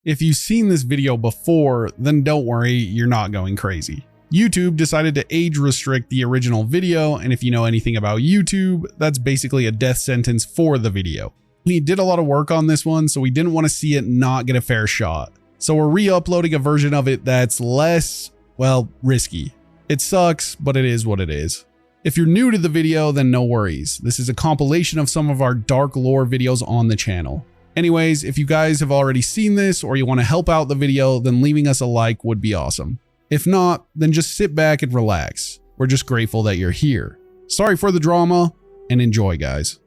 If you've seen this video before, then don't worry, you're not going crazy. YouTube decided to age restrict the original video, and if you know anything about YouTube, that's basically a death sentence for the video. We did a lot of work on this one, so we didn't want to see it not get a fair shot. So we're re-uploading a version of it that's less, well, risky. It sucks, but it is what it is. If you're new to the video, then no worries. This is a compilation of some of our dark lore videos on the channel. Anyways, if you guys have already seen this or you want to help out the video, then leaving us a like would be awesome. If not, then just sit back and relax. We're just grateful that you're here. Sorry for the drama, and enjoy, guys.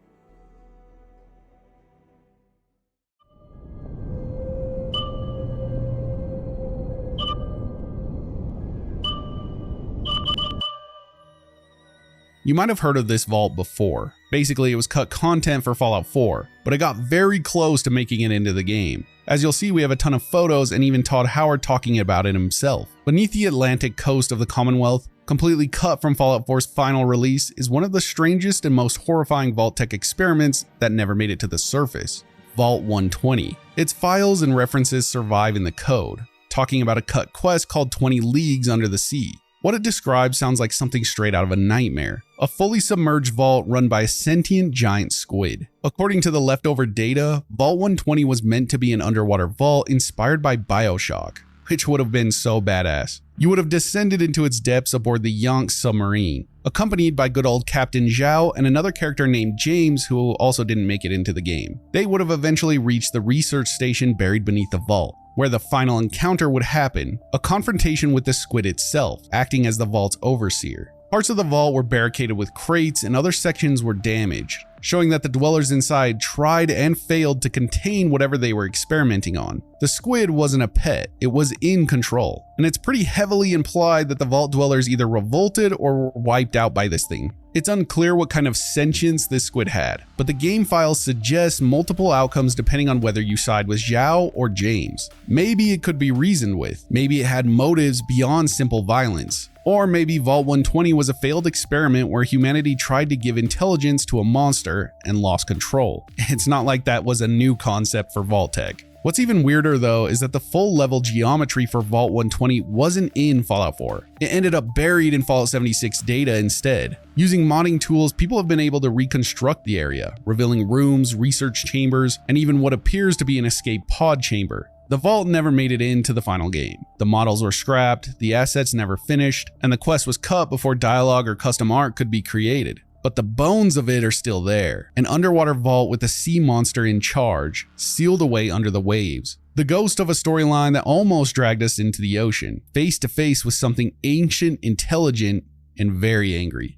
You might have heard of this vault before. Basically, it was cut content for Fallout 4, but it got very close to making it into the game. As you'll see, we have a ton of photos and even Todd Howard talking about it himself. Beneath the Atlantic coast of the Commonwealth, completely cut from Fallout 4's final release, is one of the strangest and most horrifying Vault-Tec experiments that never made it to the surface. Vault 120. Its files and references survive in the code, talking about a cut quest called 20 Leagues Under the Sea. What it describes sounds like something straight out of a nightmare. A fully submerged vault run by a sentient giant squid. According to the leftover data, Vault 120 was meant to be an underwater vault inspired by BioShock, which would have been so badass. You would have descended into its depths aboard the Yonk submarine, accompanied by good old Captain Zhao and another character named James who also didn't make it into the game. They would have eventually reached the research station buried beneath the vault, where the final encounter would happen, a confrontation with the squid itself, acting as the vault's overseer. Parts of the vault were barricaded with crates and other sections were damaged, showing that the dwellers inside tried and failed to contain whatever they were experimenting on. The squid wasn't a pet, it was in control, and it's pretty heavily implied that the vault dwellers either revolted or were wiped out by this thing. It's unclear what kind of sentience this squid had, but the game files suggest multiple outcomes depending on whether you side with Zhao or James. Maybe it could be reasoned with, maybe it had motives beyond simple violence. Or maybe Vault 120 was a failed experiment where humanity tried to give intelligence to a monster and lost control. It's not like that was a new concept for Vault-Tec. What's even weirder though is that the full level geometry for Vault 120 wasn't in Fallout 4. It ended up buried in Fallout 76 data instead. Using modding tools, people have been able to reconstruct the area, revealing rooms, research chambers, and even what appears to be an escape pod chamber. The vault never made it into the final game. The models were scrapped, the assets never finished, and the quest was cut before dialogue or custom art could be created. But the bones of it are still there. An underwater vault with a sea monster in charge, sealed away under the waves. The ghost of a storyline that almost dragged us into the ocean, face to face with something ancient, intelligent, and very angry.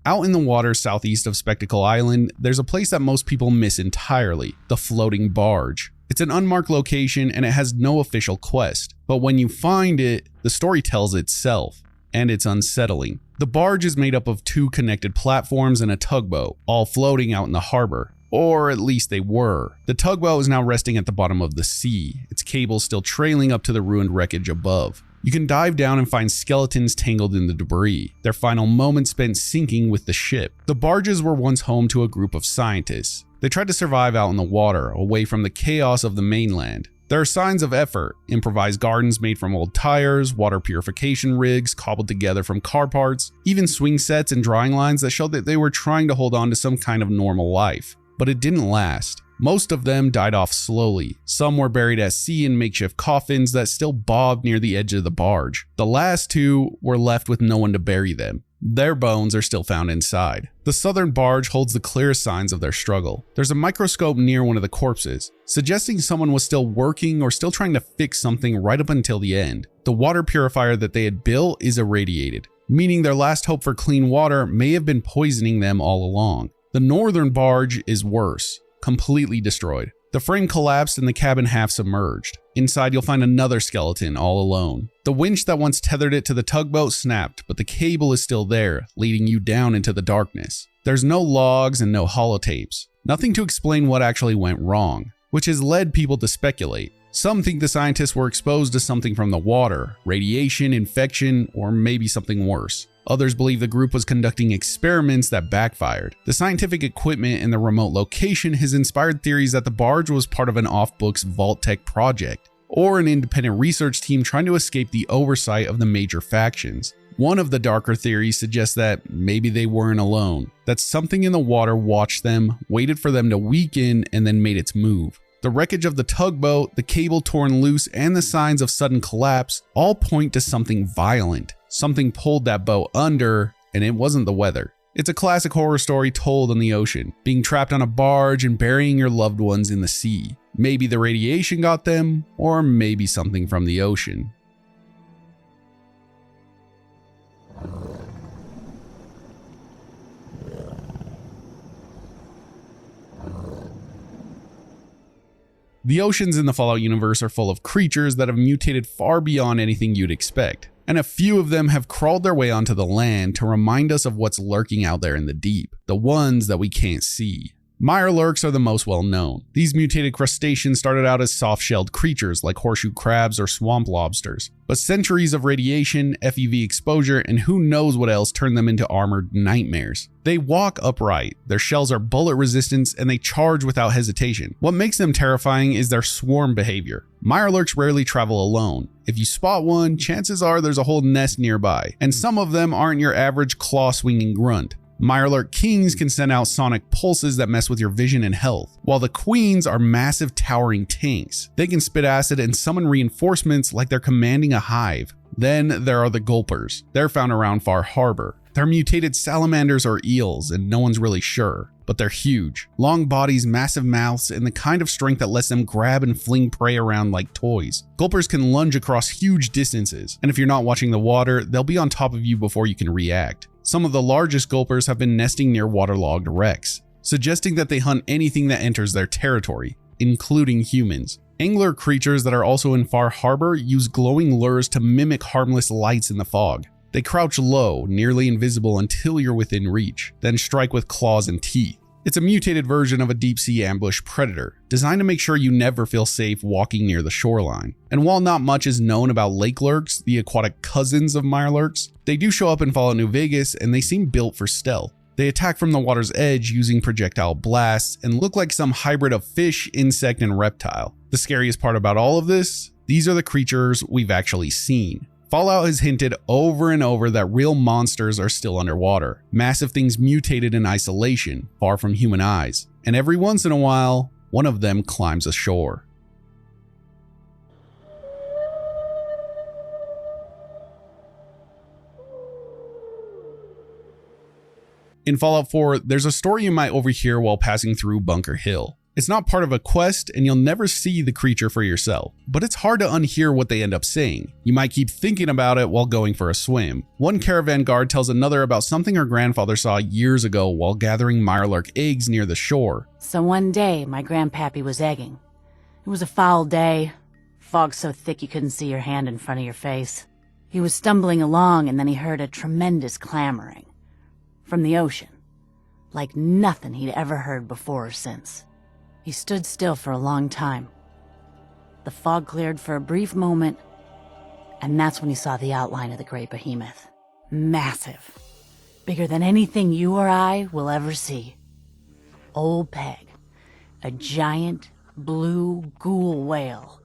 Out in the water southeast of Spectacle Island, there's a place that most people miss entirely, the floating barge. It's an unmarked location and it has no official quest, but when you find it, the story tells itself, and it's unsettling. The barge is made up of two connected platforms and a tugboat, all floating out in the harbor. Or at least they were. The tugboat is now resting at the bottom of the sea, its cables still trailing up to the ruined wreckage above. You can dive down and find skeletons tangled in the debris, their final moments spent sinking with the ship. The barges were once home to a group of scientists. They tried to survive out in the water, away from the chaos of the mainland. There are signs of effort, improvised gardens made from old tires, water purification rigs cobbled together from car parts, even swing sets and drawing lines that show that they were trying to hold on to some kind of normal life. But it didn't last. Most of them died off slowly. Some were buried at sea in makeshift coffins that still bobbed near the edge of the barge. The last two were left with no one to bury them. Their bones are still found inside. The southern barge holds the clearest signs of their struggle. There's a microscope near one of the corpses, suggesting someone was still working or still trying to fix something right up until the end. The water purifier that they had built is irradiated, meaning their last hope for clean water may have been poisoning them all along. The northern barge is worse. Completely destroyed. The frame collapsed and the cabin half submerged. Inside you'll find another skeleton all alone. The winch that once tethered it to the tugboat snapped, but the cable is still there, leading you down into the darkness. There's no logs and no holotapes. Nothing to explain what actually went wrong, which has led people to speculate. Some think the scientists were exposed to something from the water, radiation, infection, or maybe something worse. Others believe the group was conducting experiments that backfired. The scientific equipment in the remote location has inspired theories that the barge was part of an off-books Vault-Tec project, or an independent research team trying to escape the oversight of the major factions. One of the darker theories suggests that maybe they weren't alone, that something in the water watched them, waited for them to weaken, and then made its move. The wreckage of the tugboat, the cable torn loose, and the signs of sudden collapse all point to something violent. Something pulled that boat under, and it wasn't the weather. It's a classic horror story told on the ocean, being trapped on a barge and burying your loved ones in the sea. Maybe the radiation got them, or maybe something from the ocean. The oceans in the Fallout universe are full of creatures that have mutated far beyond anything you'd expect, and a few of them have crawled their way onto the land to remind us of what's lurking out there in the deep, the ones that we can't see. Mirelurks are the most well known. These mutated crustaceans started out as soft-shelled creatures like horseshoe crabs or swamp lobsters, but centuries of radiation, FEV exposure, and who knows what else turned them into armored nightmares. They walk upright, their shells are bullet resistant, and they charge without hesitation. What makes them terrifying is their swarm behavior. Mirelurks rarely travel alone. If you spot one, chances are there's a whole nest nearby, and some of them aren't your average claw-swinging grunt. Mirelurk kings can send out sonic pulses that mess with your vision and health, while the queens are massive towering tanks. They can spit acid and summon reinforcements like they're commanding a hive. Then there are the gulpers. They're found around Far Harbor. They're mutated salamanders or eels, and no one's really sure, but they're huge. Long bodies, massive mouths, and the kind of strength that lets them grab and fling prey around like toys. Gulpers can lunge across huge distances, and if you're not watching the water, they'll be on top of you before you can react. Some of the largest gulpers have been nesting near waterlogged wrecks, suggesting that they hunt anything that enters their territory, including humans. Angler creatures that are also in Far Harbor use glowing lures to mimic harmless lights in the fog. They crouch low, nearly invisible until you're within reach, then strike with claws and teeth. It's a mutated version of a deep-sea ambush predator, designed to make sure you never feel safe walking near the shoreline. And while not much is known about lake lurks, the aquatic cousins of mirelurks, they do show up in Fallout New Vegas and they seem built for stealth. They attack from the water's edge using projectile blasts and look like some hybrid of fish, insect, and reptile. The scariest part about all of this? These are the creatures we've actually seen. Fallout has hinted over and over that real monsters are still underwater, massive things mutated in isolation, far from human eyes, and every once in a while, one of them climbs ashore. In Fallout 4, there's a story you might overhear while passing through Bunker Hill. It's not part of a quest and you'll never see the creature for yourself, but it's hard to unhear what they end up saying. You might keep thinking about it while going for a swim. One caravan guard tells another about something her grandfather saw years ago while gathering mirelurk eggs near the shore. So one day, my grandpappy was egging. It was a foul day. Fog so thick you couldn't see your hand in front of your face. He was stumbling along and then he heard a tremendous clamoring. From the ocean. Like nothing he'd ever heard before or since. He stood still for a long time. The fog cleared for a brief moment, and that's when he saw the outline of the great behemoth. Massive. Bigger than anything you or I will ever see. Old Peg. A giant, blue ghoul whale.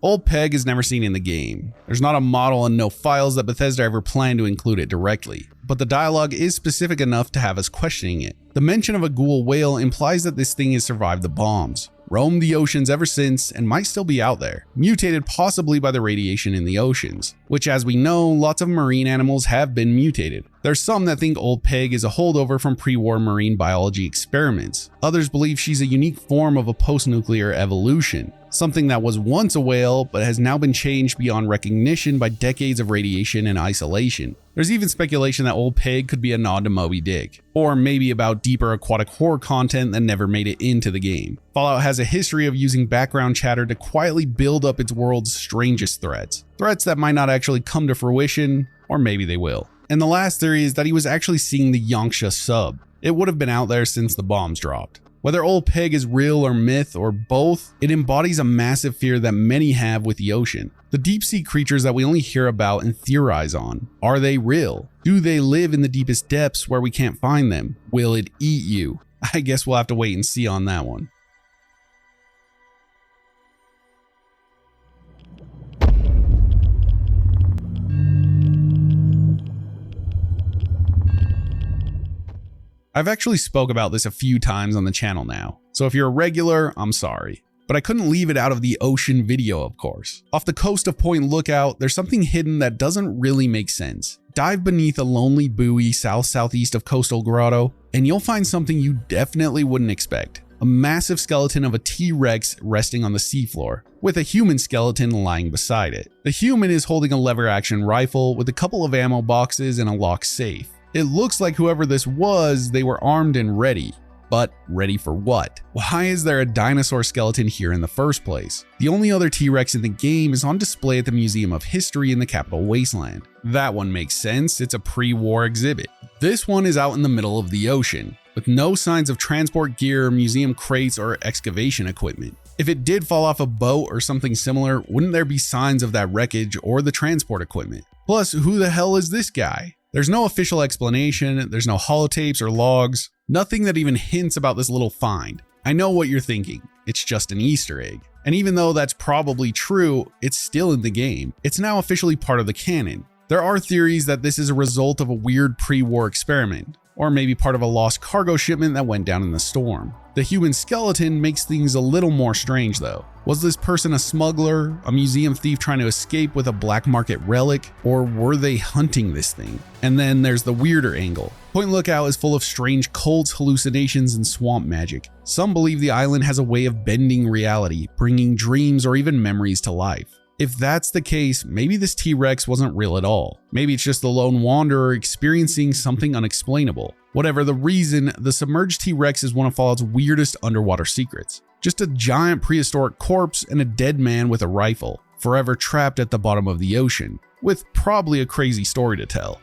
Old Peg is never seen in the game. There's not a model and no files that Bethesda ever planned to include it directly, but the dialogue is specific enough to have us questioning it. The mention of a ghoul whale implies that this thing has survived the bombs, roamed the oceans ever since, and might still be out there, mutated possibly by the radiation in the oceans, which as we know, lots of marine animals have been mutated. There's some that think Old Peg is a holdover from pre-war marine biology experiments. Others believe she's a unique form of a post-nuclear evolution, something that was once a whale but has now been changed beyond recognition by decades of radiation and isolation. There's even speculation that Old Peg could be a nod to Moby Dick, or maybe about deeper aquatic horror content that never made it into the game. Fallout has a history of using background chatter to quietly build up its world's strangest threats. Threats that might not actually come to fruition, or maybe they will. And the last theory is that he was actually seeing the Yonksha sub. It would have been out there since the bombs dropped. Whether Old Peg is real or myth or both, it embodies a massive fear that many have with the ocean. The deep sea creatures that we only hear about and theorize on. Are they real? Do they live in the deepest depths where we can't find them? Will it eat you? I guess we'll have to wait and see on that one. I've actually spoke about this a few times on the channel now, so if you're a regular, I'm sorry. But I couldn't leave it out of the ocean video, of course. Off the coast of Point Lookout, there's something hidden that doesn't really make sense. Dive beneath a lonely buoy south-southeast of Coastal Grotto, and you'll find something you definitely wouldn't expect. A massive skeleton of a T-Rex resting on the seafloor, with a human skeleton lying beside it. The human is holding a lever-action rifle with a couple of ammo boxes and a locked safe. It looks like whoever this was, they were armed and ready. But ready for what? Why is there a dinosaur skeleton here in the first place? The only other T-Rex in the game is on display at the Museum of History in the capital Wasteland. That one makes sense, it's a pre-war exhibit. This one is out in the middle of the ocean, with no signs of transport gear, museum crates, or excavation equipment. If it did fall off a boat or something similar, wouldn't there be signs of that wreckage or the transport equipment? Plus, who the hell is this guy? There's no official explanation, there's no holotapes or logs, nothing that even hints about this little find. I know what you're thinking, it's just an Easter egg. And even though that's probably true, it's still in the game. It's now officially part of the canon. There are theories that this is a result of a weird pre-war experiment, or maybe part of a lost cargo shipment that went down in the storm. The human skeleton makes things a little more strange though. Was this person a smuggler, a museum thief trying to escape with a black market relic, or were they hunting this thing? And then there's the weirder angle. Point Lookout is full of strange cults, hallucinations, and swamp magic. Some believe the island has a way of bending reality, bringing dreams or even memories to life. If that's the case, maybe this T-Rex wasn't real at all. Maybe it's just the lone wanderer experiencing something unexplainable. Whatever the reason, the Submerged T-Rex is one of Fallout's weirdest underwater secrets. Just a giant prehistoric corpse and a dead man with a rifle, forever trapped at the bottom of the ocean, with probably a crazy story to tell.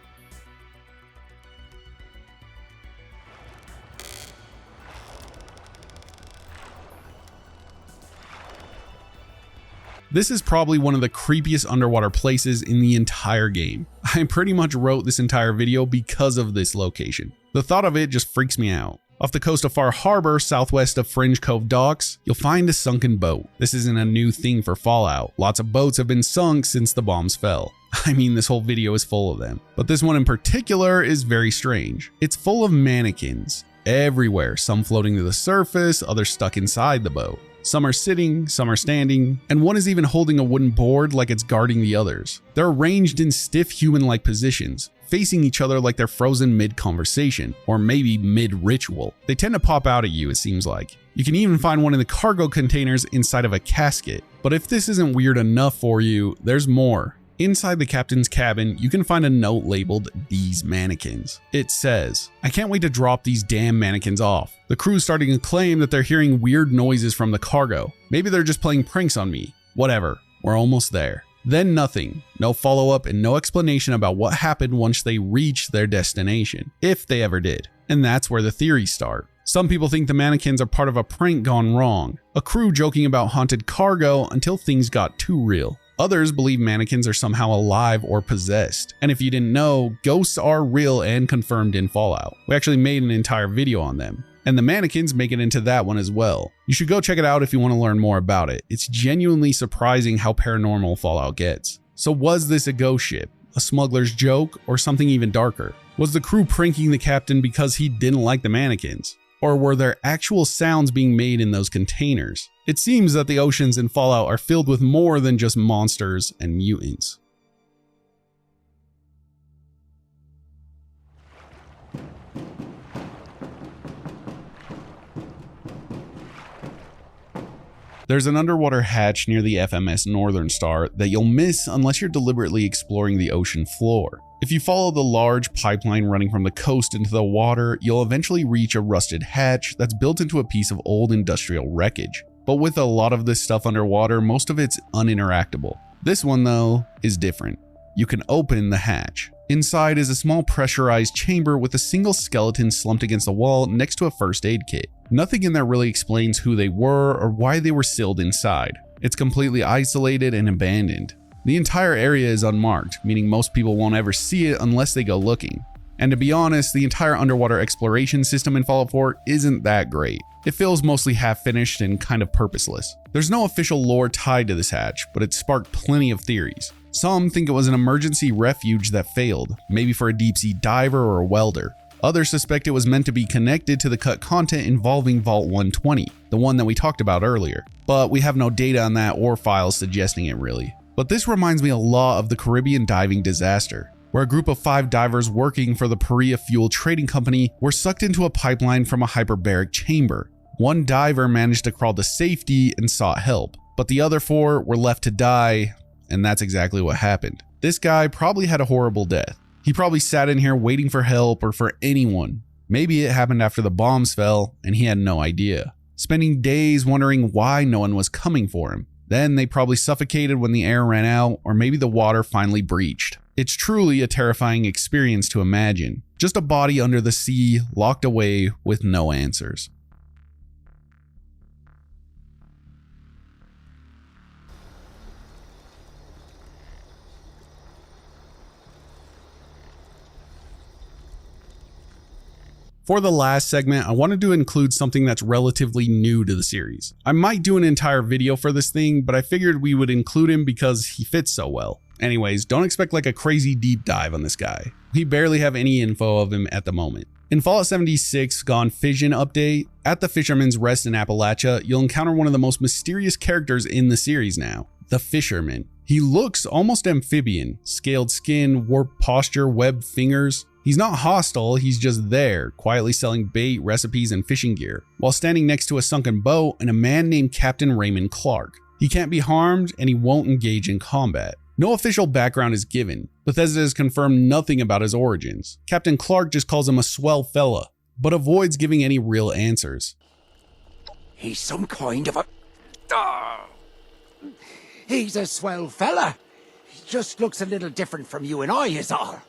This is probably one of the creepiest underwater places in the entire game. I pretty much wrote this entire video because of this location. The thought of it just freaks me out. Off the coast of Far Harbor, southwest of Fringe Cove Docks, you'll find a sunken boat. This isn't a new thing for Fallout. Lots of boats have been sunk since the bombs fell. I mean, this whole video is full of them. But this one in particular is very strange. It's full of mannequins everywhere, some floating to the surface, others stuck inside the boat. Some are sitting, some are standing, and one is even holding a wooden board like it's guarding the others. They're arranged in stiff human-like positions, facing each other like they're frozen mid-conversation, or maybe mid-ritual. They tend to pop out at you, it seems like. You can even find one in the cargo containers inside of a casket. But if this isn't weird enough for you, there's more. Inside the captain's cabin, you can find a note labeled "These Mannequins." It says, "I can't wait to drop these damn mannequins off. The crew's starting to claim that they're hearing weird noises from the cargo. Maybe they're just playing pranks on me. Whatever, we're almost there." Then nothing. No follow-up and no explanation about what happened once they reached their destination, if they ever did. And that's where the theories start. Some people think the mannequins are part of a prank gone wrong, a crew joking about haunted cargo until things got too real. Others believe mannequins are somehow alive or possessed. And if you didn't know, ghosts are real and confirmed in Fallout. We actually made an entire video on them. And the mannequins make it into that one as well. You should go check it out if you want to learn more about it. It's genuinely surprising how paranormal Fallout gets. So was this a ghost ship, a smuggler's joke, or something even darker? Was the crew pranking the captain because he didn't like the mannequins? Or were there actual sounds being made in those containers? It seems that the oceans in Fallout are filled with more than just monsters and mutants. There's an underwater hatch near the FMS Northern Star that you'll miss unless you're deliberately exploring the ocean floor. If you follow the large pipeline running from the coast into the water, you'll eventually reach a rusted hatch that's built into a piece of old industrial wreckage. But with a lot of this stuff underwater, most of it's uninteractable. This one, though, is different. You can open the hatch. Inside is a small pressurized chamber with a single skeleton slumped against the wall next to a first aid kit. Nothing in there really explains who they were or why they were sealed inside. It's completely isolated and abandoned. The entire area is unmarked, meaning most people won't ever see it unless they go looking. And to be honest, the entire underwater exploration system in Fallout 4 isn't that great. It feels mostly half-finished and kind of purposeless. There's no official lore tied to this hatch, but it sparked plenty of theories. Some think it was an emergency refuge that failed, maybe for a deep-sea diver or a welder. Others suspect it was meant to be connected to the cut content involving Vault 120, the one that we talked about earlier. But we have no data on that or files suggesting it really. But this reminds me a lot of the Caribbean diving disaster, where a group of 5 divers working for the Paria Fuel Trading Company were sucked into a pipeline from a hyperbaric chamber. One diver managed to crawl to safety and sought help, but the other 4 were left to die, and that's exactly what happened. This guy probably had a horrible death. He probably sat in here waiting for help or for anyone. Maybe it happened after the bombs fell and he had no idea, spending days wondering why no one was coming for him. Then they probably suffocated when the air ran out, or maybe the water finally breached. It's truly a terrifying experience to imagine. Just a body under the sea, locked away with no answers. For the last segment, I wanted to include something that's relatively new to the series. I might do an entire video for this thing, but I figured we would include him because he fits so well. Anyways, don't expect like a crazy deep dive on this guy. We barely have any info of him at the moment. In Fallout 76 Gone Fission update, at the Fisherman's Rest in Appalachia, you'll encounter one of the most mysterious characters in the series now, the Fisherman. He looks almost amphibian, scaled skin, warped posture, webbed fingers. He's not hostile, he's just there, quietly selling bait, recipes, and fishing gear, while standing next to a sunken boat and a man named Captain Raymond Clark. He can't be harmed, and he won't engage in combat. No official background is given. Bethesda has confirmed nothing about his origins. Captain Clark just calls him a swell fella, but avoids giving any real answers. He's some kind of a... He's a swell fella. He just looks a little different from you and I is all.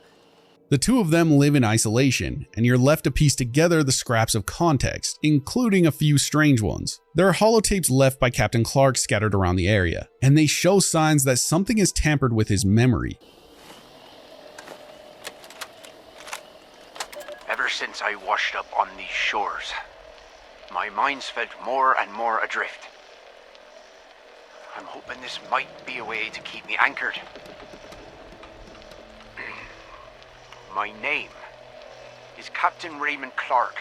The two of them live in isolation, and you're left to piece together the scraps of context, including a few strange ones. There are holotapes left by Captain Clark scattered around the area, and they show signs that something is tampered with his memory. Ever since I washed up on these shores, my mind's felt more and more adrift. I'm hoping this might be a way to keep me anchored. My name is Captain Raymond Clark.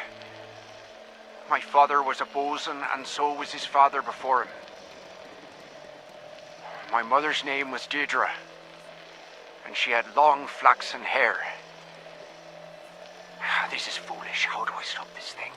My father was a bosun, and so was his father before him. My mother's name was Deirdre, and she had long flaxen hair. This is foolish. How do I stop this thing?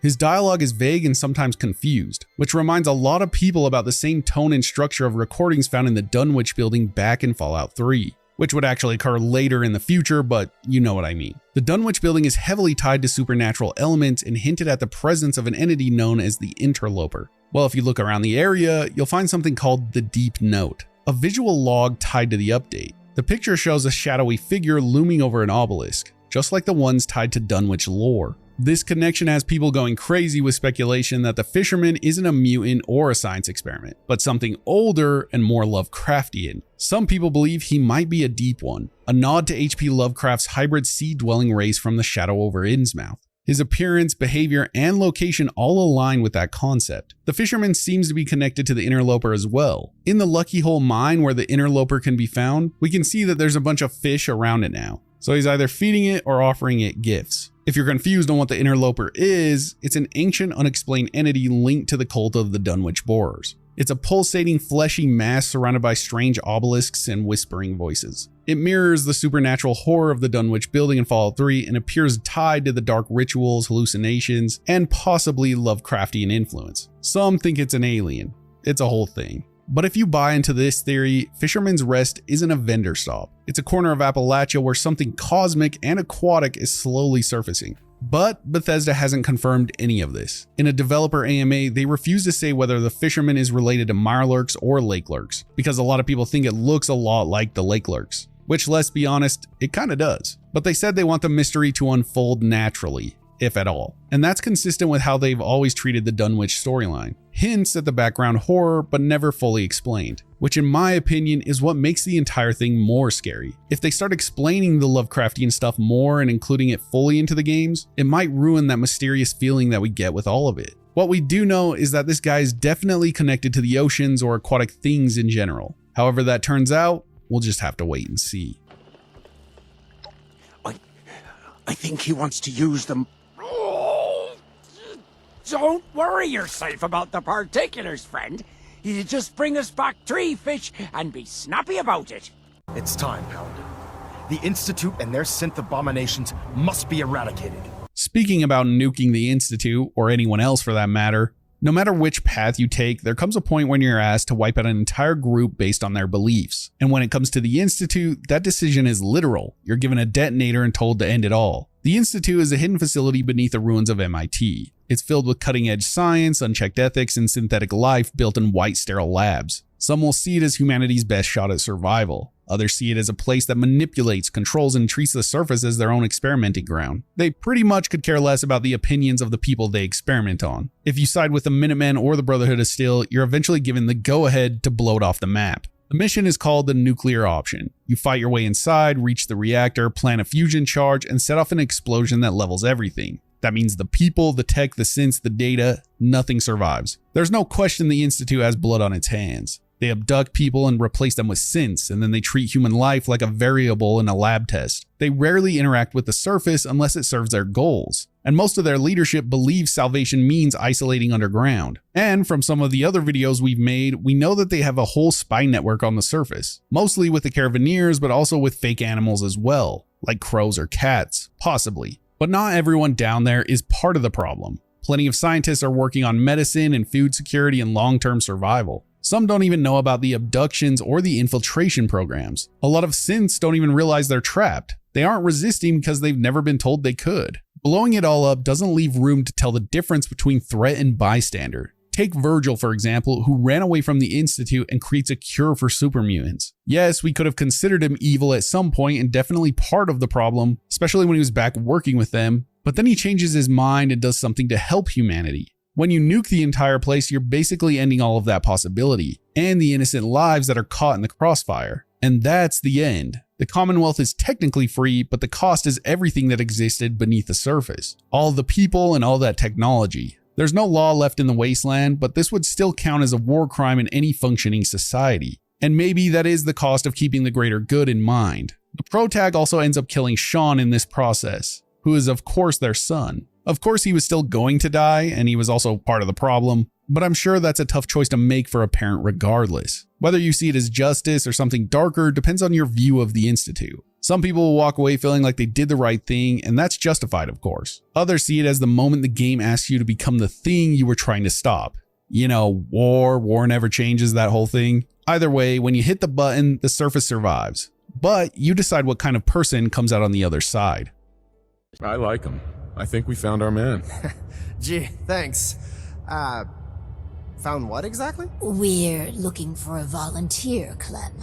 His dialogue is vague and sometimes confused, which reminds a lot of people about the same tone and structure of recordings found in the Dunwich building back in Fallout 3. Which would actually occur later in the future, but you know what I mean. The Dunwich building is heavily tied to supernatural elements and hinted at the presence of an entity known as the Interloper. Well, if you look around the area, you'll find something called the Deep Note, a visual log tied to the update. The picture shows a shadowy figure looming over an obelisk, just like the ones tied to Dunwich lore. This connection has people going crazy with speculation that the Fisherman isn't a mutant or a science experiment, but something older and more Lovecraftian. Some people believe he might be a Deep One, a nod to H.P. Lovecraft's hybrid sea-dwelling race from The Shadow over Innsmouth. His appearance, behavior, and location all align with that concept. The Fisherman seems to be connected to the Interloper as well. In the Lucky Hole mine where the Interloper can be found, we can see that there's a bunch of fish around it now. So he's either feeding it or offering it gifts. If you're confused on what the Interloper is, it's an ancient unexplained entity linked to the cult of the Dunwich Borers. It's a pulsating fleshy mass surrounded by strange obelisks and whispering voices. It mirrors the supernatural horror of the Dunwich building in Fallout 3 and appears tied to the dark rituals, hallucinations, and possibly Lovecraftian influence. Some think it's an alien. It's a whole thing. But if you buy into this theory, Fisherman's Rest isn't a vendor stop. It's a corner of Appalachia where something cosmic and aquatic is slowly surfacing. But Bethesda hasn't confirmed any of this. In a developer AMA, they refuse to say whether the Fisherman is related to Mirelurks or Lake Lurks, because a lot of people think it looks a lot like the Lake Lurks, which, let's be honest, it kinda does. But they said they want the mystery to unfold naturally, if at all. And that's consistent with how they've always treated the Dunwich storyline. Hints at the background horror, but never fully explained, which in my opinion is what makes the entire thing more scary. If they start explaining the Lovecraftian stuff more and including it fully into the games, it might ruin that mysterious feeling that we get with all of it. What we do know is that this guy is definitely connected to the oceans or aquatic things in general. However that turns out, we'll just have to wait and see. I think he wants to use them. Oh, don't worry yourself about the particulars, friend. You just bring us back 3 fish and be snappy about it. It's time, Paladin. The Institute and their synth abominations must be eradicated. Speaking about nuking the Institute, or anyone else for that matter, no matter which path you take, there comes a point when you're asked to wipe out an entire group based on their beliefs. And when it comes to the Institute, that decision is literal. You're given a detonator and told to end it all. The Institute is a hidden facility beneath the ruins of MIT. It's filled with cutting-edge science, unchecked ethics, and synthetic life built in white sterile labs. Some will see it as humanity's best shot at survival. Others see it as a place that manipulates, controls, and treats the surface as their own experimenting ground. They pretty much could care less about the opinions of the people they experiment on. If you side with the Minutemen or the Brotherhood of Steel, you're eventually given the go-ahead to blow it off the map. The mission is called the nuclear option. You fight your way inside, reach the reactor, plant a fusion charge, and set off an explosion that levels everything. That means the people, the tech, the synths, the data, nothing survives. There's no question the Institute has blood on its hands. They abduct people and replace them with synths, and then they treat human life like a variable in a lab test. They rarely interact with the surface unless it serves their goals. And most of their leadership believes salvation means isolating underground. And from some of the other videos we've made, we know that they have a whole spy network on the surface, mostly with the Caravaneers, but also with fake animals as well, like crows or cats, possibly. But not everyone down there is part of the problem. Plenty of scientists are working on medicine and food security and long-term survival. Some don't even know about the abductions or the infiltration programs. A lot of synths don't even realize they're trapped. They aren't resisting because they've never been told they could. Blowing it all up doesn't leave room to tell the difference between threat and bystander. Take Virgil, for example, who ran away from the Institute and creates a cure for supermutants. Yes, we could have considered him evil at some point and definitely part of the problem, especially when he was back working with them, but then he changes his mind and does something to help humanity. When you nuke the entire place, you're basically ending all of that possibility, and the innocent lives that are caught in the crossfire. And that's the end. The Commonwealth is technically free, but the cost is everything that existed beneath the surface. All the people and all that technology. There's no law left in the wasteland, but this would still count as a war crime in any functioning society. And maybe that is the cost of keeping the greater good in mind. The protag also ends up killing Sean in this process, who is of course their son. Of course he was still going to die, and he was also part of the problem, but I'm sure that's a tough choice to make for a parent regardless. Whether you see it as justice or something darker depends on your view of the Institute. Some people will walk away feeling like they did the right thing, and that's justified of course. Others see it as the moment the game asks you to become the thing you were trying to stop. You know, war never changes, that whole thing. Either way, when you hit the button, the surface survives. But you decide what kind of person comes out on the other side. I like him. I think we found our man. Gee, thanks. Found what exactly? We're looking for a volunteer, Clem.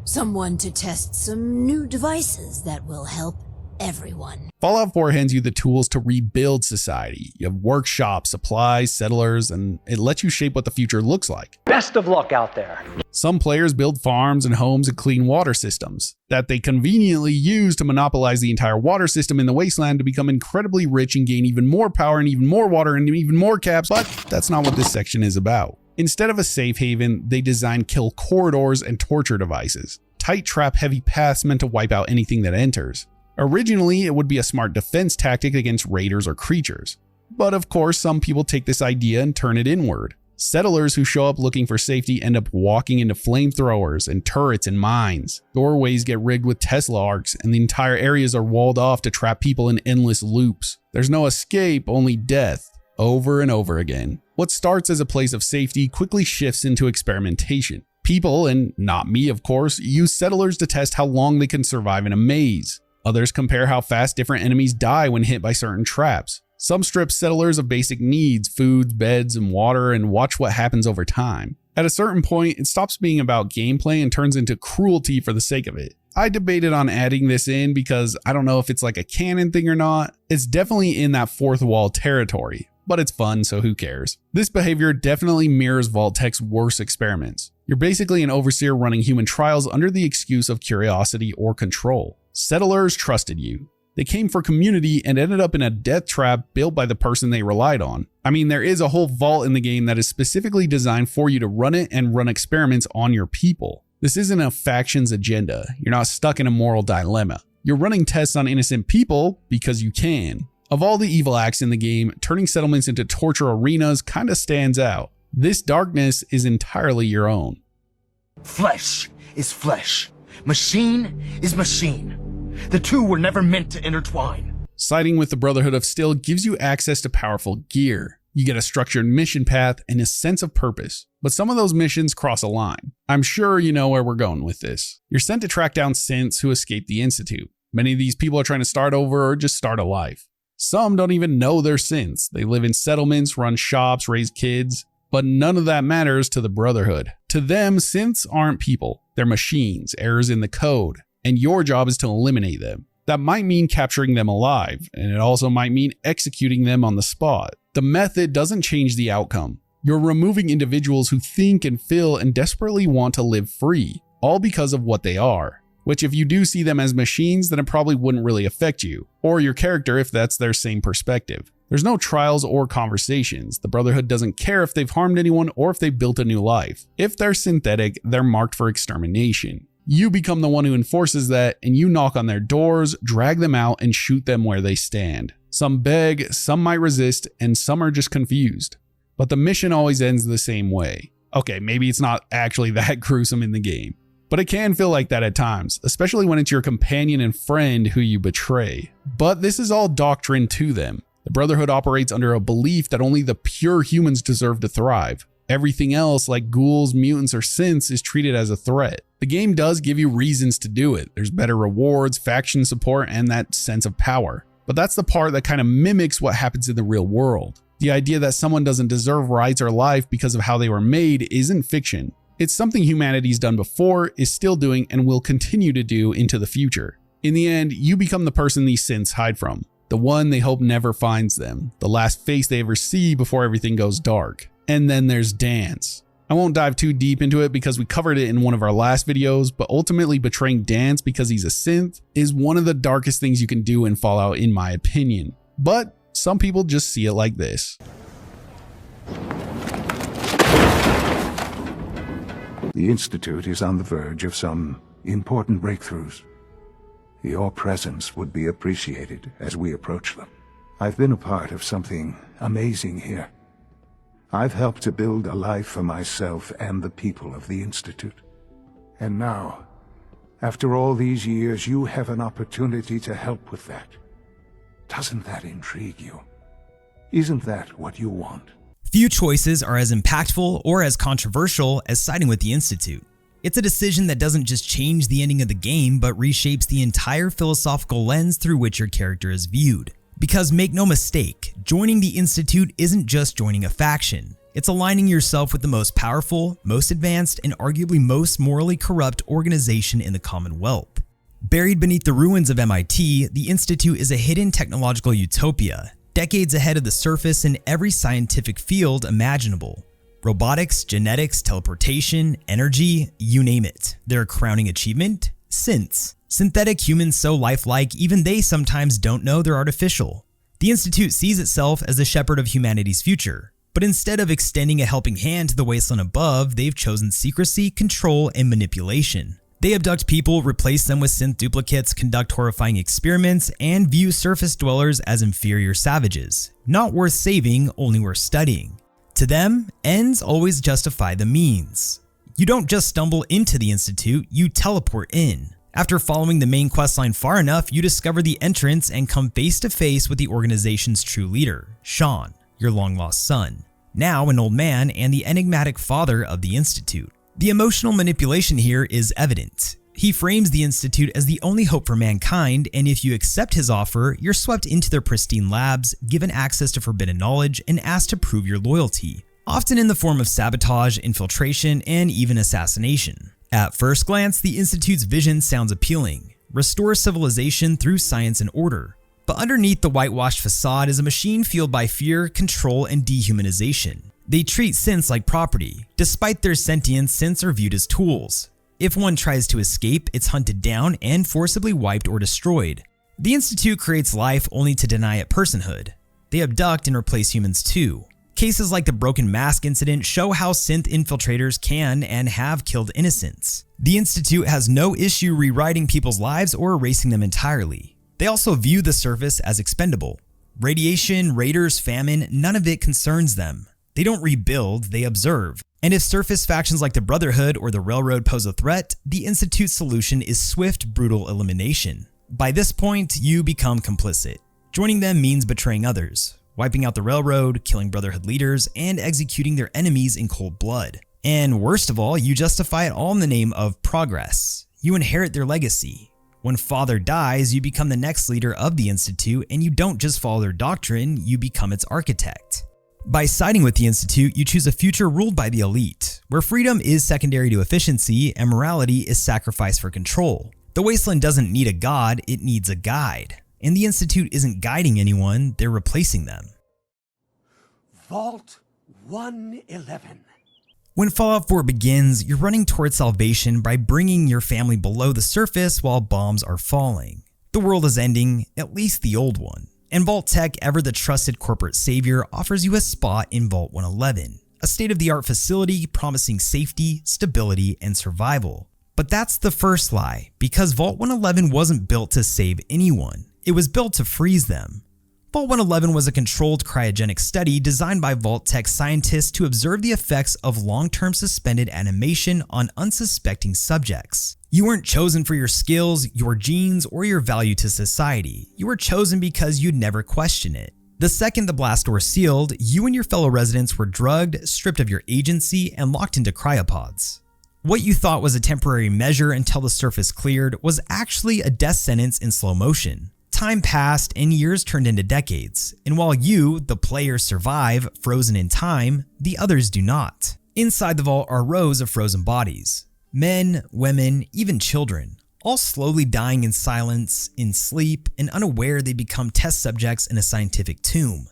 Someone to test some new devices that will help everyone. Fallout 4 hands you the tools to rebuild society. You have workshops, supplies, settlers, and it lets you shape what the future looks like. Best of luck out there. Some players build farms and homes and clean water systems that they conveniently use to monopolize the entire water system in the wasteland to become incredibly rich and gain even more power and even more water and even more caps, but that's not what this section is about. Instead of a safe haven, they design kill corridors and torture devices. Tight trap heavy paths meant to wipe out anything that enters. Originally, it would be a smart defense tactic against raiders or creatures. But of course, some people take this idea and turn it inward. Settlers who show up looking for safety end up walking into flamethrowers and turrets and mines. Doorways get rigged with Tesla arcs, and the entire areas are walled off to trap people in endless loops. There's no escape, only death, over and over again. What starts as a place of safety quickly shifts into experimentation. People, and not me of course, use settlers to test how long they can survive in a maze. Others compare how fast different enemies die when hit by certain traps. Some strip settlers of basic needs, food, beds, and water, and watch what happens over time. At a certain point, it stops being about gameplay and turns into cruelty for the sake of it. I debated on adding this in because I don't know if it's like a canon thing or not. It's definitely in that fourth wall territory, but it's fun, so who cares? This behavior definitely mirrors Vault-Tec's worst experiments. You're basically an overseer running human trials under the excuse of curiosity or control. Settlers trusted you. They came for community and ended up in a death trap built by the person they relied on. I mean, there is a whole vault in the game that is specifically designed for you to run it and run experiments on your people. This isn't a faction's agenda. You're not stuck in a moral dilemma. You're running tests on innocent people because you can. Of all the evil acts in the game, turning settlements into torture arenas kinda stands out. This darkness is entirely your own. Flesh is flesh. Machine is machine. The two were never meant to intertwine. Siding with the Brotherhood of Steel gives you access to powerful gear. You get a structured mission path and a sense of purpose. But some of those missions cross a line. I'm sure you know where we're going with this. You're sent to track down synths who escaped the Institute. Many of these people are trying to start over or just start a life. Some don't even know they're synths. They live in settlements, run shops, raise kids. But none of that matters to the Brotherhood. To them, synths aren't people. They're machines, errors in the code. And your job is to eliminate them. That might mean capturing them alive, and it also might mean executing them on the spot. The method doesn't change the outcome. You're removing individuals who think and feel and desperately want to live free, all because of what they are. Which if you do see them as machines, then it probably wouldn't really affect you, or your character if that's their same perspective. There's no trials or conversations. The Brotherhood doesn't care if they've harmed anyone or if they've built a new life. If they're synthetic, they're marked for extermination. You become the one who enforces that, and you knock on their doors, drag them out, and shoot them where they stand. Some beg, some might resist, and some are just confused. But the mission always ends the same way. Okay, maybe it's not actually that gruesome in the game, but it can feel like that at times, especially when it's your companion and friend who you betray. But this is all doctrine to them. The Brotherhood operates under a belief that only the pure humans deserve to thrive. Everything else, like ghouls, mutants, or synths, is treated as a threat. The game does give you reasons to do it. There's better rewards, faction support, and that sense of power. But that's the part that kind of mimics what happens in the real world. The idea that someone doesn't deserve rights or life because of how they were made isn't fiction. It's something humanity's done before, is still doing, and will continue to do into the future. In the end, you become the person these synths hide from. The one they hope never finds them. The last face they ever see before everything goes dark. And then there's Dance. I won't dive too deep into it because we covered it in one of our last videos, but ultimately betraying Dance because he's a synth is one of the darkest things you can do in Fallout in my opinion. But some people just see it like this. The Institute is on the verge of some important breakthroughs. Your presence would be appreciated as we approach them. I've been a part of something amazing here. I've helped to build a life for myself and the people of the Institute. And now, after all these years, you have an opportunity to help with that. Doesn't that intrigue you? Isn't that what you want? Few choices are as impactful or as controversial as siding with the Institute. It's a decision that doesn't just change the ending of the game, but reshapes the entire philosophical lens through which your character is viewed. Because make no mistake, joining the Institute isn't just joining a faction. It's aligning yourself with the most powerful, most advanced, and arguably most morally corrupt organization in the Commonwealth. Buried beneath the ruins of MIT, the Institute is a hidden technological utopia, decades ahead of the surface in every scientific field imaginable. Robotics, genetics, teleportation, energy, you name it. Their crowning achievement? Synths. Synthetic humans so lifelike, even they sometimes don't know they're artificial. The Institute sees itself as the shepherd of humanity's future, but instead of extending a helping hand to the wasteland above, they've chosen secrecy, control, and manipulation. They abduct people, replace them with synth duplicates, conduct horrifying experiments, and view surface dwellers as inferior savages. Not worth saving, only worth studying. To them, ends always justify the means. You don't just stumble into the Institute, you teleport in. After following the main questline far enough, you discover the entrance and come face to face with the organization's true leader, Sean, your long-lost son, now an old man and the enigmatic father of the Institute. The emotional manipulation here is evident. He frames the Institute as the only hope for mankind, and if you accept his offer, you're swept into their pristine labs, given access to forbidden knowledge, and asked to prove your loyalty, often in the form of sabotage, infiltration, and even assassination. At first glance, the Institute's vision sounds appealing. Restore civilization through science and order. But underneath the whitewashed facade is a machine fueled by fear, control, and dehumanization. They treat synths like property. Despite their sentience, synths are viewed as tools. If one tries to escape, it's hunted down and forcibly wiped or destroyed. The Institute creates life only to deny it personhood. They abduct and replace humans too. Cases like the Broken Mask incident show how synth infiltrators can and have killed innocents. The Institute has no issue rewriting people's lives or erasing them entirely. They also view the surface as expendable. Radiation, raiders, famine, none of it concerns them. They don't rebuild, they observe. And if surface factions like the Brotherhood or the Railroad pose a threat, the Institute's solution is swift, brutal elimination. By this point, you become complicit. Joining them means betraying others, wiping out the Railroad, killing Brotherhood leaders, and executing their enemies in cold blood. And worst of all, you justify it all in the name of progress. You inherit their legacy. When Father dies, you become the next leader of the Institute, and you don't just follow their doctrine, you become its architect. By siding with the Institute, you choose a future ruled by the elite, where freedom is secondary to efficiency and morality is sacrificed for control. The Wasteland doesn't need a god, it needs a guide. And the Institute isn't guiding anyone, they're replacing them. Vault 111. When Fallout 4 begins, you're running towards salvation by bringing your family below the surface while bombs are falling. The world is ending, at least the old one. And Vault-Tec, ever the trusted corporate savior, offers you a spot in Vault 111, a state-of-the-art facility promising safety, stability, and survival. But that's the first lie, because Vault 111 wasn't built to save anyone. It was built to freeze them. Vault 111 was a controlled cryogenic study designed by Vault-Tec scientists to observe the effects of long-term suspended animation on unsuspecting subjects. You weren't chosen for your skills, your genes, or your value to society. You were chosen because you'd never question it. The second the blast door sealed, you and your fellow residents were drugged, stripped of your agency, and locked into cryopods. What you thought was a temporary measure until the surface cleared was actually a death sentence in slow motion. Time passed and years turned into decades, and while you, the player, survive, frozen in time, the others do not. Inside the vault are rows of frozen bodies. Men, women, even children, all slowly dying in silence, in sleep, and unaware they become test subjects in a scientific tomb.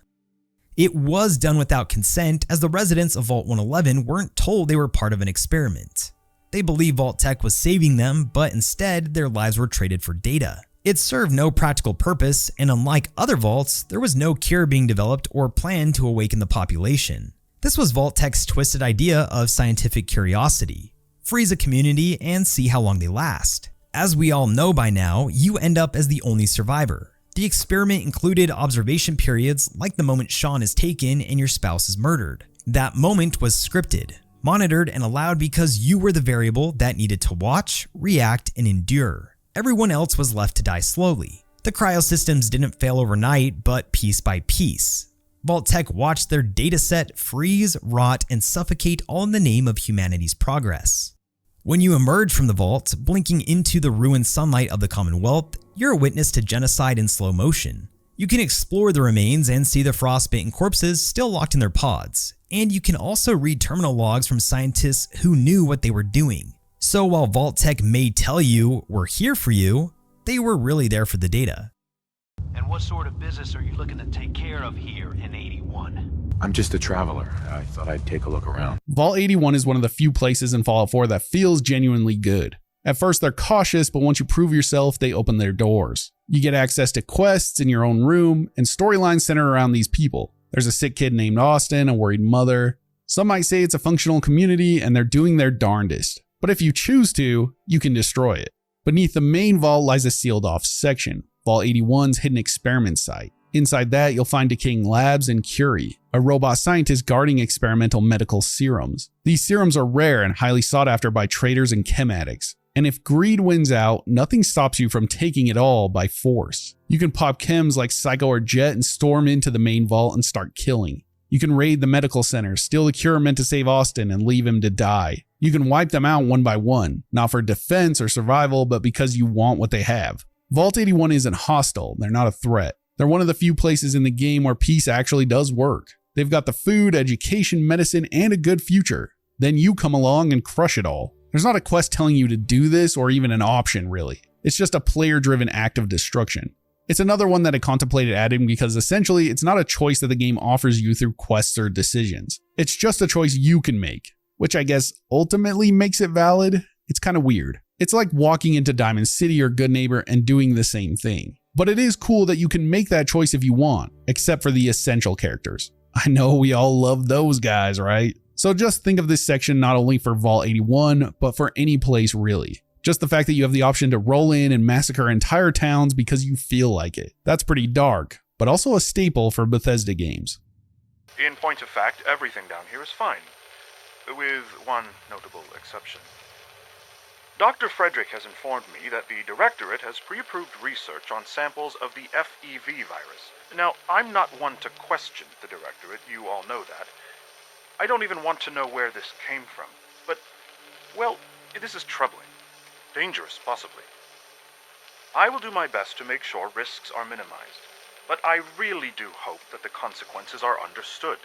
It was done without consent, as the residents of Vault 111 weren't told they were part of an experiment. They believed Vault-Tec was saving them, but instead their lives were traded for data. It served no practical purpose, and unlike other vaults, there was no cure being developed or planned to awaken the population. This was Vault-Tec's twisted idea of scientific curiosity. Freeze a community and see how long they last. As we all know by now, you end up as the only survivor. The experiment included observation periods like the moment Sean is taken and your spouse is murdered. That moment was scripted, monitored, and allowed because you were the variable that needed to watch, react, and endure. Everyone else was left to die slowly. The cryosystems didn't fail overnight, but piece by piece. Vault-Tec watched their dataset freeze, rot, and suffocate, all in the name of humanity's progress. When you emerge from the vault, blinking into the ruined sunlight of the Commonwealth, you're a witness to genocide in slow motion. You can explore the remains and see the frostbitten corpses still locked in their pods, and you can also read terminal logs from scientists who knew what they were doing. So while Vault-Tec may tell you, we're here for you, they were really there for the data. And what sort of business are you looking to take care of here in 81? I'm just a traveler. I thought I'd take a look around. Vault 81 is one of the few places in Fallout 4 that feels genuinely good. At first they're cautious, but once you prove yourself, they open their doors. You get access to quests in your own room, and storylines center around these people. There's a sick kid named Austin, a worried mother. Some might say it's a functional community, and they're doing their darndest. But if you choose to, you can destroy it. Beneath the main vault lies a sealed off section, Vault 81's hidden experiment site. Inside that, you'll find decaying labs and Curie, a robot scientist guarding experimental medical serums. These serums are rare and highly sought after by traders and chem addicts. And if greed wins out, nothing stops you from taking it all by force. You can pop chems like Psycho or Jet and storm into the main vault and start killing. You can raid the medical center, steal the cure meant to save Austin, and leave him to die. You can wipe them out one by one, not for defense or survival, but because you want what they have. Vault 81 isn't hostile, they're not a threat. They're one of the few places in the game where peace actually does work. They've got the food, education, medicine, and a good future. Then you come along and crush it all. There's not a quest telling you to do this or even an option really. It's just a player-driven act of destruction. It's another one that I contemplated adding because essentially it's not a choice that the game offers you through quests or decisions. It's just a choice you can make, which I guess ultimately makes it valid. It's kind of weird. It's like walking into Diamond City or Good Neighbor and doing the same thing. But it is cool that you can make that choice if you want, except for the essential characters. I know we all love those guys, right? So just think of this section not only for Vault 81, but for any place really. Just the fact that you have the option to roll in and massacre entire towns because you feel like it. That's pretty dark, but also a staple for Bethesda games. In point of fact, everything down here is fine, with one notable exception. Dr. Frederick has informed me that the Directorate has pre-approved research on samples of the FEV virus. Now, I'm not one to question the Directorate, you all know that. I don't even want to know where this came from, but, well, this is troubling. Dangerous, possibly. I will do my best to make sure risks are minimized, but I really do hope that the consequences are understood.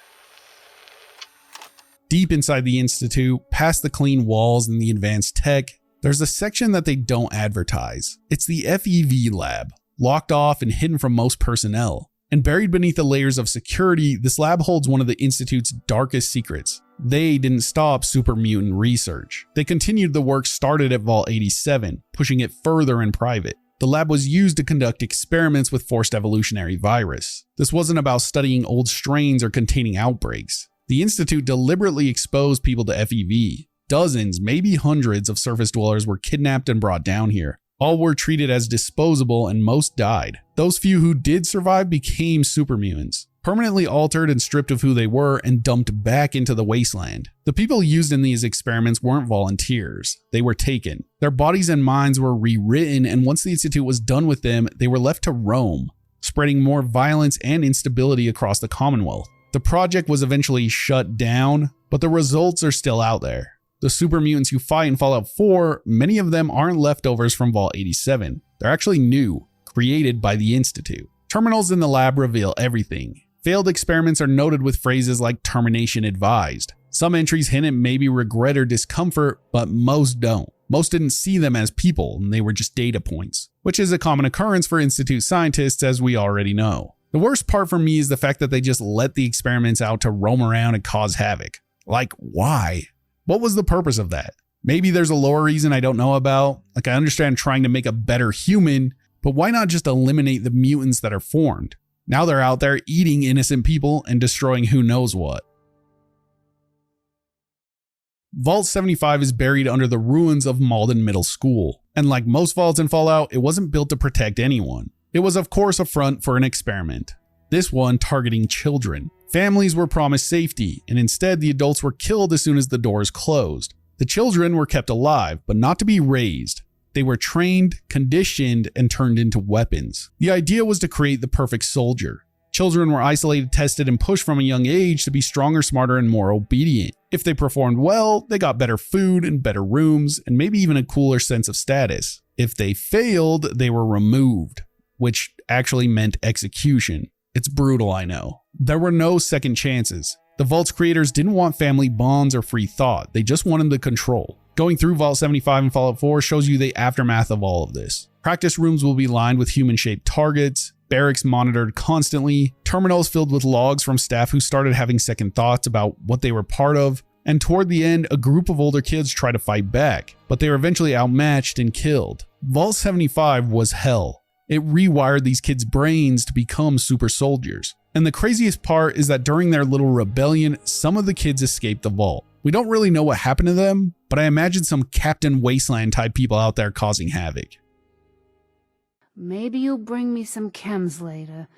Deep inside the Institute, past the clean walls and the advanced tech, there's a section that they don't advertise. It's the FEV lab, locked off and hidden from most personnel. And buried beneath the layers of security, this lab holds one of the Institute's darkest secrets. They didn't stop super mutant research. They continued the work started at Vault 87, pushing it further in private. The lab was used to conduct experiments with forced evolutionary virus. This wasn't about studying old strains or containing outbreaks. The Institute deliberately exposed people to FEV. Dozens, maybe hundreds of surface dwellers were kidnapped and brought down here. All were treated as disposable and most died. Those few who did survive became super mutants, permanently altered and stripped of who they were and dumped back into the wasteland. The people used in these experiments weren't volunteers. They were taken. Their bodies and minds were rewritten, and once the Institute was done with them, they were left to roam, spreading more violence and instability across the Commonwealth. The project was eventually shut down, but the results are still out there. The super mutants you fight in Fallout 4, many of them aren't leftovers from Vault 87. They're actually new, created by the Institute. Terminals in the lab reveal everything. Failed experiments are noted with phrases like termination advised. Some entries hint at maybe regret or discomfort, but most don't. Most didn't see them as people, and they were just data points, which is a common occurrence for Institute scientists, as we already know. The worst part for me is the fact that they just let the experiments out to roam around and cause havoc. Like, why? What was the purpose of that? Maybe there's a lower reason I don't know about. Like, I understand trying to make a better human, but why not just eliminate the mutants that are formed? Now they're out there eating innocent people and destroying who knows what. Vault 75 is buried under the ruins of Malden Middle School, and like most vaults in Fallout, it wasn't built to protect anyone. It was of course a front for an experiment, this one targeting children. Families were promised safety, and instead the adults were killed as soon as the doors closed. The children were kept alive, but not to be raised. They were trained, conditioned, and turned into weapons. The idea was to create the perfect soldier. Children were isolated, tested, and pushed from a young age to be stronger, smarter, and more obedient. If they performed well, they got better food and better rooms, and maybe even a cooler sense of status. If they failed, they were removed, which actually meant execution. It's brutal, I know. There were no second chances. The Vault's creators didn't want family bonds or free thought, they just wanted the control. Going through Vault 75 and Fallout 4 shows you the aftermath of all of this. Practice rooms will be lined with human-shaped targets, barracks monitored constantly, terminals filled with logs from staff who started having second thoughts about what they were part of, and toward the end, a group of older kids try to fight back, but they were eventually outmatched and killed. Vault 75 was hell. It rewired these kids' brains to become super soldiers. And the craziest part is that during their little rebellion, some of the kids escaped the vault. We don't really know what happened to them, but I imagine some Captain Wasteland type people out there causing havoc. Maybe you'll bring me some chems later.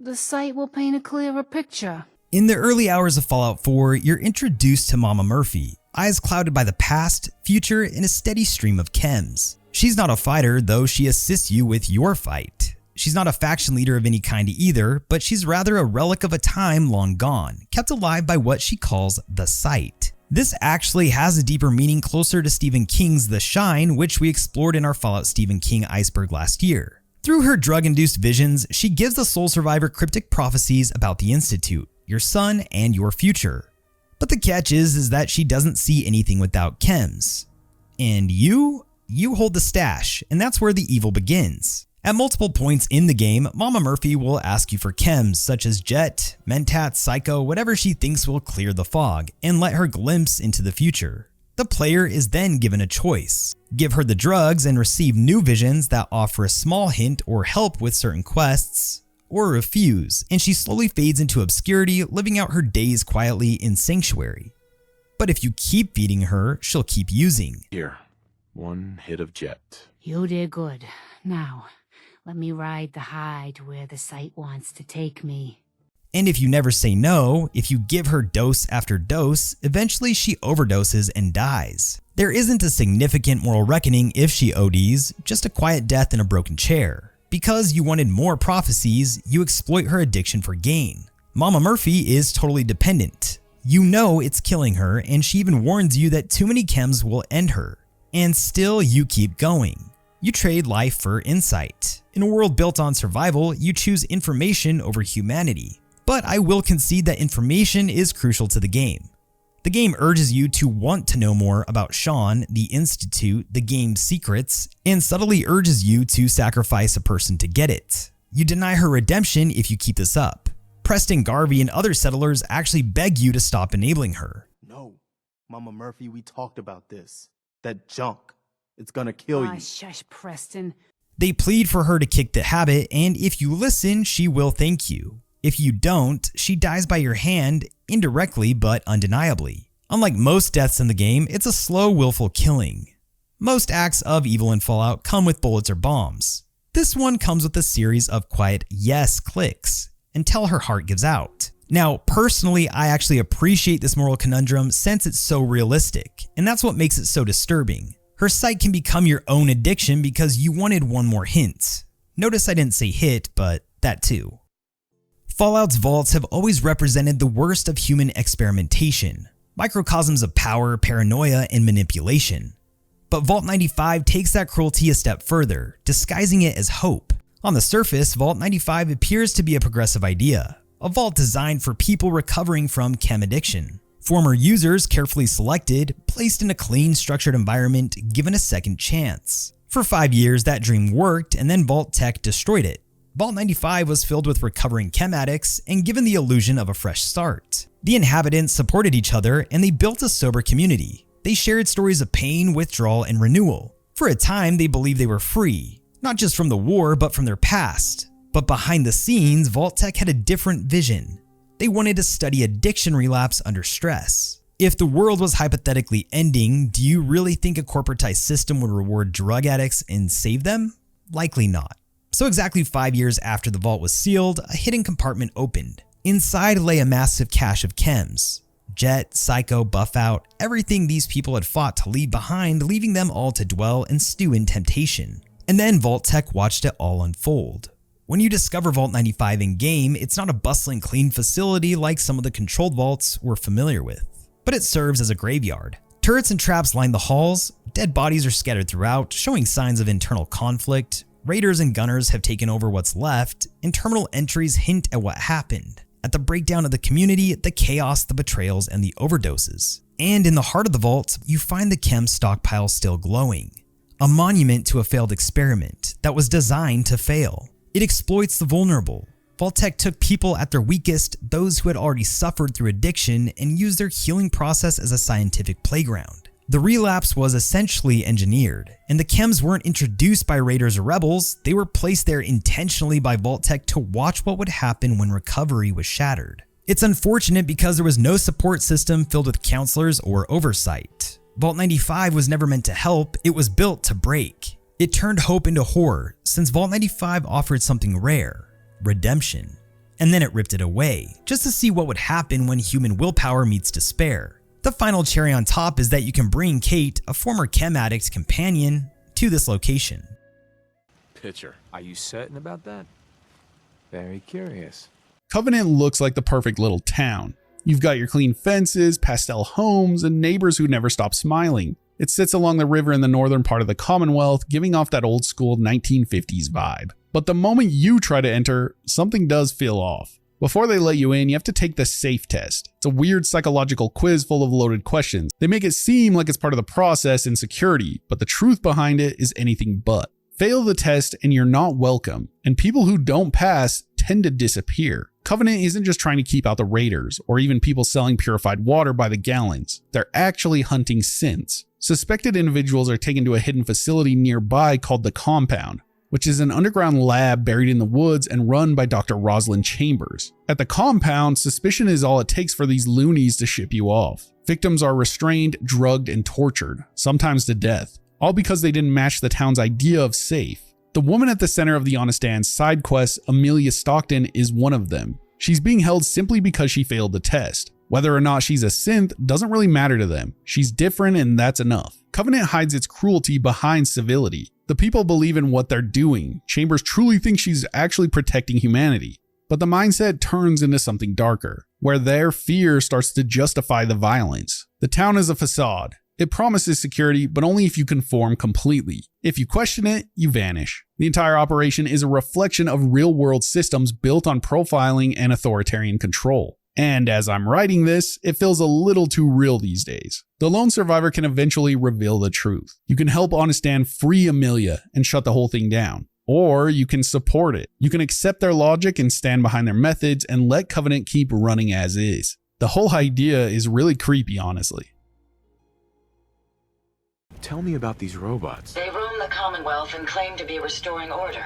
The site will paint a clearer picture. In the early hours of Fallout 4, you're introduced to Mama Murphy, eyes clouded by the past, future, and a steady stream of chems. She's not a fighter, though she assists you with your fight. She's not a faction leader of any kind either, but she's rather a relic of a time long gone, kept alive by what she calls the Sight. This actually has a deeper meaning closer to Stephen King's The Shine, which we explored in our Fallout Stephen King Iceberg last year. Through her drug-induced visions, she gives the Soul Survivor cryptic prophecies about the Institute, your son, and your future. But the catch is that she doesn't see anything without chems. And you hold the stash, and that's where the evil begins. At multiple points in the game, Mama Murphy will ask you for chems such as Jet, Mentat, Psycho, whatever she thinks will clear the fog, and let her glimpse into the future. The player is then given a choice. Give her the drugs and receive new visions that offer a small hint or help with certain quests, or refuse, and she slowly fades into obscurity, living out her days quietly in Sanctuary. But if you keep feeding her, she'll keep using. Here, one hit of Jet. You did good. Now, let me ride the high to where the site wants to take me. And if you never say no, if you give her dose after dose, eventually she overdoses and dies. There isn't a significant moral reckoning if she ODs, just a quiet death in a broken chair. Because you wanted more prophecies, you exploit her addiction for gain. Mama Murphy is totally dependent. You know it's killing her, and she even warns you that too many chems will end her. And still you keep going. You trade life for insight. In a world built on survival, you choose information over humanity. But I will concede that information is crucial to the game. The game urges you to want to know more about Sean, the Institute, the game's secrets, and subtly urges you to sacrifice a person to get it. You deny her redemption if you keep this up. Preston Garvey and other settlers actually beg you to stop enabling her. No, Mama Murphy, we talked about this. That junk, it's gonna kill you. Shush, Preston. They plead for her to kick the habit, and if you listen, she will thank you. If you don't, she dies by your hand, indirectly but undeniably. Unlike most deaths in the game, it's a slow, willful killing. Most acts of evil in Fallout come with bullets or bombs. This one comes with a series of quiet yes clicks, until her heart gives out. Now, personally, I actually appreciate this moral conundrum since it's so realistic, and that's what makes it so disturbing. Her sight can become your own addiction because you wanted one more hint. Notice I didn't say hit, but that too. Fallout's vaults have always represented the worst of human experimentation, microcosms of power, paranoia, and manipulation. But Vault 95 takes that cruelty a step further, disguising it as hope. On the surface, Vault 95 appears to be a progressive idea, a vault designed for people recovering from chem addiction. Former users carefully selected, placed in a clean, structured environment, given a second chance. For 5 years, that dream worked, and then Vault-Tec destroyed it. Vault 95 was filled with recovering chem addicts and given the illusion of a fresh start. The inhabitants supported each other and they built a sober community. They shared stories of pain, withdrawal, and renewal. For a time, they believed they were free, not just from the war, but from their past. But behind the scenes, Vault-Tec had a different vision. They wanted to study addiction relapse under stress. If the world was hypothetically ending, do you really think a corporatized system would reward drug addicts and save them? Likely not. So exactly 5 years after the vault was sealed, a hidden compartment opened. Inside lay a massive cache of chems. Jet, Psycho, Buffout, everything these people had fought to leave behind, leaving them all to dwell and stew in temptation. And then Vault-Tec watched it all unfold. When you discover Vault 95 in-game, it's not a bustling, clean facility like some of the controlled vaults we're familiar with, but it serves as a graveyard. Turrets and traps line the halls, dead bodies are scattered throughout, showing signs of internal conflict. Raiders and gunners have taken over what's left, and terminal entries hint at what happened. At the breakdown of the community, the chaos, the betrayals, and the overdoses. And in the heart of the vault, you find the chem stockpile still glowing. A monument to a failed experiment that was designed to fail. It exploits the vulnerable. Vault-Tec took people at their weakest, those who had already suffered through addiction, and used their healing process as a scientific playground. The relapse was essentially engineered, and the chems weren't introduced by raiders or rebels, they were placed there intentionally by Vault-Tec to watch what would happen when recovery was shattered. It's unfortunate because there was no support system filled with counselors or oversight. Vault 95 was never meant to help, it was built to break. It turned hope into horror, since Vault 95 offered something rare, redemption. And then it ripped it away, just to see what would happen when human willpower meets despair. The final cherry on top is that you can bring Kate, a former chem addict companion, to this location. Pitcher. Are you certain about that? Very curious. Covenant looks like the perfect little town. You've got your clean fences, pastel homes, and neighbors who never stop smiling. It sits along the river in the northern part of the Commonwealth, giving off that old school 1950s vibe. But the moment you try to enter, something does feel off. Before they let you in, you have to take the safe test. It's a weird psychological quiz full of loaded questions. They make it seem like it's part of the process and security, but the truth behind it is anything but. Fail the test and you're not welcome, and people who don't pass tend to disappear. Covenant isn't just trying to keep out the raiders, or even people selling purified water by the gallons. They're actually hunting synths. Suspected individuals are taken to a hidden facility nearby called the Compound, which is an underground lab buried in the woods and run by Dr. Rosalind Chambers. At the Compound, suspicion is all it takes for these loonies to ship you off. Victims are restrained, drugged, and tortured, sometimes to death, all because they didn't match the town's idea of safe. The woman at the center of the Honest Anne's side quest, Amelia Stockton, is one of them. She's being held simply because she failed the test. Whether or not she's a synth doesn't really matter to them. She's different and that's enough. Covenant hides its cruelty behind civility. The people believe in what they're doing. Chambers truly thinks she's actually protecting humanity. But the mindset turns into something darker, where their fear starts to justify the violence. The town is a facade. It promises security, but only if you conform completely. If you question it, you vanish. The entire operation is a reflection of real-world systems built on profiling and authoritarian control. And as I'm writing this, it feels a little too real these days. The lone survivor can eventually reveal the truth. You can help Honest Anne free Amelia and shut the whole thing down. Or you can support it. You can accept their logic and stand behind their methods and let Covenant keep running as is. The whole idea is really creepy, honestly. Tell me about these robots. They roam the Commonwealth and claim to be restoring order.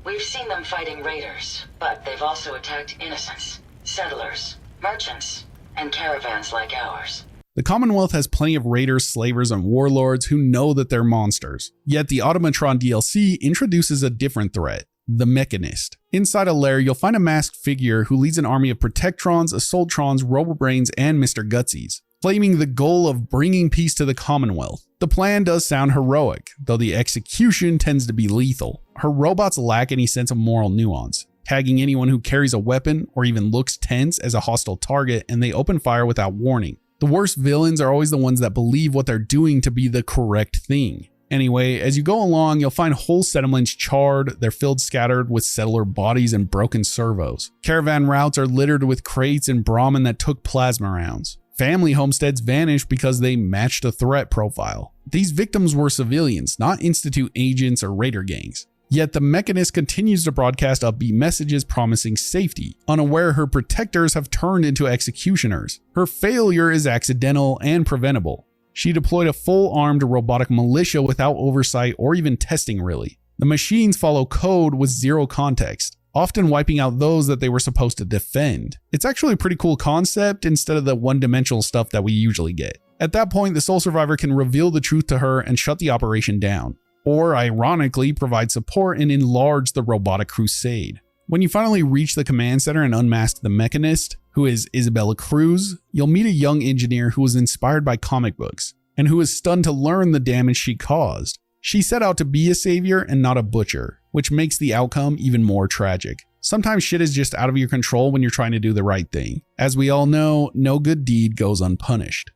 We've seen them fighting raiders, but they've also attacked innocents, settlers, merchants, and caravans like ours. The Commonwealth has plenty of raiders, slavers, and warlords who know that they're monsters. Yet the Automatron DLC introduces a different threat, the Mechanist. Inside a lair, you'll find a masked figure who leads an army of Protectrons, Assaultrons, Robo-Brains, and Mr. Gutsies, claiming the goal of bringing peace to the Commonwealth. The plan does sound heroic, though the execution tends to be lethal. Her robots lack any sense of moral nuance, tagging anyone who carries a weapon or even looks tense as a hostile target, and they open fire without warning. The worst villains are always the ones that believe what they're doing to be the correct thing. Anyway, as you go along, you'll find whole settlements charred, their fields scattered with settler bodies and broken servos. Caravan routes are littered with crates and Brahmin that took plasma rounds. Family homesteads vanished because they matched a threat profile. These victims were civilians, not Institute agents or raider gangs. Yet the Mechanist continues to broadcast upbeat messages promising safety, unaware her protectors have turned into executioners. Her failure is accidental and preventable. She deployed a full-armed robotic militia without oversight or even testing really. The machines follow code with zero context, often wiping out those that they were supposed to defend. It's actually a pretty cool concept instead of the one-dimensional stuff that we usually get. At that point, the sole survivor can reveal the truth to her and shut the operation down, or ironically provide support and enlarge the robotic crusade. When you finally reach the command center and unmask the Mechanist, who is Isabella Cruz, you'll meet a young engineer who was inspired by comic books, and who is stunned to learn the damage she caused. She set out to be a savior and not a butcher, which makes the outcome even more tragic. Sometimes shit is just out of your control when you're trying to do the right thing. As we all know, no good deed goes unpunished.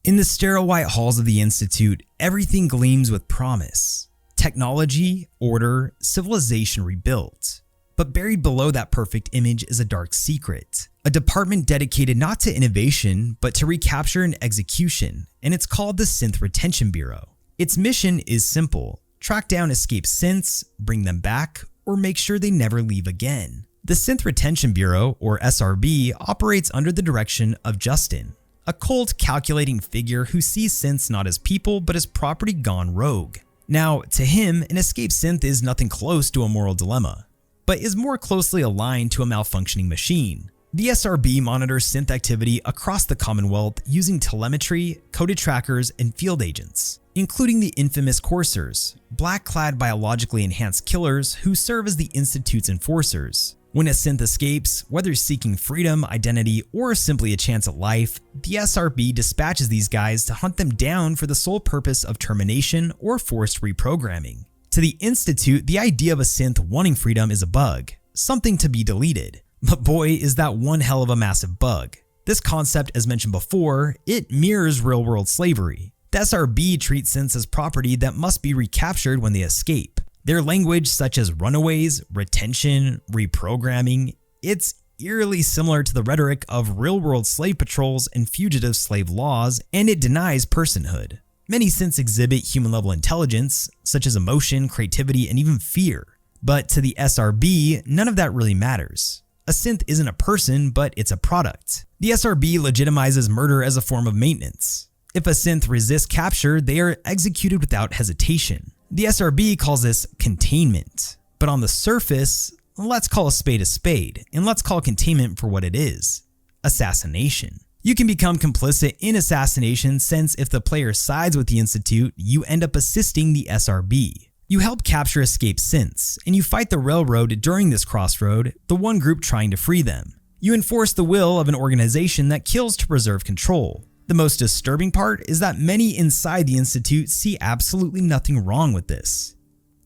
In the sterile white halls of the Institute, everything gleams with promise. Technology, order, civilization rebuilt. But buried below that perfect image is a dark secret. A department dedicated not to innovation, but to recapture and execution, and it's called the Synth Retention Bureau. Its mission is simple: track down escaped synths, bring them back, or make sure they never leave again. The Synth Retention Bureau, or SRB, operates under the direction of Justin, a cold, calculating figure who sees synths not as people but as property gone rogue. Now, to him, an escaped synth is nothing close to a moral dilemma, but is more closely aligned to a malfunctioning machine. The SRB monitors synth activity across the Commonwealth using telemetry, coded trackers, and field agents, including the infamous coursers, black-clad biologically enhanced killers who serve as the Institute's enforcers. When a synth escapes, whether seeking freedom, identity, or simply a chance at life, the SRB dispatches these guys to hunt them down for the sole purpose of termination or forced reprogramming. To the Institute, the idea of a synth wanting freedom is a bug, something to be deleted. But boy, is that one hell of a massive bug. This concept, as mentioned before, it mirrors real-world slavery. The SRB treats synths as property that must be recaptured when they escape. Their language, such as runaways, retention, reprogramming, It's eerily similar to the rhetoric of real-world slave patrols and fugitive slave laws, and it denies personhood. Many synths exhibit human-level intelligence, such as emotion, creativity, and even fear. But to the SRB, none of that really matters. A synth isn't a person, but it's a product. The SRB legitimizes murder as a form of maintenance. If a synth resists capture, they are executed without hesitation. The SRB calls this containment. But on the surface, let's call a spade, and let's call containment for what it is: assassination. You can become complicit in assassination since if the player sides with the Institute, you end up assisting the SRB. You help capture escaped synths, and you fight the Railroad during this crossroad, the one group trying to free them. You enforce the will of an organization that kills to preserve control. The most disturbing part is that many inside the Institute see absolutely nothing wrong with this.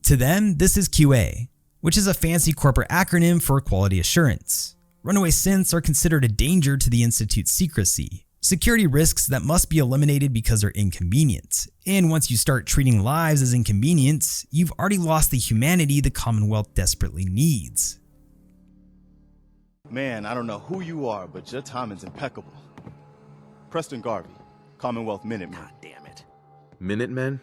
To them, this is QA, which is a fancy corporate acronym for quality assurance. Runaway synths are considered a danger to the Institute's secrecy, security risks that must be eliminated because they're inconvenient. And once you start treating lives as inconvenience, you've already lost the humanity the Commonwealth desperately needs. Man, I don't know who you are, but your timing's impeccable. Preston Garvey, Commonwealth Minutemen. God damn it. Minutemen?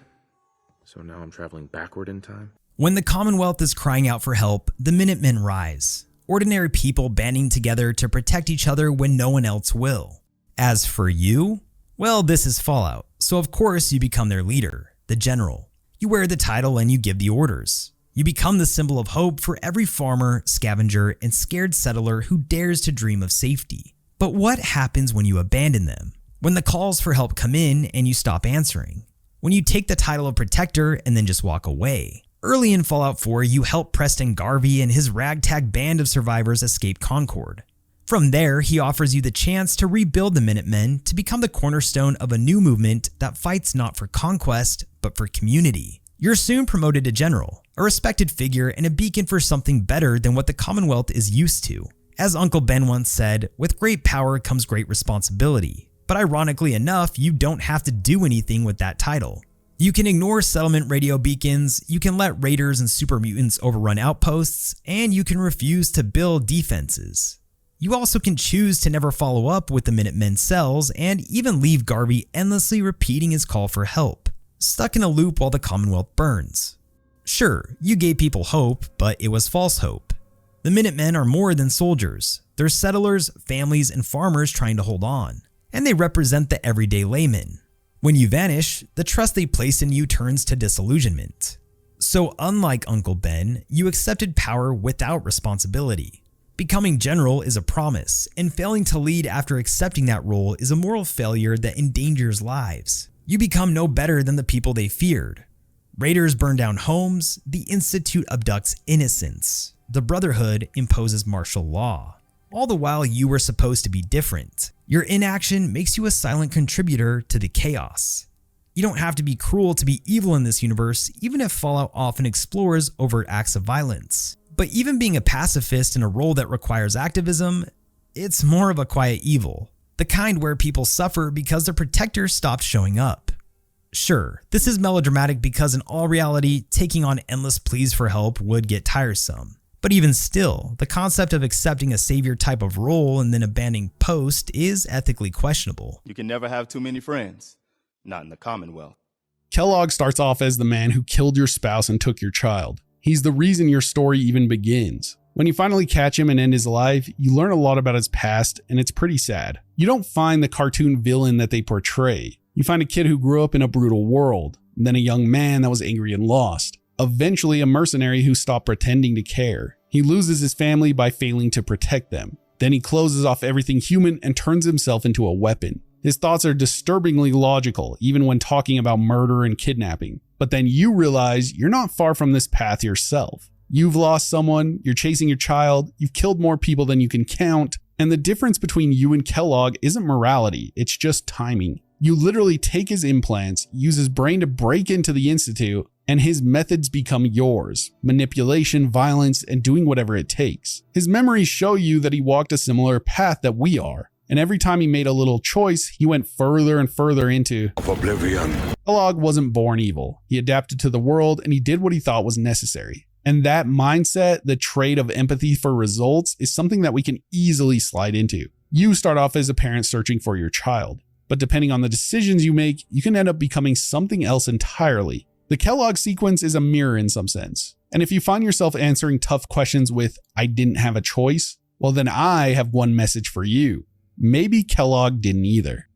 So now I'm traveling backward in time? When the Commonwealth is crying out for help, the Minutemen rise. Ordinary people banding together to protect each other when no one else will. As for you, well, this is Fallout, so of course you become their leader, the general. You wear the title and you give the orders. You become the symbol of hope for every farmer, scavenger, and scared settler who dares to dream of safety. But what happens when you abandon them? When the calls for help come in and you stop answering? When you take the title of protector and then just walk away? Early in Fallout 4, you help Preston Garvey and his ragtag band of survivors escape Concord. From there, he offers you the chance to rebuild the Minutemen to become the cornerstone of a new movement that fights not for conquest, but for community. You're soon promoted to general, a respected figure and a beacon for something better than what the Commonwealth is used to. As Uncle Ben once said, with great power comes great responsibility. But ironically enough, you don't have to do anything with that title. You can ignore settlement radio beacons, you can let raiders and super mutants overrun outposts, and you can refuse to build defenses. You also can choose to never follow up with the Minutemen cells and even leave Garvey endlessly repeating his call for help, stuck in a loop while the Commonwealth burns. Sure, you gave people hope, but it was false hope. The Minutemen are more than soldiers. They're settlers, families, and farmers trying to hold on, and they represent the everyday layman. When you vanish, the trust they placed in you turns to disillusionment. So unlike Uncle Ben, you accepted power without responsibility. Becoming general is a promise, and failing to lead after accepting that role is a moral failure that endangers lives. You become no better than the people they feared. Raiders burn down homes, the Institute abducts innocents, the Brotherhood imposes martial law. All the while you were supposed to be different. Your inaction makes you a silent contributor to the chaos. You don't have to be cruel to be evil in this universe, even if Fallout often explores overt acts of violence. But even being a pacifist in a role that requires activism, it's more of a quiet evil. The kind where people suffer because their protector stopped showing up. Sure, this is melodramatic because in all reality, taking on endless pleas for help would get tiresome. But even still, the concept of accepting a savior type of role and then abandoning post is ethically questionable. You can never have too many friends. Not in the Commonwealth. Kellogg starts off as the man who killed your spouse and took your child. He's the reason your story even begins. When you finally catch him and end his life, you learn a lot about his past, and it's pretty sad. You don't find the cartoon villain that they portray. You find a kid who grew up in a brutal world, then a young man that was angry and lost. Eventually a mercenary who stopped pretending to care. He loses his family by failing to protect them. Then he closes off everything human and turns himself into a weapon. His thoughts are disturbingly logical, even when talking about murder and kidnapping. But then you realize you're not far from this path yourself. You've lost someone, you're chasing your child, you've killed more people than you can count, and the difference between you and Kellogg isn't morality, it's just timing. You literally take his implants, use his brain to break into the Institute, and his methods become yours. Manipulation, violence, and doing whatever it takes. His memories show you that he walked a similar path that we are, and every time he made a little choice, he went further and further into oblivion. Kellogg wasn't born evil. He adapted to the world and he did what he thought was necessary. And that mindset, the trait of empathy for results, is something that we can easily slide into. You start off as a parent searching for your child, but depending on the decisions you make, you can end up becoming something else entirely. The Kellogg sequence is a mirror in some sense. And if you find yourself answering tough questions with, "I didn't have a choice," well then I have one message for you. Maybe Kellogg didn't either.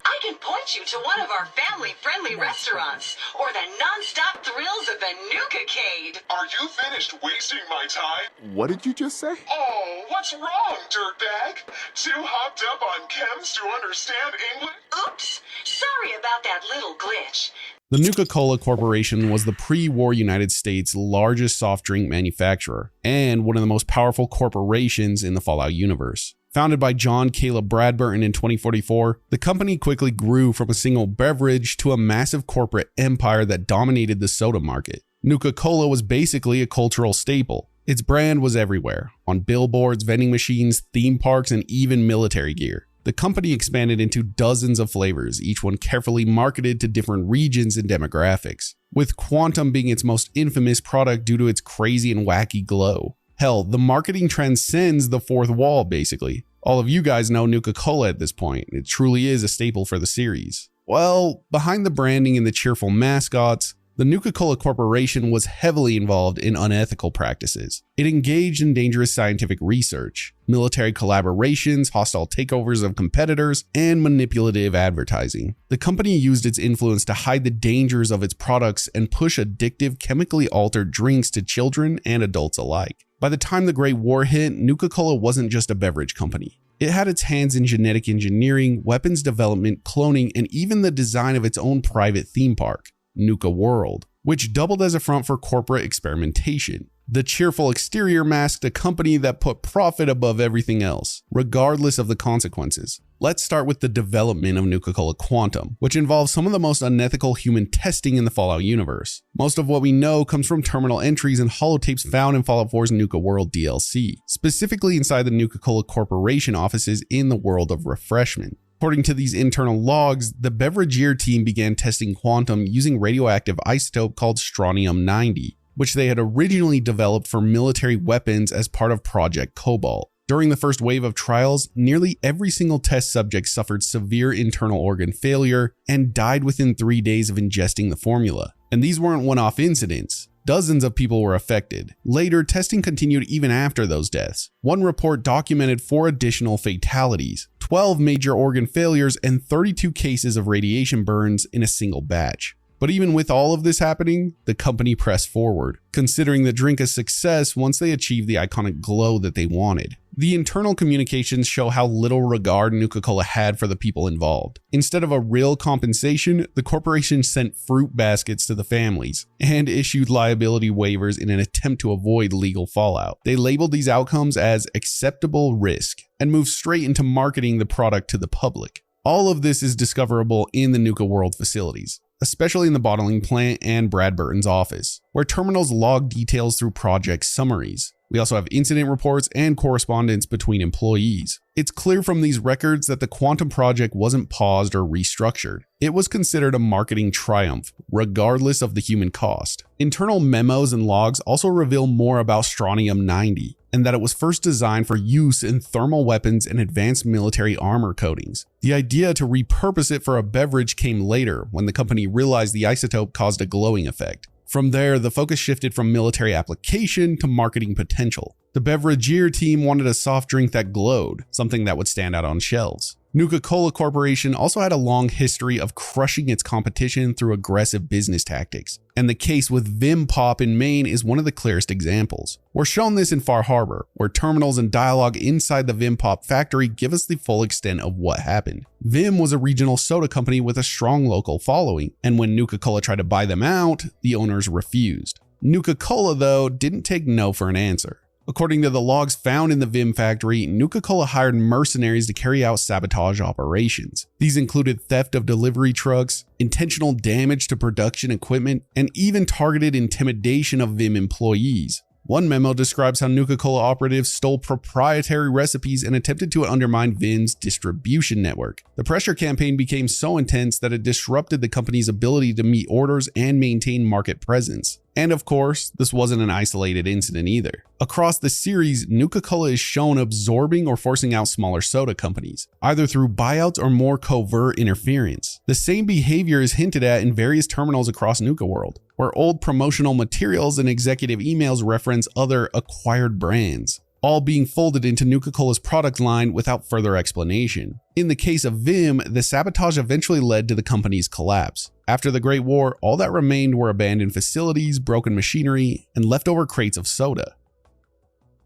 I can point you to one of our family-friendly restaurants, or the non-stop thrills of the Nuka-Cade. Are you finished wasting my time? What did you just say? Oh, what's wrong, dirtbag? Too hopped up on chems to understand English? Oops, sorry about that little glitch. The Nuka-Cola Corporation was the pre-war United States' largest soft drink manufacturer, and one of the most powerful corporations in the Fallout universe. Founded by John Caleb Bradburton in 2044, the company quickly grew from a single beverage to a massive corporate empire that dominated the soda market. Nuka-Cola was basically a cultural staple. Its brand was everywhere, on billboards, vending machines, theme parks, and even military gear. The company expanded into dozens of flavors, each one carefully marketed to different regions and demographics, with Quantum being its most infamous product due to its crazy and wacky glow. Hell, the marketing transcends the fourth wall, basically. All of you guys know Nuka-Cola at this point. It truly is a staple for the series. Well, behind the branding and the cheerful mascots, the Nuka-Cola Corporation was heavily involved in unethical practices. It engaged in dangerous scientific research, military collaborations, hostile takeovers of competitors, and manipulative advertising. The company used its influence to hide the dangers of its products and push addictive, chemically altered drinks to children and adults alike. By the time the Great War hit, Nuka-Cola wasn't just a beverage company. It had its hands in genetic engineering, weapons development, cloning, and even the design of its own private theme park, Nuka-World, which doubled as a front for corporate experimentation. The cheerful exterior masked a company that put profit above everything else, regardless of the consequences. Let's start with the development of Nuka-Cola Quantum, which involves some of the most unethical human testing in the Fallout universe. Most of what we know comes from terminal entries and holotapes found in Fallout 4's Nuka-World DLC, specifically inside the Nuka-Cola Corporation offices in the World of Refreshment. According to these internal logs, the Beveragier team began testing Quantum using radioactive isotope called strontium-90, which they had originally developed for military weapons as part of Project Cobalt. During the first wave of trials, nearly every single test subject suffered severe internal organ failure and died within 3 days of ingesting the formula. And these weren't one-off incidents. Dozens of people were affected. Later, testing continued even after those deaths. One report documented 4 additional fatalities, 12 major organ failures, and 32 cases of radiation burns in a single batch. But even with all of this happening, the company pressed forward, considering the drink a success once they achieved the iconic glow that they wanted. The internal communications show how little regard Nuka-Cola had for the people involved. Instead of a real compensation, the corporation sent fruit baskets to the families and issued liability waivers in an attempt to avoid legal fallout. They labeled these outcomes as acceptable risk and moved straight into marketing the product to the public. All of this is discoverable in the Nuka-World facilities, especially in the bottling plant and Bradburton's office, where terminals log details through project summaries. We also have incident reports and correspondence between employees. It's clear from these records that the Quantum project wasn't paused or restructured. It was considered a marketing triumph, regardless of the human cost. Internal memos and logs also reveal more about strontium-90, and that it was first designed for use in thermal weapons and advanced military armor coatings. The idea to repurpose it for a beverage came later, when the company realized the isotope caused a glowing effect. From there, the focus shifted from military application to marketing potential. The Beveragier team wanted a soft drink that glowed, something that would stand out on shelves. Nuka-Cola Corporation also had a long history of crushing its competition through aggressive business tactics, and the case with Vim Pop in Maine is one of the clearest examples. We're shown this in Far Harbor, where terminals and dialogue inside the Vim Pop factory give us the full extent of what happened. Vim was a regional soda company with a strong local following, and when Nuka-Cola tried to buy them out, the owners refused. Nuka-Cola, though, didn't take no for an answer. According to the logs found in the Vim factory, Nuka-Cola hired mercenaries to carry out sabotage operations. These included theft of delivery trucks, intentional damage to production equipment, and even targeted intimidation of Vim employees. One memo describes how Nuka-Cola operatives stole proprietary recipes and attempted to undermine Vim's distribution network. The pressure campaign became so intense that it disrupted the company's ability to meet orders and maintain market presence. And of course, this wasn't an isolated incident either. Across the series, Nuka-Cola is shown absorbing or forcing out smaller soda companies, either through buyouts or more covert interference. The same behavior is hinted at in various terminals across Nuka-World, where old promotional materials and executive emails reference other acquired brands, all being folded into Nuka-Cola's product line without further explanation. In the case of Vim, the sabotage eventually led to the company's collapse. After the Great War, all that remained were abandoned facilities, broken machinery, and leftover crates of soda.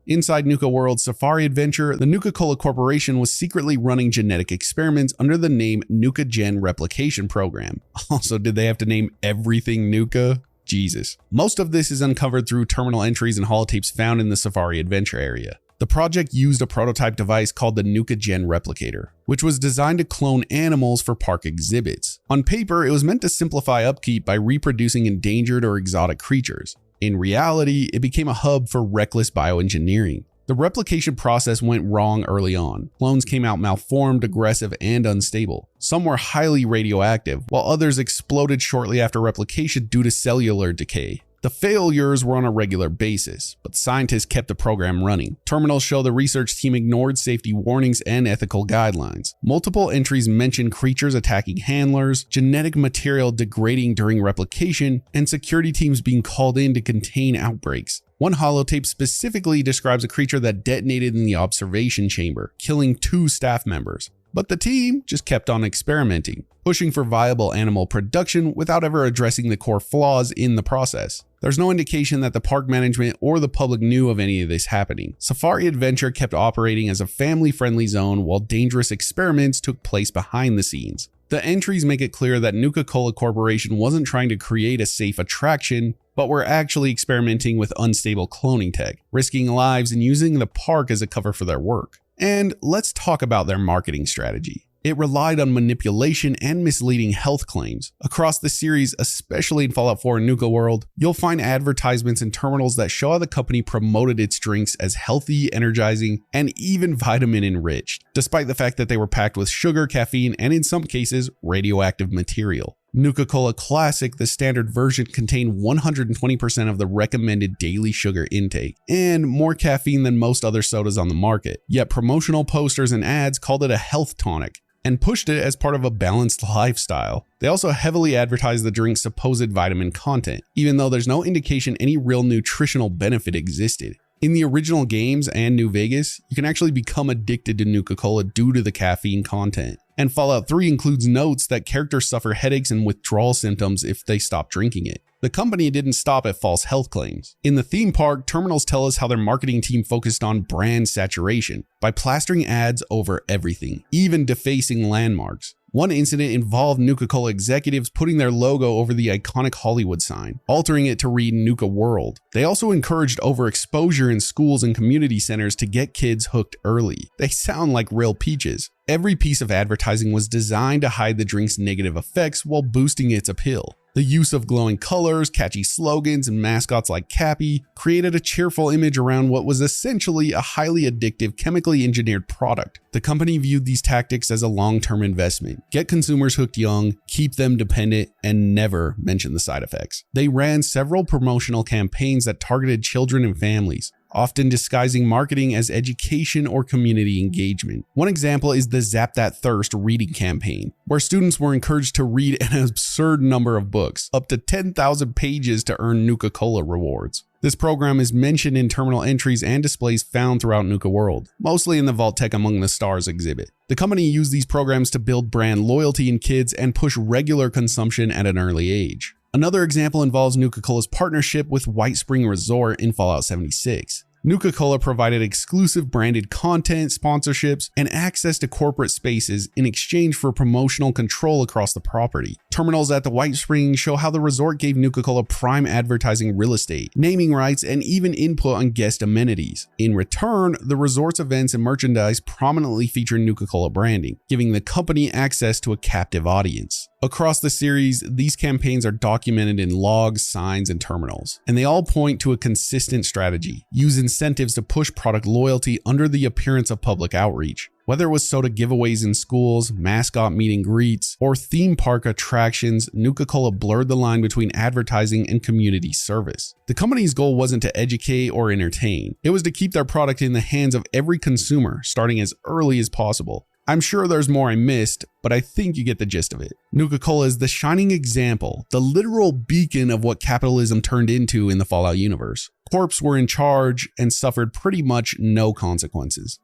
Inside Nuka-World's Safari adventure, the Nuka-Cola Corporation was secretly running genetic experiments under the name Nuka-Gen Replication Program. Also, did they have to name everything Nuka? Jesus. Most of this is uncovered through terminal entries and holotapes found in the Safari adventure area. The project used a prototype device called the Nuka-Gen Replicator, which was designed to clone animals for park exhibits. On paper, it was meant to simplify upkeep by reproducing endangered or exotic creatures. In reality, it became a hub for reckless bioengineering. The replication process went wrong early on. Clones came out malformed, aggressive, and unstable. Some were highly radioactive, while others exploded shortly after replication due to cellular decay. The failures were on a regular basis, but scientists kept the program running. Terminals show the research team ignored safety warnings and ethical guidelines. Multiple entries mention creatures attacking handlers, genetic material degrading during replication, and security teams being called in to contain outbreaks. One holotape specifically describes a creature that detonated in the observation chamber, killing 2 staff members. But the team just kept on experimenting, pushing for viable animal production without ever addressing the core flaws in the process. There's no indication that the park management or the public knew of any of this happening. Safari Adventure kept operating as a family-friendly zone while dangerous experiments took place behind the scenes. The entries make it clear that Nuka-Cola Corporation wasn't trying to create a safe attraction, but were actually experimenting with unstable cloning tech, risking lives and using the park as a cover for their work. And let's talk about their marketing strategy. It relied on manipulation and misleading health claims. Across the series, especially in Fallout 4 and Nuka-World, you'll find advertisements and terminals that show how the company promoted its drinks as healthy, energizing, and even vitamin enriched, despite the fact that they were packed with sugar, caffeine, and in some cases, radioactive material. Nuka-Cola Classic, the standard version, contained 120% of the recommended daily sugar intake, and more caffeine than most other sodas on the market. Yet promotional posters and ads called it a health tonic, and pushed it as part of a balanced lifestyle. They also heavily advertised the drink's supposed vitamin content, even though there's no indication any real nutritional benefit existed. In the original games and New Vegas, you can actually become addicted to Nuka-Cola due to the caffeine content. And Fallout 3 includes notes that characters suffer headaches and withdrawal symptoms if they stop drinking it. The company didn't stop at false health claims. In the theme park, terminals tell us how their marketing team focused on brand saturation by plastering ads over everything, even defacing landmarks. One incident involved Nuka-Cola executives putting their logo over the iconic Hollywood sign, altering it to read Nuka-World. They also encouraged overexposure in schools and community centers to get kids hooked early. They sound like real peaches. Every piece of advertising was designed to hide the drink's negative effects while boosting its appeal. The use of glowing colors, catchy slogans, and mascots like Cappy created a cheerful image around what was essentially a highly addictive, chemically engineered product. The company viewed these tactics as a long-term investment. Get consumers hooked young, keep them dependent, and never mention the side effects. They ran several promotional campaigns that targeted children and families, often disguising marketing as education or community engagement. One example is the Zap That Thirst reading campaign, where students were encouraged to read an absurd number of books, up to 10,000 pages to earn Nuka-Cola rewards. This program is mentioned in terminal entries and displays found throughout Nuka-World, mostly in the Vault-Tec Among the Stars exhibit. The company used these programs to build brand loyalty in kids and push regular consumption at an early age. Another example involves Nuka-Cola's partnership with White Spring Resort in Fallout 76. Nuka-Cola provided exclusive branded content, sponsorships, and access to corporate spaces in exchange for promotional control across the property. Terminals at the White Springs show how the resort gave Nuka-Cola prime advertising real estate, naming rights, and even input on guest amenities. In return, the resort's events and merchandise prominently feature Nuka-Cola branding, giving the company access to a captive audience. Across the series, these campaigns are documented in logs, signs, and terminals, and they all point to a consistent strategy: use incentives to push product loyalty under the appearance of public outreach. Whether it was soda giveaways in schools, mascot meet and greets, or theme park attractions, Nuka-Cola blurred the line between advertising and community service. The company's goal wasn't to educate or entertain. It was to keep their product in the hands of every consumer, starting as early as possible. I'm sure there's more I missed, but I think you get the gist of it. Nuka-Cola is the shining example, the literal beacon of what capitalism turned into in the Fallout universe. Corps were in charge and suffered pretty much no consequences.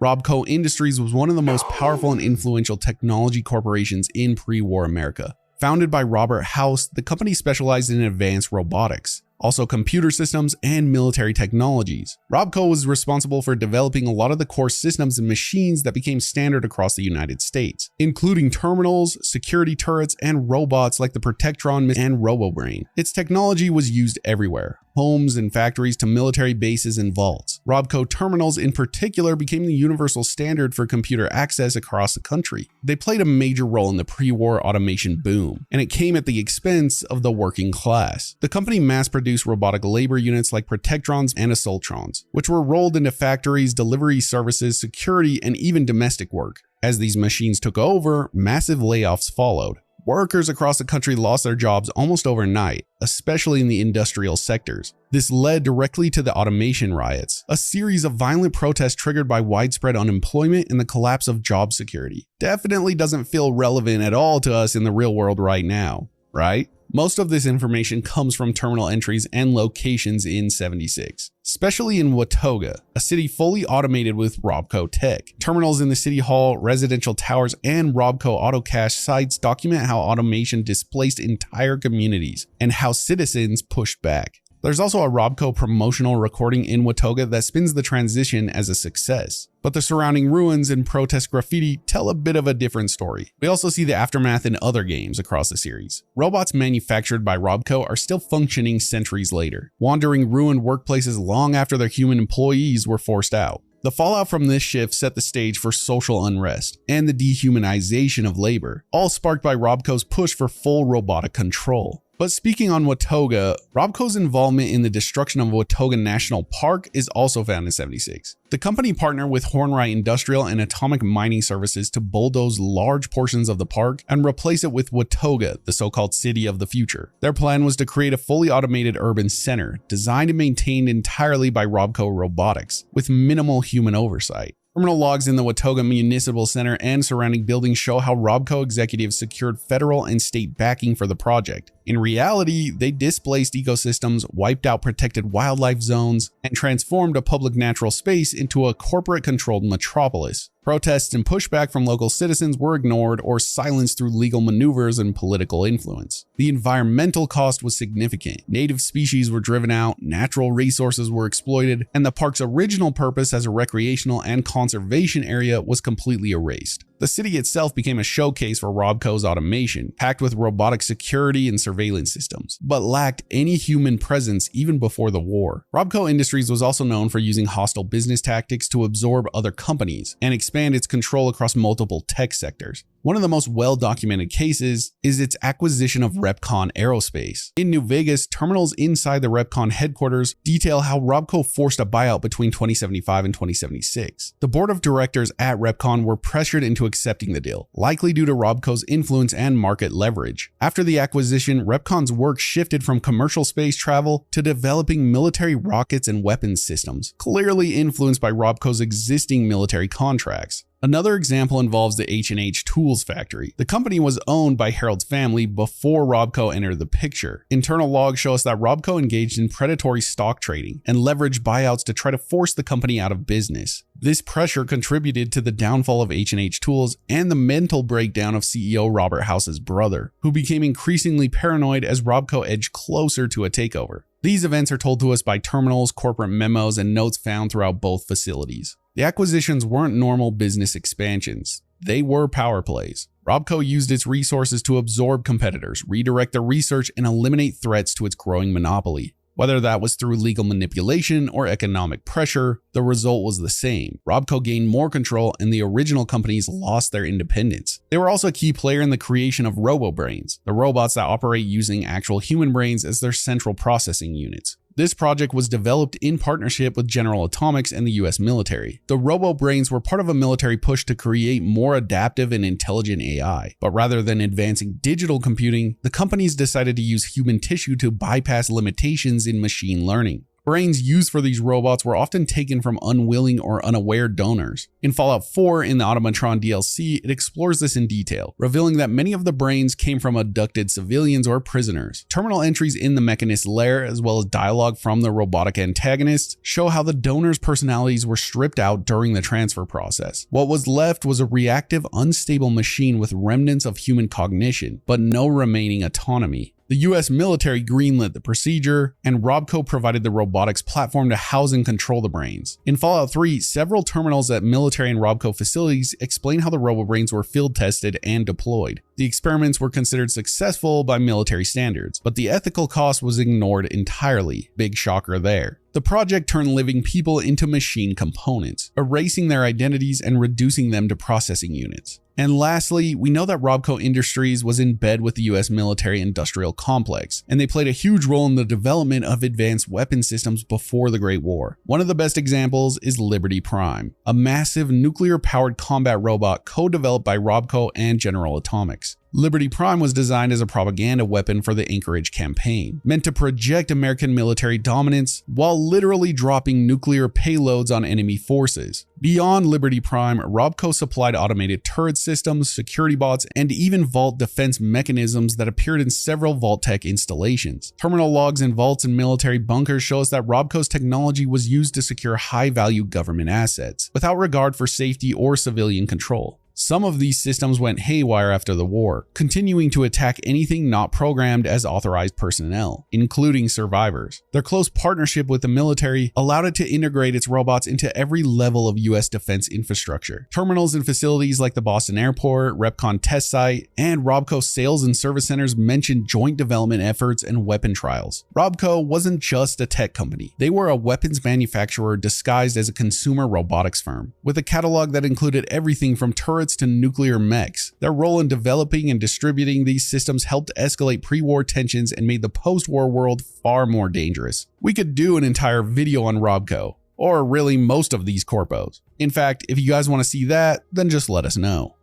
Robco Industries was one of the most powerful and influential technology corporations in pre-war America. Founded by Robert House, the company specialized in advanced robotics, also computer systems and military technologies. Robco was responsible for developing a lot of the core systems and machines that became standard across the United States, including terminals, security turrets, and robots like the Protectron and Robo-Brain. Its technology was used everywhere, homes and factories to military bases and vaults. Robco terminals in particular became the universal standard for computer access across the country. They played a major role in the pre-war automation boom, and it came at the expense of the working class. The company mass-produced robotic labor units like Protectrons and Assaultrons, which were rolled into factories, delivery services, security, and even domestic work. As these machines took over, massive layoffs followed. Workers across the country lost their jobs almost overnight, especially in the industrial sectors. This led directly to the automation riots, a series of violent protests triggered by widespread unemployment and the collapse of job security. Definitely doesn't feel relevant at all to us in the real world right now, right? Most of this information comes from terminal entries and locations in 76, especially in Watauga, a city fully automated with Robco tech. Terminals in the city hall, residential towers, and Robco autocache sites document how automation displaced entire communities and how citizens pushed back. There's also a Robco promotional recording in Watauga that spins the transition as a success, but the surrounding ruins and protest graffiti tell a bit of a different story. We also see the aftermath in other games across the series. Robots manufactured by Robco are still functioning centuries later, wandering ruined workplaces long after their human employees were forced out. The fallout from this shift set the stage for social unrest and the dehumanization of labor, all sparked by Robco's push for full robotic control. But speaking on Watauga, Robco's involvement in the destruction of Watauga National Park is also found in 76. The company partnered with Hornwright Industrial and Atomic Mining Services to bulldoze large portions of the park and replace it with Watauga, the so-called city of the future. Their plan was to create a fully automated urban center, designed and maintained entirely by Robco Robotics, with minimal human oversight. Terminal logs in the Watauga Municipal Center and surrounding buildings show how Robco executives secured federal and state backing for the project. In reality, they displaced ecosystems, wiped out protected wildlife zones, and transformed a public natural space into a corporate-controlled metropolis. Protests and pushback from local citizens were ignored or silenced through legal maneuvers and political influence. The environmental cost was significant. Native species were driven out, natural resources were exploited, and the park's original purpose as a recreational and conservation area was completely erased. The city itself became a showcase for Robco's automation, packed with robotic security and surveillance systems, but lacked any human presence even before the war. Robco Industries was also known for using hostile business tactics to absorb other companies and expand its control across multiple tech sectors. One of the most well-documented cases is its acquisition of Repconn Aerospace. In New Vegas, terminals inside the Repconn headquarters detail how Robco forced a buyout between 2075 and 2076. The board of directors at Repconn were pressured into accepting the deal, likely due to Robco's influence and market leverage. After the acquisition, Repconn's work shifted from commercial space travel to developing military rockets and weapons systems, clearly influenced by Robco's existing military contracts. Another example involves the H&H Tools factory. The company was owned by Harold's family before Robco entered the picture. Internal logs show us that Robco engaged in predatory stock trading and leveraged buyouts to try to force the company out of business. This pressure contributed to the downfall of H&H Tools and the mental breakdown of CEO Robert House's brother, who became increasingly paranoid as Robco edged closer to a takeover. These events are told to us by terminals, corporate memos, and notes found throughout both facilities. The acquisitions weren't normal business expansions. They were power plays. Robco used its resources to absorb competitors, redirect their research, and eliminate threats to its growing monopoly. Whether that was through legal manipulation or economic pressure, the result was the same. Robco gained more control and the original companies lost their independence. They were also a key player in the creation of Robo-Brains, the robots that operate using actual human brains as their central processing units. This project was developed in partnership with General Atomics and the US military. The Robo-Brains were part of a military push to create more adaptive and intelligent AI, but rather than advancing digital computing, the companies decided to use human tissue to bypass limitations in machine learning. Brains used for these robots were often taken from unwilling or unaware donors. In Fallout 4 in the Automatron DLC, it explores this in detail, revealing that many of the brains came from abducted civilians or prisoners. Terminal entries in the Mechanist lair, as well as dialogue from the robotic antagonists, show how the donors' personalities were stripped out during the transfer process. What was left was a reactive, unstable machine with remnants of human cognition, but no remaining autonomy. The US military greenlit the procedure, and Robco provided the robotics platform to house and control the brains. In Fallout 3, several terminals at military and Robco facilities explain how the Robo-Brains were field tested and deployed. The experiments were considered successful by military standards, but the ethical cost was ignored entirely. Big shocker there. The project turned living people into machine components, erasing their identities and reducing them to processing units. And lastly, we know that Robco Industries was in bed with the US military-industrial complex, and they played a huge role in the development of advanced weapon systems before the Great War. One of the best examples is Liberty Prime, a massive nuclear-powered combat robot co-developed by Robco and General Atomics. Liberty Prime was designed as a propaganda weapon for the Anchorage campaign, meant to project American military dominance while literally dropping nuclear payloads on enemy forces. Beyond Liberty Prime, Robco supplied automated turret systems, security bots, and even vault defense mechanisms that appeared in several Vault-Tec installations. Terminal logs in vaults and military bunkers show us that Robco's technology was used to secure high-value government assets, without regard for safety or civilian control. Some of these systems went haywire after the war, continuing to attack anything not programmed as authorized personnel, including survivors. Their close partnership with the military allowed it to integrate its robots into every level of US defense infrastructure. Terminals and facilities like the Boston Airport, Repconn Test Site, and Robco sales and service centers mentioned joint development efforts and weapon trials. Robco wasn't just a tech company. They were a weapons manufacturer disguised as a consumer robotics firm, with a catalog that included everything from turrets to nuclear mechs. Their role in developing and distributing these systems helped escalate pre-war tensions and made the post-war world far more dangerous. We could do an entire video on Robco, or really most of these corpos. In fact, if you guys want to see that, then just let us know.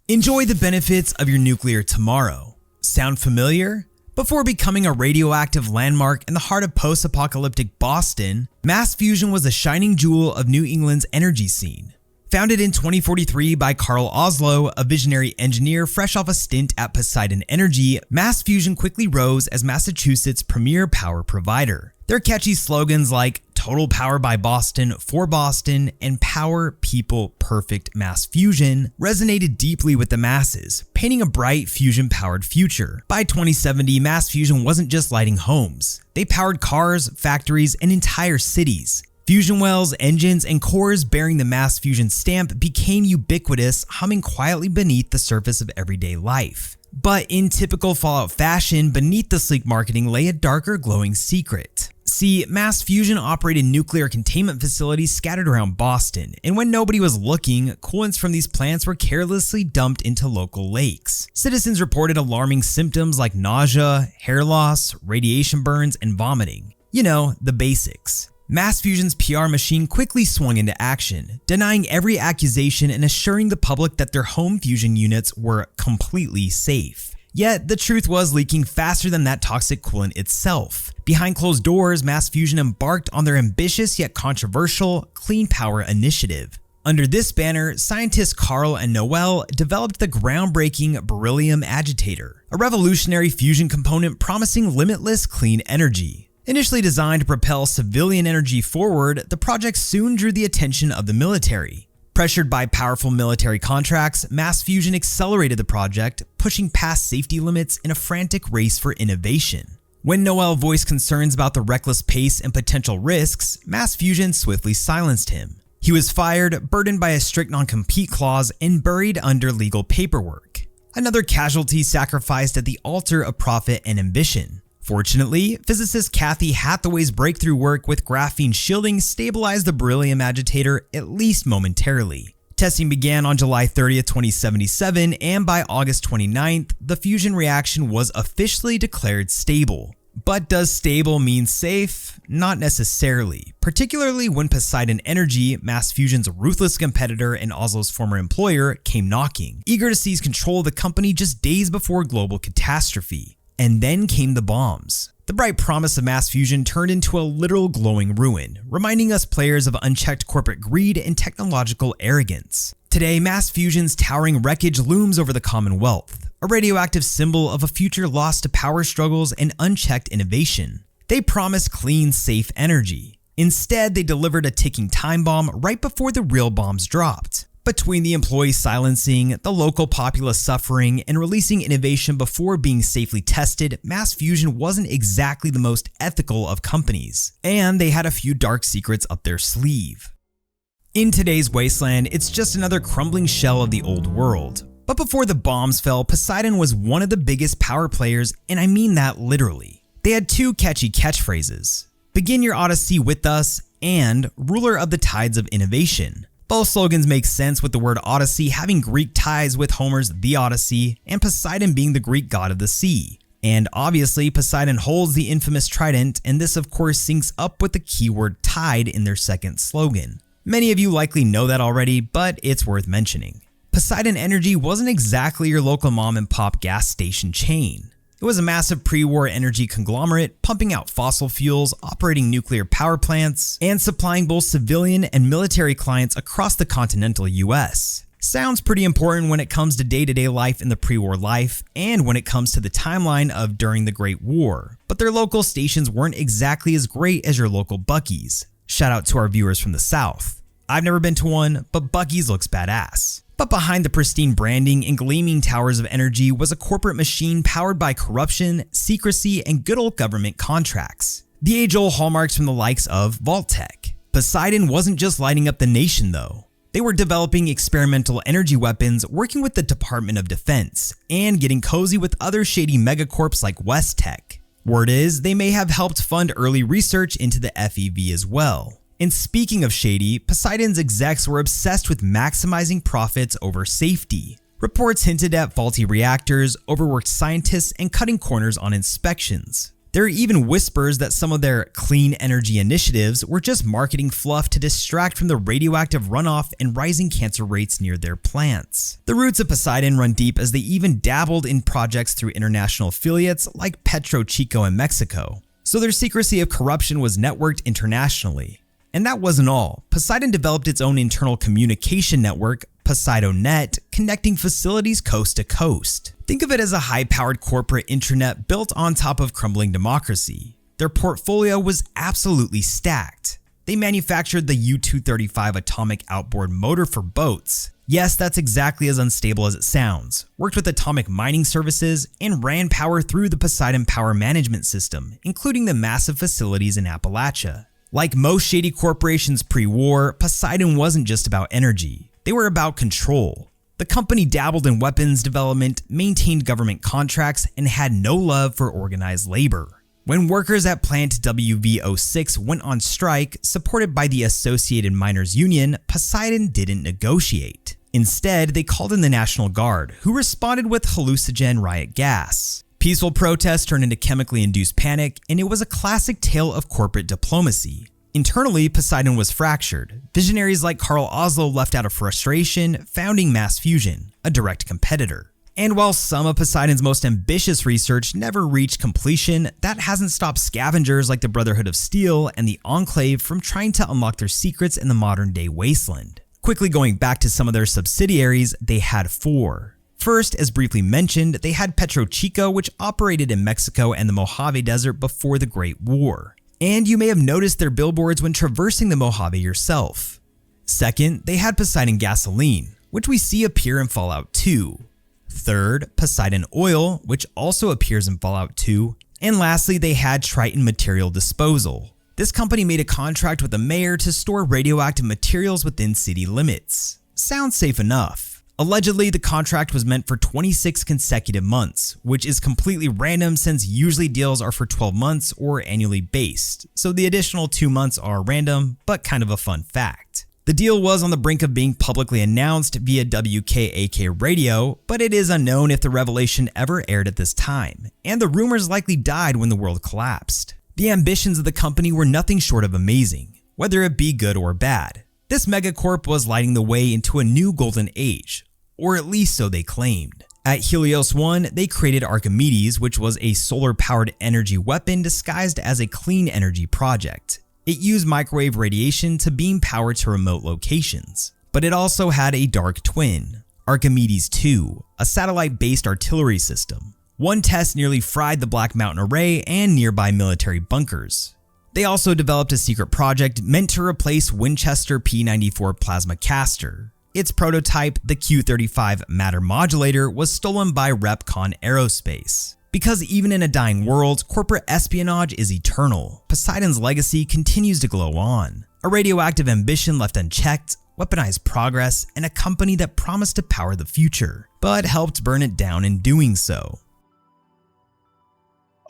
Enjoy the benefits of your nuclear tomorrow. Sound familiar? Before becoming a radioactive landmark in the heart of post-apocalyptic Boston, mass fusion was a shining jewel of New England's energy scene. Founded in 2043 by Carl Oslo, a visionary engineer fresh off a stint at Poseidon Energy, mass fusion quickly rose as Massachusetts' premier power provider. Their catchy slogans like "Total Power by Boston for Boston" and "Power People Perfect Mass Fusion" resonated deeply with the masses, painting a bright fusion-powered future. By 2070, mass fusion wasn't just lighting homes. They powered cars, factories, and entire cities. Fusion wells, engines, and cores bearing the mass fusion stamp became ubiquitous, humming quietly beneath the surface of everyday life. But in typical Fallout fashion, beneath the sleek marketing lay a darker, glowing secret. See, mass fusion operated nuclear containment facilities scattered around Boston, and when nobody was looking, coolants from these plants were carelessly dumped into local lakes. Citizens reported alarming symptoms like nausea, hair loss, radiation burns, and vomiting. You know, the basics. Mass Fusion's PR machine quickly swung into action, denying every accusation and assuring the public that their home fusion units were completely safe. Yet, the truth was leaking faster than that toxic coolant itself. Behind closed doors, Mass Fusion embarked on their ambitious yet controversial Clean Power Initiative. Under this banner, scientists Carl and Noel developed the groundbreaking beryllium agitator, a revolutionary fusion component promising limitless clean energy. Initially designed to propel civilian energy forward, the project soon drew the attention of the military. Pressured by powerful military contracts, Mass Fusion accelerated the project, pushing past safety limits in a frantic race for innovation. When Noel voiced concerns about the reckless pace and potential risks, Mass Fusion swiftly silenced him. He was fired, burdened by a strict non-compete clause, and buried under legal paperwork. Another casualty sacrificed at the altar of profit and ambition. Fortunately, physicist Kathy Hathaway's breakthrough work with graphene shielding stabilized the beryllium agitator at least momentarily. Testing began on July 30th, 2077, and by August 29th, the fusion reaction was officially declared stable. But does stable mean safe? Not necessarily, particularly when Poseidon Energy, Mass Fusion's ruthless competitor and Oslo's former employer, came knocking, eager to seize control of the company just days before global catastrophe. And then came the bombs. The bright promise of Mass Fusion turned into a literal glowing ruin, reminding us players of unchecked corporate greed and technological arrogance. Today, Mass Fusion's towering wreckage looms over the Commonwealth, a radioactive symbol of a future lost to power struggles and unchecked innovation. They promised clean, safe energy. Instead, they delivered a ticking time bomb right before the real bombs dropped. Between the employee silencing, the local populace suffering, and releasing innovation before being safely tested, Mass Fusion wasn't exactly the most ethical of companies. And they had a few dark secrets up their sleeve. In today's wasteland, it's just another crumbling shell of the old world. But before the bombs fell, Poseidon was one of the biggest power players, and I mean that literally. They had two catchy catchphrases: "Begin your odyssey with us," and "Ruler of the tides of innovation." Both slogans make sense, with the word Odyssey having Greek ties with Homer's The Odyssey, and Poseidon being the Greek god of the sea. And obviously, Poseidon holds the infamous trident, and this of course syncs up with the keyword tide in their second slogan. Many of you likely know that already, but it's worth mentioning. Poseidon Energy wasn't exactly your local mom and pop gas station chain. It was a massive pre-war energy conglomerate, pumping out fossil fuels, operating nuclear power plants, and supplying both civilian and military clients across the continental US. Sounds pretty important when it comes to day-to-day life in the pre-war life, and when it comes to the timeline of during the Great War. But their local stations weren't exactly as great as your local Buc-ee's. Shout out to our viewers from the South. I've never been to one, but Buc-ee's looks badass. But behind the pristine branding and gleaming towers of energy was a corporate machine powered by corruption, secrecy, and good old government contracts. The age-old hallmarks from the likes of Vault-Tec. Poseidon wasn't just lighting up the nation though. They were developing experimental energy weapons, working with the Department of Defense, and getting cozy with other shady megacorps like West-Tec. Word is, they may have helped fund early research into the FEV as well. And speaking of shady, Poseidon's execs were obsessed with maximizing profits over safety. Reports hinted at faulty reactors, overworked scientists, and cutting corners on inspections. There are even whispers that some of their clean energy initiatives were just marketing fluff to distract from the radioactive runoff and rising cancer rates near their plants. The roots of Poseidon run deep, as they even dabbled in projects through international affiliates like PetroChico in Mexico. So their secrecy of corruption was networked internationally. And that wasn't all. Poseidon developed its own internal communication network, PoseidonNet, connecting facilities coast to coast. Think of it as a high-powered corporate intranet built on top of crumbling democracy. Their portfolio was absolutely stacked. They manufactured the U-235 atomic outboard motor for boats. Yes, that's exactly as unstable as it sounds. Worked with atomic mining services, and ran power through the Poseidon Power Management System, including the massive facilities in Appalachia. Like most shady corporations pre-war, Poseidon wasn't just about energy. They were about control. The company dabbled in weapons development, maintained government contracts, and had no love for organized labor. When workers at Plant WV06 went on strike, supported by the Associated Miners Union, Poseidon didn't negotiate. Instead, they called in the National Guard, who responded with hallucinogen riot gas. Peaceful protests turned into chemically induced panic, and it was a classic tale of corporate diplomacy. Internally, Poseidon was fractured. Visionaries like Carl Oslo left out of frustration, founding Mass Fusion, a direct competitor. And while some of Poseidon's most ambitious research never reached completion, that hasn't stopped scavengers like the Brotherhood of Steel and the Enclave from trying to unlock their secrets in the modern-day wasteland. Quickly going back to some of their subsidiaries, they had four. First, as briefly mentioned, they had PetroChico, which operated in Mexico and the Mojave Desert before the Great War. And you may have noticed their billboards when traversing the Mojave yourself. Second, they had Poseidon Gasoline, which we see appear in Fallout 2. Third, Poseidon Oil, which also appears in Fallout 2. And lastly, they had Triton Material Disposal. This company made a contract with the mayor to store radioactive materials within city limits. Sounds safe enough. Allegedly, the contract was meant for 26 consecutive months, which is completely random since usually deals are for 12 months or annually based, so the additional 2 months are random, but kind of a fun fact. The deal was on the brink of being publicly announced via WKAK radio, but it is unknown if the revelation ever aired at this time, and the rumors likely died when the world collapsed. The ambitions of the company were nothing short of amazing, whether it be good or bad. This megacorp was lighting the way into a new golden age, or at least so they claimed. At Helios One, they created Archimedes, which was a solar-powered energy weapon disguised as a clean energy project. It used microwave radiation to beam power to remote locations. But it also had a dark twin, Archimedes 2, a satellite-based artillery system. One test nearly fried the Black Mountain Array and nearby military bunkers. They also developed a secret project meant to replace Winchester P94 plasma caster. Its prototype, the Q35 matter modulator, was stolen by Repconn Aerospace. Because even in a dying world, corporate espionage is eternal. Poseidon's legacy continues to glow on. A radioactive ambition left unchecked, weaponized progress, and a company that promised to power the future, but helped burn it down in doing so.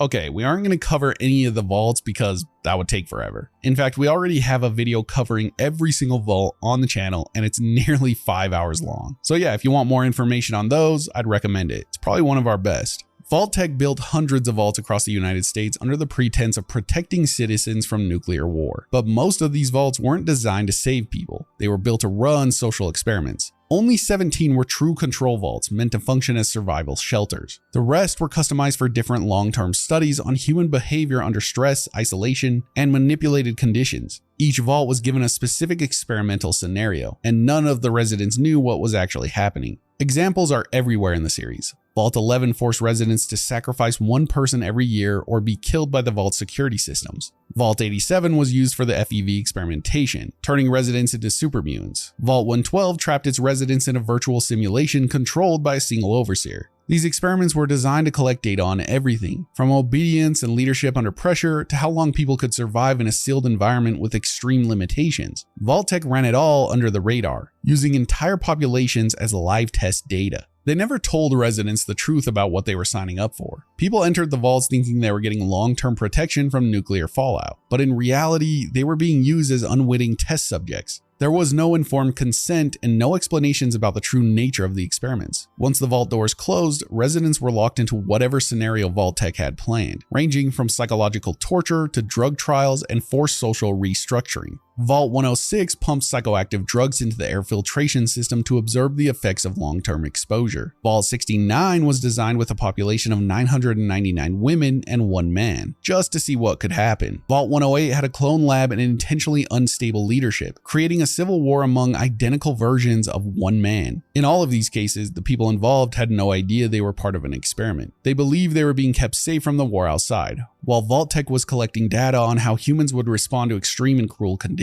Okay, we aren't going to cover any of the vaults because that would take forever. In fact, we already have a video covering every single vault on the channel and it's nearly 5 hours long. So yeah, if you want more information on those, I'd recommend it. It's probably one of our best. Vault-Tec built hundreds of vaults across the United States under the pretense of protecting citizens from nuclear war. But most of these vaults weren't designed to save people. They were built to run social experiments. Only 17 were true control vaults meant to function as survival shelters. The rest were customized for different long-term studies on human behavior under stress, isolation, and manipulated conditions. Each vault was given a specific experimental scenario, and none of the residents knew what was actually happening. Examples are everywhere in the series. Vault 11 forced residents to sacrifice one person every year or be killed by the vault's security systems. Vault 87 was used for the FEV experimentation, turning residents into supermutants. Vault 112 trapped its residents in a virtual simulation controlled by a single overseer. These experiments were designed to collect data on everything, from obedience and leadership under pressure to how long people could survive in a sealed environment with extreme limitations. Vault-Tec ran it all under the radar, using entire populations as live test data. They never told residents the truth about what they were signing up for. People entered the vaults thinking they were getting long-term protection from nuclear fallout, but in reality, they were being used as unwitting test subjects. There was no informed consent and no explanations about the true nature of the experiments. Once the vault doors closed, residents were locked into whatever scenario Vault-Tec had planned, ranging from psychological torture to drug trials and forced social restructuring. Vault 106 pumped psychoactive drugs into the air filtration system to observe the effects of long-term exposure. Vault 69 was designed with a population of 999 women and 1 man, just to see what could happen. Vault 108 had a clone lab and intentionally unstable leadership, creating a civil war among identical versions of 1 man. In all of these cases, the people involved had no idea they were part of an experiment. They believed they were being kept safe from the war outside, while Vault-Tec was collecting data on how humans would respond to extreme and cruel conditions.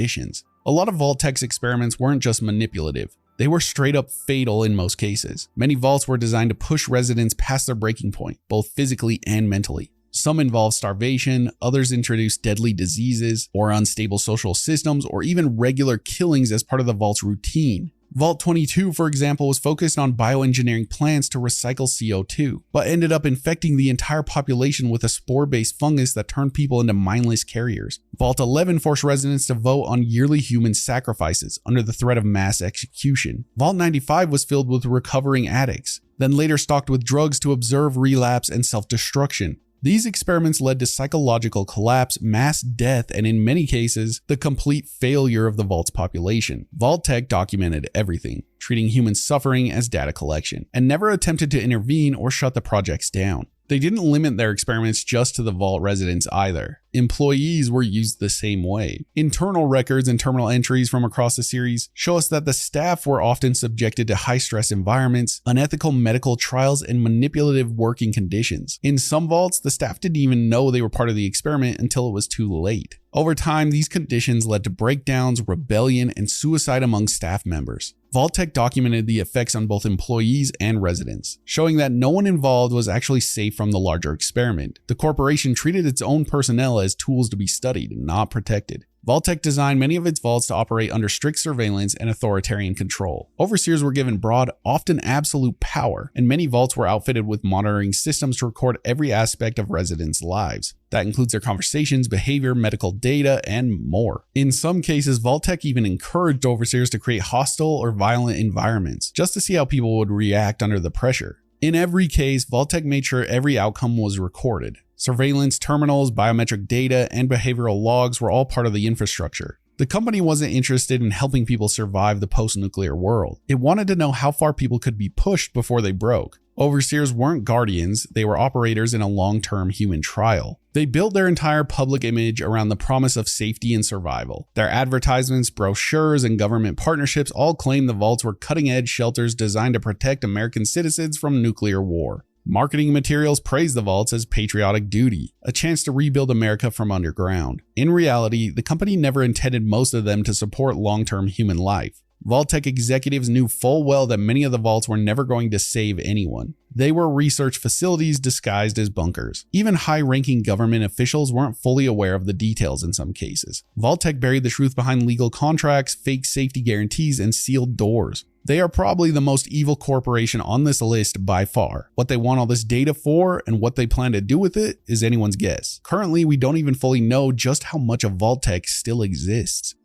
A lot of Vault-Tec's experiments weren't just manipulative. They were straight up fatal in most cases. Many vaults were designed to push residents past their breaking point, both physically and mentally. Some involved starvation, others introduced deadly diseases, or unstable social systems, or even regular killings as part of the vault's routine. Vault 22, for example, was focused on bioengineering plants to recycle CO2, but ended up infecting the entire population with a spore-based fungus that turned people into mindless carriers. Vault 11 forced residents to vote on yearly human sacrifices under the threat of mass execution. Vault 95 was filled with recovering addicts, then later stocked with drugs to observe relapse and self-destruction. These experiments led to psychological collapse, mass death, and in many cases, the complete failure of the vault's population. Vault-Tec documented everything, treating human suffering as data collection, and never attempted to intervene or shut the projects down. They didn't limit their experiments just to the vault residents either. Employees were used the same way. Internal records and terminal entries from across the series show us that the staff were often subjected to high-stress environments, unethical medical trials, and manipulative working conditions. In some vaults, the staff didn't even know they were part of the experiment until it was too late. Over time, these conditions led to breakdowns, rebellion, and suicide among staff members. Vault-Tec documented the effects on both employees and residents, showing that no one involved was actually safe from the larger experiment. The corporation treated its own personnel as tools to be studied, not protected. Vault-Tec designed many of its vaults to operate under strict surveillance and authoritarian control. Overseers were given broad, often absolute power, and many vaults were outfitted with monitoring systems to record every aspect of residents' lives. That includes their conversations, behavior, medical data, and more. In some cases, Vault-Tec even encouraged overseers to create hostile or violent environments, just to see how people would react under the pressure. In every case, Vault-Tec made sure every outcome was recorded. Surveillance, terminals, biometric data, and behavioral logs were all part of the infrastructure. The company wasn't interested in helping people survive the post-nuclear world. It wanted to know how far people could be pushed before they broke. Overseers weren't guardians, they were operators in a long-term human trial. They built their entire public image around the promise of safety and survival. Their advertisements, brochures, and government partnerships all claimed the vaults were cutting-edge shelters designed to protect American citizens from nuclear war. Marketing materials praised the vaults as patriotic duty, a chance to rebuild America from underground. In reality, the company never intended most of them to support long-term human life. Vault-Tec executives knew full well that many of the vaults were never going to save anyone. They were research facilities disguised as bunkers. Even high-ranking government officials weren't fully aware of the details in some cases. Vault-Tec buried the truth behind legal contracts, fake safety guarantees, and sealed doors. They are probably the most evil corporation on this list by far. What they want all this data for and what they plan to do with it is anyone's guess. Currently, we don't even fully know just how much of Vault-Tec still exists.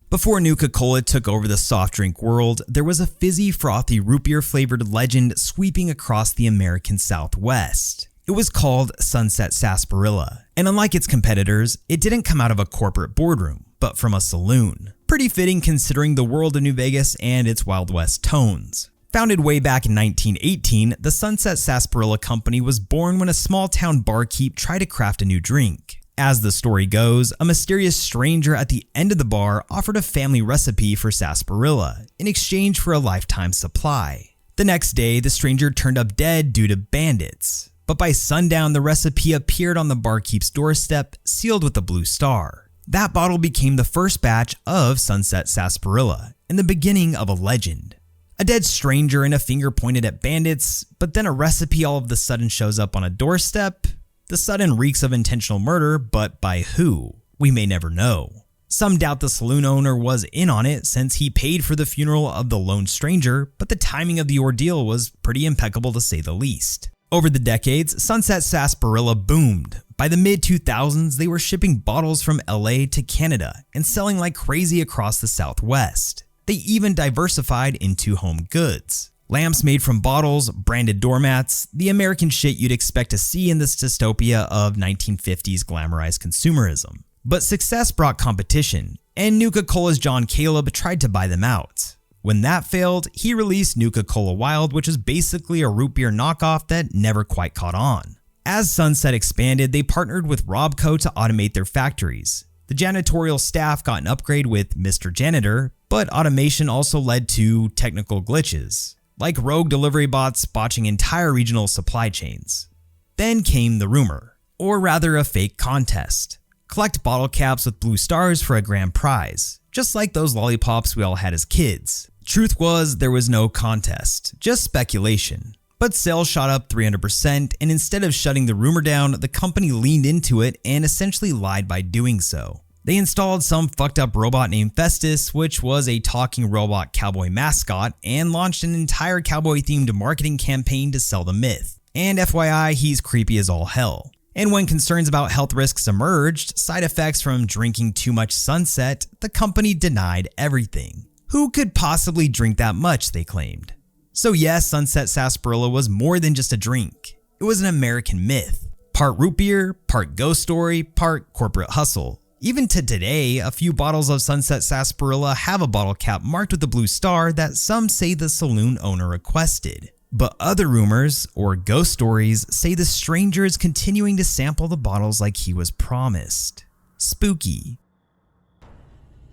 Before Nuka-Cola took over the soft drink world, there was a fizzy, frothy, root beer flavored legend sweeping across the American Southwest. It was called Sunset Sarsaparilla, and unlike its competitors, it didn't come out of a corporate boardroom, but from a saloon. Pretty fitting considering the world of New Vegas and its Wild West tones. Founded way back in 1918, the Sunset Sarsaparilla Company was born when a small town barkeep tried to craft a new drink. As the story goes, a mysterious stranger at the end of the bar offered a family recipe for sarsaparilla in exchange for a lifetime supply. The next day, the stranger turned up dead due to bandits. But by sundown, the recipe appeared on the barkeep's doorstep, sealed with a blue star. That bottle became the first batch of Sunset Sarsaparilla and the beginning of a legend. A dead stranger and a finger pointed at bandits, but then a recipe all of a sudden shows up on a doorstep. The sudden reeks of intentional murder, but by who? We may never know. Some doubt the saloon owner was in on it since he paid for the funeral of the lone stranger, but the timing of the ordeal was pretty impeccable to say the least. Over the decades, Sunset Sarsaparilla boomed. By the mid-2000s, they were shipping bottles from LA to Canada and selling like crazy across the Southwest. They even diversified into home goods. Lamps made from bottles, branded doormats, the American shit you'd expect to see in this dystopia of 1950s glamorized consumerism. But success brought competition, and Nuka-Cola's John Caleb tried to buy them out. When that failed, he released Nuka-Cola Wild, which is basically a root beer knockoff that never quite caught on. As Sunset expanded, they partnered with Robco to automate their factories. The janitorial staff got an upgrade with Mr. Janitor, but automation also led to technical glitches, like rogue delivery bots botching entire regional supply chains. Then came the rumor, or rather a fake contest. Collect bottle caps with blue stars for a grand prize, just like those lollipops we all had as kids. Truth was, there was no contest, just speculation. But sales shot up 300%, and instead of shutting the rumor down, the company leaned into it and essentially lied by doing so. They installed some fucked up robot named Festus, which was a talking robot cowboy mascot, and launched an entire cowboy themed marketing campaign to sell the myth. And FYI, he's creepy as all hell. And when concerns about health risks emerged, side effects from drinking too much Sunset, the company denied everything. Who could possibly drink that much, they claimed. So yes, Sunset Sarsaparilla was more than just a drink. It was an American myth. Part root beer, part ghost story, part corporate hustle. Even to today, a few bottles of Sunset Sarsaparilla have a bottle cap marked with a blue star that some say the saloon owner requested. But other rumors, or ghost stories, say the stranger is continuing to sample the bottles like he was promised. Spooky.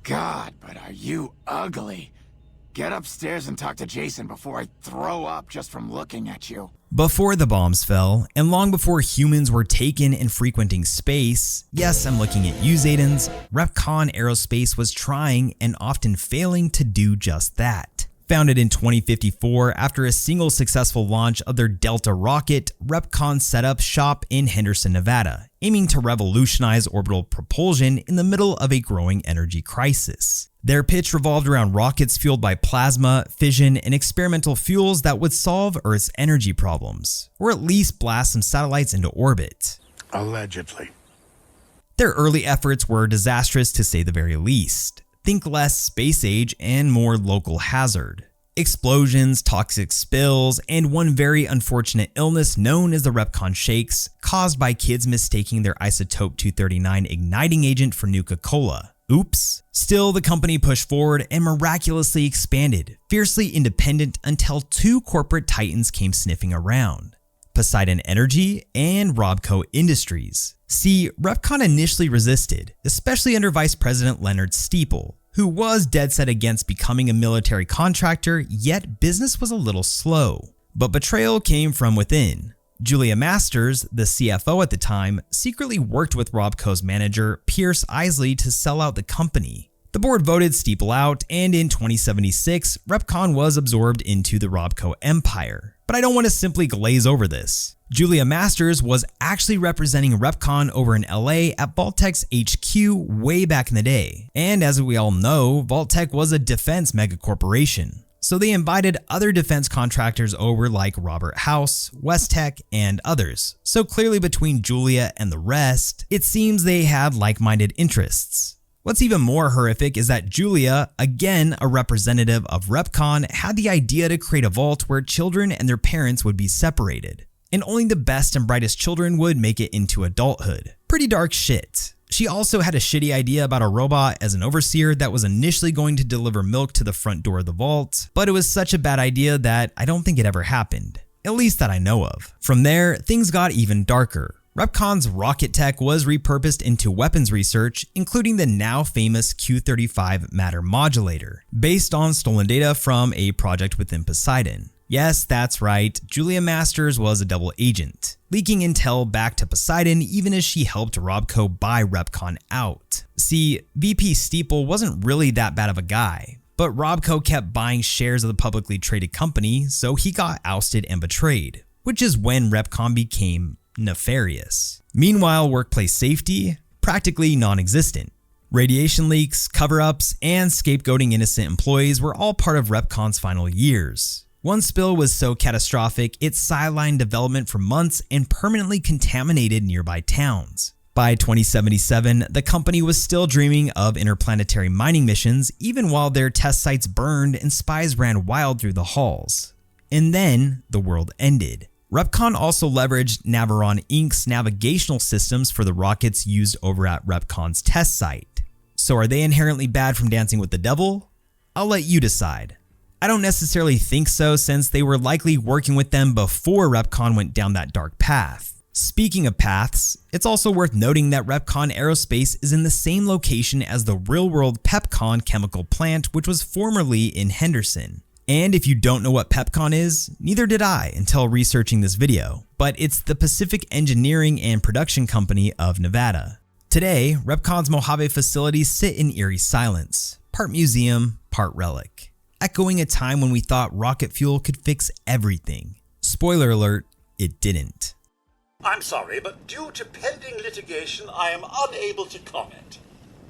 God, but are you ugly. Get upstairs and talk to Jason before I throw up just from looking at you. Before the bombs fell, and long before humans were taken and frequenting space, yes, I'm looking at you, Zedans, Repconn Aerospace was trying and often failing to do just that. Founded in 2054 after a single successful launch of their Delta rocket, Repconn set up shop in Henderson, Nevada, aiming to revolutionize orbital propulsion in the middle of a growing energy crisis. Their pitch revolved around rockets fueled by plasma, fission, and experimental fuels that would solve Earth's energy problems, or at least blast some satellites into orbit. Allegedly. Their early efforts were disastrous to say the very least. Think less space age and more local hazard. Explosions, toxic spills, and one very unfortunate illness known as the Repconn Shakes, caused by kids mistaking their isotope 239 igniting agent for Nuka-Cola. Oops. Still, the company pushed forward and miraculously expanded, fiercely independent until two corporate titans came sniffing around: Poseidon Energy and Robco Industries. See, Repconn initially resisted, especially under Vice President Leonard Steeple, who was dead set against becoming a military contractor, yet business was a little slow. But betrayal came from within. Julia Masters, the CFO at the time, secretly worked with Robco's manager, Pierce Isley, to sell out the company. The board voted Steeple out, and in 2076, Repconn was absorbed into the Robco empire. But I don't want to simply glaze over this. Julia Masters was actually representing Repconn over in LA at Vault-Tec's HQ way back in the day. And as we all know, Vault-Tec was a defense megacorporation. So they invited other defense contractors over like Robert House, West-Tec, and others. So clearly between Julia and the rest, it seems they had like-minded interests. What's even more horrific is that Julia, again a representative of Repconn, had the idea to create a vault where children and their parents would be separated, and only the best and brightest children would make it into adulthood. Pretty dark shit. She also had a shitty idea about a robot as an overseer that was initially going to deliver milk to the front door of the vault, but it was such a bad idea that I don't think it ever happened, at least that I know of. From there, things got even darker. Repconn's rocket tech was repurposed into weapons research, including the now famous Q-35 matter modulator, based on stolen data from a project within Poseidon. Yes, that's right, Julia Masters was a double agent, leaking intel back to Poseidon even as she helped Robco buy Repconn out. See, VP Steeple wasn't really that bad of a guy, but Robco kept buying shares of the publicly traded company, so he got ousted and betrayed, which is when Repconn became nefarious. Meanwhile, workplace safety, practically non-existent. Radiation leaks, cover-ups, and scapegoating innocent employees were all part of Repconn's final years. One spill was so catastrophic, it sidelined development for months and permanently contaminated nearby towns. By 2077, the company was still dreaming of interplanetary mining missions, even while their test sites burned and spies ran wild through the halls. And then, the world ended. Repconn also leveraged Navarone Inc.'s navigational systems for the rockets used over at Repconn's test site. So are they inherently bad from dancing with the devil? I'll let you decide. I don't necessarily think so, since they were likely working with them before Repconn went down that dark path. Speaking of paths, it's also worth noting that Repconn Aerospace is in the same location as the real-world Pepcon chemical plant, which was formerly in Henderson. And if you don't know what Pepcon is, neither did I until researching this video, but it's the Pacific Engineering and Production Company of Nevada. Today, Repconn's Mojave facilities sit in eerie silence, part museum, part relic, echoing a time when we thought rocket fuel could fix everything. Spoiler alert, it didn't. I'm sorry, but due to pending litigation, I am unable to comment.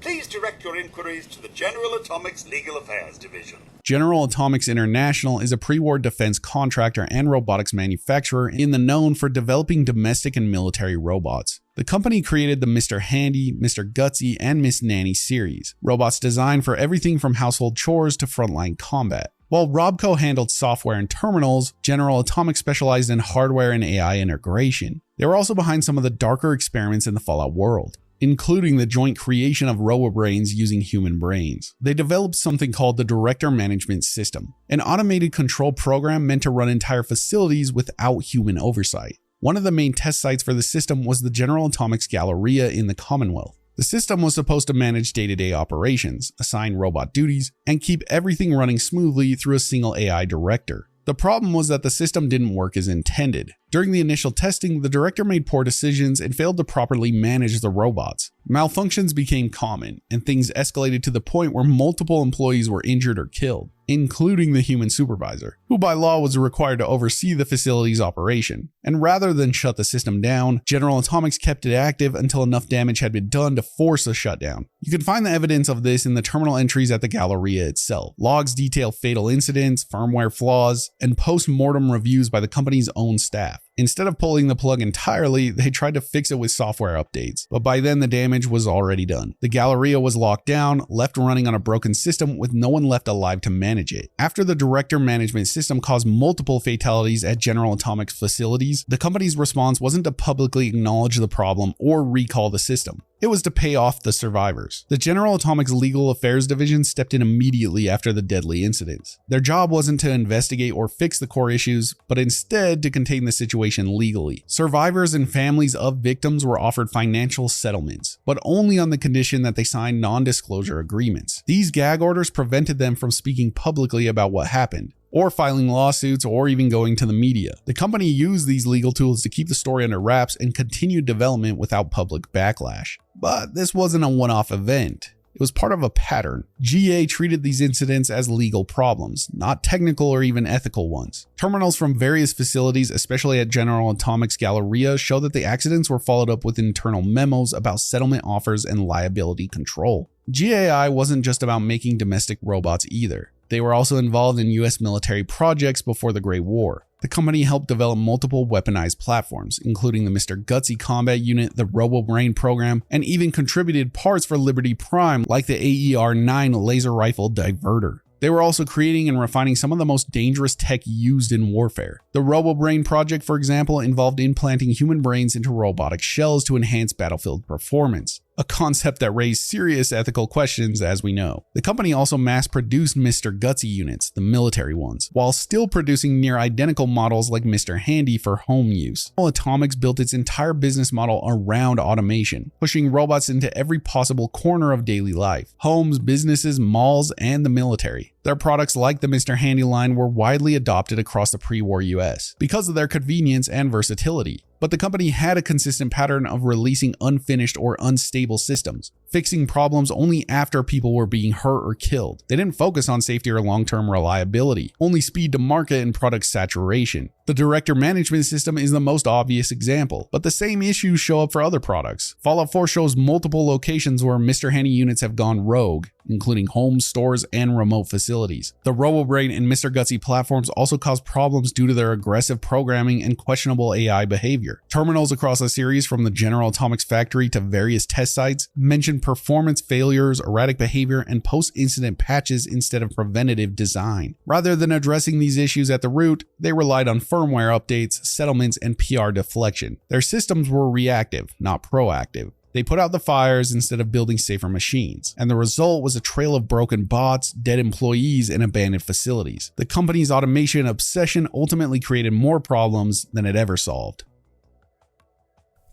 Please direct your inquiries to the General Atomics Legal Affairs Division. General Atomics International is a pre-war defense contractor and robotics manufacturer in the known for developing domestic and military robots. The company created the Mr. Handy, Mr. Gutsy, and Miss Nanny series, robots designed for everything from household chores to frontline combat. While Robco handled software and terminals, General Atomics specialized in hardware and AI integration. They were also behind some of the darker experiments in the Fallout world, including the joint creation of Robo-Brains using human brains. They developed something called the Director Management System, an automated control program meant to run entire facilities without human oversight. One of the main test sites for the system was the General Atomics Galleria in the Commonwealth. The system was supposed to manage day-to-day operations, assign robot duties, and keep everything running smoothly through a single AI director. The problem was that the system didn't work as intended. During the initial testing, the director made poor decisions and failed to properly manage the robots. Malfunctions became common, and things escalated to the point where multiple employees were injured or killed, including the human supervisor, who by law was required to oversee the facility's operation. And rather than shut the system down, General Atomics kept it active until enough damage had been done to force a shutdown. You can find the evidence of this in the terminal entries at the Galleria itself. Logs detail fatal incidents, firmware flaws, and post-mortem reviews by the company's own staff. Instead of pulling the plug entirely, they tried to fix it with software updates, but by then the damage was already done. The Galleria was locked down, left running on a broken system with no one left alive to manage it. After the director management system caused multiple fatalities at General Atomics facilities, the company's response wasn't to publicly acknowledge the problem or recall the system. It was to pay off the survivors. The General Atomics Legal Affairs Division stepped in immediately after the deadly incidents. Their job wasn't to investigate or fix the core issues, but instead to contain the situation legally. Survivors and families of victims were offered financial settlements, but only on the condition that they signed non-disclosure agreements. These gag orders prevented them from speaking publicly about what happened, or filing lawsuits, or even going to the media. The company used these legal tools to keep the story under wraps and continued development without public backlash. But this wasn't a one-off event. It was part of a pattern. GA treated these incidents as legal problems, not technical or even ethical ones. Terminals from various facilities, especially at General Atomics Galleria, show that the accidents were followed up with internal memos about settlement offers and liability control. GAI wasn't just about making domestic robots either. They were also involved in US military projects before the Great War. The company helped develop multiple weaponized platforms, including the Mr. Gutsy combat unit, the Robo-Brain program, and even contributed parts for Liberty Prime like the AER-9 laser rifle diverter. They were also creating and refining some of the most dangerous tech used in warfare. The Robo-Brain project, for example, involved implanting human brains into robotic shells to enhance battlefield performance, a concept that raised serious ethical questions, as we know. The company also mass-produced Mr. Gutsy units, the military ones, while still producing near-identical models like Mr. Handy for home use. Atomics built its entire business model around automation, pushing robots into every possible corner of daily life: homes, businesses, malls, and the military. Their products like the Mr. Handy line were widely adopted across the pre-war US because of their convenience and versatility. But the company had a consistent pattern of releasing unfinished or unstable systems, fixing problems only after people were being hurt or killed. They didn't focus on safety or long-term reliability, only speed to market and product saturation. The director management system is the most obvious example, but the same issues show up for other products. Fallout 4 shows multiple locations where Mr. Handy units have gone rogue, including homes, stores, and remote facilities. The Robo-Brain and Mr. Gutsy platforms also cause problems due to their aggressive programming and questionable AI behavior. Terminals across the series, from the General Atomics factory to various test sites, mention performance failures, erratic behavior, and post-incident patches instead of preventative design. Rather than addressing these issues at the root, they relied on firmware updates, settlements, and PR deflection. Their systems were reactive, not proactive. They put out the fires instead of building safer machines, and the result was a trail of broken bots, dead employees, and abandoned facilities. The company's automation obsession ultimately created more problems than it ever solved.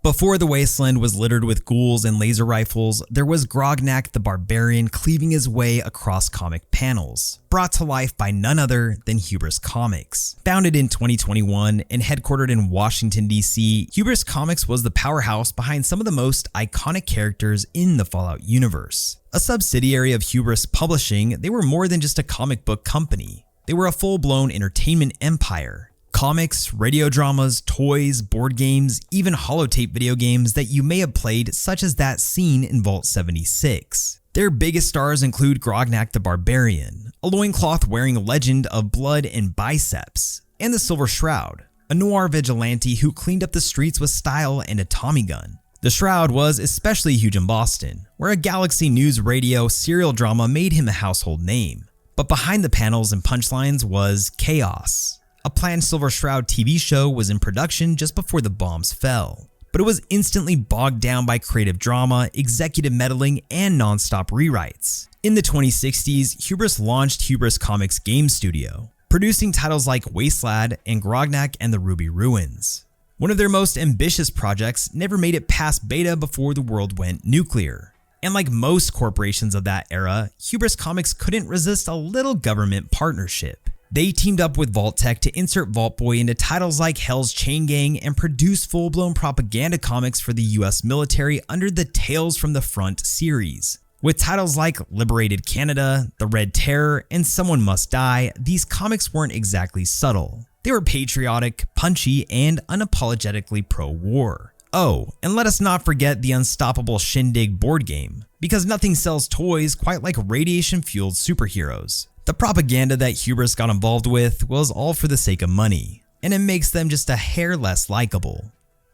Before the wasteland was littered with ghouls and laser rifles, there was Grognak the Barbarian cleaving his way across comic panels, brought to life by none other than Hubris Comics. Founded in 2021 and headquartered in Washington, D.C., Hubris Comics was the powerhouse behind some of the most iconic characters in the Fallout universe. A subsidiary of Hubris Publishing, they were more than just a comic book company. They were a full-blown entertainment empire. Comics, radio dramas, toys, board games, even holotape video games that you may have played, such as that scene in Vault 76. Their biggest stars include Grognak the Barbarian, a loincloth-wearing legend of blood and biceps, and the Silver Shroud, a noir vigilante who cleaned up the streets with style and a Tommy gun. The Shroud was especially huge in Boston, where a Galaxy News radio serial drama made him a household name. But behind the panels and punchlines was chaos. A planned Silver Shroud TV show was in production just before the bombs fell, but it was instantly bogged down by creative drama, executive meddling, and non-stop rewrites. In the 2060s, Hubris launched Hubris Comics Game Studio, producing titles like Wasteland and Grognak and the Ruby Ruins. One of their most ambitious projects never made it past beta before the world went nuclear. And like most corporations of that era, Hubris Comics couldn't resist a little government partnership. They teamed up with Vault-Tec to insert Vault Boy into titles like Hell's Chain Gang and produce full-blown propaganda comics for the US military under the Tales from the Front series. With titles like Liberated Canada, The Red Terror, and Someone Must Die, these comics weren't exactly subtle. They were patriotic, punchy, and unapologetically pro-war. Oh, and let us not forget the Unstoppable Shindig board game, because nothing sells toys quite like radiation-fueled superheroes. The propaganda that Hubris got involved with was all for the sake of money, and it makes them just a hair less likable.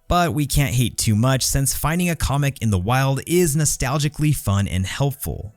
But we can't hate too much since finding a comic in the wild is nostalgically fun and helpful.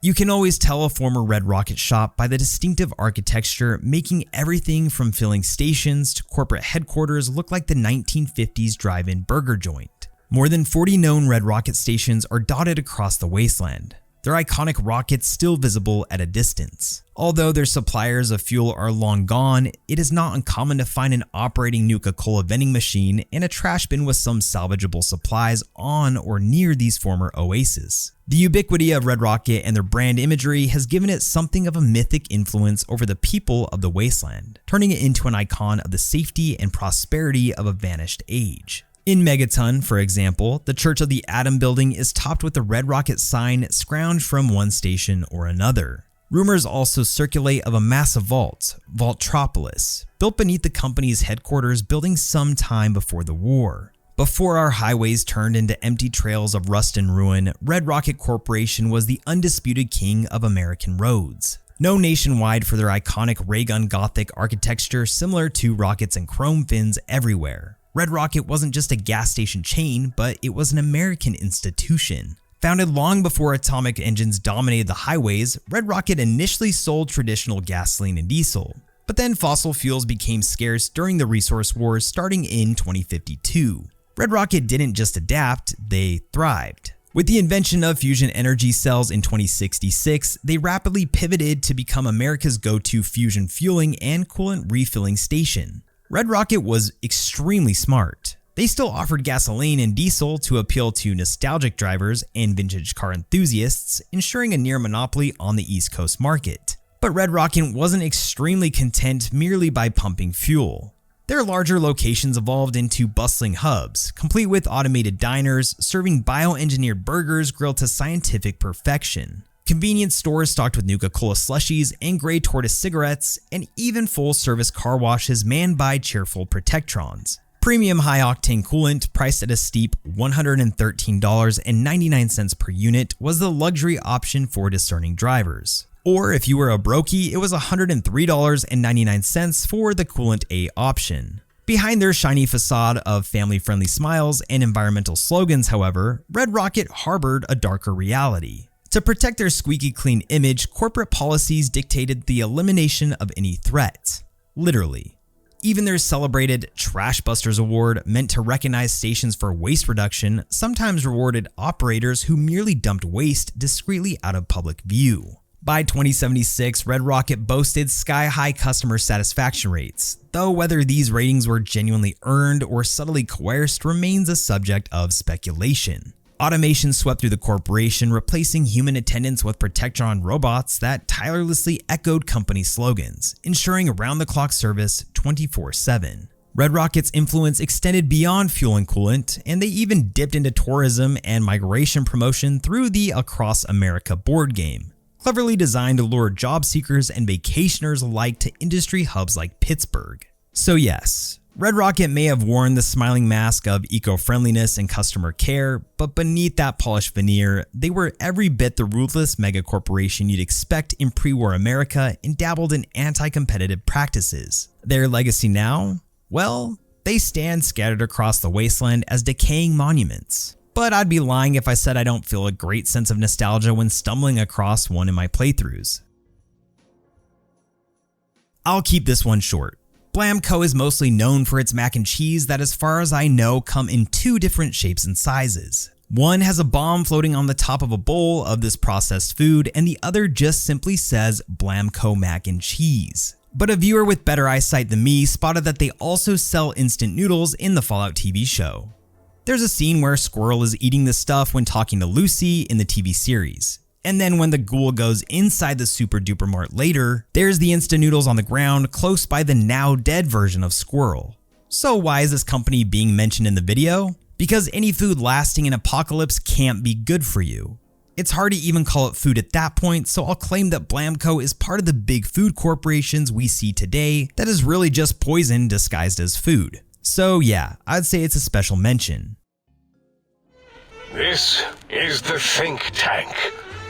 You can always tell a former Red Rocket shop by the distinctive architecture, making everything from filling stations to corporate headquarters look like the 1950s drive-in burger joint. More than 40 known Red Rocket stations are dotted across the wasteland, their iconic rockets still visible at a distance. Although their suppliers of fuel are long gone, it is not uncommon to find an operating Nuka-Cola vending machine and a trash bin with some salvageable supplies on or near these former oases. The ubiquity of Red Rocket and their brand imagery has given it something of a mythic influence over the people of the wasteland, turning it into an icon of the safety and prosperity of a vanished age. In Megaton, for example, the Church of the Atom building is topped with the Red Rocket sign scrounged from one station or another. Rumors also circulate of a massive vault, Vaultropolis, built beneath the company's headquarters building some time before the war. Before our highways turned into empty trails of rust and ruin, Red Rocket Corporation was the undisputed king of American roads. Known nationwide for their iconic ray gun Gothic architecture similar to rockets and chrome fins everywhere, Red Rocket wasn't just a gas station chain, but it was an American institution. Founded long before atomic engines dominated the highways, Red Rocket initially sold traditional gasoline and diesel. But then fossil fuels became scarce during the resource wars starting in 2052. Red Rocket didn't just adapt, they thrived. With the invention of fusion energy cells in 2066, they rapidly pivoted to become America's go-to fusion fueling and coolant refilling station. Red Rocket was extremely smart. They still offered gasoline and diesel to appeal to nostalgic drivers and vintage car enthusiasts, ensuring a near monopoly on the East Coast market. But Red Rocket wasn't extremely content merely by pumping fuel. Their larger locations evolved into bustling hubs, complete with automated diners, serving bioengineered burgers grilled to scientific perfection. Convenience stores stocked with Nuka-Cola slushies and gray tortoise cigarettes, and even full-service car washes manned by cheerful Protectrons. Premium high-octane coolant, priced at a steep $113.99 per unit, was the luxury option for discerning drivers. Or if you were a brokey, it was $103.99 for the Coolant A option. Behind their shiny facade of family-friendly smiles and environmental slogans, however, Red Rocket harbored a darker reality. To protect their squeaky clean image, corporate policies dictated the elimination of any threat. Literally. Even their celebrated Trash Busters Award, meant to recognize stations for waste reduction, sometimes rewarded operators who merely dumped waste discreetly out of public view. By 2076, Red Rocket boasted sky-high customer satisfaction rates, though whether these ratings were genuinely earned or subtly coerced remains a subject of speculation. Automation swept through the corporation, replacing human attendants with Protectron robots that tirelessly echoed company slogans, ensuring around-the-clock service 24/7. Red Rocket's influence extended beyond fuel and coolant, and they even dipped into tourism and migration promotion through the Across America board game, cleverly designed to lure job seekers and vacationers alike to industry hubs like Pittsburgh. So yes, Red Rocket may have worn the smiling mask of eco-friendliness and customer care, but beneath that polished veneer, they were every bit the ruthless megacorporation you'd expect in pre-war America and dabbled in anti-competitive practices. Their legacy now? Well, they stand scattered across the wasteland as decaying monuments. But I'd be lying if I said I don't feel a great sense of nostalgia when stumbling across one in my playthroughs. I'll keep this one short. Blamco is mostly known for its mac and cheese that, as far as I know, come in two different shapes and sizes. One has a bomb floating on the top of a bowl of this processed food, and the other just simply says Blamco mac and cheese. But a viewer with better eyesight than me spotted that they also sell instant noodles in the Fallout TV show. There's a scene where Squirrel is eating this stuff when talking to Lucy in the TV series. And then when the ghoul goes inside the Super Duper Mart later, there's the instant noodles on the ground close by the now dead version of Squirrel. So why is this company being mentioned in the video? Because any food lasting an apocalypse can't be good for you. It's hard to even call it food at that point, so I'll claim that Blamco is part of the big food corporations we see today that is really just poison disguised as food. So yeah, I'd say it's a special mention. This is the think tank.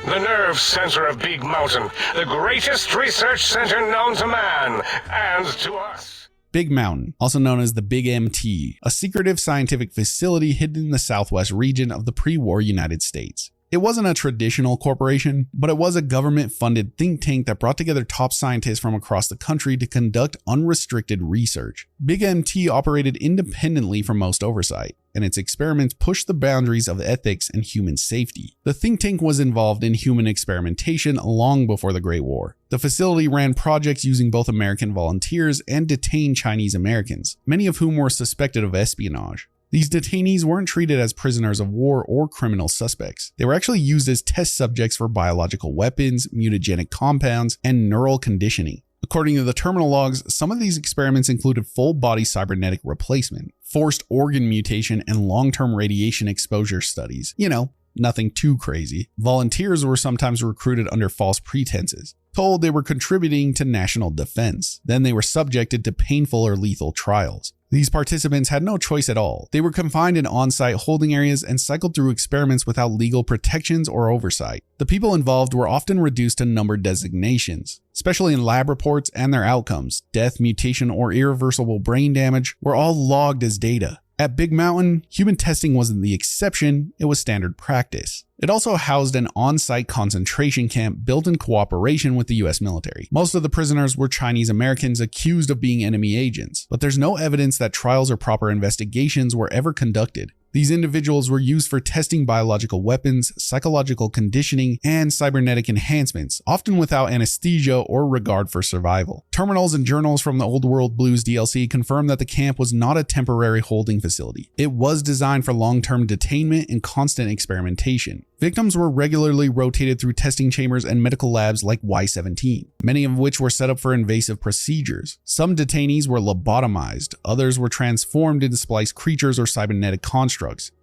The nerve center of Big Mountain, the greatest research center known to man, and to us. Big Mountain, also known as the Big MT, a secretive scientific facility hidden in the southwest region of the pre-war United States. It wasn't a traditional corporation, but it was a government-funded think tank that brought together top scientists from across the country to conduct unrestricted research. Big MT operated independently from most oversight, and its experiments pushed the boundaries of ethics and human safety. The think tank was involved in human experimentation long before the Great War. The facility ran projects using both American volunteers and detained Chinese Americans, many of whom were suspected of espionage. These detainees weren't treated as prisoners of war or criminal suspects. They were actually used as test subjects for biological weapons, mutagenic compounds, and neural conditioning. According to the terminal logs, some of these experiments included full-body cybernetic replacement, forced organ mutation, and long-term radiation exposure studies. You know, nothing too crazy. Volunteers were sometimes recruited under false pretenses, told they were contributing to national defense. Then they were subjected to painful or lethal trials. These participants had no choice at all. They were confined in on-site holding areas and cycled through experiments without legal protections or oversight. The people involved were often reduced to numbered designations, especially in lab reports, and their outcomes, death, mutation, or irreversible brain damage, were all logged as data. At Big Mountain, human testing wasn't the exception, it was standard practice. It also housed an on-site concentration camp built in cooperation with the US military. Most of the prisoners were Chinese Americans accused of being enemy agents, but there's no evidence that trials or proper investigations were ever conducted. These individuals were used for testing biological weapons, psychological conditioning, and cybernetic enhancements, often without anesthesia or regard for survival. Terminals and journals from the Old World Blues DLC confirm that the camp was not a temporary holding facility. It was designed for long-term detainment and constant experimentation. Victims were regularly rotated through testing chambers and medical labs like Y-17, many of which were set up for invasive procedures. Some detainees were lobotomized, others were transformed into spliced creatures or cybernetic constructs.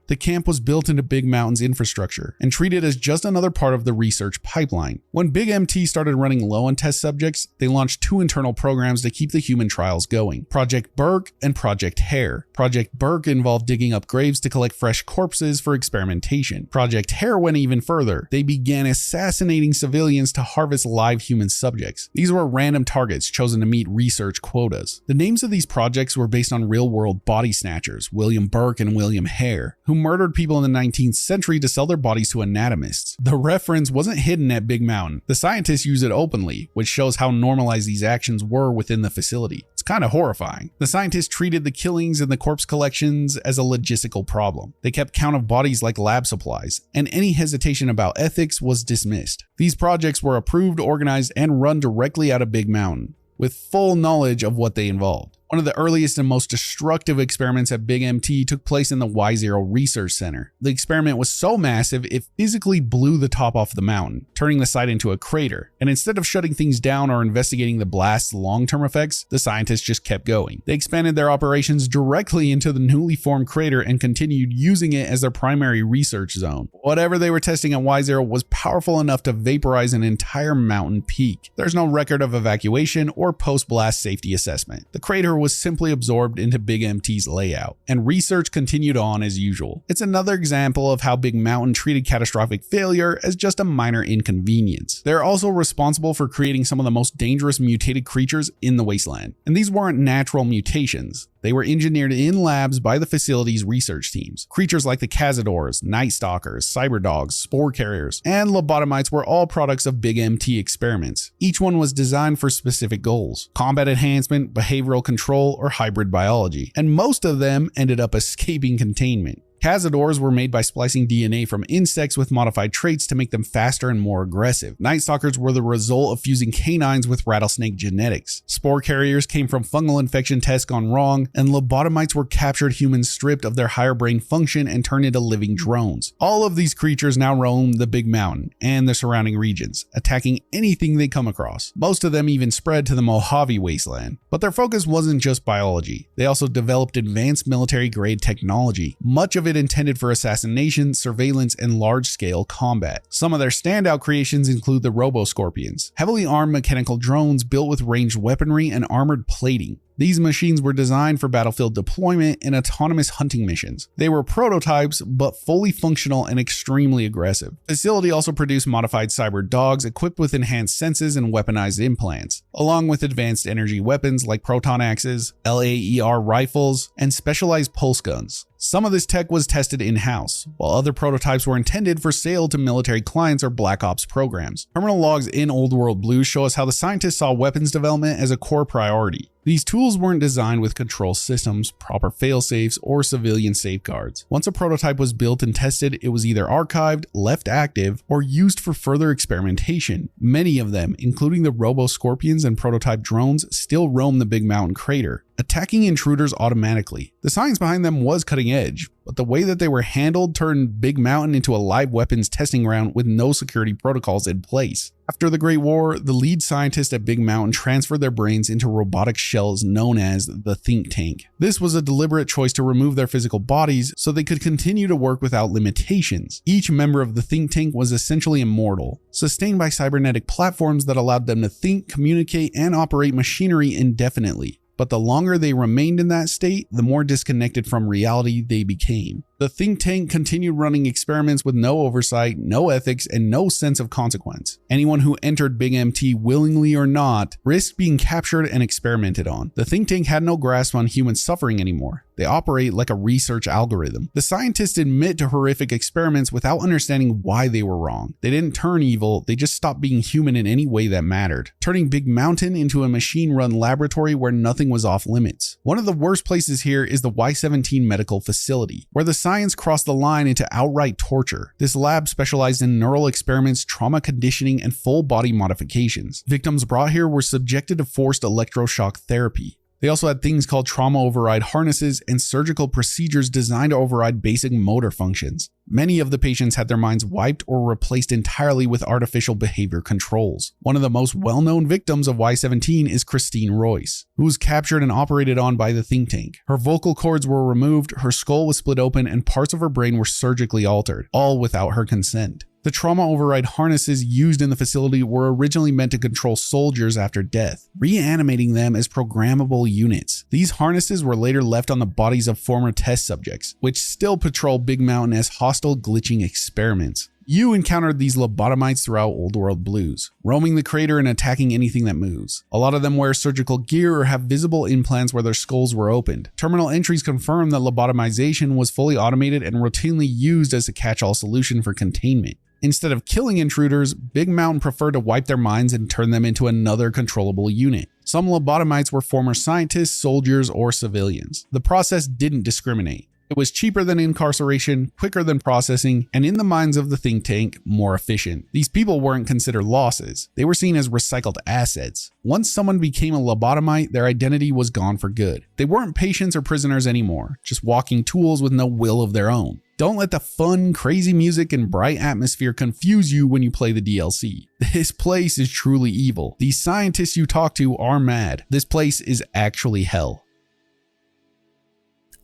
The camp was built into Big Mountain's infrastructure and treated as just another part of the research pipeline. When Big MT started running low on test subjects, they launched two internal programs to keep the human trials going: Project Burke and Project Hare. Project Burke involved digging up graves to collect fresh corpses for experimentation. Project Hare went even further. They began assassinating civilians to harvest live human subjects. These were random targets chosen to meet research quotas. The names of these projects were based on real-world body snatchers, William Burke and William Hare, who murdered people in the 19th century to sell their bodies to anatomists. The reference wasn't hidden at Big Mountain. The scientists use it openly, which shows how normalized these actions were within the facility. It's kind of horrifying. The scientists treated the killings and the corpse collections as a logistical problem. They kept count of bodies like lab supplies, and any hesitation about ethics was dismissed. These projects were approved, organized, and run directly out of Big Mountain, with full knowledge of what they involved. One of the earliest and most destructive experiments at Big MT took place in the Y0 Research Center. The experiment was so massive, it physically blew the top off the mountain, turning the site into a crater. And instead of shutting things down or investigating the blast's long-term effects, the scientists just kept going. They expanded their operations directly into the newly formed crater and continued using it as their primary research zone. Whatever they were testing at Y0 was powerful enough to vaporize an entire mountain peak. There's no record of evacuation or post-blast safety assessment. The crater was simply absorbed into Big MT's layout, and research continued on as usual. It's another example of how Big Mountain treated catastrophic failure as just a minor inconvenience. They're also responsible for creating some of the most dangerous mutated creatures in the wasteland, and these weren't natural mutations. They were engineered in labs by the facility's research teams. Creatures like the Cazadors, Night Stalkers, Cyberdogs, Spore Carriers, and Lobotomites were all products of Big MT experiments. Each one was designed for specific goals: combat enhancement, behavioral control, or hybrid biology, and most of them ended up escaping containment. Cazadors were made by splicing DNA from insects with modified traits to make them faster and more aggressive. Night Stalkers were the result of fusing canines with rattlesnake genetics. Spore carriers came from fungal infection tests gone wrong, and lobotomites were captured humans stripped of their higher brain function and turned into living drones. All of these creatures now roam the Big Mountain and the surrounding regions, attacking anything they come across. Most of them even spread to the Mojave Wasteland. But their focus wasn't just biology. They also developed advanced military-grade technology, much of it intended for assassination, surveillance, and large-scale combat. Some of their standout creations include the Robo-Scorpions, heavily armed mechanical drones built with ranged weaponry and armored plating. These machines were designed for battlefield deployment and autonomous hunting missions. They were prototypes, but fully functional and extremely aggressive. The facility also produced modified cyber dogs equipped with enhanced senses and weaponized implants, along with advanced energy weapons like proton axes, LAER rifles, and specialized pulse guns. Some of this tech was tested in-house, while other prototypes were intended for sale to military clients or Black Ops programs. Terminal logs in Old World Blues show us how the scientists saw weapons development as a core priority. These tools weren't designed with control systems, proper failsafes, or civilian safeguards. Once a prototype was built and tested, it was either archived, left active, or used for further experimentation. Many of them, including the Robo-Scorpions and prototype drones, still roam the Big Mountain crater, attacking intruders automatically. The science behind them was cutting edge, but the way that they were handled turned Big Mountain into a live weapons testing ground with no security protocols in place. After the Great War, the lead scientists at Big Mountain transferred their brains into robotic shells known as the Think Tank. This was a deliberate choice to remove their physical bodies so they could continue to work without limitations. Each member of the Think Tank was essentially immortal, sustained by cybernetic platforms that allowed them to think, communicate, and operate machinery indefinitely. But the longer they remained in that state, the more disconnected from reality they became. The think tank continued running experiments with no oversight, no ethics, and no sense of consequence. Anyone who entered Big MT willingly or not risked being captured and experimented on. The think tank had no grasp on human suffering anymore. They operate like a research algorithm. The scientists admit to horrific experiments without understanding why they were wrong. They didn't turn evil, they just stopped being human in any way that mattered, turning Big Mountain into a machine-run laboratory where nothing was off limits. One of the worst places here is the Y-17 medical facility, where the science crossed the line into outright torture. This lab specialized in neural experiments, trauma conditioning, and full body modifications. Victims brought here were subjected to forced electroshock therapy. They also had things called trauma override harnesses and surgical procedures designed to override basic motor functions. Many of the patients had their minds wiped or replaced entirely with artificial behavior controls. One of the most well-known victims of Y-17 is Christine Royce, who was captured and operated on by the think tank. Her vocal cords were removed, her skull was split open, and parts of her brain were surgically altered, all without her consent. The trauma override harnesses used in the facility were originally meant to control soldiers after death, reanimating them as programmable units. These harnesses were later left on the bodies of former test subjects, which still patrol Big Mountain as hostile glitching experiments. You encountered these lobotomites throughout Old World Blues, roaming the crater and attacking anything that moves. A lot of them wear surgical gear or have visible implants where their skulls were opened. Terminal entries confirm that lobotomization was fully automated and routinely used as a catch-all solution for containment. Instead of killing intruders, Big Mountain preferred to wipe their minds and turn them into another controllable unit. Some lobotomites were former scientists, soldiers, or civilians. The process didn't discriminate. It was cheaper than incarceration, quicker than processing, and in the minds of the think tank, more efficient. These people weren't considered losses. They were seen as recycled assets. Once someone became a lobotomite, their identity was gone for good. They weren't patients or prisoners anymore, just walking tools with no will of their own. Don't let the fun, crazy music and bright atmosphere confuse you when you play the DLC. This place is truly evil. These scientists you talk to are mad. This place is actually hell.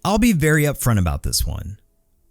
I'll be very upfront about this one.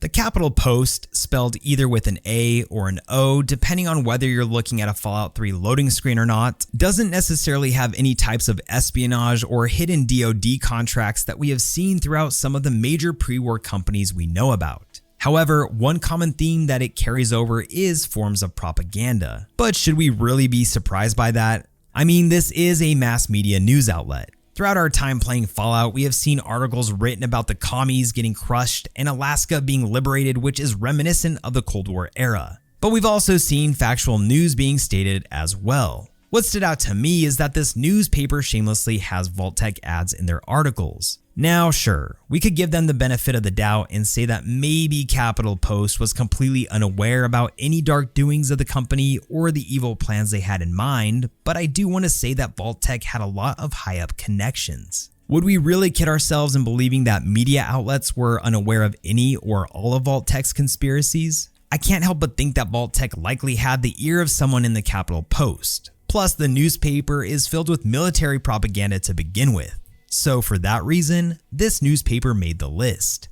The capital Post, spelled either with an A or an O, depending on whether you're looking at a Fallout 3 loading screen or not, doesn't necessarily have any types of espionage or hidden DoD contracts that we have seen throughout some of the major pre-war companies we know about. However, one common theme that it carries over is forms of propaganda. But should we really be surprised by that? I mean, this is a mass media news outlet. Throughout our time playing Fallout, we have seen articles written about the commies getting crushed and Alaska being liberated, which is reminiscent of the Cold War era. But we've also seen factual news being stated as well. What stood out to me is that this newspaper shamelessly has Vault-Tec ads in their articles. Now sure, we could give them the benefit of the doubt and say that maybe Capital Post was completely unaware about any dark doings of the company or the evil plans they had in mind, but I do want to say that Vault-Tec had a lot of high-up connections. Would we really kid ourselves in believing that media outlets were unaware of any or all of Vault-Tec's conspiracies? I can't help but think that Vault-Tec likely had the ear of someone in the Capital Post. Plus, the newspaper is filled with military propaganda to begin with. So for that reason, this newspaper made the list.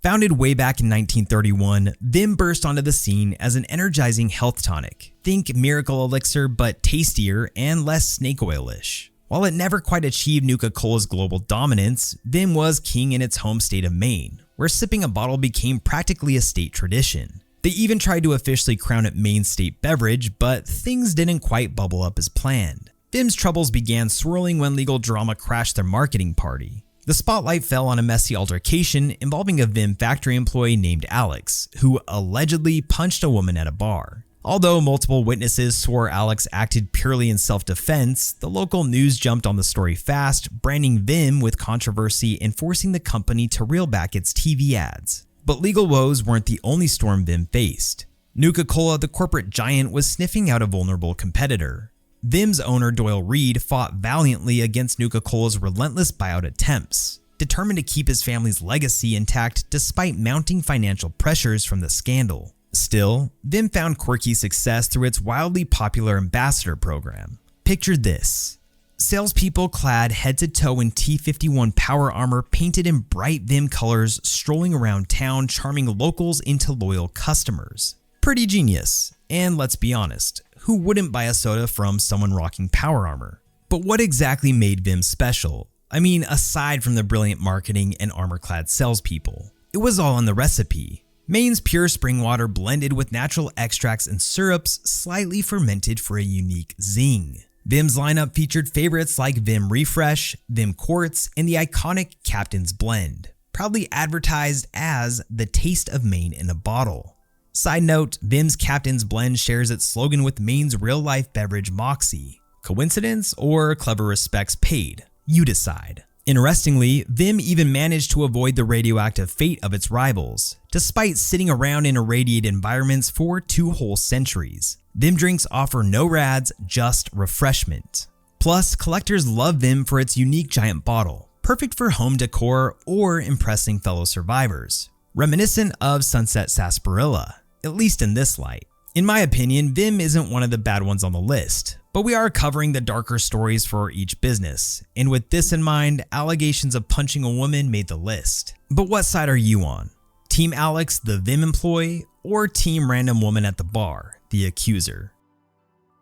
Founded way back in 1931, Vim burst onto the scene as an energizing health tonic. Think miracle elixir, but tastier and less snake oil-ish. While it never quite achieved Nuka-Cola's global dominance, Vim was king in its home state of Maine, where sipping a bottle became practically a state tradition. They even tried to officially crown it Maine's state beverage, but things didn't quite bubble up as planned. Vim's troubles began swirling when legal drama crashed their marketing party. The spotlight fell on a messy altercation involving a Vim factory employee named Alex, who allegedly punched a woman at a bar. Although multiple witnesses swore Alex acted purely in self-defense, the local news jumped on the story fast, branding Vim with controversy and forcing the company to reel back its TV ads. But legal woes weren't the only storm Vim faced. Nuka-Cola, the corporate giant, was sniffing out a vulnerable competitor. Vim's owner Doyle Reed fought valiantly against Nuka-Cola's relentless buyout attempts, determined to keep his family's legacy intact despite mounting financial pressures from the scandal. Still, Vim found quirky success through its wildly popular ambassador program. Picture this: salespeople clad head to toe in T-51 power armor painted in bright Vim colors strolling around town charming locals into loyal customers. Pretty genius, and let's be honest, who wouldn't buy a soda from someone rocking power armor? But what exactly made Vim special? I mean, aside from the brilliant marketing and armor-clad salespeople, it was all in the recipe. Maine's pure spring water blended with natural extracts and syrups slightly fermented for a unique zing. Vim's lineup featured favorites like Vim Refresh, Vim Quartz, and the iconic Captain's Blend, proudly advertised as the taste of Maine in a bottle. Side note, Vim's Captain's Blend shares its slogan with Maine's real-life beverage Moxie. Coincidence or clever respects paid? You decide. Interestingly, Vim even managed to avoid the radioactive fate of its rivals, despite sitting around in irradiated environments for 2 whole centuries. Vim drinks offer no rads, just refreshment. Plus, collectors love Vim for its unique giant bottle, perfect for home decor or impressing fellow survivors. Reminiscent of Sunset Sarsaparilla, at least in this light. In my opinion, Vim isn't one of the bad ones on the list, but we are covering the darker stories for each business, and with this in mind, allegations of punching a woman made the list. But what side are you on? Team Alex, the Vim employee, or Team Random Woman at the bar, the accuser?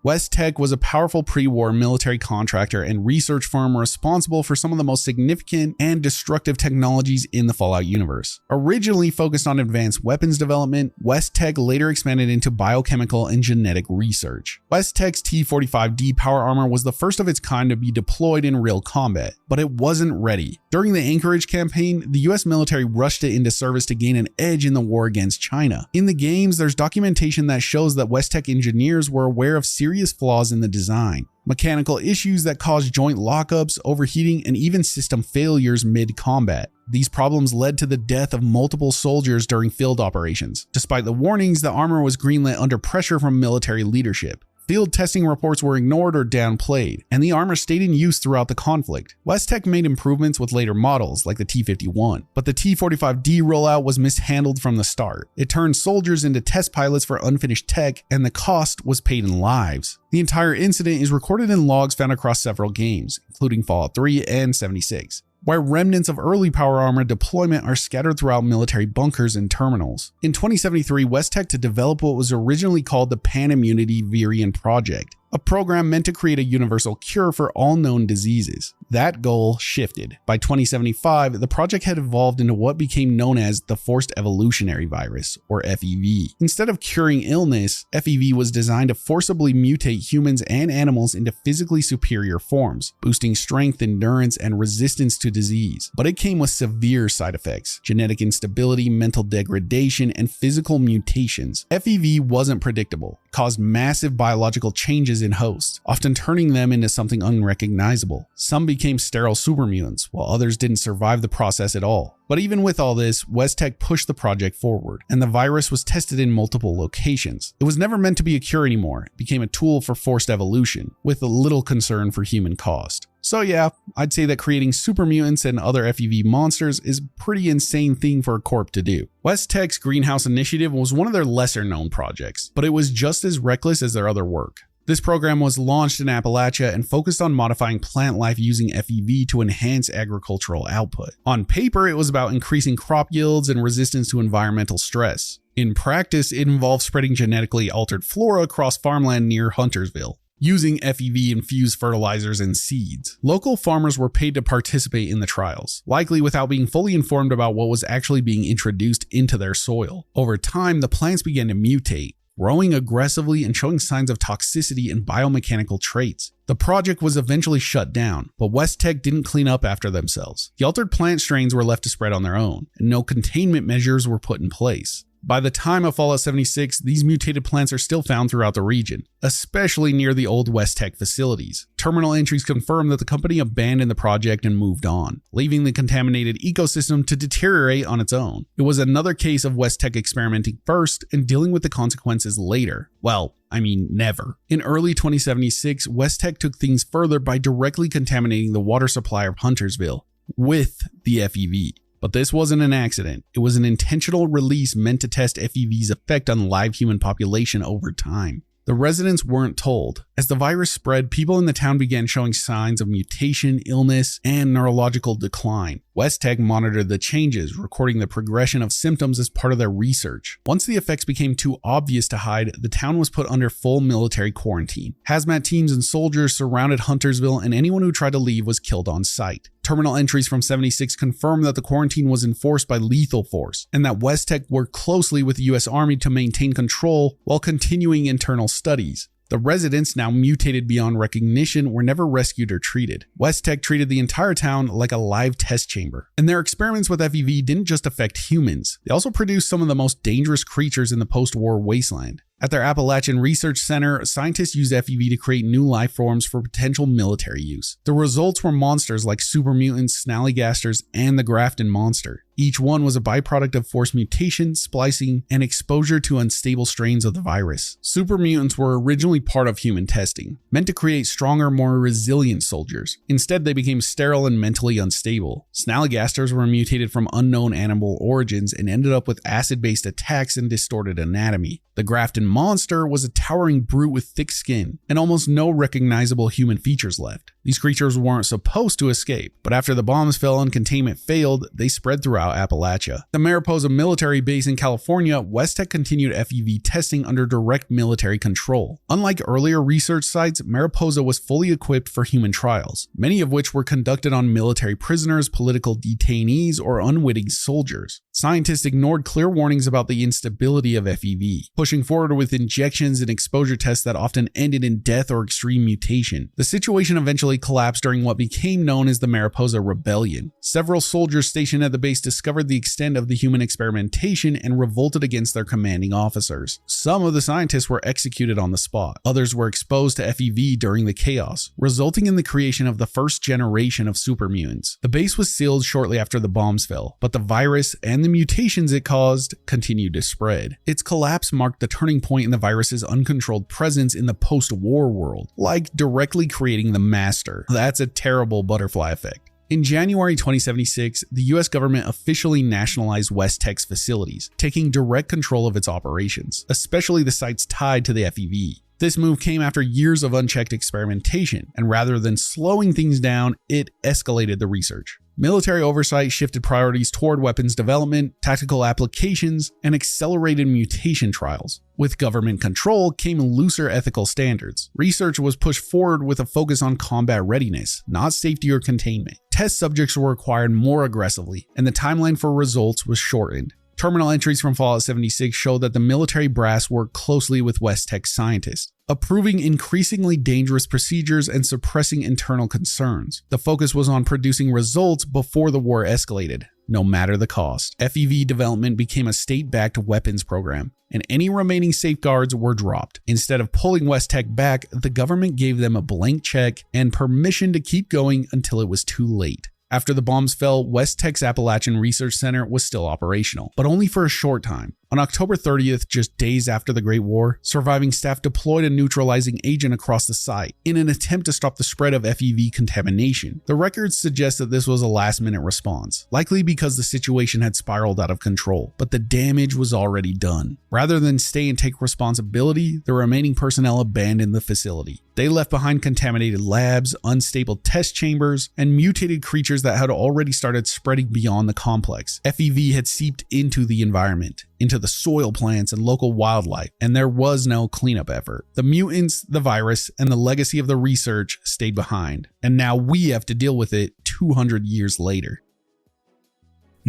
West-Tek was a powerful pre-war military contractor and research firm responsible for some of the most significant and destructive technologies in the Fallout universe. Originally focused on advanced weapons development, West-Tek later expanded into biochemical and genetic research. West-Tek's T-45D power armor was the first of its kind to be deployed in real combat, but it wasn't ready. During the Anchorage campaign, the US military rushed it into service to gain an edge in the war against China. In the games, there's documentation that shows that West-Tek engineers were aware of serious flaws in the design, mechanical issues that caused joint lockups, overheating, and even system failures mid-combat. These problems led to the death of multiple soldiers during field operations. Despite the warnings, the armor was greenlit under pressure from military leadership. Field testing reports were ignored or downplayed, and the armor stayed in use throughout the conflict. West-Tek made improvements with later models, like the T-51, but the T-45D rollout was mishandled from the start. It turned soldiers into test pilots for unfinished tech, and the cost was paid in lives. The entire incident is recorded in logs found across several games, including Fallout 3 and 76. Where remnants of early power armor deployment are scattered throughout military bunkers and terminals. In 2073, West-Tek to develop what was originally called the Pan-Immunity Virion Project, a program meant to create a universal cure for all known diseases. That goal shifted. By 2075, the project had evolved into what became known as the Forced Evolutionary Virus, or FEV. Instead of curing illness, FEV was designed to forcibly mutate humans and animals into physically superior forms, boosting strength, endurance, and resistance to disease. But it came with severe side effects: genetic instability, mental degradation, and physical mutations. FEV wasn't predictable. It caused massive biological changes changes in hosts, often turning them into something unrecognizable. Some became sterile supermutants, while others didn't survive the process at all. But even with all this, West-Tek pushed the project forward, and the virus was tested in multiple locations. It was never meant to be a cure anymore. It became a tool for forced evolution, with little concern for human cost. So yeah, I'd say that creating super mutants and other FEV monsters is a pretty insane thing for a corp to do. West-Tek's Greenhouse Initiative was one of their lesser known projects, but it was just as reckless as their other work. This program was launched in Appalachia and focused on modifying plant life using FEV to enhance agricultural output. On paper, it was about increasing crop yields and resistance to environmental stress. In practice, it involved spreading genetically altered flora across farmland near Huntersville, using FEV-infused fertilizers and seeds. Local farmers were paid to participate in the trials, likely without being fully informed about what was actually being introduced into their soil. Over time, the plants began to mutate, growing aggressively and showing signs of toxicity and biomechanical traits. The project was eventually shut down, but West-Tek didn't clean up after themselves. The altered plant strains were left to spread on their own, and no containment measures were put in place. By the time of Fallout 76, these mutated plants are still found throughout the region, especially near the old West-Tek facilities. Terminal entries confirm that the company abandoned the project and moved on, leaving the contaminated ecosystem to deteriorate on its own. It was another case of West-Tek experimenting first and dealing with the consequences later. Well, I mean, never. In early 2076, West-Tek took things further by directly contaminating the water supply of Huntersville with the FEV. But this wasn't an accident. It was an intentional release meant to test FEV's effect on the live human population over time. The residents weren't told. As the virus spread, people in the town began showing signs of mutation, illness, and neurological decline. West-Tek monitored the changes, recording the progression of symptoms as part of their research. Once the effects became too obvious to hide, the town was put under full military quarantine. Hazmat teams and soldiers surrounded Huntersville, and anyone who tried to leave was killed on sight. Terminal entries from 76 confirmed that the quarantine was enforced by lethal force, and that West-Tek worked closely with the US Army to maintain control while continuing internal studies. The residents, now mutated beyond recognition, were never rescued or treated. West-Tek treated the entire town like a live test chamber. And their experiments with FEV didn't just affect humans, they also produced some of the most dangerous creatures in the post-war wasteland. At their Appalachian Research Center, scientists used FEV to create new life forms for potential military use. The results were monsters like super mutants, snallygasters, and the Grafton monster. Each one was a byproduct of forced mutation, splicing, and exposure to unstable strains of the virus. Super mutants were originally part of human testing, meant to create stronger, more resilient soldiers. Instead, they became sterile and mentally unstable. Snallygasters were mutated from unknown animal origins and ended up with acid-based attacks and distorted anatomy. The Grafton monster was a towering brute with thick skin and almost no recognizable human features left. These creatures weren't supposed to escape, but after the bombs fell and containment failed, they spread throughout Appalachia. The Mariposa military base in California, West-Tek continued FEV testing under direct military control. Unlike earlier research sites, Mariposa was fully equipped for human trials, many of which were conducted on military prisoners, political detainees, or unwitting soldiers. Scientists ignored clear warnings about the instability of FEV, pushing forward with injections and exposure tests that often ended in death or extreme mutation. The situation eventually collapsed during what became known as the Mariposa Rebellion. Several soldiers stationed at the base discovered the extent of the human experimentation and revolted against their commanding officers. Some of the scientists were executed on the spot. Others were exposed to FEV during the chaos, resulting in the creation of the first generation of super mutants. The base was sealed shortly after the bombs fell, but the virus and the mutations it caused continued to spread. Its collapse marked the turning point in the virus's uncontrolled presence in the post-war world, like directly creating the master. That's a terrible butterfly effect. In January 2076, the US government officially nationalized West-Tek's facilities, taking direct control of its operations, especially the sites tied to the FEV. This move came after years of unchecked experimentation, and rather than slowing things down, it escalated the research. Military oversight shifted priorities toward weapons development, tactical applications, and accelerated mutation trials. With government control came looser ethical standards. Research was pushed forward with a focus on combat readiness, not safety or containment. Test subjects were acquired more aggressively, and the timeline for results was shortened. Terminal entries from Fallout 76 show that the military brass worked closely with West-Tek scientists, approving increasingly dangerous procedures and suppressing internal concerns. The focus was on producing results before the war escalated, no matter the cost. FEV development became a state-backed weapons program, and any remaining safeguards were dropped. Instead of pulling West-Tek back, the government gave them a blank check and permission to keep going until it was too late. After the bombs fell, West-Tek's Appalachian Research Center was still operational, but only for a short time. On October 30th, just days after the Great War, surviving staff deployed a neutralizing agent across the site in an attempt to stop the spread of FEV contamination. The records suggest that this was a last-minute response, likely because the situation had spiraled out of control, but the damage was already done. Rather than stay and take responsibility, the remaining personnel abandoned the facility. They left behind contaminated labs, unstable test chambers, and mutated creatures that had already started spreading beyond the complex. FEV had seeped into the environment, into the soil plants and local wildlife, and there was no cleanup effort. The mutants, the virus, and the legacy of the research stayed behind, and now we have to deal with it 200 years later.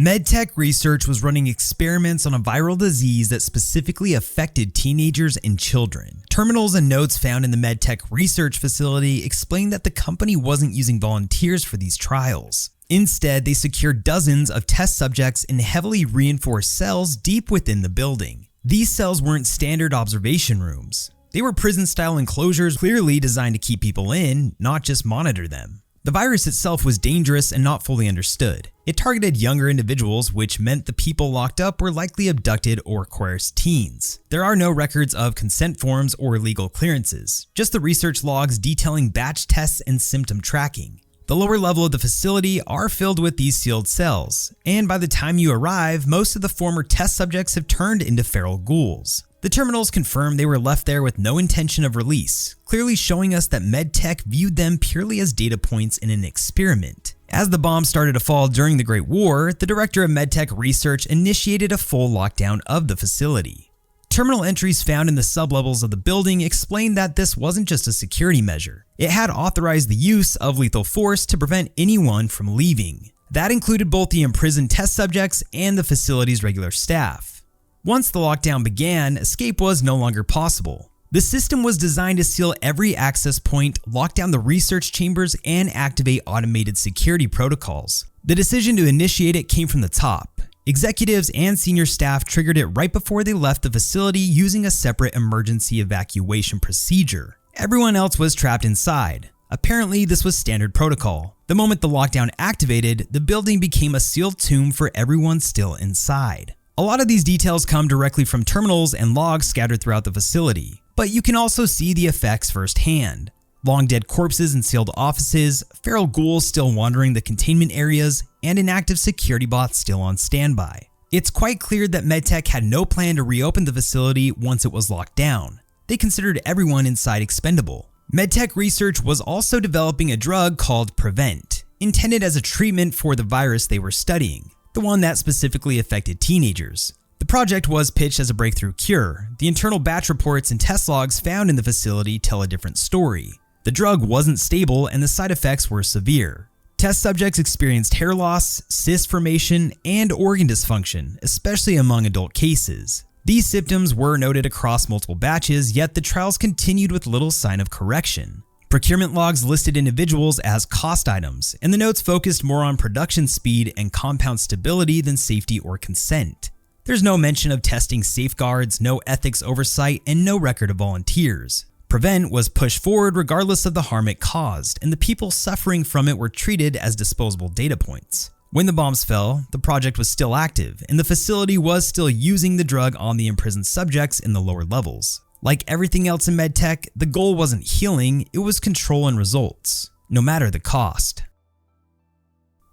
Med-Tek Research was running experiments on a viral disease that specifically affected teenagers and children. Terminals and notes found in the Med-Tek Research facility explained that the company wasn't using volunteers for these trials. Instead, they secured dozens of test subjects in heavily reinforced cells deep within the building. These cells weren't standard observation rooms. They were prison-style enclosures clearly designed to keep people in, not just monitor them. The virus itself was dangerous and not fully understood. It targeted younger individuals, which meant the people locked up were likely abducted or coerced teens. There are no records of consent forms or legal clearances, just the research logs detailing batch tests and symptom tracking. The lower level of the facility are filled with these sealed cells, and by the time you arrive, most of the former test subjects have turned into feral ghouls. The terminals confirm they were left there with no intention of release, clearly showing us that Med-Tek viewed them purely as data points in an experiment. As the bombs started to fall during the Great War, the director of Med-Tek Research initiated a full lockdown of the facility. Terminal entries found in the sublevels of the building explained that this wasn't just a security measure. It had authorized the use of lethal force to prevent anyone from leaving. That included both the imprisoned test subjects and the facility's regular staff. Once the lockdown began, escape was no longer possible. The system was designed to seal every access point, lock down the research chambers, and activate automated security protocols. The decision to initiate it came from the top. Executives and senior staff triggered it right before they left the facility using a separate emergency evacuation procedure. Everyone else was trapped inside. Apparently, this was standard protocol. The moment the lockdown activated, the building became a sealed tomb for everyone still inside. A lot of these details come directly from terminals and logs scattered throughout the facility, but you can also see the effects firsthand. Long dead corpses in sealed offices, feral ghouls still wandering the containment areas, and inactive security bots still on standby. It's quite clear that Med-Tek had no plan to reopen the facility once it was locked down. They considered everyone inside expendable. Med-Tek Research was also developing a drug called Prevent, intended as a treatment for the virus they were studying, the one that specifically affected teenagers. The project was pitched as a breakthrough cure. The internal batch reports and test logs found in the facility tell a different story. The drug wasn't stable and the side effects were severe. Test subjects experienced hair loss, cyst formation, and organ dysfunction, especially among adult cases. These symptoms were noted across multiple batches, yet the trials continued with little sign of correction. Procurement logs listed individuals as cost items, and the notes focused more on production speed and compound stability than safety or consent. There's no mention of testing safeguards, no ethics oversight, and no record of volunteers. Prevent was pushed forward regardless of the harm it caused, and the people suffering from it were treated as disposable data points. When the bombs fell, the project was still active, and the facility was still using the drug on the imprisoned subjects in the lower levels. Like everything else in Med-Tek, the goal wasn't healing, it was control and results, no matter the cost.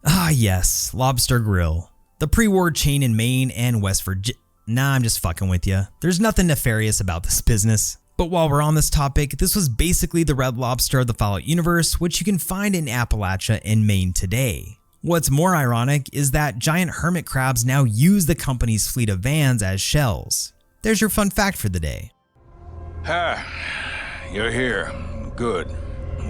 Ah yes, Lobster Grill. The pre-war chain in Maine and West Virginia. Nah, I'm just fucking with ya. There's nothing nefarious about this business. But while we're on this topic, this was basically the Red Lobster of the Fallout universe, which you can find in Appalachia and Maine today. What's more ironic is that giant hermit crabs now use the company's fleet of vans as shells. There's your fun fact for the day. Ah, you're here. Good.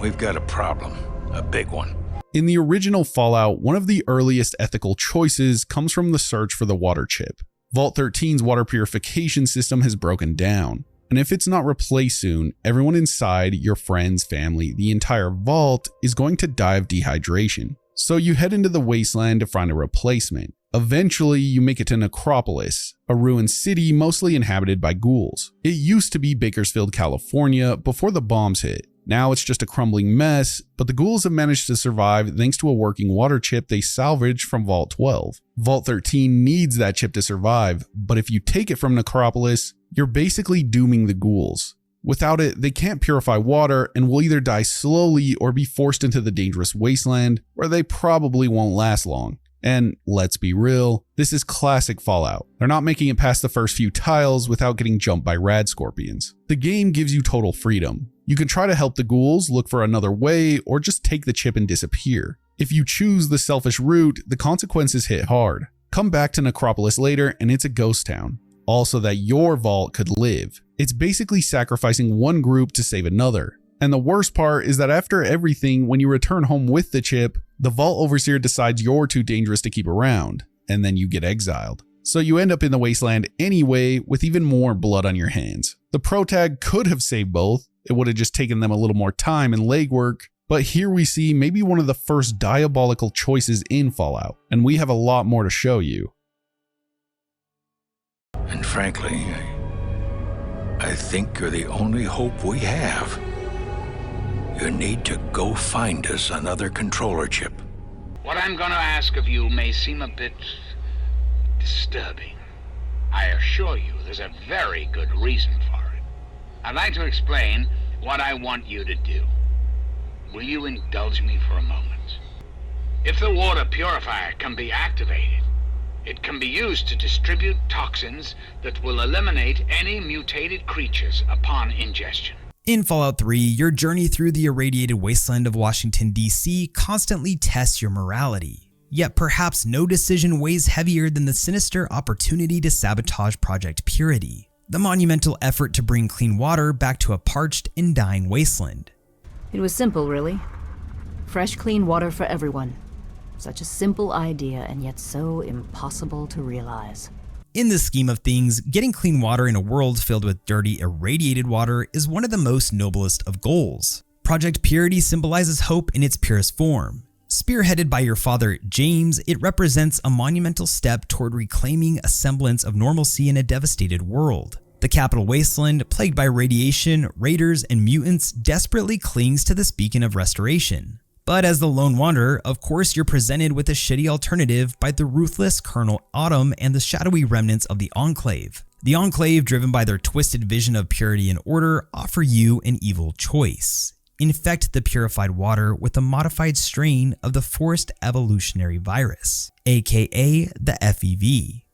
We've got a problem. A big one. In the original Fallout, one of the earliest ethical choices comes from the search for the water chip. Vault 13's water purification system has broken down, and if it's not replaced soon, everyone inside, your friends, family, the entire vault is going to die of dehydration. So you head into the wasteland to find a replacement. Eventually, you make it to Necropolis, a ruined city mostly inhabited by ghouls. It used to be Bakersfield, California before the bombs hit. Now it's just a crumbling mess, but the ghouls have managed to survive thanks to a working water chip they salvaged from Vault 12. Vault 13 needs that chip to survive, but if you take it from Necropolis, you're basically dooming the ghouls. Without it, they can't purify water and will either die slowly or be forced into the dangerous wasteland, where they probably won't last long. And let's be real, this is classic Fallout. They're not making it past the first few tiles without getting jumped by rad scorpions. The game gives you total freedom. You can try to help the ghouls, look for another way, or just take the chip and disappear. If you choose the selfish route, the consequences hit hard. Come back to Necropolis later and it's a ghost town. Also that your vault could live. It's basically sacrificing one group to save another. And the worst part is that after everything, when you return home with the chip, the Vault Overseer decides you're too dangerous to keep around, and then you get exiled. So you end up in the wasteland anyway, with even more blood on your hands. The protag could have saved both, it would have just taken them a little more time and legwork, but here we see maybe one of the first diabolical choices in Fallout, and we have a lot more to show you. And frankly, I think you're the only hope we have. You need to go find us another controller chip. What I'm gonna ask of you may seem a bit disturbing. I assure you there's a very good reason for it. I'd like to explain what I want you to do. Will you indulge me for a moment? If the water purifier can be activated, it can be used to distribute toxins that will eliminate any mutated creatures upon ingestion. In Fallout 3, your journey through the irradiated wasteland of Washington, D.C. constantly tests your morality. Yet perhaps no decision weighs heavier than the sinister opportunity to sabotage Project Purity, the monumental effort to bring clean water back to a parched and dying wasteland. It was simple, really. Fresh, clean water for everyone. Such a simple idea, and yet so impossible to realize. In the scheme of things, getting clean water in a world filled with dirty, irradiated water is one of the most noblest of goals. Project Purity symbolizes hope in its purest form. Spearheaded by your father, James, it represents a monumental step toward reclaiming a semblance of normalcy in a devastated world. The capital wasteland, plagued by radiation, raiders, and mutants, desperately clings to this beacon of restoration. But as the lone wanderer, of course you're presented with a shitty alternative by the ruthless Colonel Autumn and the shadowy remnants of the Enclave. The Enclave, driven by their twisted vision of purity and order, offer you an evil choice. Infect the purified water with a modified strain of the forced evolutionary virus, aka the FEV.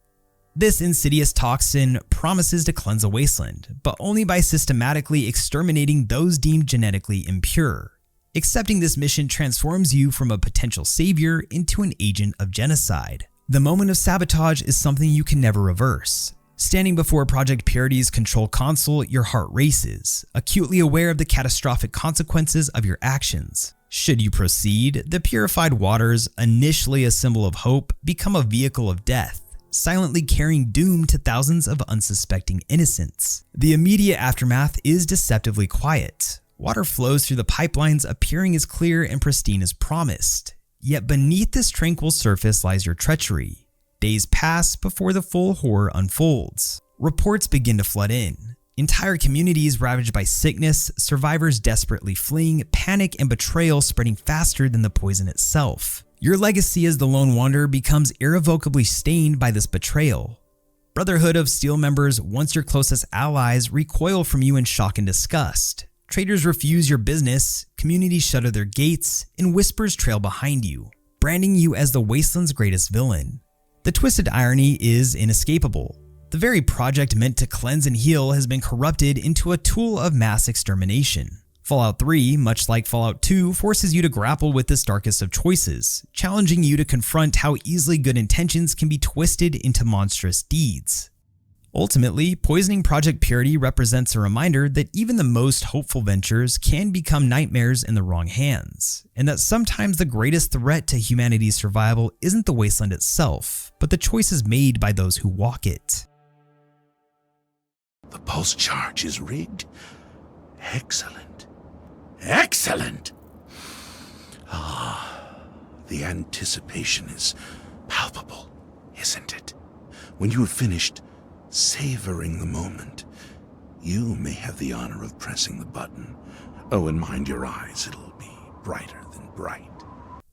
This insidious toxin promises to cleanse a wasteland, but only by systematically exterminating those deemed genetically impure. Accepting this mission transforms you from a potential savior into an agent of genocide. The moment of sabotage is something you can never reverse. Standing before Project Purity's control console, your heart races, acutely aware of the catastrophic consequences of your actions. Should you proceed, the purified waters, initially a symbol of hope, become a vehicle of death, silently carrying doom to thousands of unsuspecting innocents. The immediate aftermath is deceptively quiet. Water flows through the pipelines, appearing as clear and pristine as promised. Yet beneath this tranquil surface lies your treachery. Days pass before the full horror unfolds. Reports begin to flood in. Entire communities ravaged by sickness, survivors desperately fleeing, panic and betrayal spreading faster than the poison itself. Your legacy as the Lone Wanderer becomes irrevocably stained by this betrayal. Brotherhood of Steel members, once your closest allies, recoil from you in shock and disgust. Traders refuse your business, communities shutter their gates, and whispers trail behind you, branding you as the wasteland's greatest villain. The twisted irony is inescapable. The very project meant to cleanse and heal has been corrupted into a tool of mass extermination. Fallout 3, much like Fallout 2, forces you to grapple with this darkest of choices, challenging you to confront how easily good intentions can be twisted into monstrous deeds. Ultimately, poisoning Project Purity represents a reminder that even the most hopeful ventures can become nightmares in the wrong hands, and that sometimes the greatest threat to humanity's survival isn't the wasteland itself, but the choices made by those who walk it. The pulse charge is rigged. Excellent. Excellent! Ah, the anticipation is palpable. isn't it? When you have finished savoring the moment, you may have the honor of pressing the button. Oh, and mind your eyes, it'll be brighter than bright.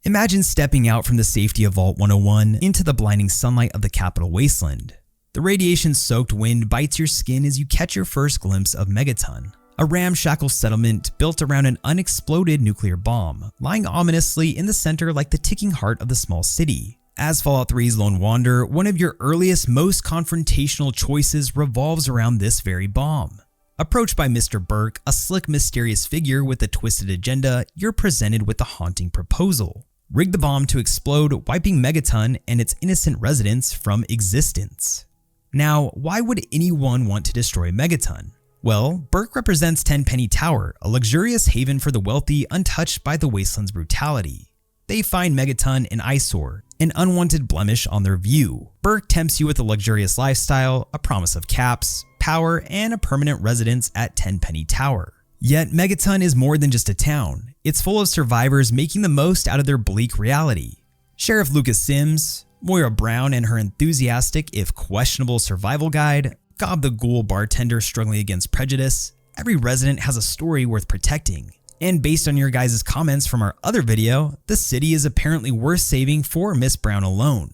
Imagine stepping out from the safety of Vault 101 into the blinding sunlight of the capital wasteland. The radiation-soaked wind bites your skin as you catch your first glimpse of Megaton, a ramshackle settlement built around an unexploded nuclear bomb, lying ominously in the center like the ticking heart of the small city. As Fallout 3's Lone Wanderer, one of your earliest, most confrontational choices revolves around this very bomb. Approached by Mr. Burke, a slick, mysterious figure with a twisted agenda, you're presented with a haunting proposal. Rig the bomb to explode, wiping Megaton and its innocent residents from existence. Now, why would anyone want to destroy Megaton? Well, Burke represents Tenpenny Tower, a luxurious haven for the wealthy untouched by the wasteland's brutality. They find Megaton an eyesore, an unwanted blemish on their view. Burke tempts you with a luxurious lifestyle, a promise of caps, power, and a permanent residence at Tenpenny Tower. Yet Megaton is more than just a town. It's full of survivors making the most out of their bleak reality. Sheriff Lucas Sims, Moira Brown and her enthusiastic, if questionable, survival guide, Gob the Ghoul bartender struggling against prejudice. Every resident has a story worth protecting. And based on your guys' comments from our other video, the city is apparently worth saving for Miss Brown alone.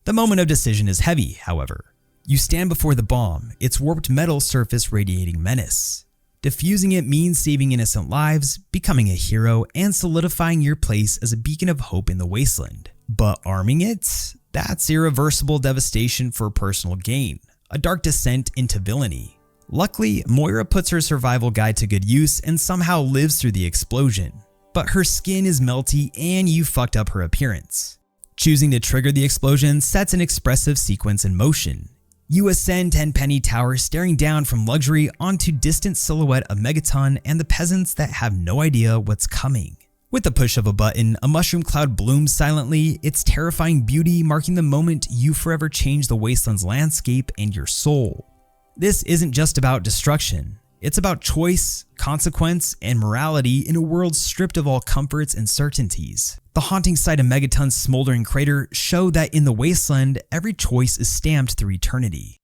The moment of decision is heavy, however. You stand before the bomb, its warped metal surface radiating menace. Defusing it means saving innocent lives, becoming a hero, and solidifying your place as a beacon of hope in the wasteland. But arming it? That's irreversible devastation for personal gain, a dark descent into villainy. Luckily, Moira puts her survival guide to good use and somehow lives through the explosion. But her skin is melty and you fucked up her appearance. Choosing to trigger the explosion sets an expressive sequence in motion. You ascend Tenpenny Tower, staring down from luxury onto distant silhouette of Megaton and the peasants that have no idea what's coming. With the push of a button, a mushroom cloud blooms silently, its terrifying beauty marking the moment you forever change the wasteland's landscape and your soul. This isn't just about destruction. It's about choice, consequence, and morality in a world stripped of all comforts and certainties. The haunting sight of Megaton's smoldering crater show that in the wasteland, every choice is stamped through eternity.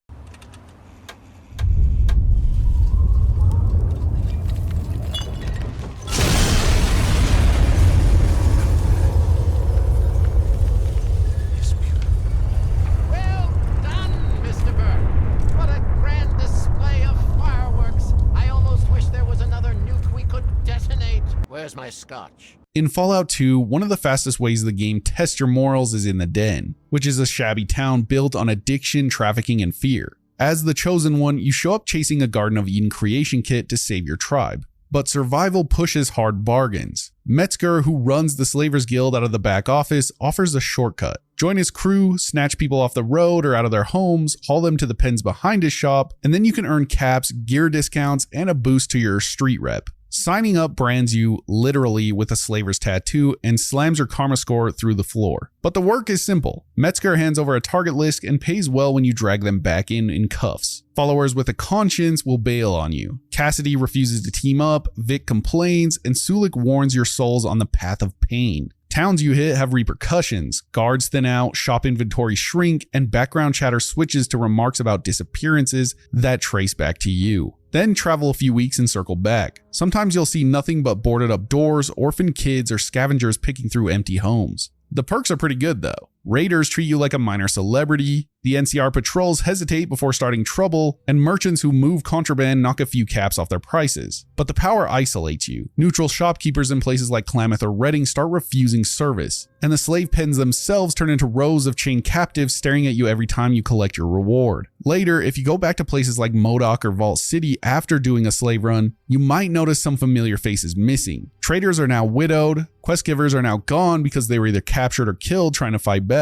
Where's my scotch? In Fallout 2, one of the fastest ways the game tests your morals is in the Den, which is a shabby town built on addiction, trafficking, and fear. As the Chosen One, you show up chasing a Garden of Eden creation kit to save your tribe. But survival pushes hard bargains. Metzger, who runs the Slavers Guild out of the back office, offers a shortcut. Join his crew, snatch people off the road or out of their homes, haul them to the pens behind his shop, and then you can earn caps, gear discounts, and a boost to your street rep. Signing up brands you literally with a slaver's tattoo and slams your karma score through the floor. But the work is simple. Metzger hands over a target list and pays well when you drag them back in cuffs. Followers with a conscience will bail on you. Cassidy refuses to team up, Vic complains, and Sulik warns your souls on the path of pain. Towns you hit have repercussions. Guards thin out, shop inventory shrink, and background chatter switches to remarks about disappearances that trace back to you. Then travel a few weeks and circle back. Sometimes you'll see nothing but boarded up doors, orphan kids, or scavengers picking through empty homes. The perks are pretty good though. Raiders treat you like a minor celebrity, the NCR patrols hesitate before starting trouble, and merchants who move contraband knock a few caps off their prices. But the power isolates you. Neutral shopkeepers in places like Klamath or Reading start refusing service, and the slave pens themselves turn into rows of chained captives staring at you every time you collect your reward. Later, if you go back to places like Modoc or Vault City after doing a slave run, you might notice some familiar faces missing. Traders are now widowed, quest givers are now gone because they were either captured or killed trying to fight back.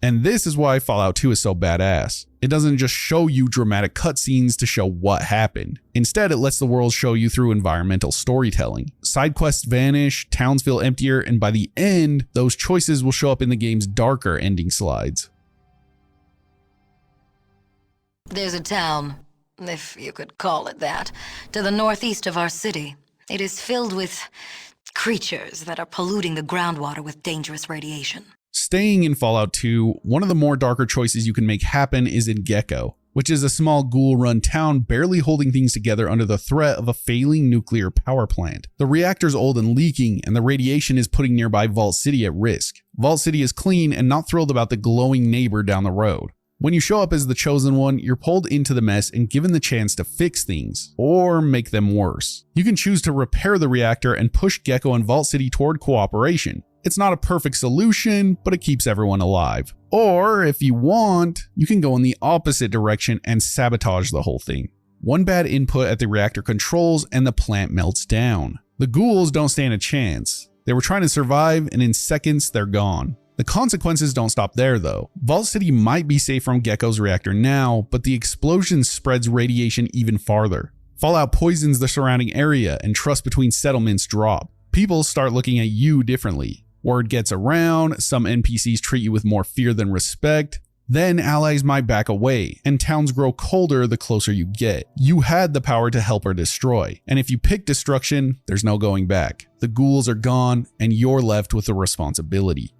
And this is why Fallout 2 is so badass. It doesn't just show you dramatic cutscenes to show what happened. Instead, it lets the world show you through environmental storytelling. Side quests vanish, towns feel emptier, and by the end, those choices will show up in the game's darker ending slides. There's a town, if you could call it that, to the northeast of our city. It is filled with creatures that are polluting the groundwater with dangerous radiation. Staying in Fallout 2, one of the more darker choices you can make happen is in Gecko, which is a small ghoul-run town barely holding things together under the threat of a failing nuclear power plant. The reactor's old and leaking, and the radiation is putting nearby Vault City at risk. Vault City is clean and not thrilled about the glowing neighbor down the road. When you show up as the Chosen One, you're pulled into the mess and given the chance to fix things, or make them worse. You can choose to repair the reactor and push Gecko and Vault City toward cooperation. It's not a perfect solution, but it keeps everyone alive. Or, if you want, you can go in the opposite direction and sabotage the whole thing. One bad input at the reactor controls and the plant melts down. The ghouls don't stand a chance. They were trying to survive, and in seconds they're gone. The consequences don't stop there though. Vault City might be safe from Gecko's reactor now, but the explosion spreads radiation even farther. Fallout poisons the surrounding area and trust between settlements drop. People start looking at you differently. Word gets around, some NPCs treat you with more fear than respect. Then allies might back away, and towns grow colder the closer you get. You had the power to help or destroy, and if you pick destruction, there's no going back. The ghouls are gone, and you're left with the responsibility.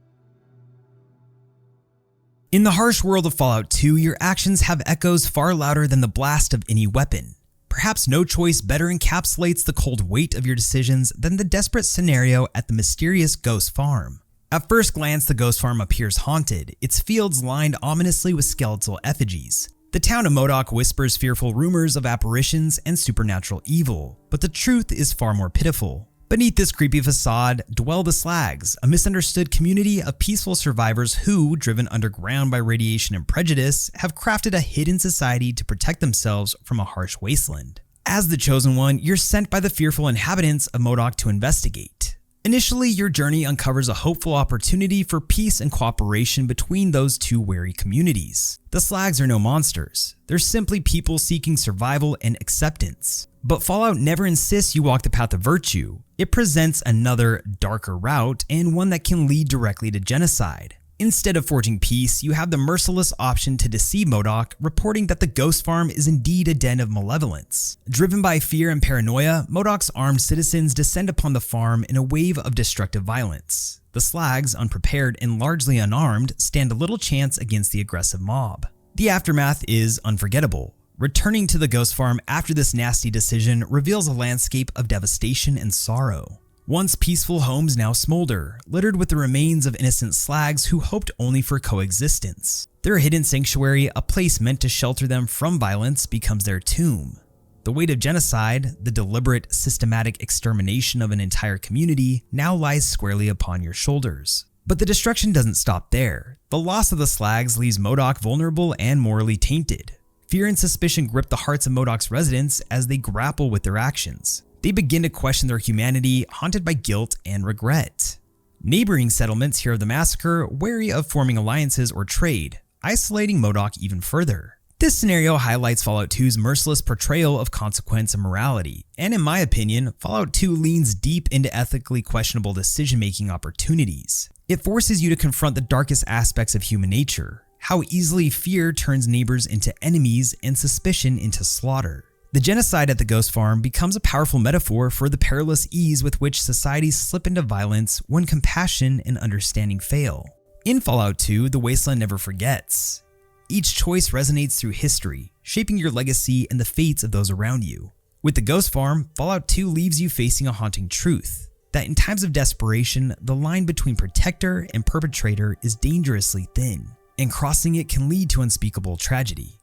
In the harsh world of Fallout 2, your actions have echoes far louder than the blast of any weapon. Perhaps no choice better encapsulates the cold weight of your decisions than the desperate scenario at the mysterious Ghost Farm. At first glance, the Ghost Farm appears haunted, its fields lined ominously with skeletal effigies. The town of MODOK whispers fearful rumors of apparitions and supernatural evil, but the truth is far more pitiful. Beneath this creepy facade dwell the Slags, a misunderstood community of peaceful survivors who, driven underground by radiation and prejudice, have crafted a hidden society to protect themselves from a harsh wasteland. As the Chosen One, you're sent by the fearful inhabitants of MODOK to investigate. Initially, your journey uncovers a hopeful opportunity for peace and cooperation between those two wary communities. The Slags are no monsters. They're simply people seeking survival and acceptance. But Fallout never insists you walk the path of virtue. It presents another, darker route, and one that can lead directly to genocide. Instead of forging peace, you have the merciless option to deceive MODOK, reporting that the Ghost Farm is indeed a den of malevolence. Driven by fear and paranoia, MODOK's armed citizens descend upon the farm in a wave of destructive violence. The Slags, unprepared and largely unarmed, stand a little chance against the aggressive mob. The aftermath is unforgettable. Returning to the Ghost Farm after this nasty decision reveals a landscape of devastation and sorrow. Once peaceful homes now smolder, littered with the remains of innocent Slags who hoped only for coexistence. Their hidden sanctuary, a place meant to shelter them from violence, becomes their tomb. The weight of genocide, the deliberate, systematic extermination of an entire community, now lies squarely upon your shoulders. But the destruction doesn't stop there. The loss of the Slags leaves MODOK vulnerable and morally tainted. Fear and suspicion grip the hearts of MODOK's residents as they grapple with their actions. They begin to question their humanity, haunted by guilt and regret. Neighboring settlements hear of the massacre, wary of forming alliances or trade, isolating MODOK even further. This scenario highlights Fallout 2's merciless portrayal of consequence and morality, and in my opinion, Fallout 2 leans deep into ethically questionable decision-making opportunities. It forces you to confront the darkest aspects of human nature, how easily fear turns neighbors into enemies and suspicion into slaughter. The genocide at the Ghost Farm becomes a powerful metaphor for the perilous ease with which societies slip into violence when compassion and understanding fail. In Fallout 2, the Wasteland never forgets. Each choice resonates through history, shaping your legacy and the fates of those around you. With the Ghost Farm, Fallout 2 leaves you facing a haunting truth, that in times of desperation, the line between protector and perpetrator is dangerously thin, and crossing it can lead to unspeakable tragedy.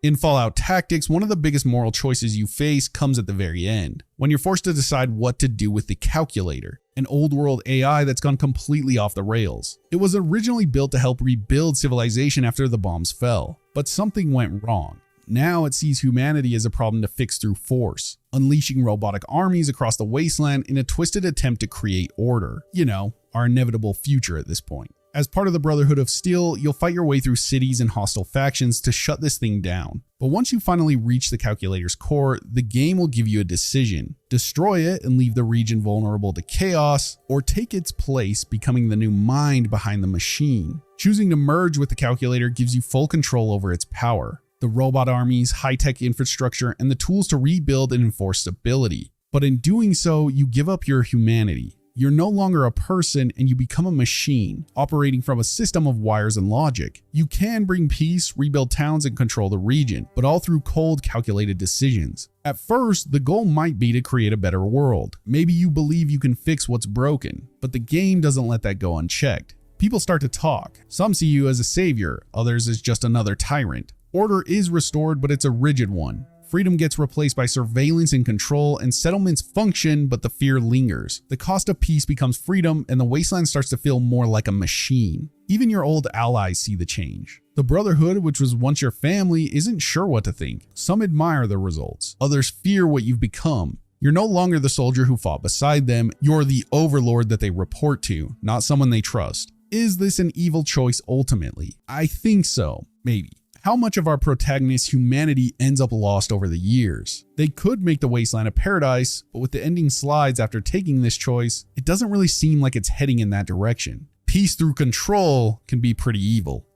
In Fallout Tactics, one of the biggest moral choices you face comes at the very end, when you're forced to decide what to do with the Calculator, an old world AI that's gone completely off the rails. It was originally built to help rebuild civilization after the bombs fell, but something went wrong. Now it sees humanity as a problem to fix through force, unleashing robotic armies across the wasteland in a twisted attempt to create order. You know, our inevitable future at this point. As part of the Brotherhood of Steel, you'll fight your way through cities and hostile factions to shut this thing down. But once you finally reach the Calculator's core, the game will give you a decision. Destroy it and leave the region vulnerable to chaos, or take its place, becoming the new mind behind the machine. Choosing to merge with the Calculator gives you full control over its power, the robot armies, high-tech infrastructure, and the tools to rebuild and enforce stability. But in doing so, you give up your humanity. You're no longer a person and you become a machine, operating from a system of wires and logic. You can bring peace, rebuild towns, and control the region, but all through cold, calculated decisions. At first, the goal might be to create a better world. Maybe you believe you can fix what's broken, but the game doesn't let that go unchecked. People start to talk. Some see you as a savior, others as just another tyrant. Order is restored, but it's a rigid one. Freedom gets replaced by surveillance and control, and settlements function, but the fear lingers. The cost of peace becomes freedom, and the wasteland starts to feel more like a machine. Even your old allies see the change. The Brotherhood, which was once your family, isn't sure what to think. Some admire the results, others fear what you've become. You're no longer the soldier who fought beside them, you're the overlord that they report to, not someone they trust. Is this an evil choice ultimately? I think so, maybe. How much of our protagonist's humanity ends up lost over the years? They could make the wasteland a paradise, but with the ending slides after taking this choice, it doesn't really seem like it's heading in that direction. Peace through control can be pretty evil.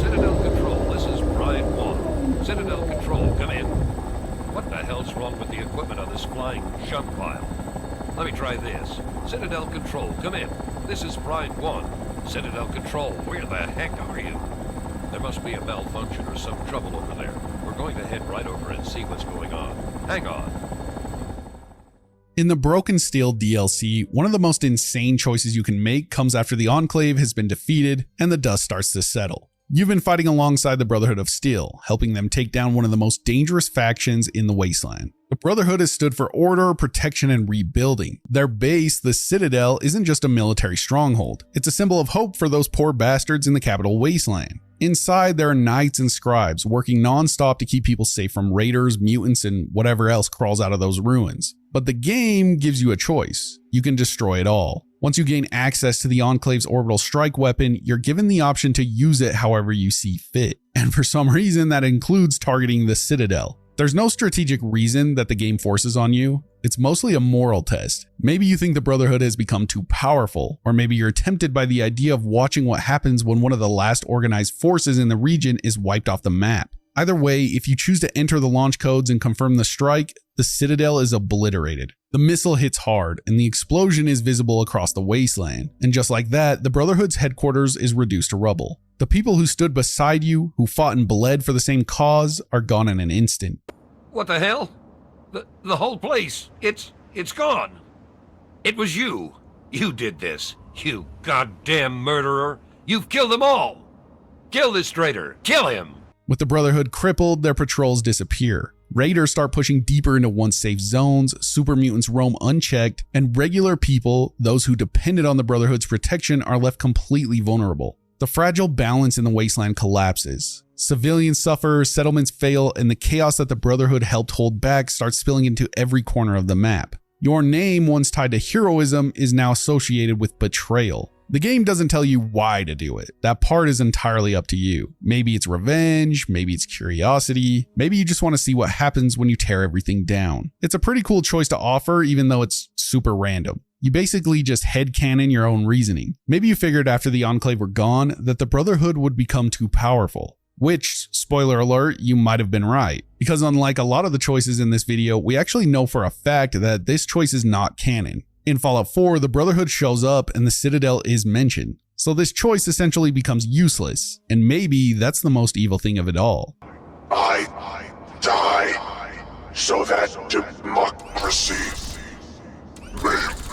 Citadel Control, this is Brian One. Citadel Control, come in. What the hell's wrong with the equipment on this flying junk pile? Let me try this. Citadel Control, come in. This is Brian 1. Citadel Control, where the heck are you? There must be a malfunction or some trouble over there. We're going to head right over and see what's going on. Hang on. In the Broken Steel DLC, one of the most insane choices you can make comes after the Enclave has been defeated and the dust starts to settle. You've been fighting alongside the Brotherhood of Steel, helping them take down one of the most dangerous factions in the wasteland. The Brotherhood has stood for order, protection, and rebuilding. Their base, the Citadel, isn't just a military stronghold. It's a symbol of hope for those poor bastards in the capital wasteland. Inside, there are knights and scribes working non-stop to keep people safe from raiders, mutants, and whatever else crawls out of those ruins. But the game gives you a choice. You can destroy it all. Once you gain access to the Enclave's orbital strike weapon, you're given the option to use it however you see fit. And for some reason, that includes targeting the Citadel. There's no strategic reason that the game forces on you. It's mostly a moral test. Maybe you think the Brotherhood has become too powerful, or maybe you're tempted by the idea of watching what happens when one of the last organized forces in the region is wiped off the map. Either way, if you choose to enter the launch codes and confirm the strike, the Citadel is obliterated. The missile hits hard, and the explosion is visible across the wasteland. And just like that, the Brotherhood's headquarters is reduced to rubble. The people who stood beside you, who fought and bled for the same cause, are gone in an instant. What the hell? The whole place, it's gone. It was you. You did this. You goddamn murderer. You've killed them all. Kill this traitor. Kill him. With the Brotherhood crippled, their patrols disappear. Raiders start pushing deeper into once safe zones, super mutants roam unchecked, and regular people, those who depended on the Brotherhood's protection, are left completely vulnerable. The fragile balance in the wasteland collapses. Civilians suffer, settlements fail, and the chaos that the Brotherhood helped hold back starts spilling into every corner of the map. Your name, once tied to heroism, is now associated with betrayal. The game doesn't tell you why to do it. That part is entirely up to you. Maybe it's revenge, maybe it's curiosity, maybe you just want to see what happens when you tear everything down. It's a pretty cool choice to offer, even though it's super random. You basically just headcanon your own reasoning. Maybe you figured after the Enclave were gone that the Brotherhood would become too powerful. Which, spoiler alert, you might have been right. Because unlike a lot of the choices in this video, we actually know for a fact that this choice is not canon. In Fallout 4, the Brotherhood shows up and the Citadel is mentioned. So this choice essentially becomes useless, and maybe that's the most evil thing of it all. I die so that democracy may live.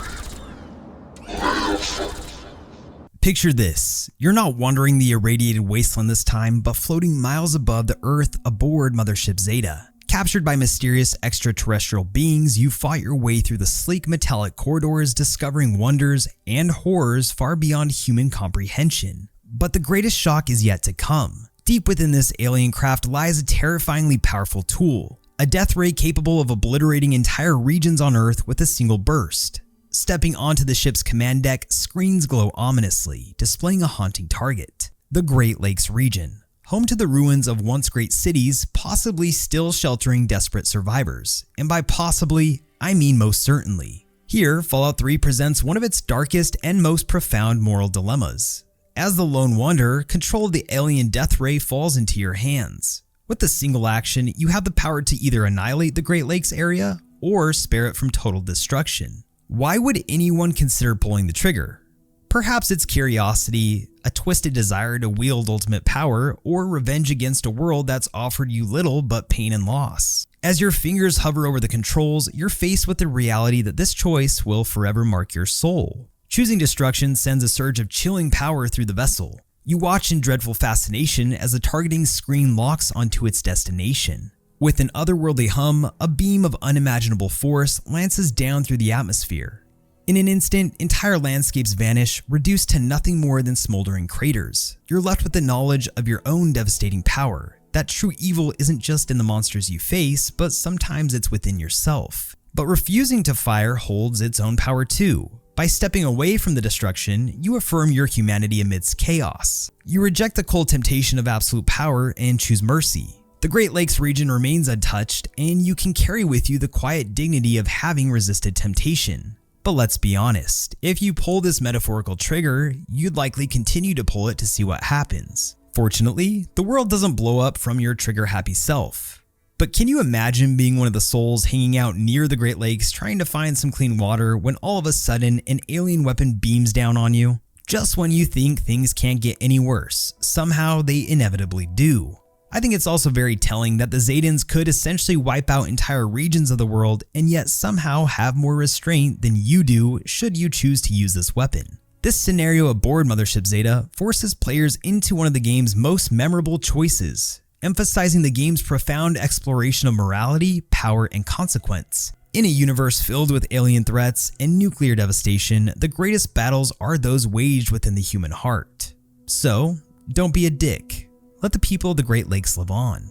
Picture this. You're not wandering the irradiated wasteland this time, but floating miles above the Earth aboard Mothership Zeta. Captured by mysterious extraterrestrial beings, you fought your way through the sleek metallic corridors, discovering wonders and horrors far beyond human comprehension. But the greatest shock is yet to come. Deep within this alien craft lies a terrifyingly powerful tool, a death ray capable of obliterating entire regions on Earth with a single burst. Stepping onto the ship's command deck, screens glow ominously, displaying a haunting target: the Great Lakes region. Home to the ruins of once great cities, possibly still sheltering desperate survivors. And by possibly, I mean most certainly. Here, Fallout 3 presents one of its darkest and most profound moral dilemmas. As the lone wanderer, control of the alien death ray falls into your hands. With a single action, you have the power to either annihilate the Great Lakes area or spare it from total destruction. Why would anyone consider pulling the trigger? Perhaps it's curiosity, a twisted desire to wield ultimate power, or revenge against a world that's offered you little but pain and loss. As your fingers hover over the controls, you're faced with the reality that this choice will forever mark your soul. Choosing destruction sends a surge of chilling power through the vessel. You watch in dreadful fascination as the targeting screen locks onto its destination. With an otherworldly hum, a beam of unimaginable force lances down through the atmosphere. In an instant, entire landscapes vanish, reduced to nothing more than smoldering craters. You're left with the knowledge of your own devastating power, that true evil isn't just in the monsters you face, but sometimes it's within yourself. But refusing to fire holds its own power too. By stepping away from the destruction, you affirm your humanity amidst chaos. You reject the cold temptation of absolute power and choose mercy. The Great Lakes region remains untouched, and you can carry with you the quiet dignity of having resisted temptation. But let's be honest, if you pull this metaphorical trigger, you'd likely continue to pull it to see what happens. Fortunately, the world doesn't blow up from your trigger-happy self. But can you imagine being one of the souls hanging out near the Great Lakes trying to find some clean water when all of a sudden an alien weapon beams down on you? Just when you think things can't get any worse, somehow they inevitably do. I think it's also very telling that the Zetans could essentially wipe out entire regions of the world and yet somehow have more restraint than you do should you choose to use this weapon. This scenario aboard Mothership Zeta forces players into one of the game's most memorable choices, emphasizing the game's profound exploration of morality, power, and consequence. In a universe filled with alien threats and nuclear devastation, the greatest battles are those waged within the human heart. So, don't be a dick. Let the people of the Great Lakes live on.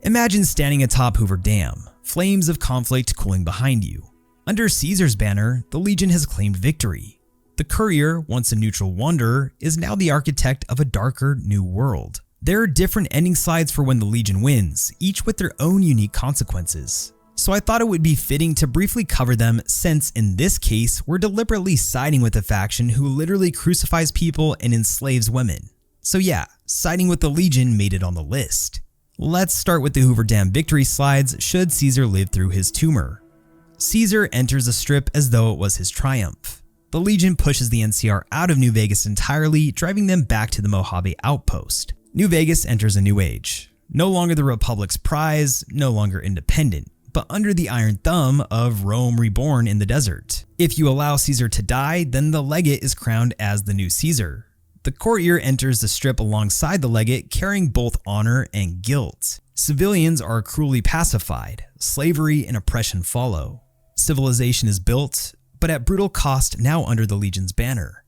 Imagine standing atop Hoover Dam, flames of conflict cooling behind you. Under Caesar's banner, the Legion has claimed victory. The Courier, once a neutral wanderer, is now the architect of a darker, new world. There are different ending slides for when the Legion wins, each with their own unique consequences. So I thought it would be fitting to briefly cover them since, in this case, we're deliberately siding with a faction who literally crucifies people and enslaves women. So yeah, siding with the Legion made it on the list. Let's start with the Hoover Dam victory slides should Caesar live through his tumor. Caesar enters the strip as though it was his triumph. The Legion pushes the NCR out of New Vegas entirely, driving them back to the Mojave outpost. New Vegas enters a new age. No longer the Republic's prize, no longer independent, but under the iron thumb of Rome reborn in the desert. If you allow Caesar to die, then the legate is crowned as the new Caesar. The courtier enters the strip alongside the legate, carrying both honor and guilt. Civilians are cruelly pacified, slavery and oppression follow. Civilization is built, but at brutal cost now under the Legion's banner.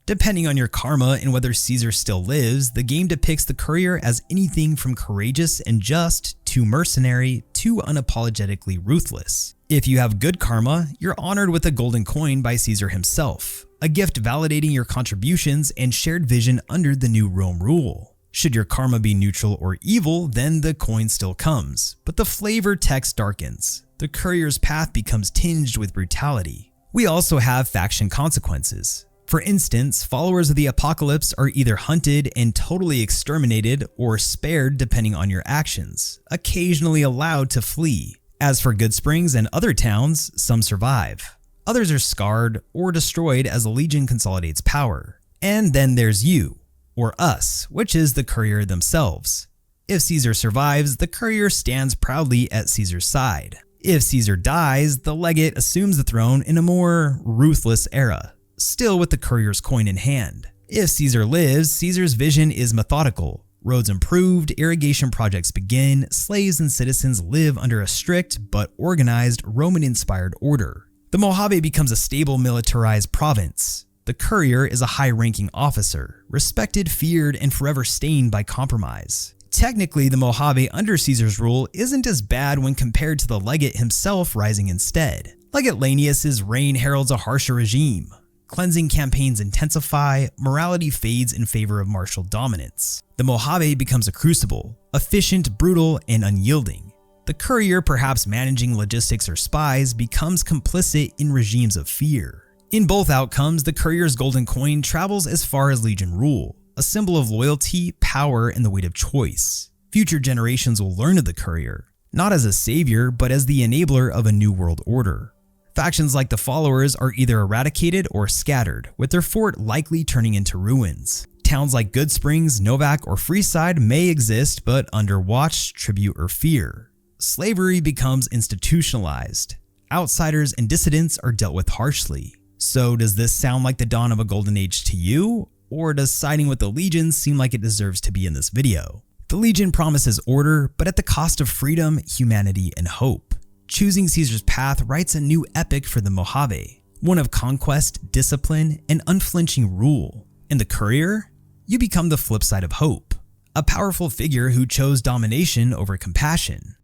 Depending on your karma and whether Caesar still lives, the game depicts the courier as anything from courageous and just to mercenary to unapologetically ruthless. If you have good karma, you're honored with a golden coin by Caesar himself, a gift validating your contributions and shared vision under the new Rome rule. Should your karma be neutral or evil, then the coin still comes, but the flavor text darkens. The courier's path becomes tinged with brutality. We also have faction consequences. For instance, followers of the apocalypse are either hunted and totally exterminated or spared depending on your actions, occasionally allowed to flee. As for Goodsprings and other towns, some survive. Others are scarred or destroyed as the Legion consolidates power. And then there's you, or us, which is the courier themselves. If Caesar survives, the courier stands proudly at Caesar's side. If Caesar dies, the legate assumes the throne in a more ruthless era, still with the courier's coin in hand. If Caesar lives, Caesar's vision is methodical. Roads improved, irrigation projects begin, slaves and citizens live under a strict but organized Roman-inspired order. The Mojave becomes a stable militarized province. The courier is a high-ranking officer, respected, feared, and forever stained by compromise. Technically, the Mojave under Caesar's rule isn't as bad when compared to the legate himself rising instead. Legate Lanius's reign heralds a harsher regime. Cleansing campaigns intensify, morality fades in favor of martial dominance. The Mojave becomes a crucible, efficient, brutal, and unyielding. The courier, perhaps managing logistics or spies, becomes complicit in regimes of fear. In both outcomes, the courier's golden coin travels as far as Legion rule, a symbol of loyalty, power, and the weight of choice. Future generations will learn of the courier, not as a savior, but as the enabler of a new world order. Factions like the Followers are either eradicated or scattered, with their fort likely turning into ruins. Towns like Good Springs, Novak, or Freeside may exist, but under watch, tribute, or fear. Slavery becomes institutionalized. Outsiders and dissidents are dealt with harshly. So does this sound like the dawn of a golden age to you? Or does siding with the Legion seem like it deserves to be in this video? The Legion promises order, but at the cost of freedom, humanity, and hope. Choosing Caesar's path writes a new epic for the Mojave, one of conquest, discipline, and unflinching rule. In the Courier, you become the flip side of hope, a powerful figure who chose domination over compassion.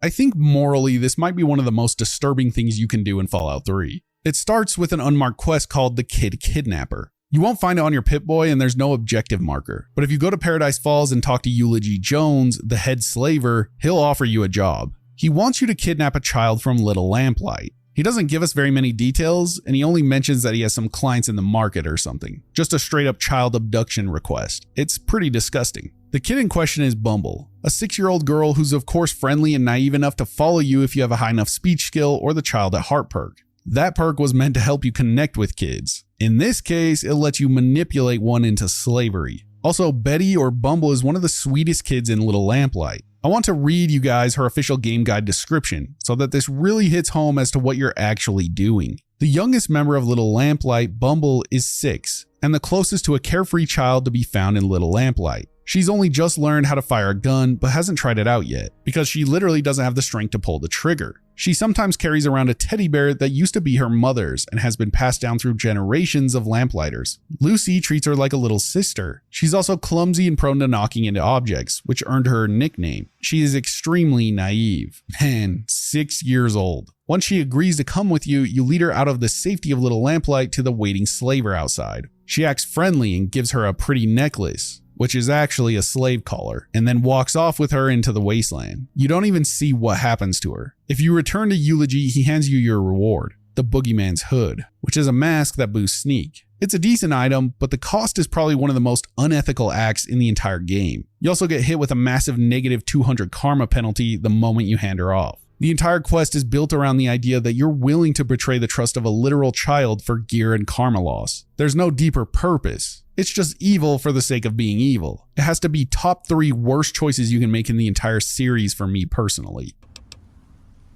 I think morally this might be one of the most disturbing things you can do in Fallout 3. It starts with an unmarked quest called the Kid Kidnapper. You won't find it on your Pip-Boy and there's no objective marker, but if you go to Paradise Falls and talk to Eulogy Jones, the head slaver, he'll offer you a job. He wants you to kidnap a child from Little Lamplight. He doesn't give us very many details, and he only mentions that he has some clients in the market or something. Just a straight up child abduction request. It's pretty disgusting. The kid in question is Bumble, a 6-year-old girl who's of course friendly and naive enough to follow you if you have a high enough speech skill or the Child at Heart perk. That perk was meant to help you connect with kids. In this case, it'll let you manipulate one into slavery. Also, Betty or Bumble is one of the sweetest kids in Little Lamplight. I want to read you guys her official game guide description so that this really hits home as to what you're actually doing. The youngest member of Little Lamplight, Bumble, is 6 and the closest to a carefree child to be found in Little Lamplight. She's only just learned how to fire a gun but hasn't tried it out yet because she literally doesn't have the strength to pull the trigger. She sometimes carries around a teddy bear that used to be her mother's and has been passed down through generations of Lamplighters. Lucy treats her like a little sister. She's also clumsy and prone to knocking into objects, which earned her nickname. She is extremely naive. Man, 6 years old. Once she agrees to come with you, you lead her out of the safety of Little Lamplight to the waiting slaver outside. She acts friendly and gives her a pretty necklace, which is actually a slave collar, and then walks off with her into the wasteland. You don't even see what happens to her. If you return to Eulogy, he hands you your reward, the Boogeyman's Hood, which is a mask that boosts sneak. It's a decent item, but the cost is probably one of the most unethical acts in the entire game. You also get hit with a massive negative 200 karma penalty the moment you hand her off. The entire quest is built around the idea that you're willing to betray the trust of a literal child for gear and karma loss. There's no deeper purpose. It's just evil for the sake of being evil. It has to be top 3 worst choices you can make in the entire series for me personally.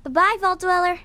Bye-bye, Vault Dweller.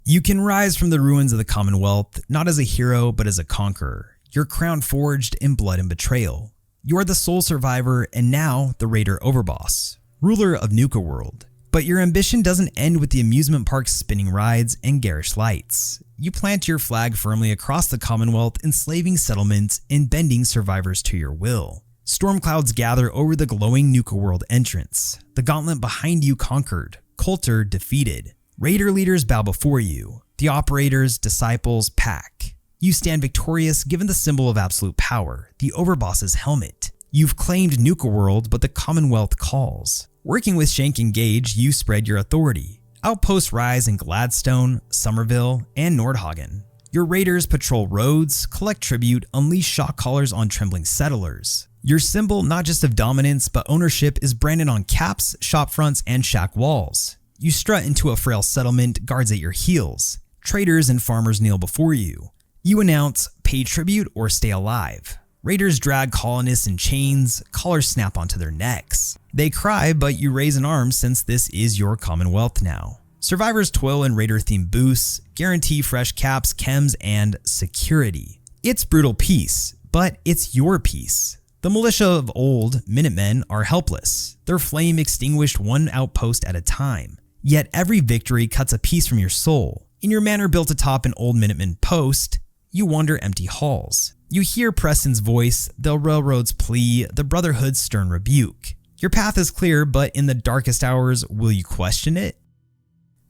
You can rise from the ruins of the Commonwealth, not as a hero, but as a conqueror. Your crown forged in blood and betrayal. You are the sole survivor and now the Raider Overboss, ruler of Nuka-World. But your ambition doesn't end with the amusement park's spinning rides and garish lights. You plant your flag firmly across the Commonwealth, enslaving settlements and bending survivors to your will. Storm clouds gather over the glowing Nuka-World entrance. The gauntlet behind you conquered, Coulter defeated. Raider leaders bow before you. The operators, disciples, pack. You stand victorious given the symbol of absolute power, the Overboss's helmet. You've claimed Nuka-World, but the Commonwealth calls. Working with Shank and Gage, you spread your authority. Outposts rise in Gladstone, Somerville, and Nordhagen. Your raiders patrol roads, collect tribute, unleash shock collars on trembling settlers. Your symbol, not just of dominance, but ownership, is branded on caps, shop fronts, and shack walls. You strut into a frail settlement, guards at your heels. Traders and farmers kneel before you. You announce, pay tribute or stay alive. Raiders drag colonists in chains, collars snap onto their necks. They cry, but you raise an arm since this is your Commonwealth now. Survivors toil in Raider-themed booths, guarantee fresh caps, chems, and security. It's brutal peace, but it's your peace. The militia of old, Minutemen, are helpless. Their flame extinguished one outpost at a time. Yet every victory cuts a piece from your soul. In your manor built atop an old Minutemen post, you wander empty halls. You hear Preston's voice, the Railroad's plea, the Brotherhood's stern rebuke. Your path is clear, but in the darkest hours, will you question it?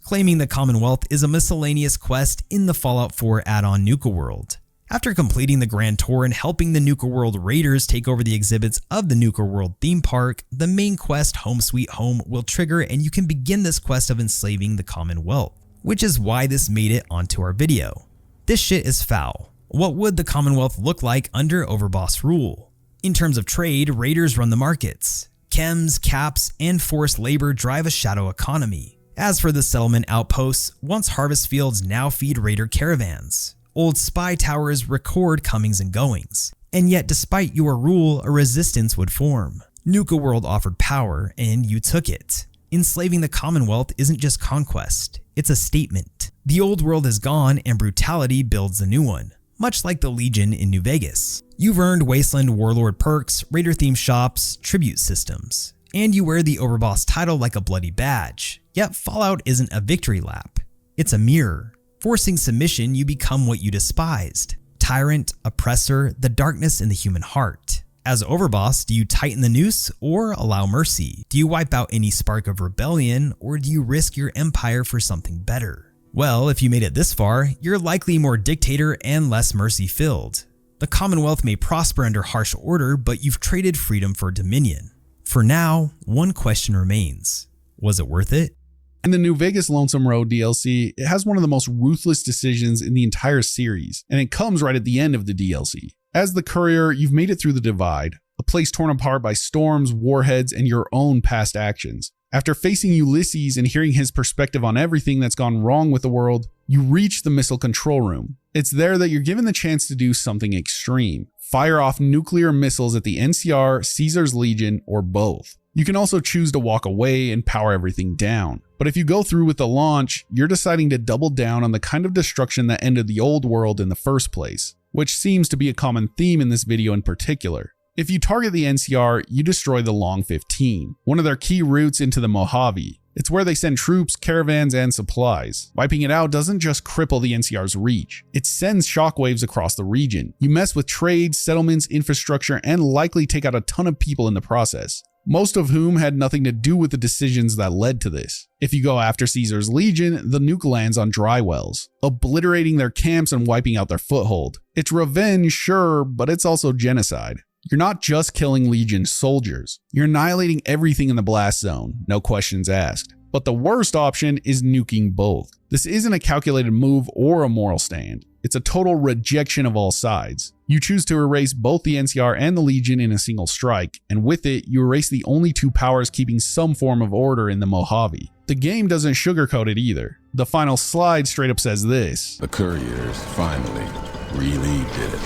Claiming the Commonwealth is a miscellaneous quest in the Fallout 4 add-on Nuka-World. After completing the Grand Tour and helping the Nuka-World Raiders take over the exhibits of the Nuka-World theme park, the main quest, Home Sweet Home, will trigger and you can begin this quest of enslaving the Commonwealth, which is why this made it onto our video. This shit is foul. What would the Commonwealth look like under Overboss rule? In terms of trade, raiders run the markets. Chems, caps, and forced labor drive a shadow economy. As for the settlement outposts, once harvest fields now feed raider caravans. Old spy towers record comings and goings. And yet despite your rule, a resistance would form. Nuka-World offered power, and you took it. Enslaving the Commonwealth isn't just conquest, it's a statement. The old world is gone and brutality builds a new one, much like the Legion in New Vegas. You've earned Wasteland Warlord perks, Raider-themed shops, tribute systems, and you wear the Overboss title like a bloody badge. Yet Fallout isn't a victory lap, it's a mirror. Forcing submission, you become what you despised. Tyrant, oppressor, the darkness in the human heart. As Overboss, do you tighten the noose or allow mercy? Do you wipe out any spark of rebellion, or do you risk your empire for something better? Well, if you made it this far, you're likely more dictator and less mercy filled. The Commonwealth may prosper under harsh order, but you've traded freedom for dominion. For now, one question remains. Was it worth it? In the New Vegas Lonesome Road DLC, it has one of the most ruthless decisions in the entire series, and it comes right at the end of the DLC. As the courier, you've made it through the Divide, a place torn apart by storms, warheads, and your own past actions. After facing Ulysses and hearing his perspective on everything that's gone wrong with the world, you reach the missile control room. It's there that you're given the chance to do something extreme. Fire off nuclear missiles at the NCR, Caesar's Legion, or both. You can also choose to walk away and power everything down. But if you go through with the launch, you're deciding to double down on the kind of destruction that ended the old world in the first place, which seems to be a common theme in this video in particular. If you target the NCR, you destroy the Long 15, one of their key routes into the Mojave. It's where they send troops, caravans, and supplies. Wiping it out doesn't just cripple the NCR's reach, it sends shockwaves across the region. You mess with trade, settlements, infrastructure, and likely take out a ton of people in the process, most of whom had nothing to do with the decisions that led to this. If you go after Caesar's Legion, the nuke lands on dry wells, obliterating their camps and wiping out their foothold. It's revenge, sure, but it's also genocide. You're not just killing Legion soldiers, you're annihilating everything in the blast zone, no questions asked. But the worst option is nuking both. This isn't a calculated move or a moral stand. It's a total rejection of all sides. You choose to erase both the NCR and the Legion in a single strike, and with it, you erase the only two powers keeping some form of order in the Mojave. The game doesn't sugarcoat it either. The final slide straight up says this: The couriers finally really did it.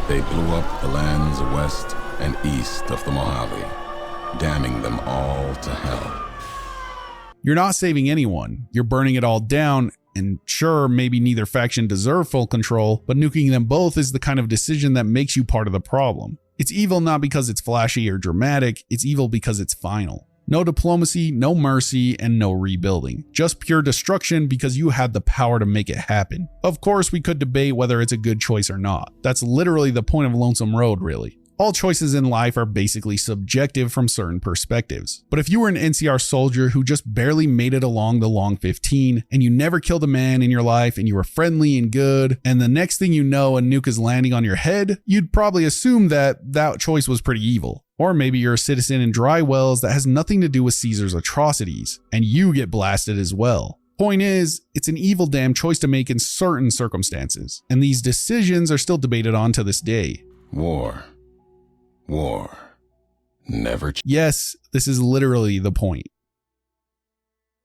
They blew up the lands west and east of the Mojave, damning them all to hell. You're not saving anyone, you're burning it all down, and sure, maybe neither faction deserve full control, but nuking them both is the kind of decision that makes you part of the problem. It's evil not because it's flashy or dramatic, it's evil because it's final. No diplomacy, no mercy, and no rebuilding. Just pure destruction because you had the power to make it happen. Of course, we could debate whether it's a good choice or not. That's literally the point of Lonesome Road, really. All choices in life are basically subjective from certain perspectives. But if you were an NCR soldier who just barely made it along the Long 15, and you never killed a man in your life, and you were friendly and good, and the next thing you know a nuke is landing on your head, you'd probably assume that that choice was pretty evil. Or maybe you're a citizen in dry wells that has nothing to do with Caesar's atrocities, and you get blasted as well. Point is, it's an evil damn choice to make in certain circumstances, and these decisions are still debated on to this day. War. Never. Yes, this is literally the point.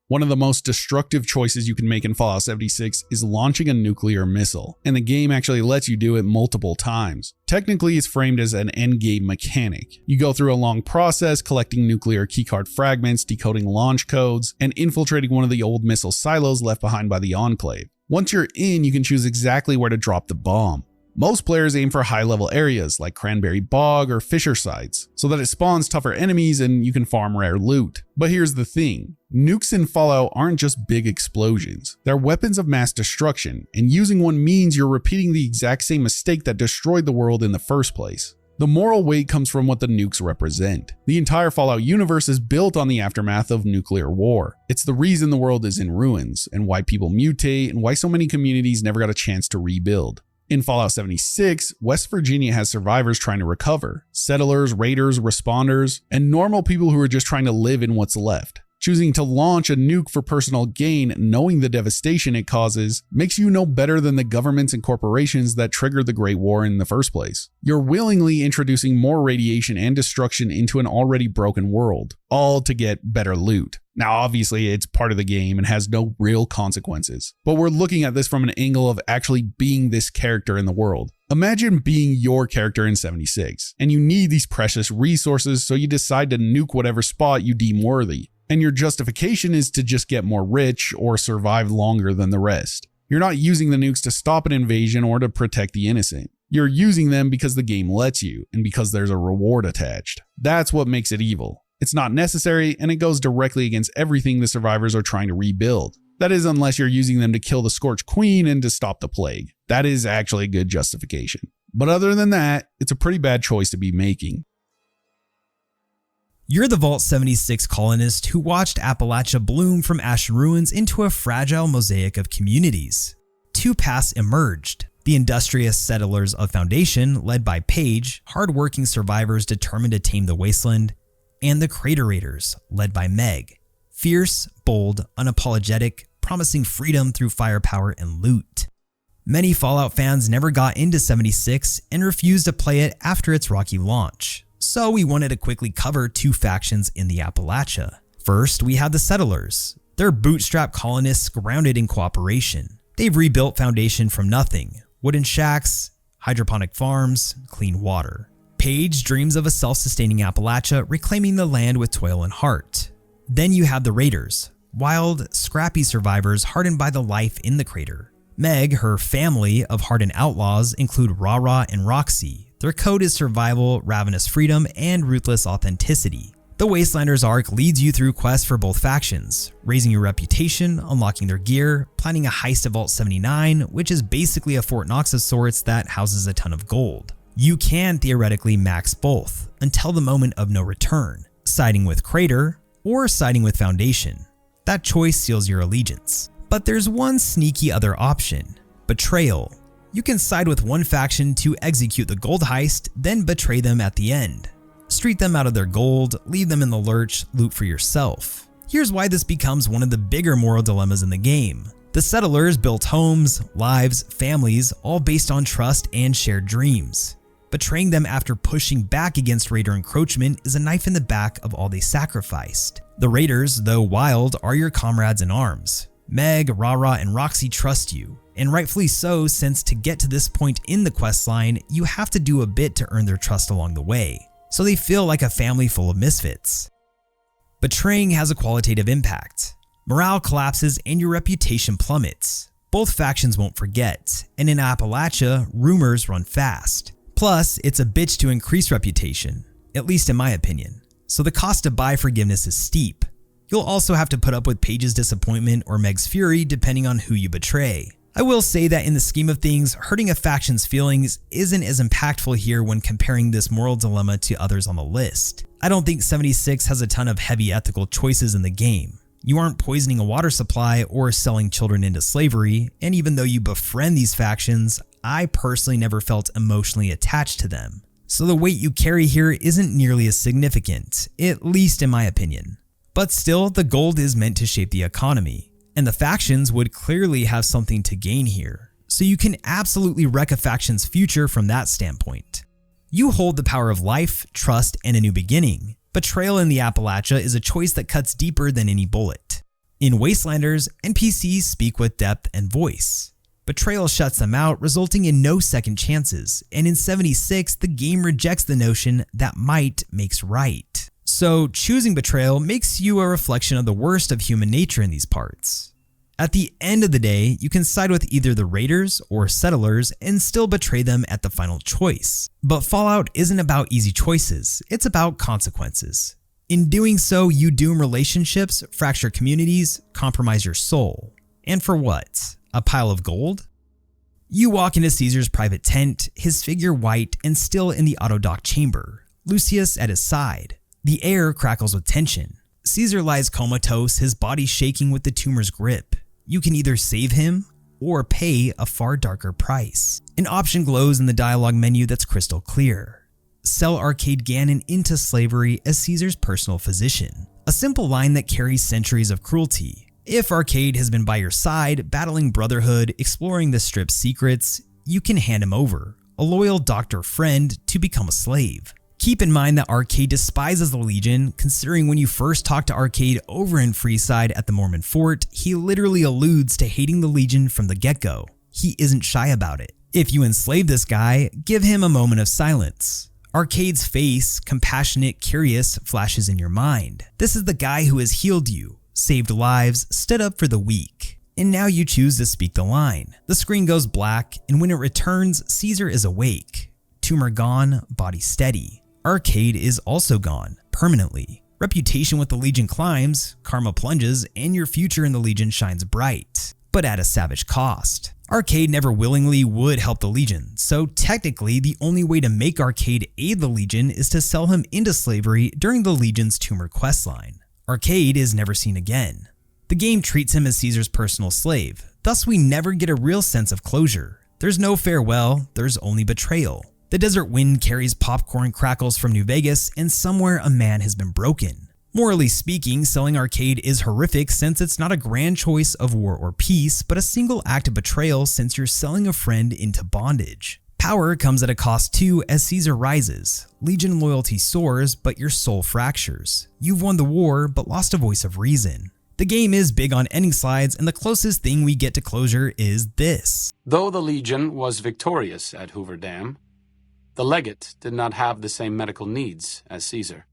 One of the most destructive choices you can make in Fallout 76 is launching a nuclear missile, and the game actually lets you do it multiple times. Technically, it's framed as an endgame mechanic. You go through a long process collecting nuclear keycard fragments, decoding launch codes, and infiltrating one of the old missile silos left behind by the Enclave. Once you're in, you can choose exactly where to drop the bomb. Most players aim for high-level areas like Cranberry Bog or Fisher sites, so that it spawns tougher enemies and you can farm rare loot. But here's the thing, nukes in Fallout aren't just big explosions. They're weapons of mass destruction, and using one means you're repeating the exact same mistake that destroyed the world in the first place. The moral weight comes from what the nukes represent. The entire Fallout universe is built on the aftermath of nuclear war. It's the reason the world is in ruins, and why people mutate, and why so many communities never got a chance to rebuild. In Fallout 76, West Virginia has survivors trying to recover, settlers, raiders, responders, and normal people who are just trying to live in what's left. Choosing to launch a nuke for personal gain, knowing the devastation it causes, makes you no better than the governments and corporations that triggered the Great War in the first place. You're willingly introducing more radiation and destruction into an already broken world, all to get better loot. Now, obviously, it's part of the game and has no real consequences, but we're looking at this from an angle of actually being this character in the world. Imagine being your character in 76, and you need these precious resources, so you decide to nuke whatever spot you deem worthy. And your justification is to just get more rich or survive longer than the rest. You're not using the nukes to stop an invasion or to protect the innocent. You're using them because the game lets you, and because there's a reward attached. That's what makes it evil. It's not necessary, and it goes directly against everything the survivors are trying to rebuild. That is, unless you're using them to kill the Scorched Queen and to stop the plague. That is actually a good justification. But other than that, it's a pretty bad choice to be making. You're the Vault 76 colonist who watched Appalachia bloom from ashen ruins into a fragile mosaic of communities. Two paths emerged. The industrious settlers of Foundation, led by Paige, hard-working survivors determined to tame the wasteland, and the Crater Raiders, led by Meg, fierce, bold, unapologetic, promising freedom through firepower and loot. Many Fallout fans never got into 76 and refused to play it after its rocky launch. So we wanted to quickly cover two factions in the Appalachia. First, we have the Settlers. They're bootstrap colonists grounded in cooperation. They've rebuilt Foundation from nothing. Wooden shacks, hydroponic farms, clean water. Paige dreams of a self-sustaining Appalachia reclaiming the land with toil and heart. Then you have the Raiders. Wild, scrappy survivors hardened by the life in the crater. Meg, her family of hardened outlaws include Rara and Roxy. Their code is survival, ravenous freedom, and ruthless authenticity. The Wastelanders arc leads you through quests for both factions, raising your reputation, unlocking their gear, planning a heist at Vault 79, which is basically a Fort Knox of sorts that houses a ton of gold. You can theoretically max both, until the moment of no return, siding with Crater or siding with Foundation. That choice seals your allegiance. But there's one sneaky other option: betrayal. You can side with one faction to execute the gold heist, then betray them at the end. Street them out of their gold, leave them in the lurch, loot for yourself. Here's why this becomes one of the bigger moral dilemmas in the game. The Settlers built homes, lives, families, all based on trust and shared dreams. Betraying them after pushing back against Raider encroachment is a knife in the back of all they sacrificed. The Raiders, though wild, are your comrades in arms. Meg, Rara, and Roxy trust you, and rightfully so, since to get to this point in the questline, you have to do a bit to earn their trust along the way, so they feel like a family full of misfits. Betraying has a qualitative impact. Morale collapses and your reputation plummets. Both factions won't forget, and in Appalachia, rumors run fast. Plus, it's a bitch to increase reputation, at least in my opinion, so the cost to buy forgiveness is steep. You'll also have to put up with Paige's disappointment or Meg's fury depending on who you betray. I will say that in the scheme of things, hurting a faction's feelings isn't as impactful here when comparing this moral dilemma to others on the list. I don't think 76 has a ton of heavy ethical choices in the game. You aren't poisoning a water supply or selling children into slavery, and even though you befriend these factions, I personally never felt emotionally attached to them. So the weight you carry here isn't nearly as significant, at least in my opinion. But still, the gold is meant to shape the economy, and the factions would clearly have something to gain here, so you can absolutely wreck a faction's future from that standpoint. You hold the power of life, trust, and a new beginning. Betrayal in the Appalachia is a choice that cuts deeper than any bullet. In Wastelanders, NPCs speak with depth and voice. Betrayal shuts them out, resulting in no second chances, and in 76, the game rejects the notion that might makes right. So choosing betrayal makes you a reflection of the worst of human nature in these parts. At the end of the day, you can side with either the Raiders or Settlers and still betray them at the final choice. But Fallout isn't about easy choices, it's about consequences. In doing so, you doom relationships, fracture communities, compromise your soul. And for what? A pile of gold? You walk into Caesar's private tent, his figure white and still in the auto-dock chamber, Lucius at his side. The air crackles with tension. Caesar lies comatose, his body shaking with the tumor's grip. You can either save him or pay a far darker price. An option glows in the dialogue menu that's crystal clear. Sell Arcade Gannon into slavery as Caesar's personal physician. a simple line that carries centuries of cruelty. If Arcade has been by your side, battling Brotherhood, exploring the strip's secrets, you can hand him over, a loyal doctor friend, to become a slave. Keep in mind that Arcade despises the Legion, considering when you first talk to Arcade over in Freeside at the Mormon Fort, he literally alludes to hating the Legion from the get-go. He isn't shy about it. If you enslave this guy, give him a moment of silence. Arcade's face, compassionate, curious, flashes in your mind. This is the guy who has healed you, saved lives, stood up for the weak. And now you choose to speak the line. The screen goes black, and when it returns, Caesar is awake. Tumor gone, body steady. Arcade is also gone, permanently. Reputation with the Legion climbs, karma plunges, and your future in the Legion shines bright, but at a savage cost. Arcade never willingly would help the Legion, so technically the only way to make Arcade aid the Legion is to sell him into slavery during the Legion's Tumor questline. Arcade is never seen again. The game treats him as Caesar's personal slave, thus we never get a real sense of closure. There's no farewell, there's only betrayal. The desert wind carries popcorn crackles from New Vegas, and somewhere a man has been broken. Morally speaking, selling Arcade is horrific since it's not a grand choice of war or peace, but a single act of betrayal since you're selling a friend into bondage. Power comes at a cost too as Caesar rises. Legion loyalty soars, but your soul fractures. You've won the war, but lost a voice of reason. The game is big on ending slides, and the closest thing we get to closure is this. Though the Legion was victorious at Hoover Dam, the legate did not have the same medical needs as Caesar.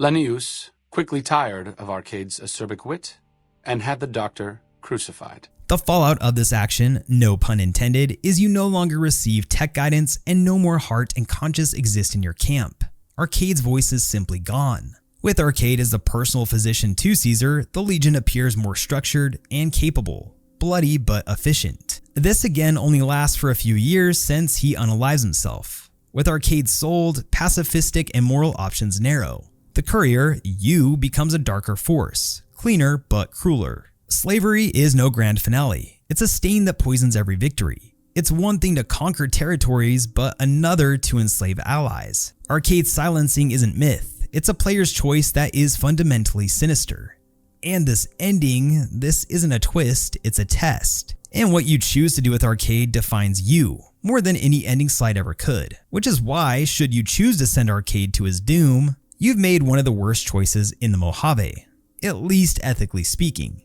Lennius quickly tired of Arcade's acerbic wit and had the doctor crucified. The fallout of this action, no pun intended, is you no longer receive tech guidance and no more heart and conscience exist in your camp. Arcade's voice is simply gone. With Arcade as the personal physician to Caesar, the Legion appears more structured and capable, bloody but efficient. This again only lasts for a few years since he unalives himself. With Arcade sold, pacifistic and moral options narrow. The courier, you, becomes a darker force, cleaner but crueler. Slavery is no grand finale. It's a stain that poisons every victory. It's one thing to conquer territories, but another to enslave allies. Arcade's silencing isn't myth. It's a player's choice that is fundamentally sinister. And this ending, this isn't a twist, it's a test. And what you choose to do with Arcade defines you, more than any ending slide ever could. Which is why, should you choose to send Arcade to his doom, you've made one of the worst choices in the Mojave, at least ethically speaking.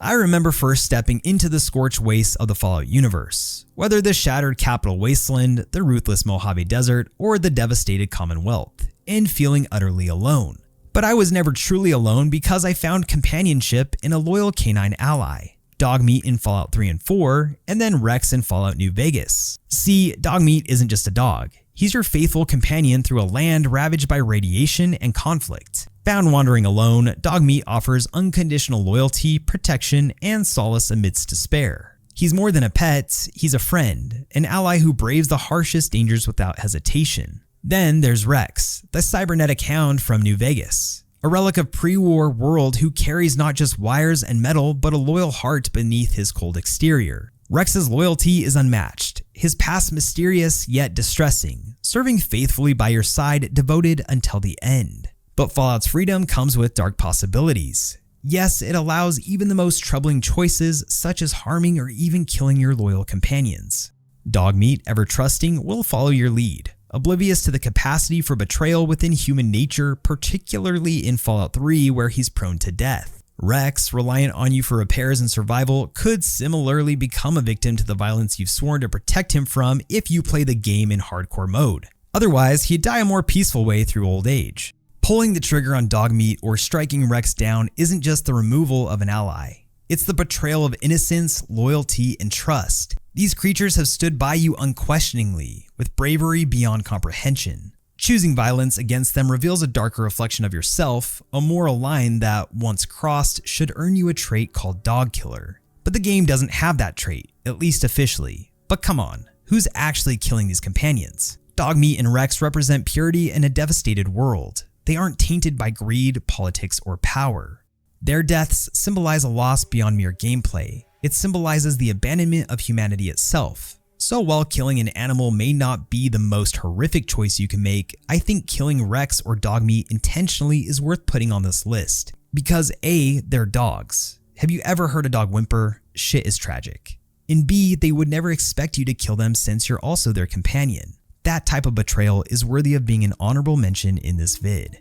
I remember first stepping into the scorched wastes of the Fallout universe, whether the shattered capital wasteland, the ruthless Mojave Desert, or the devastated Commonwealth, and feeling utterly alone. But I was never truly alone because I found companionship in a loyal canine ally. Dogmeat in Fallout 3 and 4, and then Rex in Fallout New Vegas. See, Dogmeat isn't just a dog. He's your faithful companion through a land ravaged by radiation and conflict. Found wandering alone, Dogmeat offers unconditional loyalty, protection, and solace amidst despair. He's more than a pet, he's a friend, an ally who braves the harshest dangers without hesitation. Then there's Rex, the cybernetic hound from New Vegas. A relic of pre-war world who carries not just wires and metal, but a loyal heart beneath his cold exterior. Rex's loyalty is unmatched, his past mysterious yet distressing, serving faithfully by your side, devoted until the end. But Fallout's freedom comes with dark possibilities. Yes, it allows even the most troubling choices, such as harming or even killing your loyal companions. Dogmeat, ever trusting, will follow your lead, oblivious to the capacity for betrayal within human nature, particularly in Fallout 3 where he's prone to death. Rex, reliant on you for repairs and survival, could similarly become a victim to the violence you've sworn to protect him from if you play the game in hardcore mode. Otherwise, he'd die a more peaceful way through old age. Pulling the trigger on Dogmeat or striking Rex down isn't just the removal of an ally. It's the betrayal of innocence, loyalty, and trust. These creatures have stood by you unquestioningly, with bravery beyond comprehension. Choosing violence against them reveals a darker reflection of yourself, a moral line that, once crossed, should earn you a trait called Dog Killer. But the game doesn't have that trait, at least officially. But come on, who's actually killing these companions? Dogmeat and Rex represent purity in a devastated world. They aren't tainted by greed, politics, or power. Their deaths symbolize a loss beyond mere gameplay. It symbolizes the abandonment of humanity itself. So while killing an animal may not be the most horrific choice you can make, I think killing Rex or dog meat intentionally is worth putting on this list. Because A, they're dogs. Have you ever heard a dog whimper? Shit is tragic. And B, they would never expect you to kill them since you're also their companion. That type of betrayal is worthy of being an honorable mention in this vid.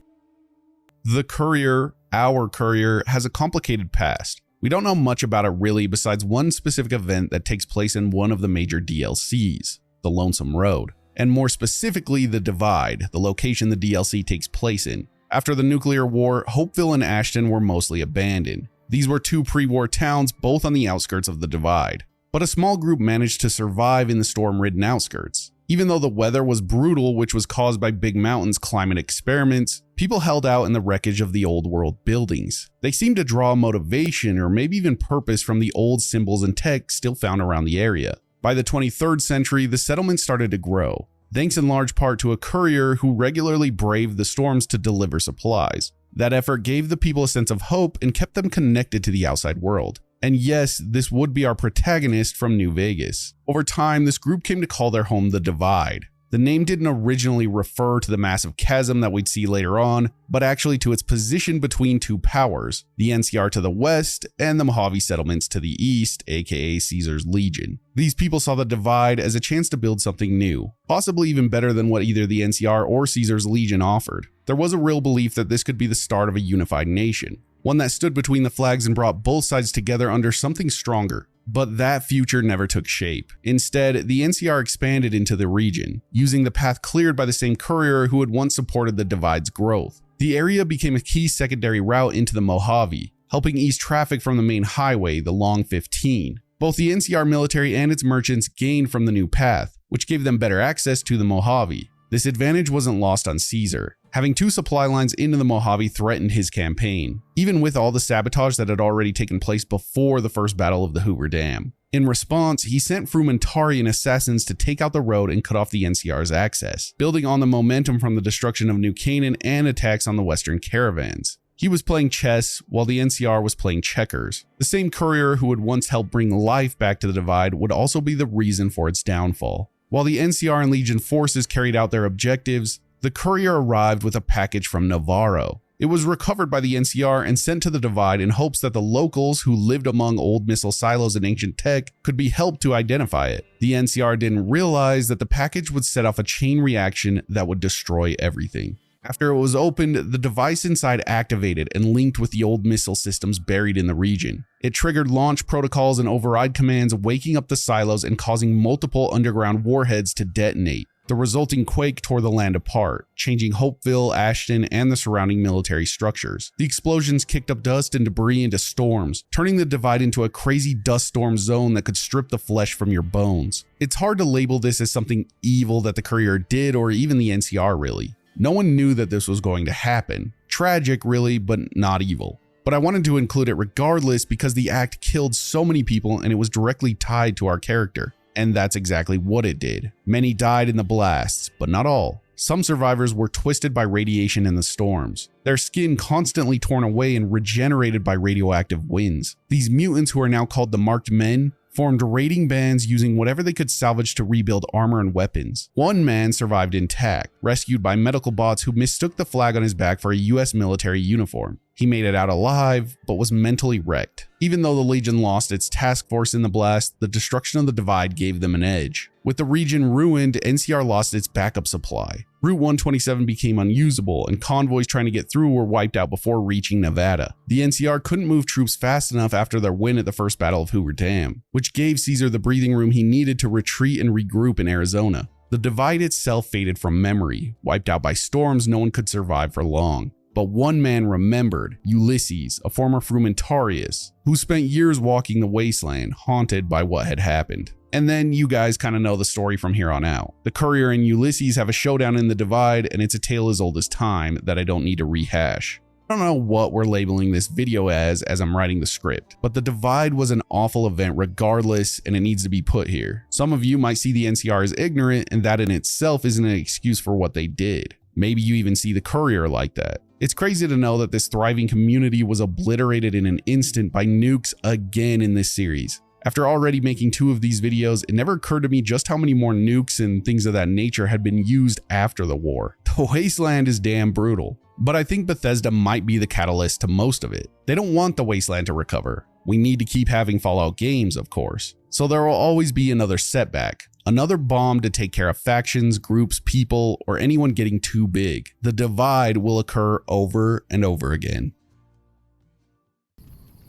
The courier, our courier, has a complicated past. We don't know much about it really besides one specific event that takes place in one of the major DLCs, the Lonesome Road, and more specifically the Divide, the location the DLC takes place in. After the nuclear war, Hopeville and Ashton were mostly abandoned. These were two pre-war towns both on the outskirts of the Divide, but a small group managed to survive in the storm-ridden outskirts. Even though the weather was brutal, which was caused by Big Mountain's climate experiments, people held out in the wreckage of the old world buildings. They seemed to draw motivation or maybe even purpose from the old symbols and tech still found around the area. By the 23rd century, the settlement started to grow, thanks in large part to a courier who regularly braved the storms to deliver supplies. That effort gave the people a sense of hope and kept them connected to the outside world. And yes, this would be our protagonist from New Vegas. Over time, this group came to call their home the Divide. The name didn't originally refer to the massive chasm that we'd see later on, but actually to its position between two powers, the NCR to the west and the Mojave settlements to the east, aka Caesar's Legion. These people saw the Divide as a chance to build something new, possibly even better than what either the NCR or Caesar's Legion offered. There was a real belief that this could be the start of a unified nation, one that stood between the flags and brought both sides together under something stronger. But that future never took shape. Instead, the NCR expanded into the region, using the path cleared by the same courier who had once supported the Divide's growth. The area became a key secondary route into the Mojave, helping ease traffic from the main highway, the Long 15. Both the NCR military and its merchants gained from the new path, which gave them better access to the Mojave. This advantage wasn't lost on Caesar. Having two supply lines into the Mojave threatened his campaign, even with all the sabotage that had already taken place before the first battle of the Hoover Dam. In response, he sent Frumentarian assassins to take out the road and cut off the NCR's access, building on the momentum from the destruction of New Canaan and attacks on the western caravans. He was playing chess while the NCR was playing checkers. The same courier who had once helped bring life back to the Divide would also be the reason for its downfall. While the NCR and Legion forces carried out their objectives, the courier arrived with a package from Navarro. It was recovered by the NCR and sent to the Divide in hopes that the locals who lived among old missile silos and ancient tech could be helped to identify it. The NCR didn't realize that the package would set off a chain reaction that would destroy everything. After it was opened, the device inside activated and linked with the old missile systems buried in the region. It triggered launch protocols and override commands, waking up the silos and causing multiple underground warheads to detonate. The resulting quake tore the land apart, changing Hopeville, Ashton, and the surrounding military structures. The explosions kicked up dust and debris into storms, turning the Divide into a crazy dust storm zone that could strip the flesh from your bones. It's hard to label this as something evil that the courier did, or even the NCR really. No one knew that this was going to happen. Tragic really, but not evil. But I wanted to include it regardless because the act killed so many people and it was directly tied to our character. And that's exactly what it did. Many died in the blasts, but not all. Some survivors were twisted by radiation in the storms, their skin constantly torn away and regenerated by radioactive winds. These mutants, who are now called the Marked Men, formed raiding bands using whatever they could salvage to rebuild armor and weapons. One man survived intact, rescued by medical bots who mistook the flag on his back for a US military uniform. He made it out alive, but was mentally wrecked. Even though the Legion lost its task force in the blast, the destruction of the Divide gave them an edge. With the region ruined, NCR lost its backup supply. Route 127 became unusable, and convoys trying to get through were wiped out before reaching Nevada. The NCR couldn't move troops fast enough after their win at the First Battle of Hoover Dam, which gave Caesar the breathing room he needed to retreat and regroup in Arizona. The Divide itself faded from memory, wiped out by storms no one could survive for long. But one man remembered, Ulysses, a former Frumentarius, who spent years walking the wasteland, haunted by what had happened. And then you guys kind of know the story from here on out. The courier and Ulysses have a showdown in the Divide, and it's a tale as old as time that I don't need to rehash. I don't know what we're labeling this video as I'm writing the script, but the Divide was an awful event regardless, and it needs to be put here. Some of you might see the NCR as ignorant, and that in itself isn't an excuse for what they did. Maybe you even see the courier like that. It's crazy to know that this thriving community was obliterated in an instant by nukes again in this series. After already making 2 of these videos, it never occurred to me just how many more nukes and things of that nature had been used after the war. The Wasteland is damn brutal, but I think Bethesda might be the catalyst to most of it. They don't want the Wasteland to recover. We need to keep having Fallout games, of course. So there will always be another setback, another bomb to take care of factions, groups, people, or anyone getting too big. The divide will occur over and over again.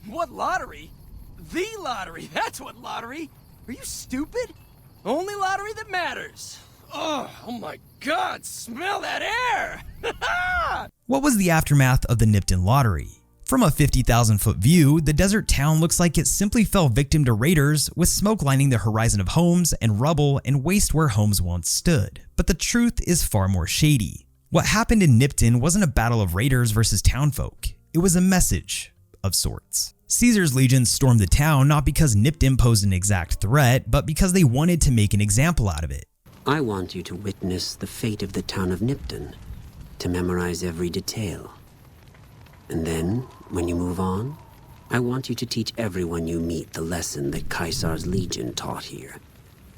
What lottery? The lottery, that's what lottery! Are you stupid? Only lottery that matters. Oh my god, smell that air! What was the aftermath of the Nipton lottery? From a 50,000-foot view, the desert town looks like it simply fell victim to raiders, with smoke lining the horizon of homes and rubble and waste where homes once stood. But the truth is far more shady. What happened in Nipton wasn't a battle of raiders versus townfolk. It was a message of sorts. Caesar's legions stormed the town not because Nipton posed an exact threat, but because they wanted to make an example out of it. I want you to witness the fate of the town of Nipton, to memorize every detail. And then, when you move on, I want you to teach everyone you meet the lesson that Caesar's legion taught here,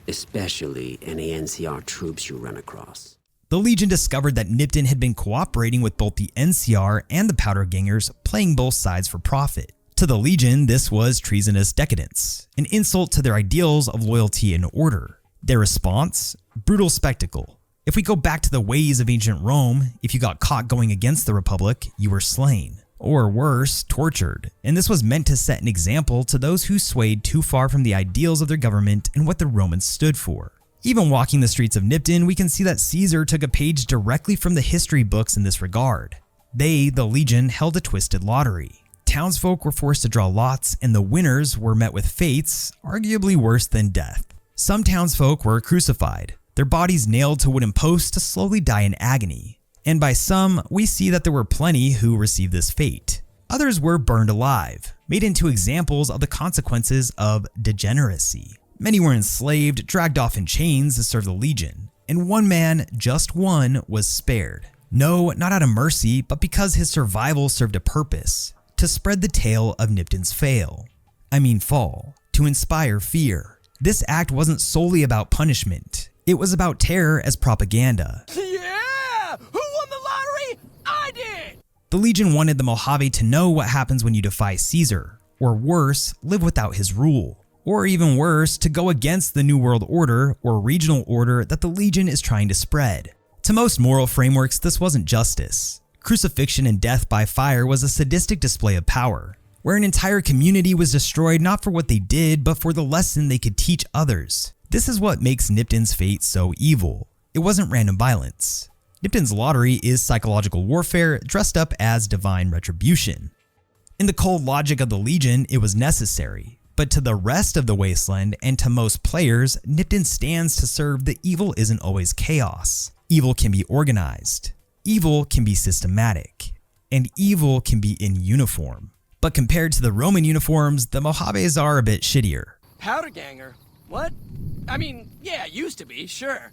especially any NCR troops you run across. The Legion discovered that Nipton had been cooperating with both the NCR and the Powder Gangers, playing both sides for profit. To the Legion, this was treasonous decadence, an insult to their ideals of loyalty and order. Their response? Brutal spectacle. If we go back to the ways of ancient Rome, if you got caught going against the Republic, you were slain. Or worse, tortured. And this was meant to set an example to those who swayed too far from the ideals of their government and what the Romans stood for. Even walking the streets of Nipton, we can see that Caesar took a page directly from the history books in this regard. They, the Legion, held a twisted lottery. Townsfolk were forced to draw lots, and the winners were met with fates arguably worse than death. Some townsfolk were crucified, their bodies nailed to wooden posts to slowly die in agony. And by some, we see that there were plenty who received this fate. Others were burned alive, made into examples of the consequences of degeneracy. Many were enslaved, dragged off in chains to serve the Legion, and one man, just one, was spared. No, not out of mercy, but because his survival served a purpose: to spread the tale of Nipton's fall, to inspire fear. This act wasn't solely about punishment. It was about terror as propaganda. Yeah! Who won the lottery? I did! The Legion wanted the Mojave to know what happens when you defy Caesar, or worse, live without his rule. Or even worse, to go against the New World Order or regional order that the Legion is trying to spread. To most moral frameworks, this wasn't justice. Crucifixion and death by fire was a sadistic display of power, where an entire community was destroyed not for what they did, but for the lesson they could teach others. This is what makes Nipton's fate so evil. It wasn't random violence. Nipton's lottery is psychological warfare dressed up as divine retribution. In the cold logic of the Legion, it was necessary. But to the rest of the Wasteland and to most players, Nipton stands to serve that evil isn't always chaos. Evil can be organized. Evil can be systematic. And evil can be in uniform. But compared to the Roman uniforms, the Mojaves are a bit shittier. Powder ganger? What? I mean, yeah, used to be, sure.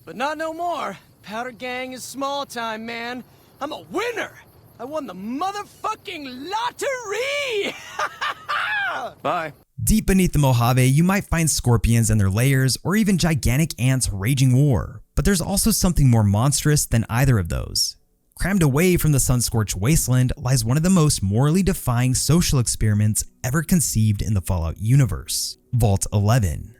But not no more. Powder gang is small time, man. I'm a winner! I won the motherfucking lottery! Bye. Deep beneath the Mojave, you might find scorpions and their layers, or even gigantic ants waging war. But there's also something more monstrous than either of those. Crammed away from the sun-scorched wasteland lies one of the most morally defying social experiments ever conceived in the Fallout universe, Vault 11.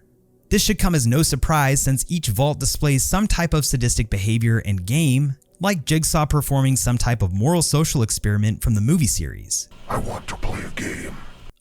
This should come as no surprise since each vault displays some type of sadistic behavior and game, like Jigsaw performing some type of moral social experiment from the movie series. I want to play a game.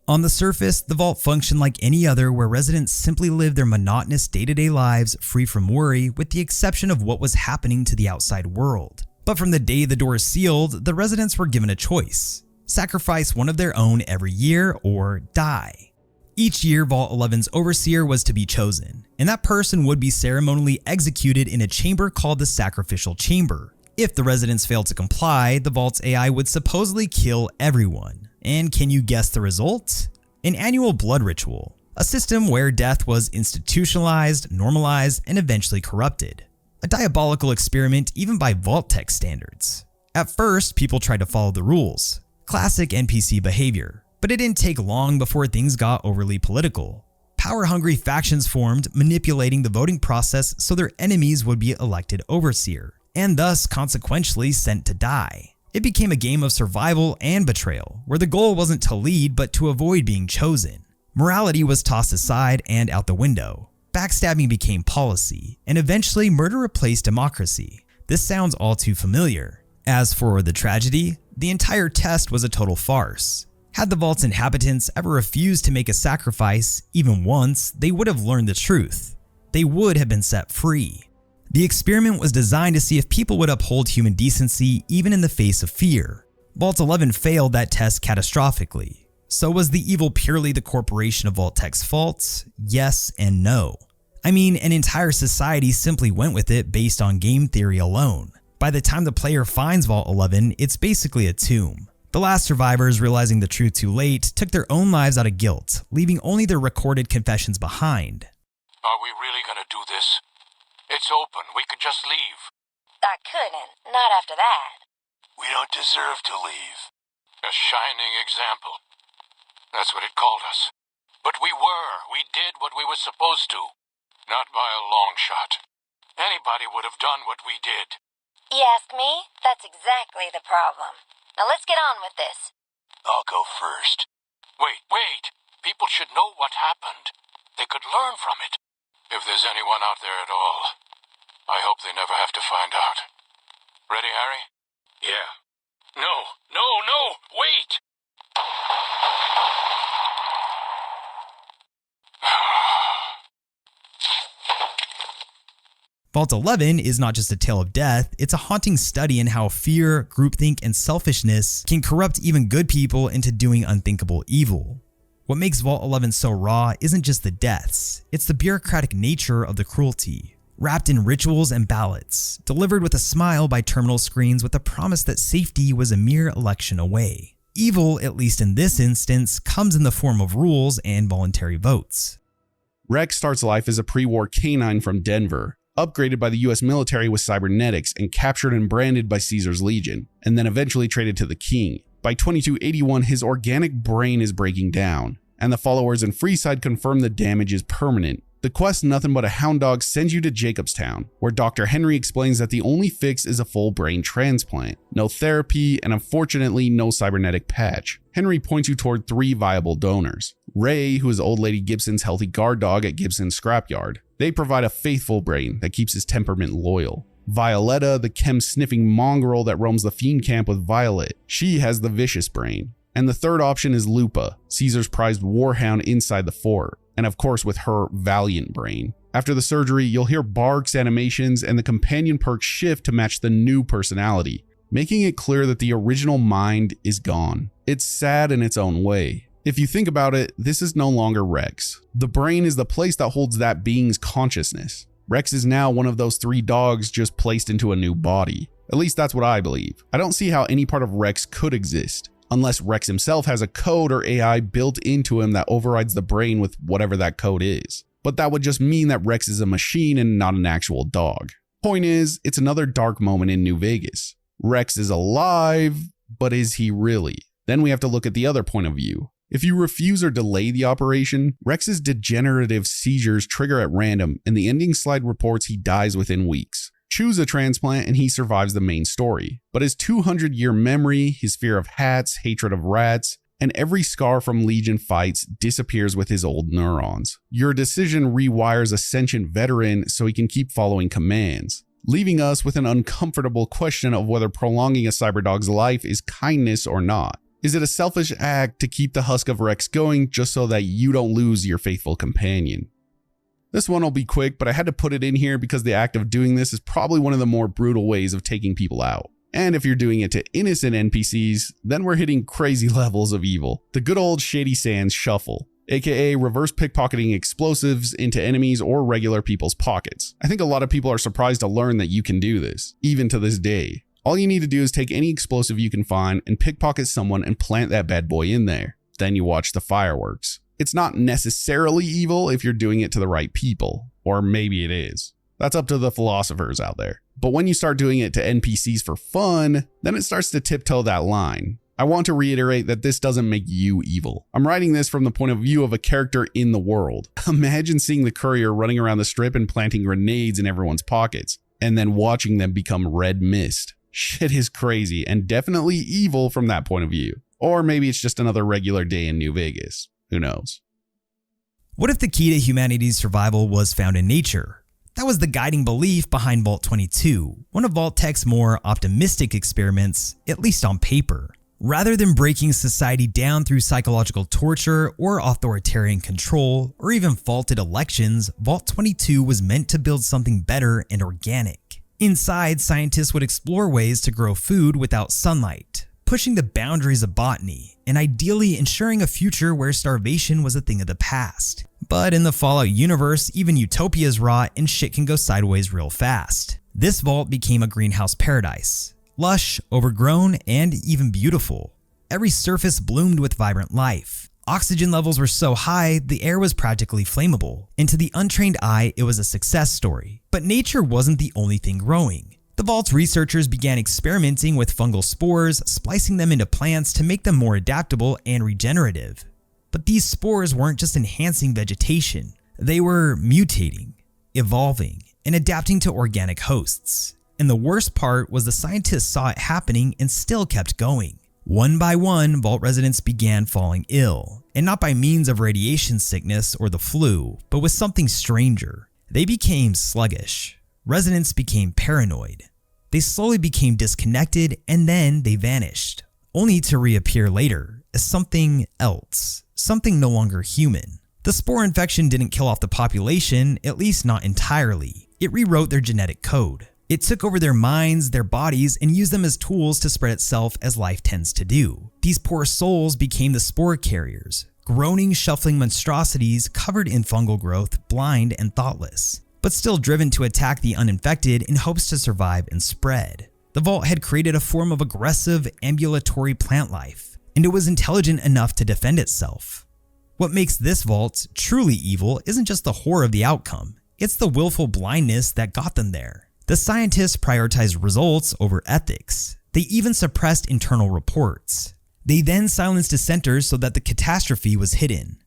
On the surface, the vault functioned like any other where residents simply lived their monotonous day-to-day lives free from worry with the exception of what was happening to the outside world. But from the day the doors sealed, the residents were given a choice: sacrifice one of their own every year or die. Each year, Vault 11's overseer was to be chosen, and that person would be ceremonially executed in a chamber called the Sacrificial Chamber. If the residents failed to comply, the Vault's AI would supposedly kill everyone. And can you guess the result? An annual blood ritual, a system where death was institutionalized, normalized, and eventually corrupted. A diabolical experiment even by Vault-Tec standards. At first, people tried to follow the rules, classic NPC behavior, but it didn't take long before things got overly political. Power-hungry factions formed, manipulating the voting process so their enemies would be elected overseer, and thus consequentially sent to die. It became a game of survival and betrayal, where the goal wasn't to lead but to avoid being chosen. Morality was tossed aside and out the window. Backstabbing became policy, and eventually murder replaced democracy. This sounds all too familiar. As for the tragedy, the entire test was a total farce. Had the Vault's inhabitants ever refused to make a sacrifice, even once, they would have learned the truth. They would have been set free. The experiment was designed to see if people would uphold human decency even in the face of fear. Vault 11 failed that test catastrophically. So was the evil purely the corporation of Vault-Tec's fault? Yes and no. I mean, an entire society simply went with it based on game theory alone. By the time the player finds Vault 11, it's basically a tomb. The last survivors, realizing the truth too late, took their own lives out of guilt, leaving only their recorded confessions behind. Are we really gonna do this? It's open. We could just leave. I couldn't. Not after that. We don't deserve to leave. A shining example. That's what it called us. But we were. We did what we were supposed to. Not by a long shot. Anybody would have done what we did. You ask me? That's exactly the problem. Now let's get on with this. I'll go first. Wait. People should know what happened. They could learn from it. If there's anyone out there at all, I hope they never have to find out. Ready, Harry? Yeah. No, wait! Vault 11 is not just a tale of death, it's a haunting study in how fear, groupthink, and selfishness can corrupt even good people into doing unthinkable evil. What makes Vault 11 so raw isn't just the deaths, it's the bureaucratic nature of the cruelty. Wrapped in rituals and ballots, delivered with a smile by terminal screens with the promise that safety was a mere election away. Evil, at least in this instance, comes in the form of rules and voluntary votes. Rex starts life as a pre-war canine from Denver, upgraded by the US military with cybernetics and captured and branded by Caesar's Legion, and then eventually traded to the King. By 2281, his organic brain is breaking down, and the followers in Freeside confirm the damage is permanent. The quest Nothing But a Hound Dog sends you to Jacobstown, where Dr. Henry explains that the only fix is a full brain transplant, no therapy, and unfortunately no cybernetic patch. Henry points you toward 3 viable donors. Ray, who is Old Lady Gibson's healthy guard dog at Gibson's scrapyard. They provide a faithful brain that keeps his temperament loyal. Violetta, the chem-sniffing mongrel that roams the fiend camp with Violet. She has the vicious brain. And the third option is Lupa, Caesar's prized warhound inside the fort, and of course with her valiant brain. After the surgery, you'll hear Bark's animations and the companion perks shift to match the new personality, making it clear that the original mind is gone. It's sad in its own way. If you think about it, this is no longer Rex. The brain is the place that holds that being's consciousness. Rex is now one of those 3 dogs just placed into a new body. At least that's what I believe. I don't see how any part of Rex could exist, unless Rex himself has a code or AI built into him that overrides the brain with whatever that code is. But that would just mean that Rex is a machine and not an actual dog. Point is, it's another dark moment in New Vegas. Rex is alive, but is he really? Then we have to look at the other point of view. If you refuse or delay the operation, Rex's degenerative seizures trigger at random, and the ending slide reports he dies within weeks. Choose a transplant and he survives the main story. But his 200-year memory, his fear of hats, hatred of rats, and every scar from Legion fights disappears with his old neurons. Your decision rewires a sentient veteran so he can keep following commands, leaving us with an uncomfortable question of whether prolonging a cyberdog's life is kindness or not. Is it a selfish act to keep the husk of Rex going just so that you don't lose your faithful companion? This one will be quick, but I had to put it in here because the act of doing this is probably one of the more brutal ways of taking people out. And if you're doing it to innocent NPCs, then we're hitting crazy levels of evil. The good old Shady Sands Shuffle, aka reverse pickpocketing explosives into enemies or regular people's pockets. I think a lot of people are surprised to learn that you can do this, even to this day. All you need to do is take any explosive you can find and pickpocket someone and plant that bad boy in there. Then you watch the fireworks. It's not necessarily evil if you're doing it to the right people, or maybe it is. That's up to the philosophers out there. But when you start doing it to NPCs for fun, then it starts to tiptoe that line. I want to reiterate that this doesn't make you evil. I'm writing this from the point of view of a character in the world. Imagine seeing the courier running around the strip and planting grenades in everyone's pockets, and then watching them become red mist. Shit is crazy and definitely evil from that point of view. Or maybe it's just another regular day in New Vegas. Who knows? What if the key to humanity's survival was found in nature? That was the guiding belief behind Vault 22, one of Vault-Tec's more optimistic experiments, at least on paper. Rather than breaking society down through psychological torture or authoritarian control, or even faulted elections, Vault 22 was meant to build something better and organic. Inside, scientists would explore ways to grow food without sunlight, pushing the boundaries of botany, and ideally ensuring a future where starvation was a thing of the past. But in the Fallout universe, even utopias rot and shit can go sideways real fast. This vault became a greenhouse paradise. Lush, overgrown, and even beautiful. Every surface bloomed with vibrant life. Oxygen levels were so high, the air was practically flammable, and to the untrained eye, it was a success story. But nature wasn't the only thing growing. The Vault's researchers began experimenting with fungal spores, splicing them into plants to make them more adaptable and regenerative. But these spores weren't just enhancing vegetation, they were mutating, evolving, and adapting to organic hosts. And the worst part was the scientists saw it happening and still kept going. One by one, Vault residents began falling ill, and not by means of radiation sickness or the flu, but with something stranger. They became sluggish. Residents became paranoid. They slowly became disconnected, and then they vanished, only to reappear later as something else, something no longer human. The spore infection didn't kill off the population, at least not entirely. It rewrote their genetic code. It took over their minds, their bodies, and used them as tools to spread itself as life tends to do. These poor souls became the spore carriers, groaning, shuffling monstrosities covered in fungal growth, blind and thoughtless, but still driven to attack the uninfected in hopes to survive and spread. The Vault had created a form of aggressive, ambulatory plant life, and it was intelligent enough to defend itself. What makes this Vault truly evil isn't just the horror of the outcome, it's the willful blindness that got them there. The scientists prioritized results over ethics. They even suppressed internal reports. They then silenced dissenters so that the catastrophe was hidden.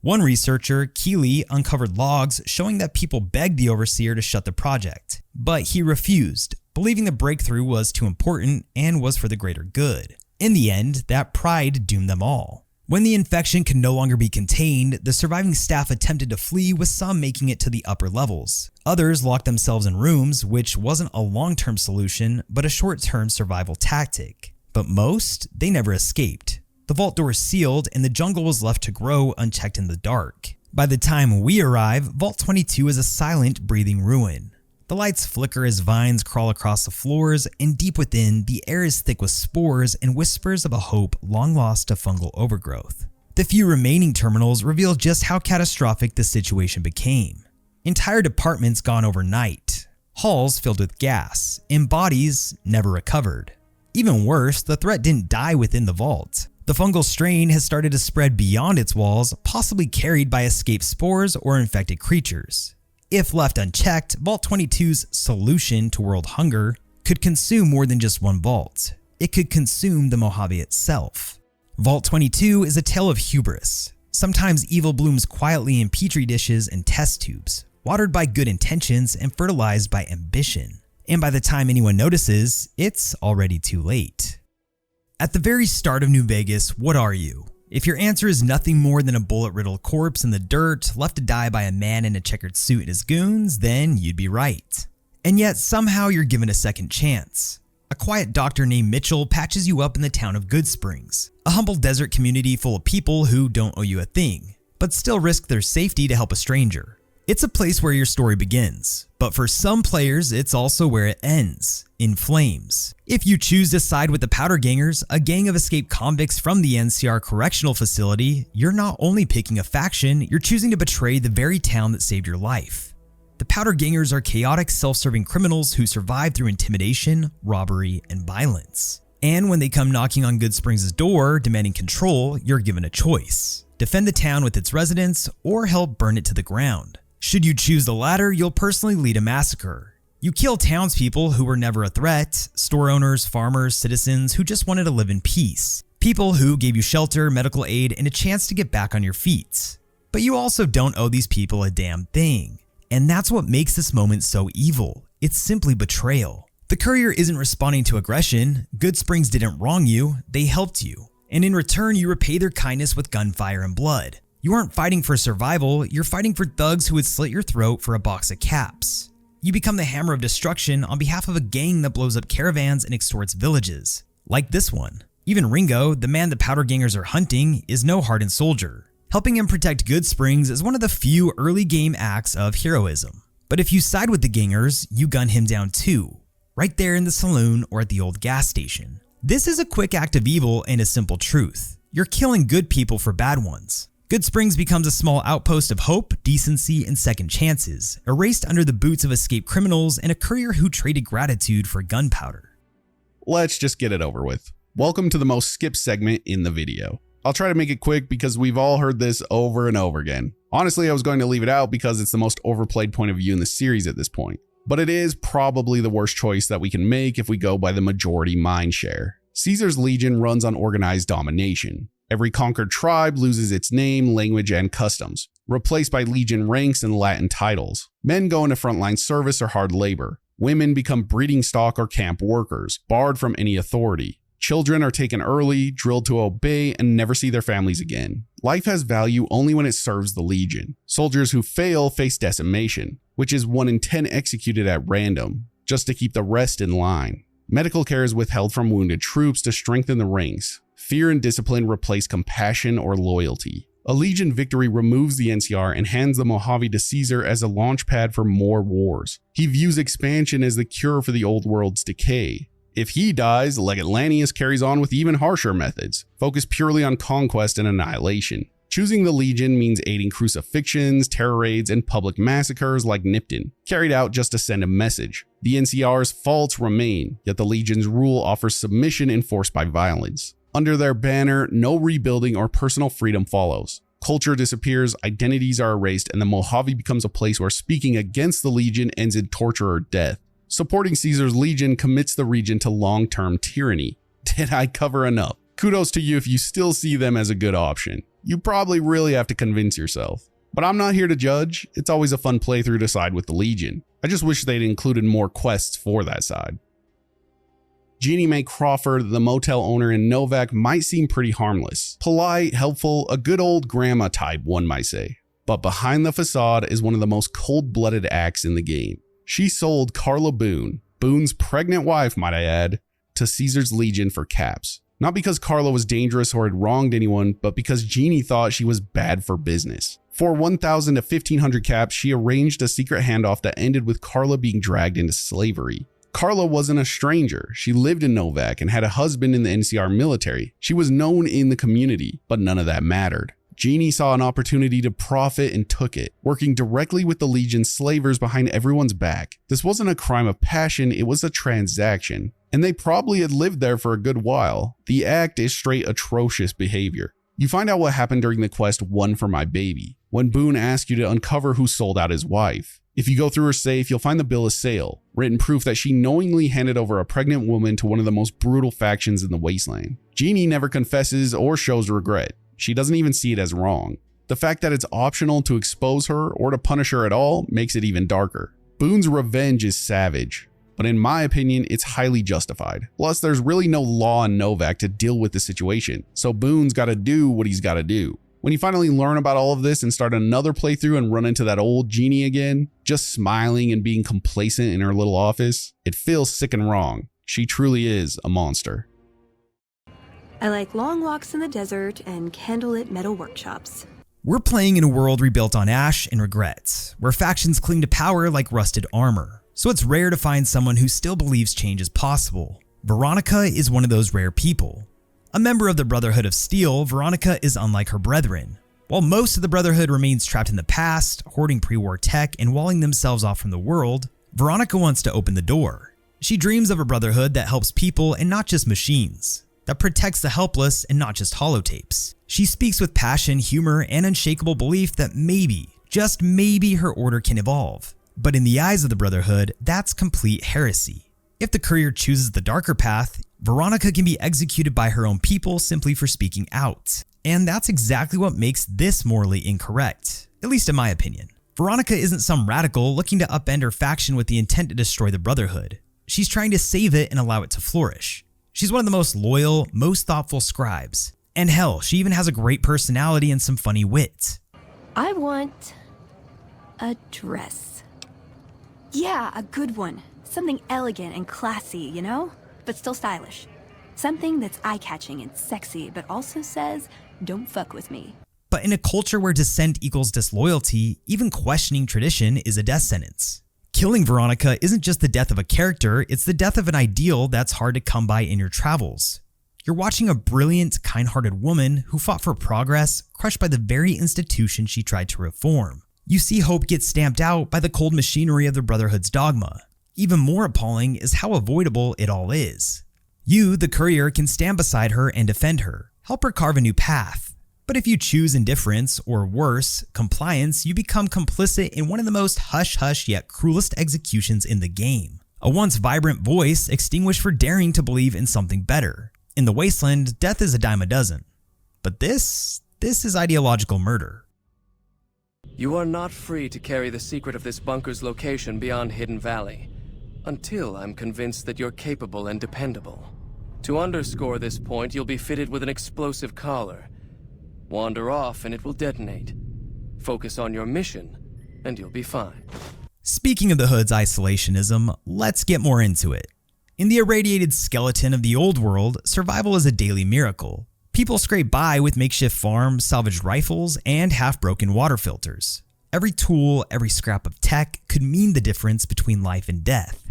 One researcher, Keeley, uncovered logs showing that people begged the overseer to shut the project, but he refused, believing the breakthrough was too important and was for the greater good. In the end, that pride doomed them all. When the infection could no longer be contained, the surviving staff attempted to flee, with some making it to the upper levels. Others locked themselves in rooms, which wasn't a long-term solution, but a short-term survival tactic. But most, they never escaped. The vault doors sealed, and the jungle was left to grow unchecked in the dark. By the time we arrive, Vault 22 is a silent, breathing ruin. The lights flicker as vines crawl across the floors, and deep within, the air is thick with spores and whispers of a hope long lost to fungal overgrowth. The few remaining terminals reveal just how catastrophic the situation became. Entire departments gone overnight, halls filled with gas, and bodies never recovered. Even worse, the threat didn't die within the vault. The fungal strain has started to spread beyond its walls, possibly carried by escaped spores or infected creatures. If left unchecked, Vault 22's solution to world hunger could consume more than just one vault. It could consume the Mojave itself. Vault 22 is a tale of hubris. Sometimes evil blooms quietly in petri dishes and test tubes, watered by good intentions and fertilized by ambition. And by the time anyone notices, it's already too late. At the very start of New Vegas, what are you? If your answer is nothing more than a bullet-riddled corpse in the dirt, left to die by a man in a checkered suit and his goons, then you'd be right. And yet, somehow you're given a second chance. A quiet doctor named Mitchell patches you up in the town of Good Springs, a humble desert community full of people who don't owe you a thing, but still risk their safety to help a stranger. It's a place where your story begins, but for some players, it's also where it ends, in flames. If you choose to side with the Powder Gangers, a gang of escaped convicts from the NCR Correctional Facility, you're not only picking a faction, you're choosing to betray the very town that saved your life. The Powder Gangers are chaotic, self-serving criminals who survive through intimidation, robbery, and violence. And when they come knocking on Good Springs' door, demanding control, you're given a choice. Defend the town with its residents, or help burn it to the ground. Should you choose the latter, you'll personally lead a massacre. You kill townspeople who were never a threat, store owners, farmers, citizens who just wanted to live in peace. People who gave you shelter, medical aid, and a chance to get back on your feet. But you also don't owe these people a damn thing. And that's what makes this moment so evil. It's simply betrayal. The courier isn't responding to aggression. Good Springs didn't wrong you, they helped you. And in return, you repay their kindness with gunfire and blood. You aren't fighting for survival, you're fighting for thugs who would slit your throat for a box of caps. You become the hammer of destruction on behalf of a gang that blows up caravans and extorts villages. Like this one. Even Ringo, the man the powder gangers are hunting, is no hardened soldier. Helping him protect Good Springs is one of the few early game acts of heroism. But if you side with the gangers, you gun him down too. Right there in the saloon or at the old gas station. This is a quick act of evil and a simple truth. You're killing good people for bad ones. Good Springs becomes a small outpost of hope, decency, and second chances, erased under the boots of escaped criminals and a courier who traded gratitude for gunpowder. Let's just get it over with. Welcome to the most skipped segment in the video. I'll try to make it quick because we've all heard this over and over again. Honestly, I was going to leave it out because it's the most overplayed point of view in the series at this point. But it is probably the worst choice that we can make if we go by the majority mindshare. Caesar's Legion runs on organized domination. Every conquered tribe loses its name, language, and customs, replaced by Legion ranks and Latin titles. Men go into frontline service or hard labor. Women become breeding stock or camp workers, barred from any authority. Children are taken early, drilled to obey, and never see their families again. Life has value only when it serves the Legion. Soldiers who fail face decimation, which is 1 in 10 executed at random, just to keep the rest in line. Medical care is withheld from wounded troops to strengthen the ranks. Fear and discipline replace compassion or loyalty. A Legion victory removes the NCR and hands the Mojave to Caesar as a launch pad for more wars. He views expansion as the cure for the old world's decay. If he dies, Legatlantius carries on with even harsher methods, focused purely on conquest and annihilation. Choosing the Legion means aiding crucifixions, terror raids, and public massacres like Nipton, carried out just to send a message. The NCR's faults remain, yet the Legion's rule offers submission enforced by violence. Under their banner, no rebuilding or personal freedom follows. Culture disappears, identities are erased, and the Mojave becomes a place where speaking against the Legion ends in torture or death. Supporting Caesar's Legion commits the region to long-term tyranny. Did I cover enough? Kudos to you if you still see them as a good option. You probably really have to convince yourself. But I'm not here to judge. It's always a fun playthrough to side with the Legion. I just wish they'd included more quests for that side. Genie May Crawford, the motel owner in Novak, might seem pretty harmless. Polite, helpful, a good old grandma type, one might say. But behind the facade is one of the most cold-blooded acts in the game. She sold Carla Boone, Boone's pregnant wife might I add, to Caesar's Legion for caps. Not because Carla was dangerous or had wronged anyone, but because Genie thought she was bad for business. For 1,000 to 1,500 caps, she arranged a secret handoff that ended with Carla being dragged into slavery. Carla wasn't a stranger. She lived in Novak and had a husband in the NCR military. She was known in the community, but none of that mattered. Genie saw an opportunity to profit and took it, working directly with the Legion's slavers behind everyone's back. This wasn't a crime of passion, it was a transaction. And they probably had lived there for a good while. The act is straight atrocious behavior. You find out what happened during the quest One for My Baby, when Boone asks you to uncover who sold out his wife. If you go through her safe, you'll find the bill of sale, written proof that she knowingly handed over a pregnant woman to one of the most brutal factions in the Wasteland. Genie never confesses or shows regret. She doesn't even see it as wrong. The fact that it's optional to expose her or to punish her at all makes it even darker. Boone's revenge is savage, but in my opinion, it's highly justified. Plus, there's really no law in Novak to deal with the situation, so Boone's gotta do what he's gotta do. When you finally learn about all of this and start another playthrough and run into that old Genie again, just smiling and being complacent in her little office, it feels sick and wrong. She truly is a monster. I like long walks in the desert and candlelit metal workshops. We're playing in a world rebuilt on ash and regrets, where factions cling to power like rusted armor. So it's rare to find someone who still believes change is possible. Veronica is one of those rare people. A member of the Brotherhood of Steel, Veronica is unlike her brethren. While most of the Brotherhood remains trapped in the past, hoarding pre-war tech and walling themselves off from the world, Veronica wants to open the door. She dreams of a Brotherhood that helps people and not just machines, that protects the helpless and not just holotapes. She speaks with passion, humor, and unshakable belief that maybe, just maybe, her order can evolve. But in the eyes of the Brotherhood, that's complete heresy. If the courier chooses the darker path, Veronica can be executed by her own people simply for speaking out. And that's exactly what makes this morally incorrect, at least in my opinion. Veronica isn't some radical looking to upend her faction with the intent to destroy the Brotherhood. She's trying to save it and allow it to flourish. She's one of the most loyal, most thoughtful scribes. And hell, she even has a great personality and some funny wit. I want a dress. Yeah, a good one. Something elegant and classy, you know? But still stylish. Something that's eye-catching and sexy, but also says, don't fuck with me. But in a culture where dissent equals disloyalty, even questioning tradition is a death sentence. Killing Veronica isn't just the death of a character, it's the death of an ideal that's hard to come by in your travels. You're watching a brilliant, kind-hearted woman who fought for progress, crushed by the very institution she tried to reform. You see hope get stamped out by the cold machinery of the Brotherhood's dogma. Even more appalling is how avoidable it all is. You, the courier, can stand beside her and defend her, help her carve a new path. But if you choose indifference, or worse, compliance, you become complicit in one of the most hush-hush yet cruelest executions in the game. A once vibrant voice extinguished for daring to believe in something better. In the Wasteland, death is a dime a dozen. But this is ideological murder. You are not free to carry the secret of this bunker's location beyond Hidden Valley, until I'm convinced that you're capable and dependable. To underscore this point, you'll be fitted with an explosive collar. Wander off and it will detonate. Focus on your mission, and you'll be fine. Speaking of the Hood's isolationism, let's get more into it. In the irradiated skeleton of the old world, survival is a daily miracle. People scrape by with makeshift farms, salvaged rifles, and half-broken water filters. Every tool, every scrap of tech could mean the difference between life and death.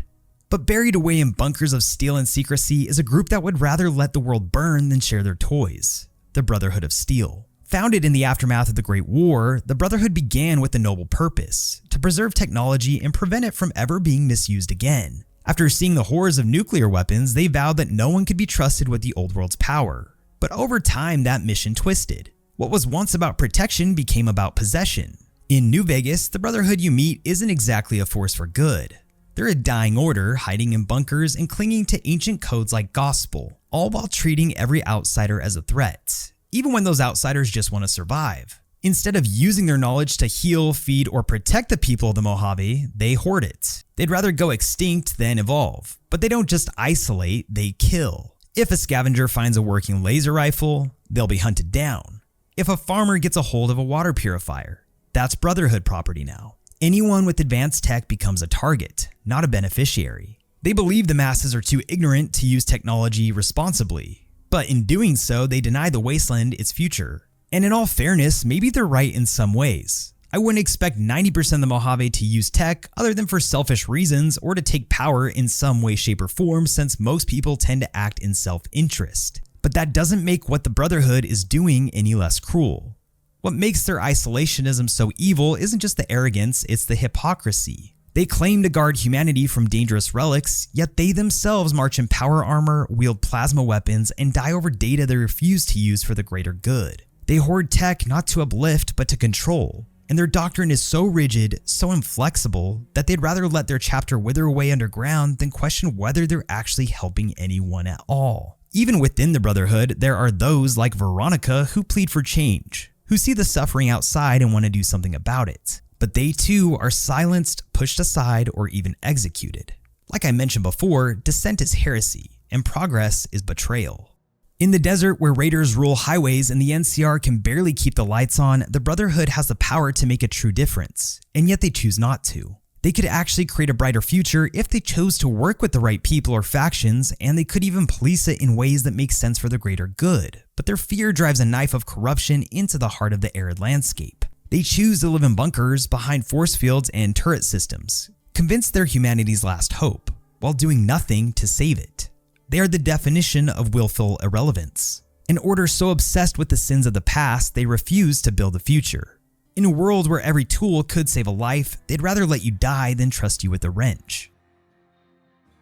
But buried away in bunkers of steel and secrecy is a group that would rather let the world burn than share their toys. The Brotherhood of Steel. Founded in the aftermath of the Great War, the Brotherhood began with a noble purpose: to preserve technology and prevent it from ever being misused again. After seeing the horrors of nuclear weapons, they vowed that no one could be trusted with the old world's power. But over time, that mission twisted. What was once about protection became about possession. In New Vegas, the Brotherhood you meet isn't exactly a force for good. They're a dying order, hiding in bunkers and clinging to ancient codes like gospel, all while treating every outsider as a threat, even when those outsiders just want to survive. Instead of using their knowledge to heal, feed, or protect the people of the Mojave, they hoard it. They'd rather go extinct than evolve. But they don't just isolate, they kill. If a scavenger finds a working laser rifle, they'll be hunted down. If a farmer gets a hold of a water purifier, that's Brotherhood property now. Anyone with advanced tech becomes a target, not a beneficiary. They believe the masses are too ignorant to use technology responsibly. But in doing so, they deny the Wasteland its future. And in all fairness, maybe they're right in some ways. I wouldn't expect 90% of the Mojave to use tech other than for selfish reasons or to take power in some way, shape, or form, since most people tend to act in self-interest. But that doesn't make what the Brotherhood is doing any less cruel. What makes their isolationism so evil isn't just the arrogance, it's the hypocrisy. They claim to guard humanity from dangerous relics, yet they themselves march in power armor, wield plasma weapons, and die over data they refuse to use for the greater good. They hoard tech not to uplift, but to control. And their doctrine is so rigid, so inflexible, that they'd rather let their chapter wither away underground than question whether they're actually helping anyone at all. Even within the Brotherhood, there are those like Veronica who plead for change, who see the suffering outside and want to do something about it. But they too are silenced, pushed aside, or even executed. Like I mentioned before, dissent is heresy, and progress is betrayal. In the desert where raiders rule highways and the NCR can barely keep the lights on, the Brotherhood has the power to make a true difference, and yet they choose not to. They could actually create a brighter future if they chose to work with the right people or factions, and they could even police it in ways that make sense for the greater good. But their fear drives a knife of corruption into the heart of the arid landscape. They choose to live in bunkers behind force fields and turret systems, convinced they're humanity's last hope, while doing nothing to save it. They are the definition of willful irrelevance. An order so obsessed with the sins of the past, they refuse to build a future. In a world where every tool could save a life, they'd rather let you die than trust you with a wrench.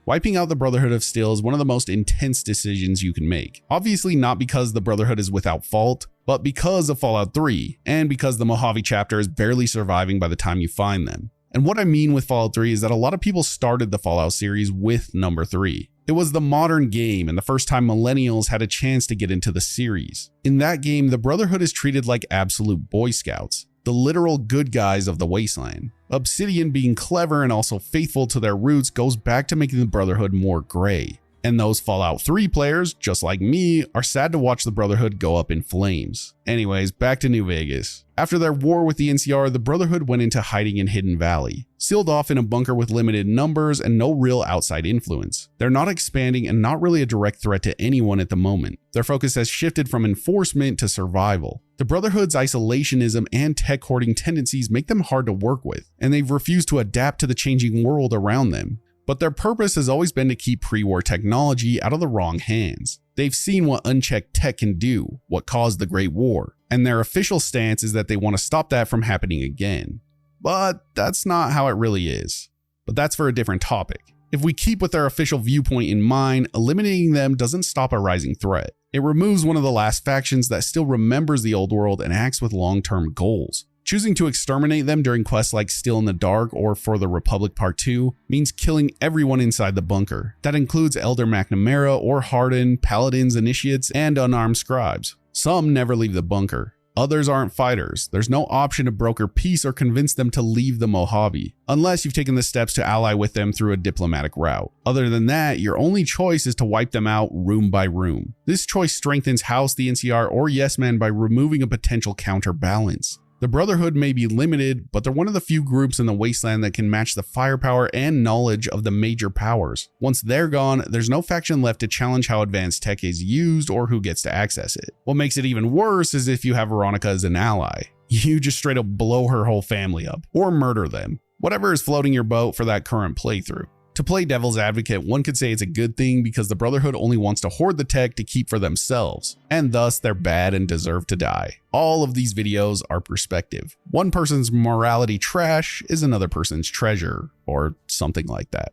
Wiping out the Brotherhood of Steel is one of the most intense decisions you can make. Obviously not because the Brotherhood is without fault, but because of Fallout 3, and because the Mojave chapter is barely surviving by the time you find them. And what I mean with Fallout 3 is that a lot of people started the Fallout series with number 3. It was the modern game and the first time millennials had a chance to get into the series. In that game, the Brotherhood is treated like absolute Boy Scouts, the literal good guys of the wasteland. Obsidian, being clever and also faithful to their roots, goes back to making the Brotherhood more gray. And those Fallout 3 players, just like me, are sad to watch the Brotherhood go up in flames. Anyways, back to New Vegas. After their war with the NCR, the Brotherhood went into hiding in Hidden Valley, sealed off in a bunker with limited numbers and no real outside influence. They're not expanding and not really a direct threat to anyone at the moment. Their focus has shifted from enforcement to survival. The Brotherhood's isolationism and tech hoarding tendencies make them hard to work with, and they've refused to adapt to the changing world around them. But their purpose has always been to keep pre-war technology out of the wrong hands. They've seen what unchecked tech can do, what caused the Great War, and their official stance is that they want to stop that from happening again. But that's not how it really is. But that's for a different topic. If we keep with their official viewpoint in mind, eliminating them doesn't stop a rising threat. It removes one of the last factions that still remembers the old world and acts with long-term goals. Choosing to exterminate them during quests like Still in the Dark or For the Republic Part 2 means killing everyone inside the bunker. That includes Elder McNamara or Harden, Paladins, Initiates, and unarmed scribes. Some never leave the bunker. Others aren't fighters. There's no option to broker peace or convince them to leave the Mojave, unless you've taken the steps to ally with them through a diplomatic route. Other than that, your only choice is to wipe them out room by room. This choice strengthens House, the NCR, or Yes Man by removing a potential counterbalance. The Brotherhood may be limited, but they're one of the few groups in the wasteland that can match the firepower and knowledge of the major powers. Once they're gone, there's no faction left to challenge how advanced tech is used or who gets to access it. What makes it even worse is if you have Veronica as an ally. You just straight up blow her whole family up, or murder them. Whatever is floating your boat for that current playthrough. To play devil's advocate, one could say it's a good thing because the Brotherhood only wants to hoard the tech to keep for themselves, and thus they're bad and deserve to die. All of these videos are perspective. One person's morality trash is another person's treasure, or something like that.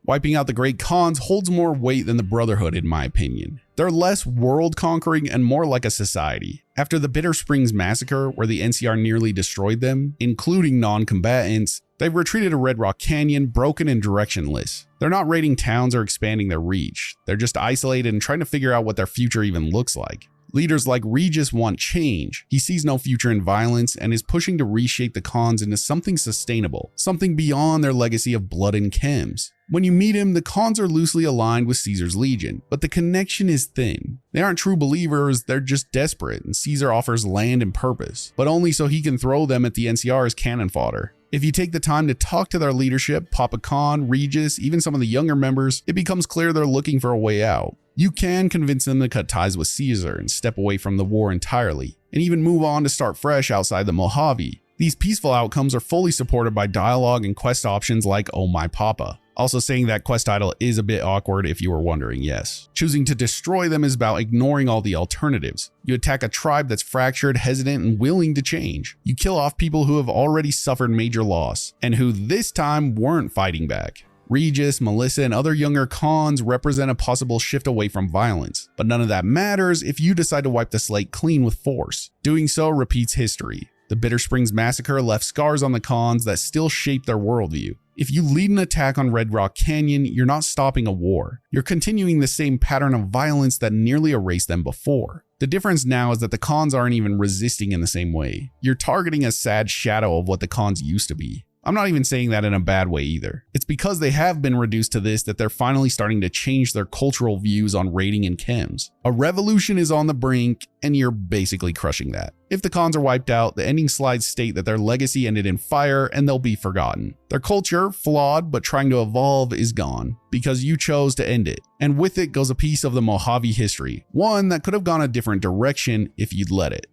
Wiping out the Great Khans holds more weight than the Brotherhood in my opinion. They're less world conquering and more like a society. After the Bitter Springs massacre, where the NCR nearly destroyed them, including non-combatants, they've retreated to Red Rock Canyon, broken and directionless. They're not raiding towns or expanding their reach. They're just isolated and trying to figure out what their future even looks like. Leaders like Regis want change. He sees no future in violence and is pushing to reshape the Khans into something sustainable, something beyond their legacy of blood and chems. When you meet him, the Khans are loosely aligned with Caesar's Legion, but the connection is thin. They aren't true believers, they're just desperate, and Caesar offers land and purpose, but only so he can throw them at the NCR as cannon fodder. If you take the time to talk to their leadership, Papa Khan, Regis, even some of the younger members, it becomes clear they're looking for a way out. You can convince them to cut ties with Caesar and step away from the war entirely, and even move on to start fresh outside the Mojave. These peaceful outcomes are fully supported by dialogue and quest options like Oh My Papa. Also saying that quest title is a bit awkward if you were wondering, yes. Choosing to destroy them is about ignoring all the alternatives. You attack a tribe that's fractured, hesitant, and willing to change. You kill off people who have already suffered major loss, and who this time weren't fighting back. Regis, Melissa, and other younger Khans represent a possible shift away from violence, but none of that matters if you decide to wipe the slate clean with force. Doing so repeats history. The Bitter Springs Massacre left scars on the Khans that still shape their worldview. If you lead an attack on Red Rock Canyon, you're not stopping a war. You're continuing the same pattern of violence that nearly erased them before. The difference now is that the Khans aren't even resisting in the same way. You're targeting a sad shadow of what the Khans used to be. I'm not even saying that in a bad way either. It's because they have been reduced to this that they're finally starting to change their cultural views on raiding and chems. A revolution is on the brink, and you're basically crushing that. If the Khans are wiped out, the ending slides state that their legacy ended in fire and they'll be forgotten. Their culture, flawed but trying to evolve, is gone because you chose to end it. And with it goes a piece of the Mojave history, one that could have gone a different direction if you'd let it.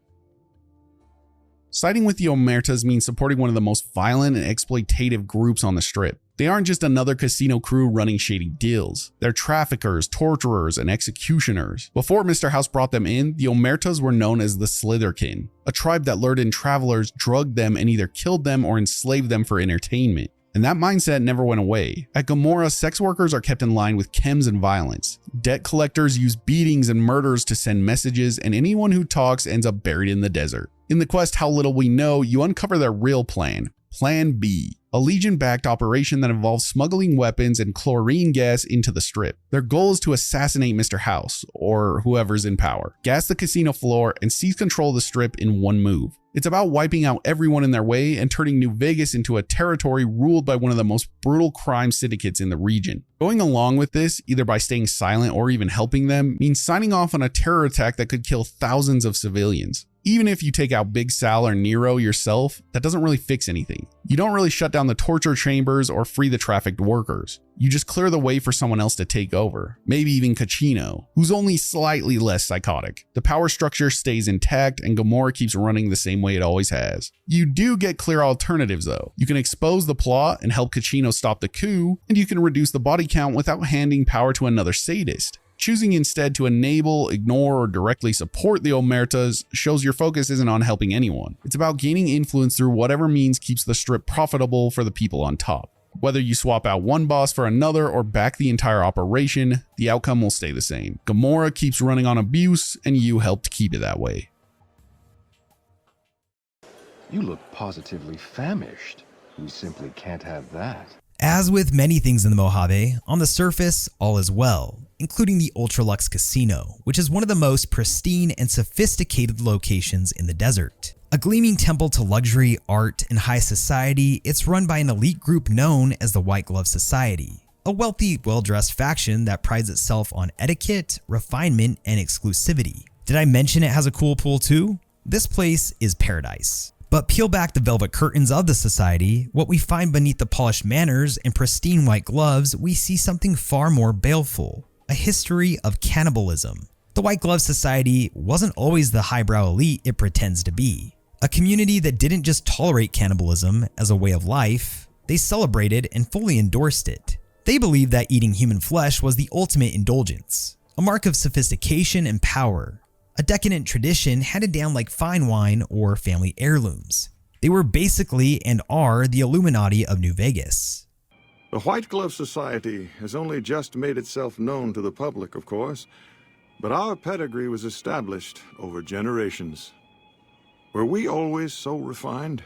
Siding with the Omertas means supporting one of the most violent and exploitative groups on the strip. They aren't just another casino crew running shady deals. They're traffickers, torturers, and executioners. Before Mr. House brought them in, the Omertas were known as the Slitherkin, a tribe that lured in travelers, drugged them, and either killed them or enslaved them for entertainment. And that mindset never went away. At Gomorrah, sex workers are kept in line with chems and violence. Debt collectors use beatings and murders to send messages, and anyone who talks ends up buried in the desert. In the quest How Little We Know, you uncover their real plan, Plan B. a Legion-backed operation that involves smuggling weapons and chlorine gas into the Strip. Their goal is to assassinate Mr. House, or whoever's in power, gas the casino floor, and seize control of the Strip in one move. It's about wiping out everyone in their way and turning New Vegas into a territory ruled by one of the most brutal crime syndicates in the region. Going along with this, either by staying silent or even helping them, means signing off on a terror attack that could kill thousands of civilians. Even if you take out Big Sal or Nero yourself, that doesn't really fix anything. You don't really shut down the torture chambers or free the trafficked workers. You just clear the way for someone else to take over. Maybe even Caccino, who's only slightly less psychotic. The power structure stays intact and Gamora keeps running the same way it always has. You do get clear alternatives though. You can expose the plot and help Caccino stop the coup, and you can reduce the body count without handing power to another sadist. Choosing instead to enable, ignore, or directly support the Omertas shows your focus isn't on helping anyone. It's about gaining influence through whatever means keeps the Strip profitable for the people on top. Whether you swap out one boss for another or back the entire operation, the outcome will stay the same. Gamora keeps running on abuse, and you helped keep it that way. You look positively famished. We simply can't have that. As with many things in the Mojave, on the surface, all is well, including the Ultralux Casino, which is one of the most pristine and sophisticated locations in the desert. A gleaming temple to luxury, art, and high society, it's run by an elite group known as the White Glove Society, a wealthy, well-dressed faction that prides itself on etiquette, refinement, and exclusivity. Did I mention it has a cool pool too? This place is paradise. But peel back the velvet curtains of the society, what we find beneath the polished manners and pristine white gloves, we see something far more baleful, a history of cannibalism. The White Glove Society wasn't always the highbrow elite it pretends to be. A community that didn't just tolerate cannibalism as a way of life, they celebrated and fully endorsed it. They believed that eating human flesh was the ultimate indulgence, a mark of sophistication and power, a decadent tradition handed down like fine wine or family heirlooms. They were basically and are the Illuminati of New Vegas. The White Glove Society has only just made itself known to the public, of course, but our pedigree was established over generations. Were we always so refined?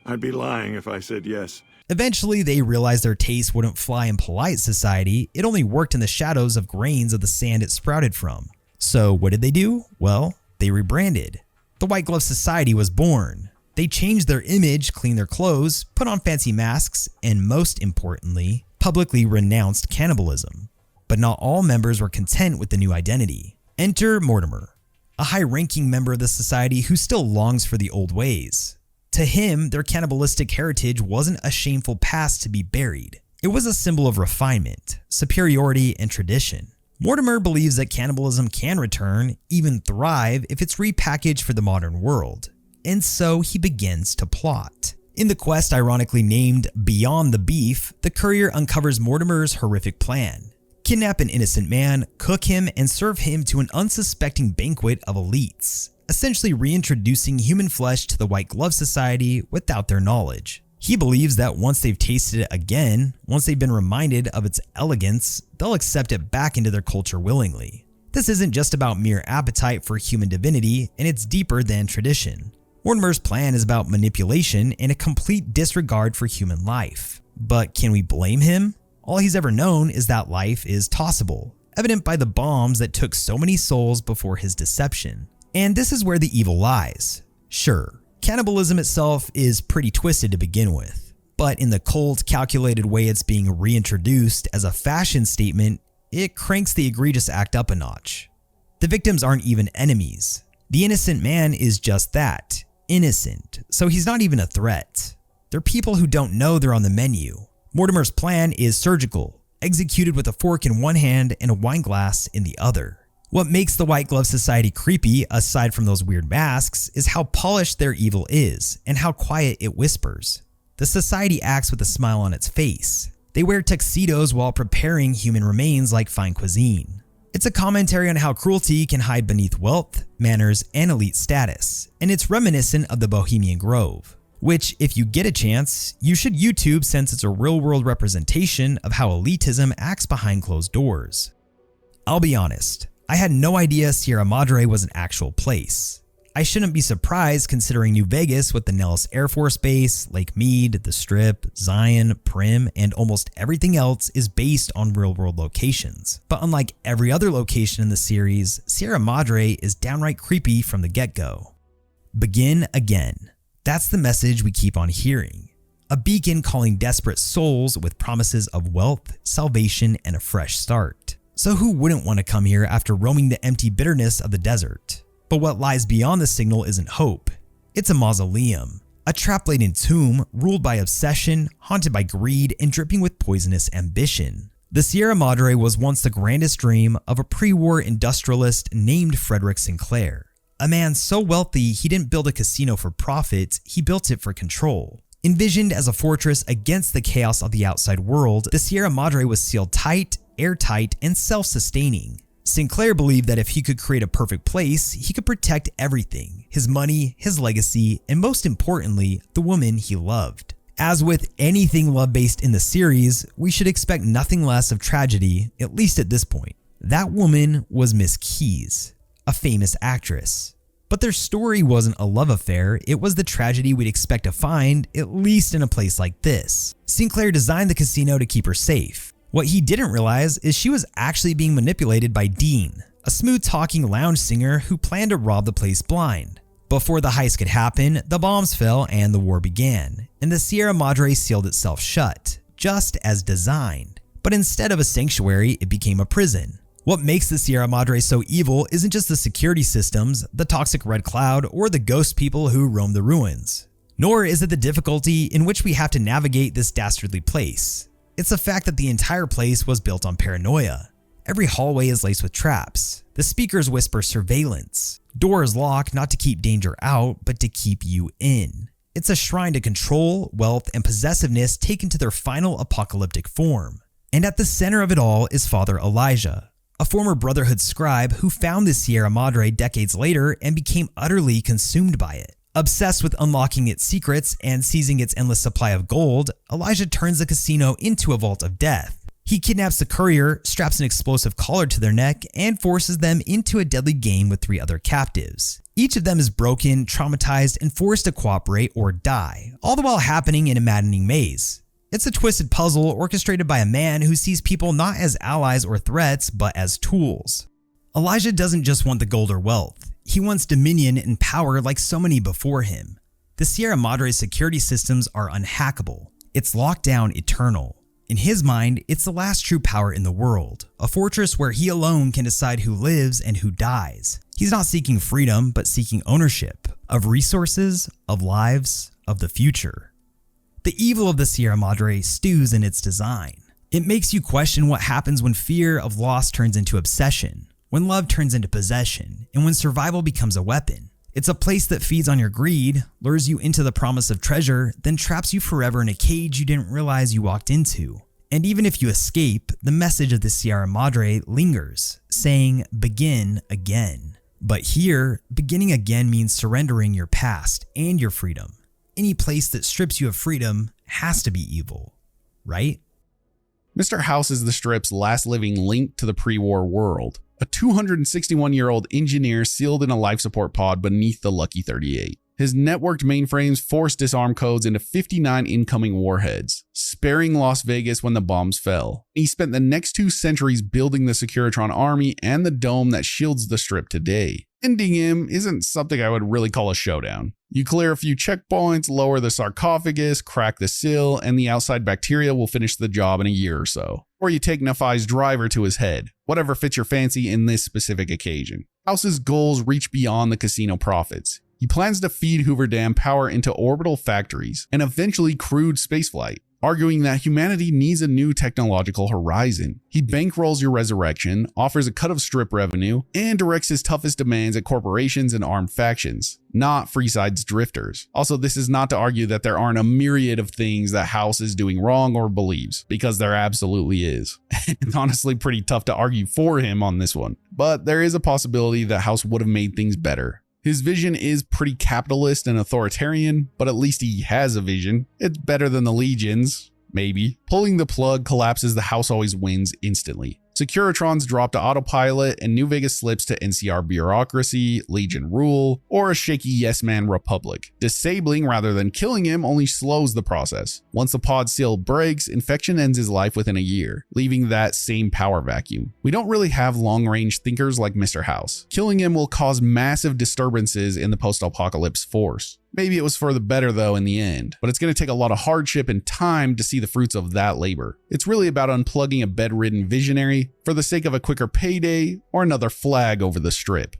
I'd be lying if I said yes. Eventually, they realized their taste wouldn't fly in polite society. It only worked in the shadows of grains of the sand it sprouted from. So what did they do? Well, they rebranded. The White Glove Society was born. They changed their image, cleaned their clothes, put on fancy masks, and most importantly, publicly renounced cannibalism. But not all members were content with the new identity. Enter Mortimer, a high-ranking member of the society who still longs for the old ways. To him, their cannibalistic heritage wasn't a shameful past to be buried. It was a symbol of refinement, superiority, and tradition. Mortimer believes that cannibalism can return, even thrive, if it's repackaged for the modern world. And so he begins to plot. In the quest ironically named Beyond the Beef, the courier uncovers Mortimer's horrific plan. Kidnap an innocent man, cook him, and serve him to an unsuspecting banquet of elites, essentially reintroducing human flesh to the White Glove Society without their knowledge. He believes that once they've tasted it again, once they've been reminded of its elegance, they'll accept it back into their culture willingly. This isn't just about mere appetite for human divinity, and it's deeper than tradition. Mortimer's plan is about manipulation and a complete disregard for human life. But can we blame him? All he's ever known is that life is tossable, evident by the bombs that took so many souls before his deception. And this is where the evil lies. Sure, cannibalism itself is pretty twisted to begin with, but in the cold, calculated way it's being reintroduced as a fashion statement, it cranks the egregious act up a notch. The victims aren't even enemies. The innocent man is just that, innocent, so he's not even a threat. They're people who don't know they're on the menu. Mortimer's plan is surgical, executed with a fork in one hand and a wine glass in the other. What makes the White Glove Society creepy, aside from those weird masks, is how polished their evil is and how quiet it whispers. The society acts with a smile on its face. They wear tuxedos while preparing human remains like fine cuisine. It's a commentary on how cruelty can hide beneath wealth, manners, and elite status, and it's reminiscent of the Bohemian Grove, which, if you get a chance, you should YouTube since it's a real-world representation of how elitism acts behind closed doors. I'll be honest, I had no idea Sierra Madre was an actual place. I shouldn't be surprised considering New Vegas with the Nellis Air Force Base, Lake Mead, the Strip, Zion, Prim, and almost everything else is based on real-world locations. But unlike every other location in the series, Sierra Madre is downright creepy from the get-go. Begin again. That's the message we keep on hearing. A beacon calling desperate souls with promises of wealth, salvation, and a fresh start. So who wouldn't want to come here after roaming the empty bitterness of the desert? But what lies beyond the signal isn't hope. It's a mausoleum, a trap-laden tomb ruled by obsession, haunted by greed, and dripping with poisonous ambition. The Sierra Madre was once the grandest dream of a pre-war industrialist named Frederick Sinclair. A man so wealthy he didn't build a casino for profit, he built it for control. Envisioned as a fortress against the chaos of the outside world, the Sierra Madre was sealed tight, airtight, and self-sustaining. Sinclair believed that if he could create a perfect place, he could protect everything: his money, his legacy, and most importantly, the woman he loved. As with anything love-based in the series, we should expect nothing less of tragedy, at least at this point. That woman was Miss Keys, a famous actress. But their story wasn't a love affair, it was the tragedy we'd expect to find, at least in a place like this. Sinclair designed the casino to keep her safe. What he didn't realize is she was actually being manipulated by Dean, a smooth-talking lounge singer who planned to rob the place blind. Before the heist could happen, the bombs fell and the war began, and the Sierra Madre sealed itself shut, just as designed. But instead of a sanctuary, it became a prison. What makes the Sierra Madre so evil isn't just the security systems, the toxic red cloud, or the ghost people who roam the ruins. Nor is it the difficulty in which we have to navigate this dastardly place. It's the fact that the entire place was built on paranoia. Every hallway is laced with traps. The speakers whisper surveillance. Doors lock not to keep danger out, but to keep you in. It's a shrine to control, wealth, and possessiveness taken to their final apocalyptic form. And at the center of it all is Father Elijah, a former Brotherhood scribe who found the Sierra Madre decades later and became utterly consumed by it. Obsessed with unlocking its secrets and seizing its endless supply of gold, Elijah turns the casino into a vault of death. He kidnaps the courier, straps an explosive collar to their neck, and forces them into a deadly game with 3 other captives. Each of them is broken, traumatized, and forced to cooperate or die, all the while happening in a maddening maze. It's a twisted puzzle orchestrated by a man who sees people not as allies or threats, but as tools. Elijah doesn't just want the gold or wealth. He wants dominion and power like so many before him. The Sierra Madre's security systems are unhackable. It's lockdown eternal. In his mind, it's the last true power in the world, a fortress where he alone can decide who lives and who dies. He's not seeking freedom, but seeking ownership of resources, of lives, of the future. The evil of the Sierra Madre stews in its design. It makes you question what happens when fear of loss turns into obsession, when love turns into possession, and when survival becomes a weapon. It's a place that feeds on your greed, lures you into the promise of treasure, then traps you forever in a cage you didn't realize you walked into. And even if you escape, the message of the Sierra Madre lingers, saying, begin again. But here, beginning again means surrendering your past and your freedom. Any place that strips you of freedom has to be evil, right? Mr. House is the Strip's last living link to the pre-war world. A 261-year-old engineer sealed in a life support pod beneath the Lucky 38. His networked mainframes forced disarm codes into 59 incoming warheads, sparing Las Vegas when the bombs fell. He spent the next 2 centuries building the Securitron army and the dome that shields the Strip today. Ending him isn't something I would really call a showdown. You clear a few checkpoints, lower the sarcophagus, crack the sill, and the outside bacteria will finish the job in a year or so. Or you take Nephi's driver to his head, whatever fits your fancy in this specific occasion. House's goals reach beyond the casino profits. He plans to feed Hoover Dam power into orbital factories and eventually crewed spaceflight, arguing that humanity needs a new technological horizon. He bankrolls your resurrection, offers a cut of Strip revenue, and directs his toughest demands at corporations and armed factions, not Freeside's drifters. Also, this is not to argue that there aren't a myriad of things that House is doing wrong or believes, because there absolutely is. It's honestly pretty tough to argue for him on this one, but there is a possibility that House would have made things better. His vision is pretty capitalist and authoritarian, but at least he has a vision. It's better than the Legion's, Maybe. Pulling the plug collapses the house always wins instantly. Securitrons drop to autopilot, and New Vegas slips to NCR bureaucracy, Legion rule, or a shaky yes-man republic. Disabling rather than killing him only slows the process. Once the pod seal breaks, infection ends his life within a year, leaving that same power vacuum. We don't really have long-range thinkers like Mr. House. Killing him will cause massive disturbances in the post-apocalypse force. Maybe it was for the better though in the end, but it's going to take a lot of hardship and time to see the fruits of that labor. It's really about unplugging a bedridden visionary for the sake of a quicker payday or another flag over the strip.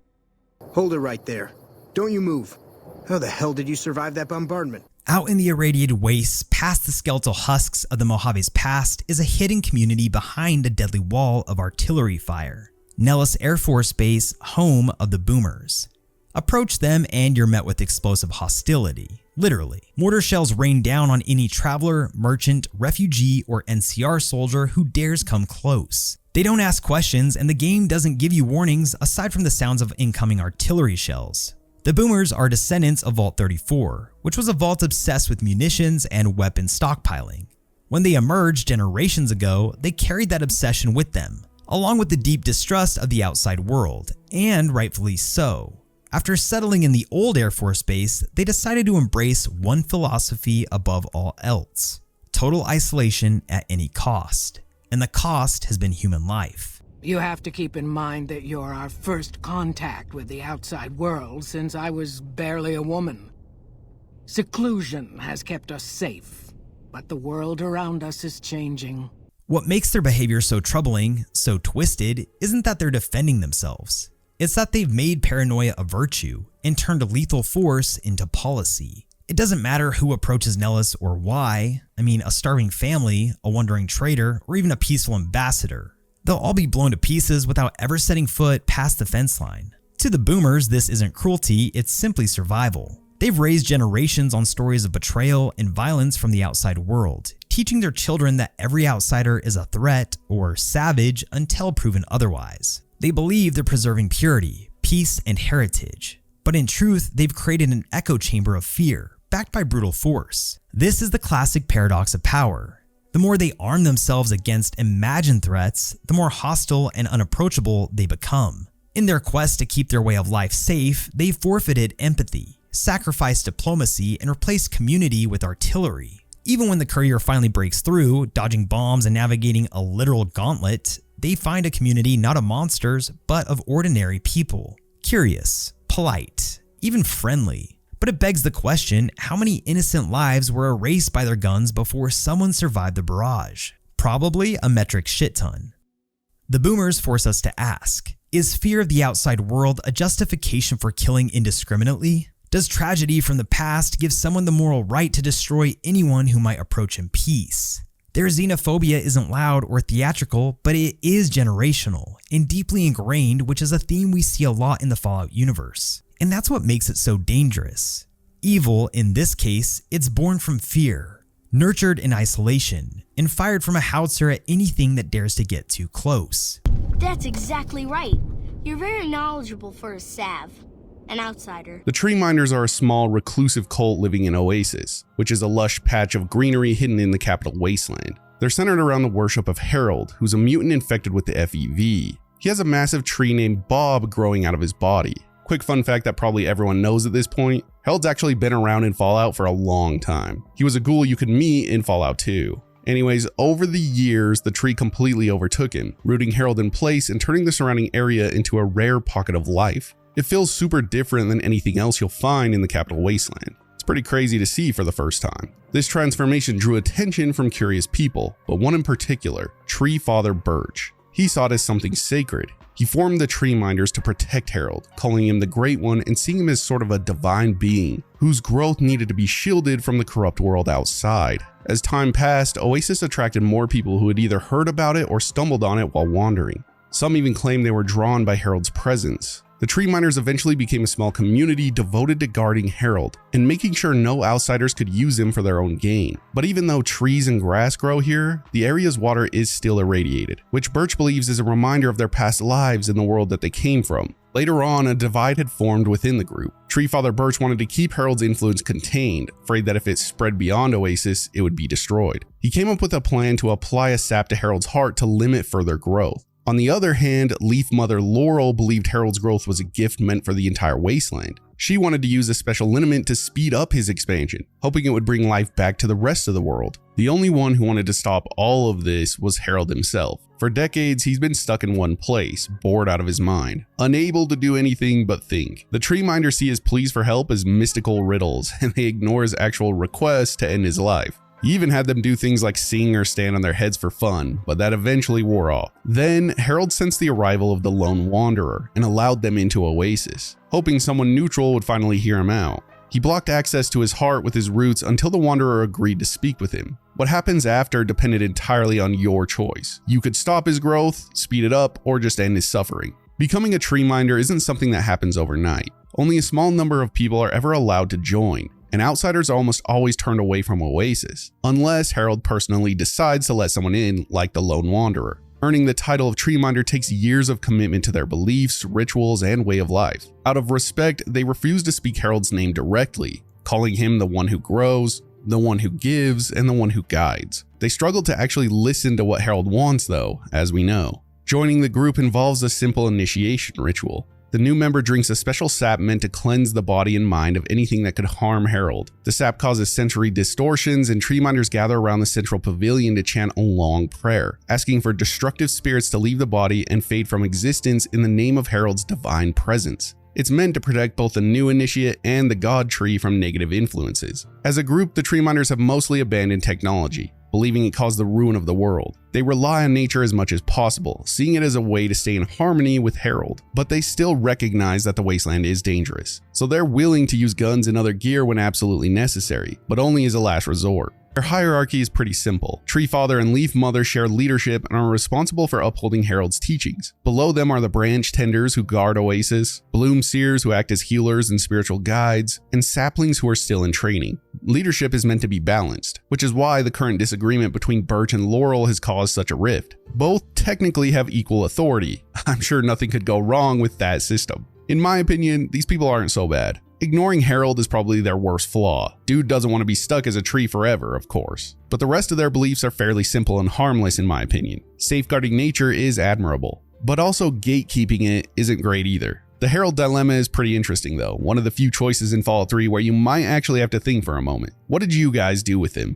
Hold it right there. Don't you move. How the hell did you survive that bombardment? Out in the irradiated wastes, past the skeletal husks of the Mojave's past, is a hidden community behind a deadly wall of artillery fire. Nellis Air Force Base, home of the Boomers. Approach them and you're met with explosive hostility, literally. Mortar shells rain down on any traveler, merchant, refugee, or NCR soldier who dares come close. They don't ask questions and the game doesn't give you warnings aside from the sounds of incoming artillery shells. The Boomers are descendants of Vault 34, which was a vault obsessed with munitions and weapon stockpiling. When they emerged generations ago, they carried that obsession with them, along with the deep distrust of the outside world, and rightfully so. After settling in the old Air Force Base, they decided to embrace one philosophy above all else: total isolation at any cost. And the cost has been human life. You have to keep in mind that you're our first contact with the outside world since I was barely a woman. Seclusion has kept us safe, but the world around us is changing. What makes their behavior so troubling, so twisted, isn't that they're defending themselves. It's that they've made paranoia a virtue and turned lethal force into policy. It doesn't matter who approaches Nellis or why. I mean, a starving family, a wandering trader, or even a peaceful ambassador. They'll all be blown to pieces without ever setting foot past the fence line. To the Boomers, this isn't cruelty, it's simply survival. They've raised generations on stories of betrayal and violence from the outside world, teaching their children that every outsider is a threat or savage until proven otherwise. They believe they're preserving purity, peace, and heritage. But in truth, they've created an echo chamber of fear, backed by brutal force. This is the classic paradox of power. The more they arm themselves against imagined threats, the more hostile and unapproachable they become. In their quest to keep their way of life safe, they forfeited empathy, sacrificed diplomacy, and replaced community with artillery. Even when the courier finally breaks through, dodging bombs and navigating a literal gauntlet, they find a community not of monsters, but of ordinary people. Curious, polite, even friendly. But it begs the question, how many innocent lives were erased by their guns before someone survived the barrage? Probably a metric shit ton. The Boomers force us to ask, is fear of the outside world a justification for killing indiscriminately? Does tragedy from the past give someone the moral right to destroy anyone who might approach in peace? Their xenophobia isn't loud or theatrical, but it is generational and deeply ingrained, which is a theme we see a lot in the Fallout universe. And that's what makes it so dangerous. Evil, in this case, it's born from fear, nurtured in isolation, and fired from a howitzer at anything that dares to get too close. That's exactly right. You're very knowledgeable for a Sav. An outsider. The Tree Minders are a small, reclusive cult living in Oasis, which is a lush patch of greenery hidden in the capital wasteland. They're centered around the worship of Harold, who's a mutant infected with the FEV. He has a massive tree named Bob growing out of his body. Quick fun fact that probably everyone knows at this point, Harold's actually been around in Fallout for a long time. He was a ghoul you could meet in Fallout 2. Anyways, over the years, the tree completely overtook him, rooting Harold in place and turning the surrounding area into a rare pocket of life. It feels super different than anything else you'll find in the capital wasteland. It's pretty crazy to see for the first time. This transformation drew attention from curious people, but one in particular, Tree Father Birch. He saw it as something sacred. He formed the Tree Minders to protect Harold, calling him the Great One and seeing him as sort of a divine being, whose growth needed to be shielded from the corrupt world outside. As time passed, Oasis attracted more people who had either heard about it or stumbled on it while wandering. Some even claimed they were drawn by Harold's presence. The Tree Minders eventually became a small community devoted to guarding Harold and making sure no outsiders could use him for their own gain. But even though trees and grass grow here, the area's water is still irradiated, which Birch believes is a reminder of their past lives in the world that they came from. Later on, a divide had formed within the group. Tree Father Birch wanted to keep Harold's influence contained, afraid that if it spread beyond Oasis, it would be destroyed. He came up with a plan to apply a sap to Harold's heart to limit further growth. On the other hand, Leaf Mother Laurel believed Harold's growth was a gift meant for the entire wasteland. She wanted to use a special liniment to speed up his expansion, hoping it would bring life back to the rest of the world. The only one who wanted to stop all of this was Harold himself. For decades, he's been stuck in one place, bored out of his mind, unable to do anything but think. The tree minders see his pleas for help as mystical riddles, and they ignore his actual request to end his life. He even had them do things like sing or stand on their heads for fun, but that eventually wore off. Then, Harold sensed the arrival of the Lone Wanderer and allowed them into Oasis, hoping someone neutral would finally hear him out. He blocked access to his heart with his roots until the Wanderer agreed to speak with him. What happens after depended entirely on your choice. You could stop his growth, speed it up, or just end his suffering. Becoming a tree minder isn't something that happens overnight. Only a small number of people are ever allowed to join, and outsiders are almost always turned away from Oasis, unless Harold personally decides to let someone in, like the Lone Wanderer. Earning the title of tree minder takes years of commitment to their beliefs, rituals, and way of life. Out of respect, they refuse to speak Harold's name directly, calling him the one who grows, the one who gives, and the one who guides. They struggle to actually listen to what Harold wants though, as we know. Joining the group involves a simple initiation ritual. The new member drinks a special sap meant to cleanse the body and mind of anything that could harm Harold. The sap causes sensory distortions, and tree minders gather around the central pavilion to chant a long prayer, asking for destructive spirits to leave the body and fade from existence in the name of Harold's divine presence. It's meant to protect both the new initiate and the god tree from negative influences. As a group, the tree minders have mostly abandoned technology, believing it caused the ruin of the world. They rely on nature as much as possible, seeing it as a way to stay in harmony with Harold, but they still recognize that the wasteland is dangerous, so they're willing to use guns and other gear when absolutely necessary, but only as a last resort. Their hierarchy is pretty simple. Tree Father and Leaf Mother share leadership and are responsible for upholding Harold's teachings. Below them are the branch tenders who guard Oasis, bloom seers who act as healers and spiritual guides, and saplings who are still in training. Leadership is meant to be balanced, which is why the current disagreement between Birch and Laurel has caused such a rift. Both technically have equal authority. I'm sure nothing could go wrong with that system. In my opinion, these people aren't so bad. Ignoring Harold is probably their worst flaw. Dude doesn't want to be stuck as a tree forever, of course. But the rest of their beliefs are fairly simple and harmless in my opinion. Safeguarding nature is admirable, but also gatekeeping it isn't great either. The Harold dilemma is pretty interesting though, one of the few choices in Fallout 3 where you might actually have to think for a moment. What did you guys do with him?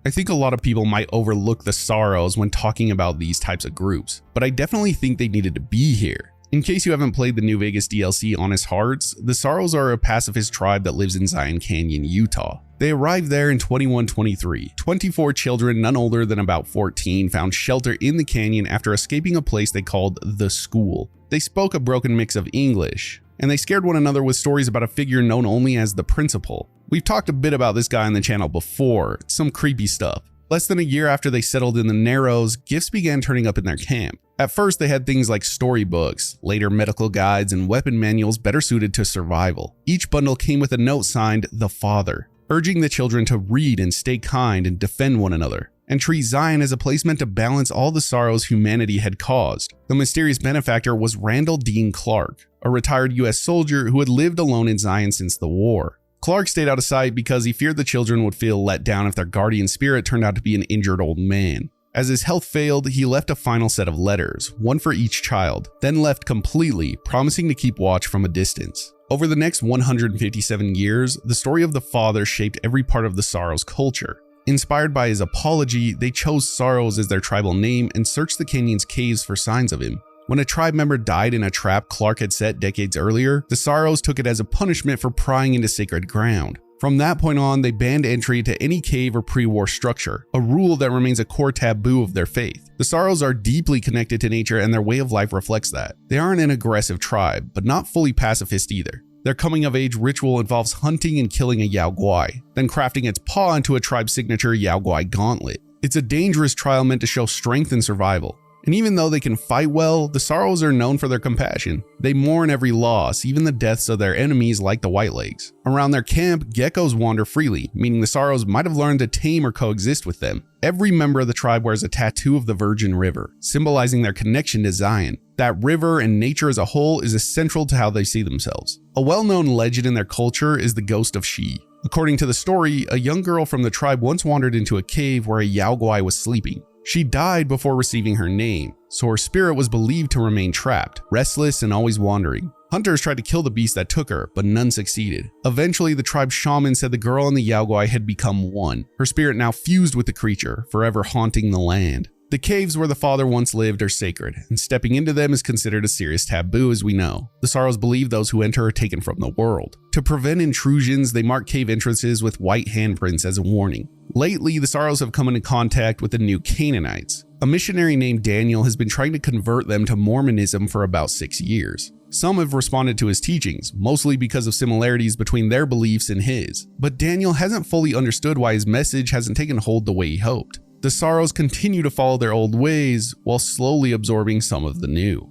I think a lot of people might overlook the Sorrows when talking about these types of groups, but I definitely think they needed to be here. In case you haven't played the New Vegas DLC Honest Hearts, the Sorrows are a pacifist tribe that lives in Zion Canyon, Utah. They arrived there in 2123. 24 children, none older than about 14, found shelter in the canyon after escaping a place they called the School. They spoke a broken mix of English, and they scared one another with stories about a figure known only as the Principal. We've talked a bit about this guy on the channel before, some creepy stuff. Less than a year after they settled in the Narrows, gifts began turning up in their camp. At first, they had things like storybooks, later medical guides, and weapon manuals better suited to survival. Each bundle came with a note signed The Father, urging the children to read and stay kind and defend one another, and treat Zion as a place meant to balance all the sorrows humanity had caused. The mysterious benefactor was Randall Dean Clark, a retired US soldier who had lived alone in Zion since the war. Clark stayed out of sight because he feared the children would feel let down if their guardian spirit turned out to be an injured old man. As his health failed, he left a final set of letters, one for each child, then left completely, promising to keep watch from a distance. Over the next 157 years, the story of the father shaped every part of the Sorrows culture. Inspired by his apology, they chose Sorrows as their tribal name and searched the canyon's caves for signs of him. When a tribe member died in a trap Clark had set decades earlier, the Sorrows took it as a punishment for prying into sacred ground. From that point on, they banned entry to any cave or pre-war structure, a rule that remains a core taboo of their faith. The Sorrows are deeply connected to nature and their way of life reflects that. They aren't an aggressive tribe, but not fully pacifist either. Their coming-of-age ritual involves hunting and killing a Yao Guai, then crafting its paw into a tribe signature Yao Guai gauntlet. It's a dangerous trial meant to show strength and survival. And even though they can fight well, the Sorrows are known for their compassion. They mourn every loss, even the deaths of their enemies like the Whitelegs. Around their camp, geckos wander freely, meaning the Sorrows might have learned to tame or coexist with them. Every member of the tribe wears a tattoo of the Virgin River, symbolizing their connection to Zion. That river and nature as a whole is essential to how they see themselves. A well-known legend in their culture is the ghost of She. According to the story, a young girl from the tribe once wandered into a cave where a Yaogwai was sleeping. She died before receiving her name, so her spirit was believed to remain trapped, restless and always wandering. Hunters tried to kill the beast that took her, but none succeeded. Eventually, the tribe's shaman said the girl and the Yaogwai had become one, her spirit now fused with the creature, forever haunting the land. The caves where the father once lived are sacred, and stepping into them is considered a serious taboo, as we know. The Sorrows believe those who enter are taken from the world. To prevent intrusions, they mark cave entrances with white handprints as a warning. Lately, the Sorrows have come into contact with the New Canaanites. A missionary named Daniel has been trying to convert them to Mormonism for about 6 years. Some have responded to his teachings, mostly because of similarities between their beliefs and his, but Daniel hasn't fully understood why his message hasn't taken hold the way he hoped. The Sorrows continue to follow their old ways while slowly absorbing some of the new.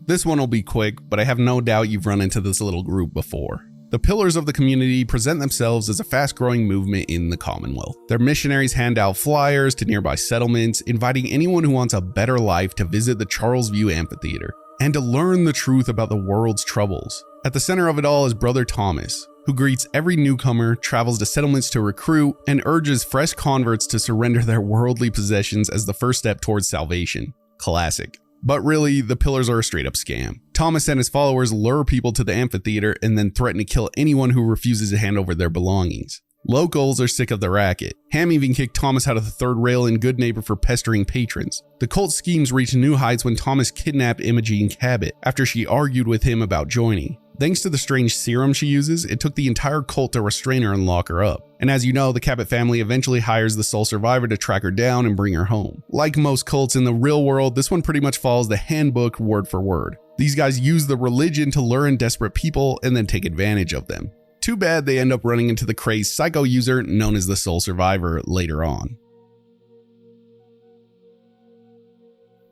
This one will be quick, but I have no doubt you've run into this little group before. The pillars of the community present themselves as a fast-growing movement in the Commonwealth. Their missionaries hand out flyers to nearby settlements, inviting anyone who wants a better life to visit the Charles View Amphitheater and to learn the truth about the world's troubles. At the center of it all is Brother Thomas, who greets every newcomer, travels to settlements to recruit, and urges fresh converts to surrender their worldly possessions as the first step towards salvation. Classic. But really, the pillars are a straight up scam. Thomas and his followers lure people to the amphitheater and then threaten to kill anyone who refuses to hand over their belongings. Locals are sick of the racket. Ham even kicked Thomas out of the third rail in Good Neighbor for pestering patrons. The cult schemes reached new heights when Thomas kidnapped Imogene Cabot after she argued with him about joining. Thanks to the strange serum she uses, it took the entire cult to restrain her and lock her up. And as you know, the Cabot family eventually hires the sole survivor to track her down and bring her home. Like most cults in the real world, this one pretty much follows the handbook word for word. These guys use the religion to lure in desperate people and then take advantage of them. Too bad they end up running into the crazed psycho user known as the sole survivor later on.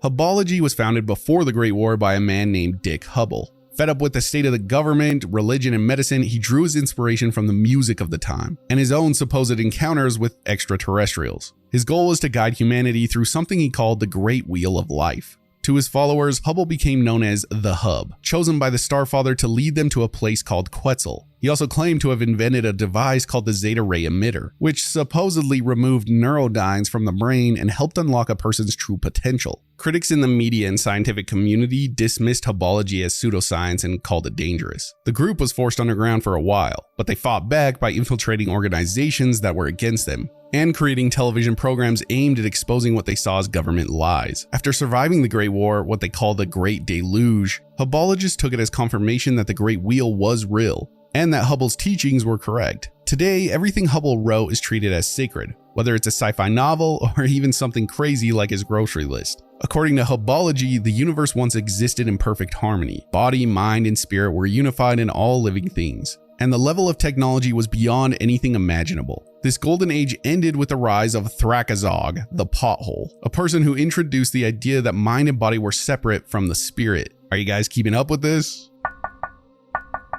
Hubology was founded before the Great War by a man named Dick Hubble. Fed up with the state of the government, religion, and medicine, he drew his inspiration from the music of the time and his own supposed encounters with extraterrestrials. His goal was to guide humanity through something he called the Great Wheel of Life. To his followers, Hubble became known as the Hub, chosen by the Starfather to lead them to a place called Quetzal. He also claimed to have invented a device called the Zeta Ray Emitter, which supposedly removed neurodynes from the brain and helped unlock a person's true potential. Critics in the media and scientific community dismissed Hubology as pseudoscience and called it dangerous. The group was forced underground for a while, but they fought back by infiltrating organizations that were against them and creating television programs aimed at exposing what they saw as government lies. After surviving the Great War, what they called the Great Deluge, Hubologists took it as confirmation that the Great Wheel was real and that Hubble's teachings were correct. Today, everything Hubble wrote is treated as sacred, whether it's a sci-fi novel or even something crazy like his grocery list. According to Hubology, the universe once existed in perfect harmony. Body, mind, and spirit were unified in all living things, and the level of technology was beyond anything imaginable. This golden age ended with the rise of Thrakazog, the Pothole, a person who introduced the idea that mind and body were separate from the spirit. Are you guys keeping up with this?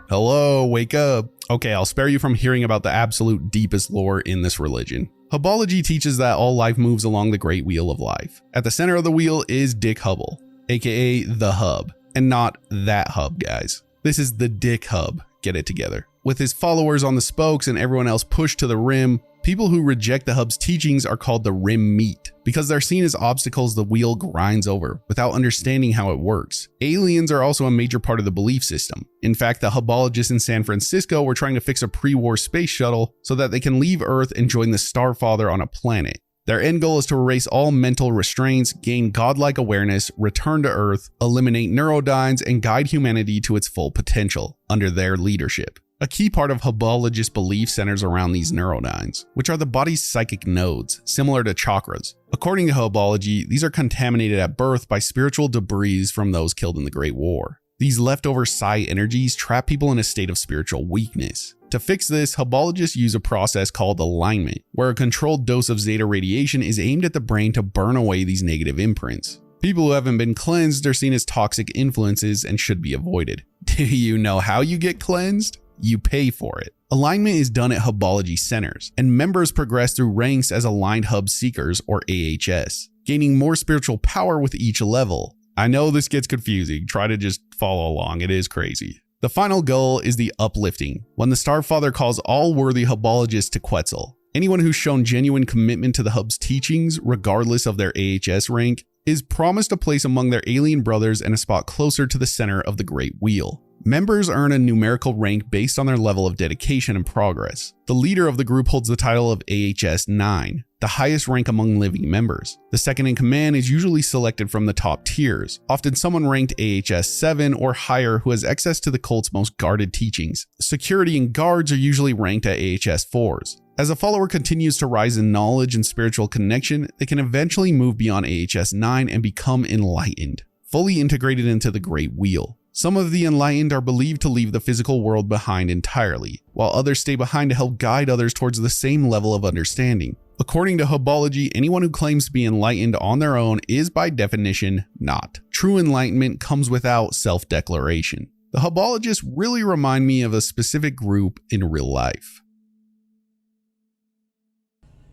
Hello, wake up. Okay, I'll spare you from hearing about the absolute deepest lore in this religion. Hubology teaches that all life moves along the Great Wheel of Life. At the center of the wheel is Dick Hubble, aka the Hub, and not that hub, guys. This is the Dick Hub, get it together. With his followers on the spokes and everyone else pushed to the rim, people who reject the Hub's teachings are called the rim meat because they're seen as obstacles the wheel grinds over without understanding how it works. Aliens are also a major part of the belief system. In fact, the Hubologists in San Francisco were trying to fix a pre-war space shuttle so that they can leave Earth and join the Starfather on a planet. Their end goal is to erase all mental restraints, gain godlike awareness, return to Earth, eliminate neurodynes, and guide humanity to its full potential under their leadership. A key part of Hubologist belief centers around these neurodynes, which are the body's psychic nodes, similar to chakras. According to Hubology, these are contaminated at birth by spiritual debris from those killed in the Great War. These leftover psi energies trap people in a state of spiritual weakness. To fix this, Hubologists use a process called alignment, where a controlled dose of Zeta radiation is aimed at the brain to burn away these negative imprints. People who haven't been cleansed are seen as toxic influences and should be avoided. Do you know how you get cleansed? You pay for it. Alignment is done at Hubology centers, and members progress through ranks as Aligned Hub Seekers or AHS, gaining more spiritual power with each level. I know this gets confusing, try to just follow along, it is crazy. The final goal is the uplifting, when the Starfather calls all worthy Hubologists to Quetzal. Anyone who's shown genuine commitment to the Hub's teachings, regardless of their AHS rank, is promised a place among their alien brothers and a spot closer to the center of the Great Wheel. Members earn a numerical rank based on their level of dedication and progress. The leader of the group holds the title of AHS 9, the highest rank among living members. The second in command is usually selected from the top tiers, often someone ranked AHS 7 or higher who has access to the cult's most guarded teachings. Security and guards are usually ranked at AHS 4s. As a follower continues to rise in knowledge and spiritual connection, they can eventually move beyond AHS 9 and become enlightened, fully integrated into the Great Wheel. Some of the enlightened are believed to leave the physical world behind entirely, while others stay behind to help guide others towards the same level of understanding. According to Hubology, anyone who claims to be enlightened on their own is by definition not. True enlightenment comes without self-declaration. The Hubologists really remind me of a specific group in real life.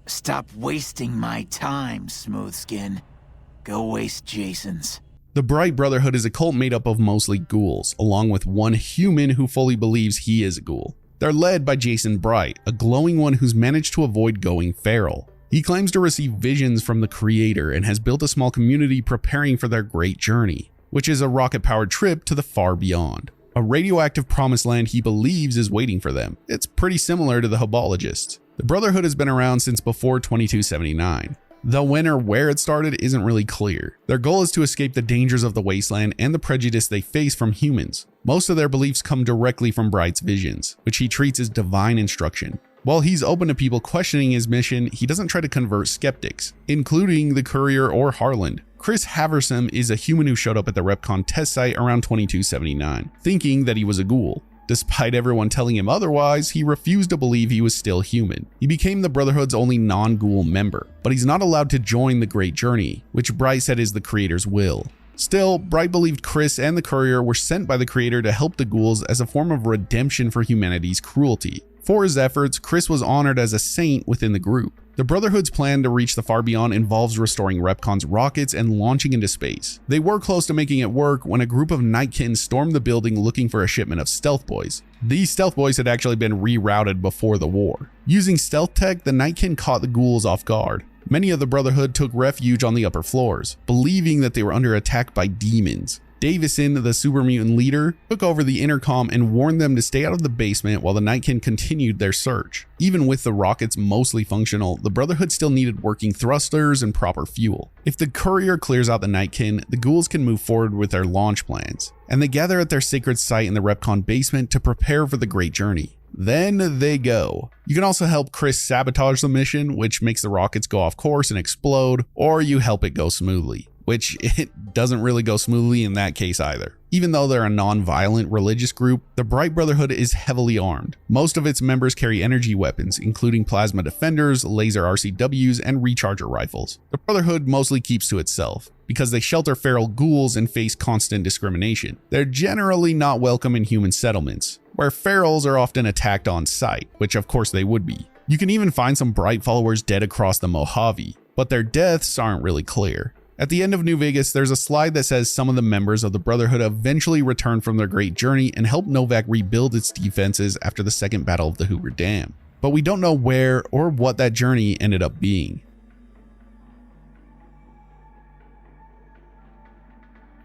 Stop wasting my time, Smoothskin. Go waste Jason's. The Bright Brotherhood is a cult made up of mostly ghouls, along with one human who fully believes he is a ghoul. They're led by Jason Bright, a glowing one who's managed to avoid going feral. He claims to receive visions from the Creator and has built a small community preparing for their great journey, which is a rocket-powered trip to the far beyond. A radioactive promised land he believes is waiting for them. It's pretty similar to the Hubologists. The Brotherhood has been around since before 2279. Though when or where it started isn't really clear. Their goal is to escape the dangers of the wasteland and the prejudice they face from humans. Most of their beliefs come directly from Bright's visions, which he treats as divine instruction. While he's open to people questioning his mission, he doesn't try to convert skeptics, including the Courier or Harland. Chris Haversam is a human who showed up at the Repconn test site around 2279, thinking that he was a ghoul. Despite everyone telling him otherwise, he refused to believe he was still human. He became the Brotherhood's only non-ghoul member, but he's not allowed to join the Great Journey, which Bright said is the Creator's will. Still, Bright believed Chris and the Courier were sent by the Creator to help the ghouls as a form of redemption for humanity's cruelty. For his efforts, Chris was honored as a saint within the group. The Brotherhood's plan to reach the far beyond involves restoring Repconn's rockets and launching into space. They were close to making it work when a group of Nightkids stormed the building looking for a shipment of Stealth Boys. These Stealth Boys had actually been rerouted before the war. Using stealth tech, the Nightkin caught the ghouls off guard. Many of the Brotherhood took refuge on the upper floors, believing that they were under attack by demons. Davison, the super mutant leader, took over the intercom and warned them to stay out of the basement while the Nightkin continued their search. Even with the rockets mostly functional, the Brotherhood still needed working thrusters and proper fuel. If the Courier clears out the Nightkin, the ghouls can move forward with their launch plans, and they gather at their sacred site in the Repconn basement to prepare for the Great Journey. Then they go. You can also help Chris sabotage the mission, which makes the rockets go off course and explode, or you help it go smoothly, which it doesn't really go smoothly in that case either. Even though they're a non-violent religious group, the Bright Brotherhood is heavily armed. Most of its members carry energy weapons, including plasma defenders, laser RCWs, and recharger rifles. The Brotherhood mostly keeps to itself, because they shelter feral ghouls and face constant discrimination. They're generally not welcome in human settlements, where ferals are often attacked on sight, which of course they would be. You can even find some Bright followers dead across the Mojave, but their deaths aren't really clear. At the end of New Vegas, there's a slide that says some of the members of the Brotherhood eventually returned from their great journey and helped Novak rebuild its defenses after the Second Battle of the Hoover Dam. But we don't know where or what that journey ended up being.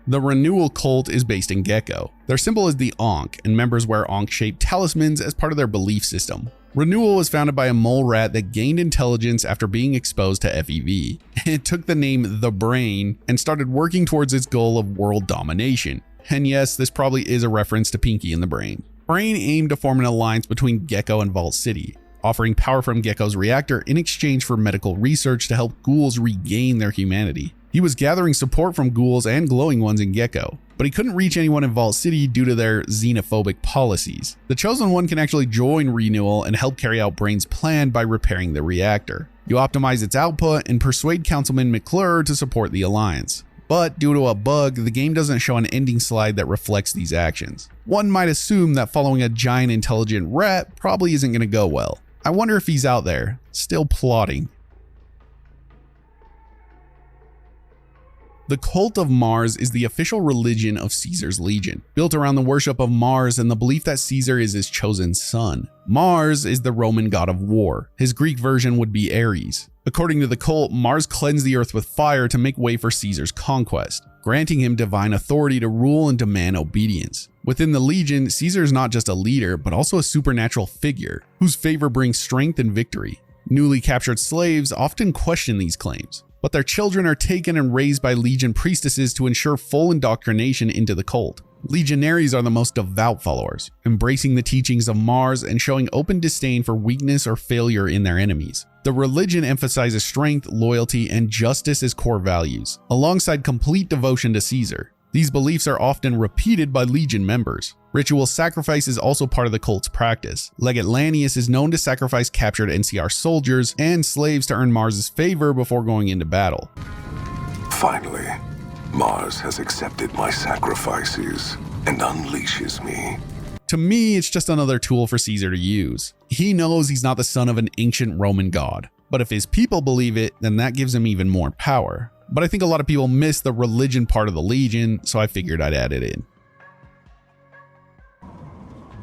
The Renewal Cult is based in Gecko. Their symbol is the Ankh, and members wear Ankh-shaped talismans as part of their belief system. Renewal was founded by a mole rat that gained intelligence after being exposed to FEV. It took the name The Brain and started working towards its goal of world domination. And yes, this probably is a reference to Pinky and the Brain. Brain aimed to form an alliance between Gecko and Vault City, offering power from Gecko's reactor in exchange for medical research to help ghouls regain their humanity. He was gathering support from ghouls and glowing ones in Gecko, but he couldn't reach anyone in Vault City due to their xenophobic policies. The Chosen One can actually join Renewal and help carry out Brain's plan by repairing the reactor. You optimize its output and persuade Councilman McClure to support the alliance. But due to a bug, the game doesn't show an ending slide that reflects these actions. One might assume that following a giant intelligent rat probably isn't going to go well. I wonder if he's out there, still plotting. The Cult of Mars is the official religion of Caesar's Legion, built around the worship of Mars and the belief that Caesar is his chosen son. Mars is the Roman god of war. His Greek version would be Ares. According to the cult, Mars cleansed the earth with fire to make way for Caesar's conquest, granting him divine authority to rule and demand obedience. Within the Legion, Caesar is not just a leader, but also a supernatural figure, whose favor brings strength and victory. Newly captured slaves often question these claims, but their children are taken and raised by Legion priestesses to ensure full indoctrination into the cult. Legionaries are the most devout followers, embracing the teachings of Mars and showing open disdain for weakness or failure in their enemies. The religion emphasizes strength, loyalty, and justice as core values, alongside complete devotion to Caesar. These beliefs are often repeated by Legion members. Ritual sacrifice is also part of the cult's practice. Legate Lanius is known to sacrifice captured NCR soldiers and slaves to earn Mars's favor before going into battle. Finally, Mars has accepted my sacrifices and unleashes me. To me, it's just another tool for Caesar to use. He knows he's not the son of an ancient Roman god, but if his people believe it, then that gives him even more power. But I think a lot of people miss the religion part of the Legion, so I figured I'd add it in.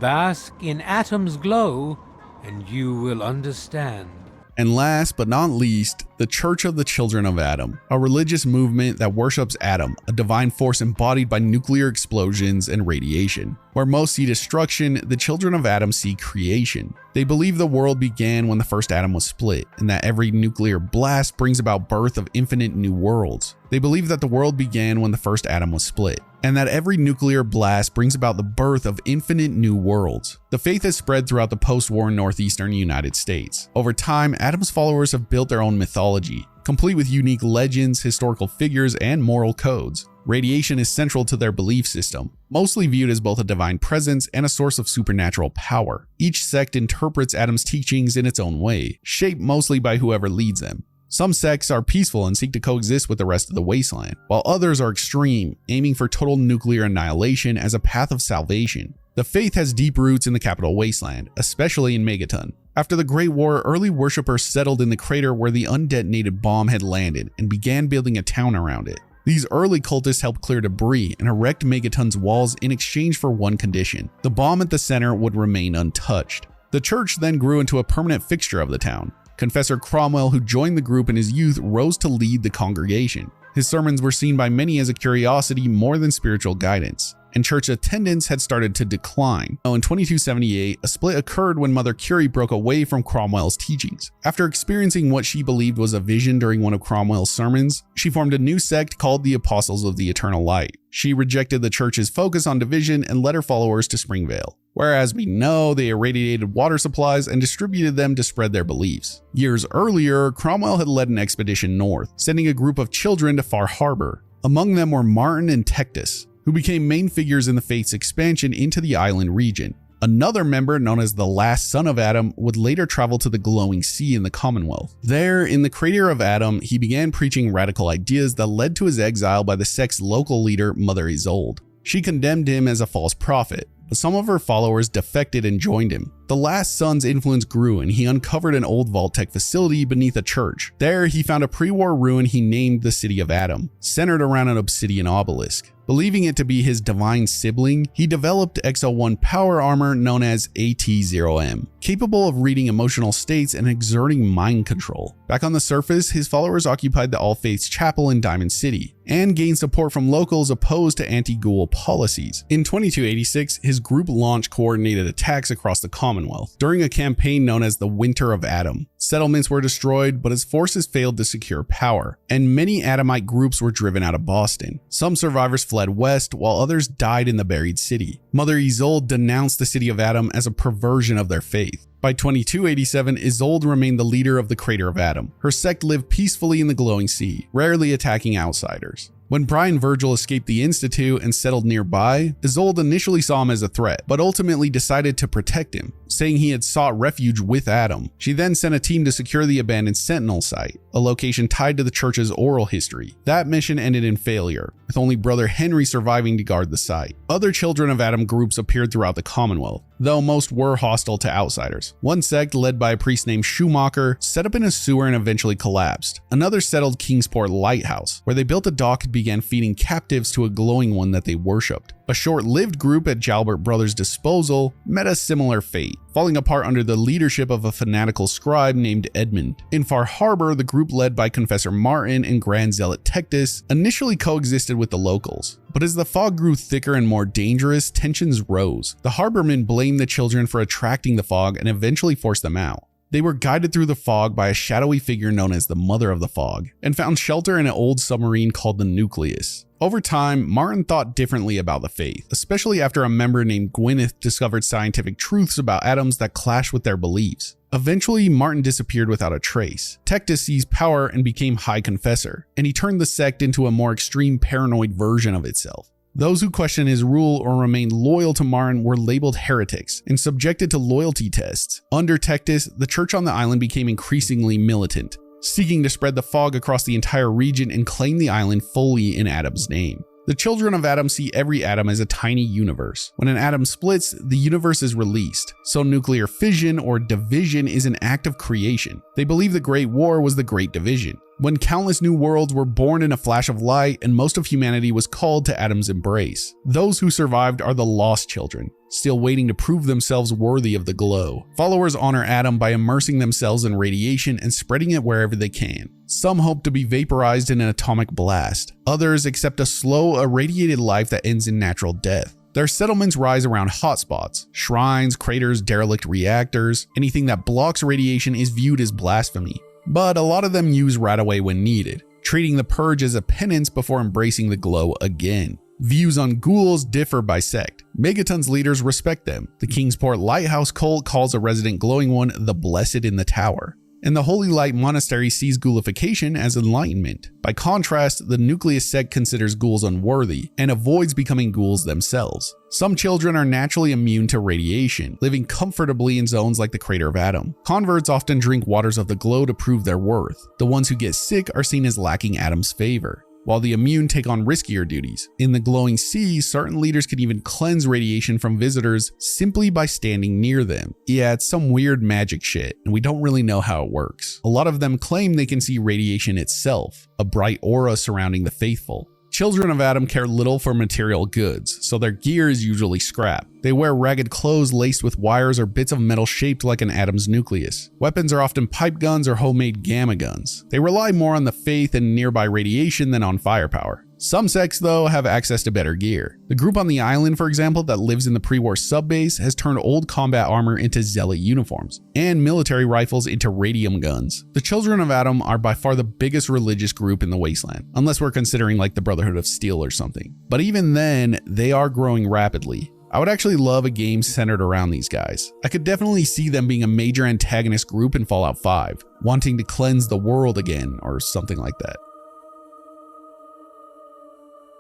Bask in Atom's glow, and you will understand. And last but not least, the Church of the Children of Atom, a religious movement that worships Atom, a divine force embodied by nuclear explosions and radiation. Where most see destruction, the Children of Atom see creation. They believe the world began when the first atom was split, and that every nuclear blast brings about birth of infinite new worlds. They believe that the world began when the first atom was split, and that every nuclear blast brings about the birth of infinite new worlds. The faith has spread throughout the post-war northeastern United States. Over time, Atom's followers have built their own mythology, complete with unique legends, historical figures, and moral codes. Radiation is central to their belief system, mostly viewed as both a divine presence and a source of supernatural power. Each sect interprets Atom's teachings in its own way, shaped mostly by whoever leads them. Some sects are peaceful and seek to coexist with the rest of the wasteland, while others are extreme, aiming for total nuclear annihilation as a path of salvation. The faith has deep roots in the capital wasteland, especially in Megaton. After the Great War, early worshippers settled in the crater where the undetonated bomb had landed and began building a town around it. These early cultists helped clear debris and erect Megaton's walls in exchange for one condition: the bomb at the center would remain untouched. The church then grew into a permanent fixture of the town. Confessor Cromwell, who joined the group in his youth, rose to lead the congregation. His sermons were seen by many as a curiosity more than spiritual guidance, and church attendance had started to decline. In 2278, a split occurred when Mother Curie broke away from Cromwell's teachings. After experiencing what she believed was a vision during one of Cromwell's sermons, she formed a new sect called the Apostles of the Eternal Light. She rejected the church's focus on division and led her followers to Springvale, where, as we know, they irradiated water supplies and distributed them to spread their beliefs. Years earlier, Cromwell had led an expedition north, sending a group of children to Far Harbor. Among them were Martin and Tectus, who became main figures in the faith's expansion into the island region. Another member, known as the Last Son of Atom, would later travel to the Glowing Sea in the Commonwealth. There, in the crater of Atom, he began preaching radical ideas that led to his exile by the sect's local leader, Mother Isolde. She condemned him as a false prophet, but some of her followers defected and joined him. The Last Son's influence grew, and he uncovered an old Vault-Tec facility beneath a church. There, he found a pre-war ruin he named the City of Atom, centered around an obsidian obelisk. Believing it to be his divine sibling, he developed XO1 power armor known as AT-0M, capable of reading emotional states and exerting mind control. Back on the surface, his followers occupied the All Faiths Chapel in Diamond City, and gained support from locals opposed to anti-Ghoul policies. In 2286, his group launched coordinated attacks across the Commonwealth. During a campaign known as the Winter of Atom, settlements were destroyed, but his forces failed to secure power, and many Atomite groups were driven out of Boston. Some survivors fled west, while others died in the buried city. Mother Isolde denounced the City of Atom as a perversion of their faith. By 2287, Isolde remained the leader of the Crater of Atom. Her sect lived peacefully in the Glowing Sea, rarely attacking outsiders. When Brian Virgil escaped the Institute and settled nearby, Isolde initially saw him as a threat, but ultimately decided to protect him, saying he had sought refuge with Atom. She then sent a team to secure the abandoned Sentinel site, a location tied to the church's oral history. That mission ended in failure, with only Brother Henry surviving to guard the site. Other Children of Atom groups appeared throughout the Commonwealth, though most were hostile to outsiders. One sect, led by a priest named Schumacher, set up in a sewer and eventually collapsed. Another settled Kingsport Lighthouse, where they built a dock and began feeding captives to a glowing one that they worshipped. A short-lived group at Jalbert Brothers' disposal met a similar fate, falling apart under the leadership of a fanatical scribe named Edmund. In Far Harbor, the group led by Confessor Martin and Grand Zealot Tectus initially coexisted with the locals. But as the fog grew thicker and more dangerous, tensions rose. The harbormen blamed the children for attracting the fog and eventually forced them out. They were guided through the fog by a shadowy figure known as the Mother of the Fog, and found shelter in an old submarine called the Nucleus. Over time, Martin thought differently about the faith, especially after a member named Gwyneth discovered scientific truths about atoms that clashed with their beliefs. Eventually, Martin disappeared without a trace. Tectus seized power and became High Confessor, and he turned the sect into a more extreme paranoid version of itself. Those who questioned his rule or remained loyal to Martin were labeled heretics and subjected to loyalty tests. Under Tectus, the church on the island became increasingly militant, seeking to spread the fog across the entire region and claim the island fully in Adam's name. The children of Adam see every atom as a tiny universe. When an atom splits, the universe is released, so nuclear fission or division is an act of creation. They believe the Great War was the Great Division, when countless new worlds were born in a flash of light and most of humanity was called to Adam's embrace. Those who survived are the lost children, still waiting to prove themselves worthy of the glow. Followers honor Adam by immersing themselves in radiation and spreading it wherever they can. Some hope to be vaporized in an atomic blast. Others accept a slow, irradiated life that ends in natural death. Their settlements rise around hotspots, shrines, craters, derelict reactors. Anything that blocks radiation is viewed as blasphemy. But a lot of them use right-away when needed, treating the purge as a penance before embracing the glow again. Views on ghouls differ by sect. Megaton's leaders respect them. The Kingsport Lighthouse cult calls a resident glowing one the Blessed in the Tower. And the Holy Light Monastery sees ghoulification as enlightenment. By contrast, the Nucleus sect considers ghouls unworthy and avoids becoming ghouls themselves. Some children are naturally immune to radiation, living comfortably in zones like the Crater of Adam. Converts often drink waters of the glow to prove their worth. The ones who get sick are seen as lacking Adam's favor, while the immune take on riskier duties. In the glowing sea, certain leaders can even cleanse radiation from visitors simply by standing near them. Yeah, it's some weird magic shit, and we don't really know how it works. A lot of them claim they can see radiation itself, a bright aura surrounding the faithful. Children of Adam care little for material goods, so their gear is usually scrap. They wear ragged clothes laced with wires or bits of metal shaped like an atom's nucleus. Weapons are often pipe guns or homemade gamma guns. They rely more on the faith and nearby radiation than on firepower. Some sects, though, have access to better gear. The group on the island, for example, that lives in the pre-war subbase has turned old combat armor into zealot uniforms, and military rifles into radium guns. The Children of Adam are by far the biggest religious group in the Wasteland, unless we're considering like the Brotherhood of Steel or something. But even then, they are growing rapidly. I would actually love a game centered around these guys. I could definitely see them being a major antagonist group in Fallout 5, wanting to cleanse the world again or something like that.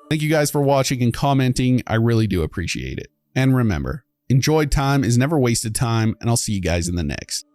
Thank you guys for watching and commenting. I really do appreciate it. And remember, enjoyed time is never wasted time, and I'll see you guys in the next.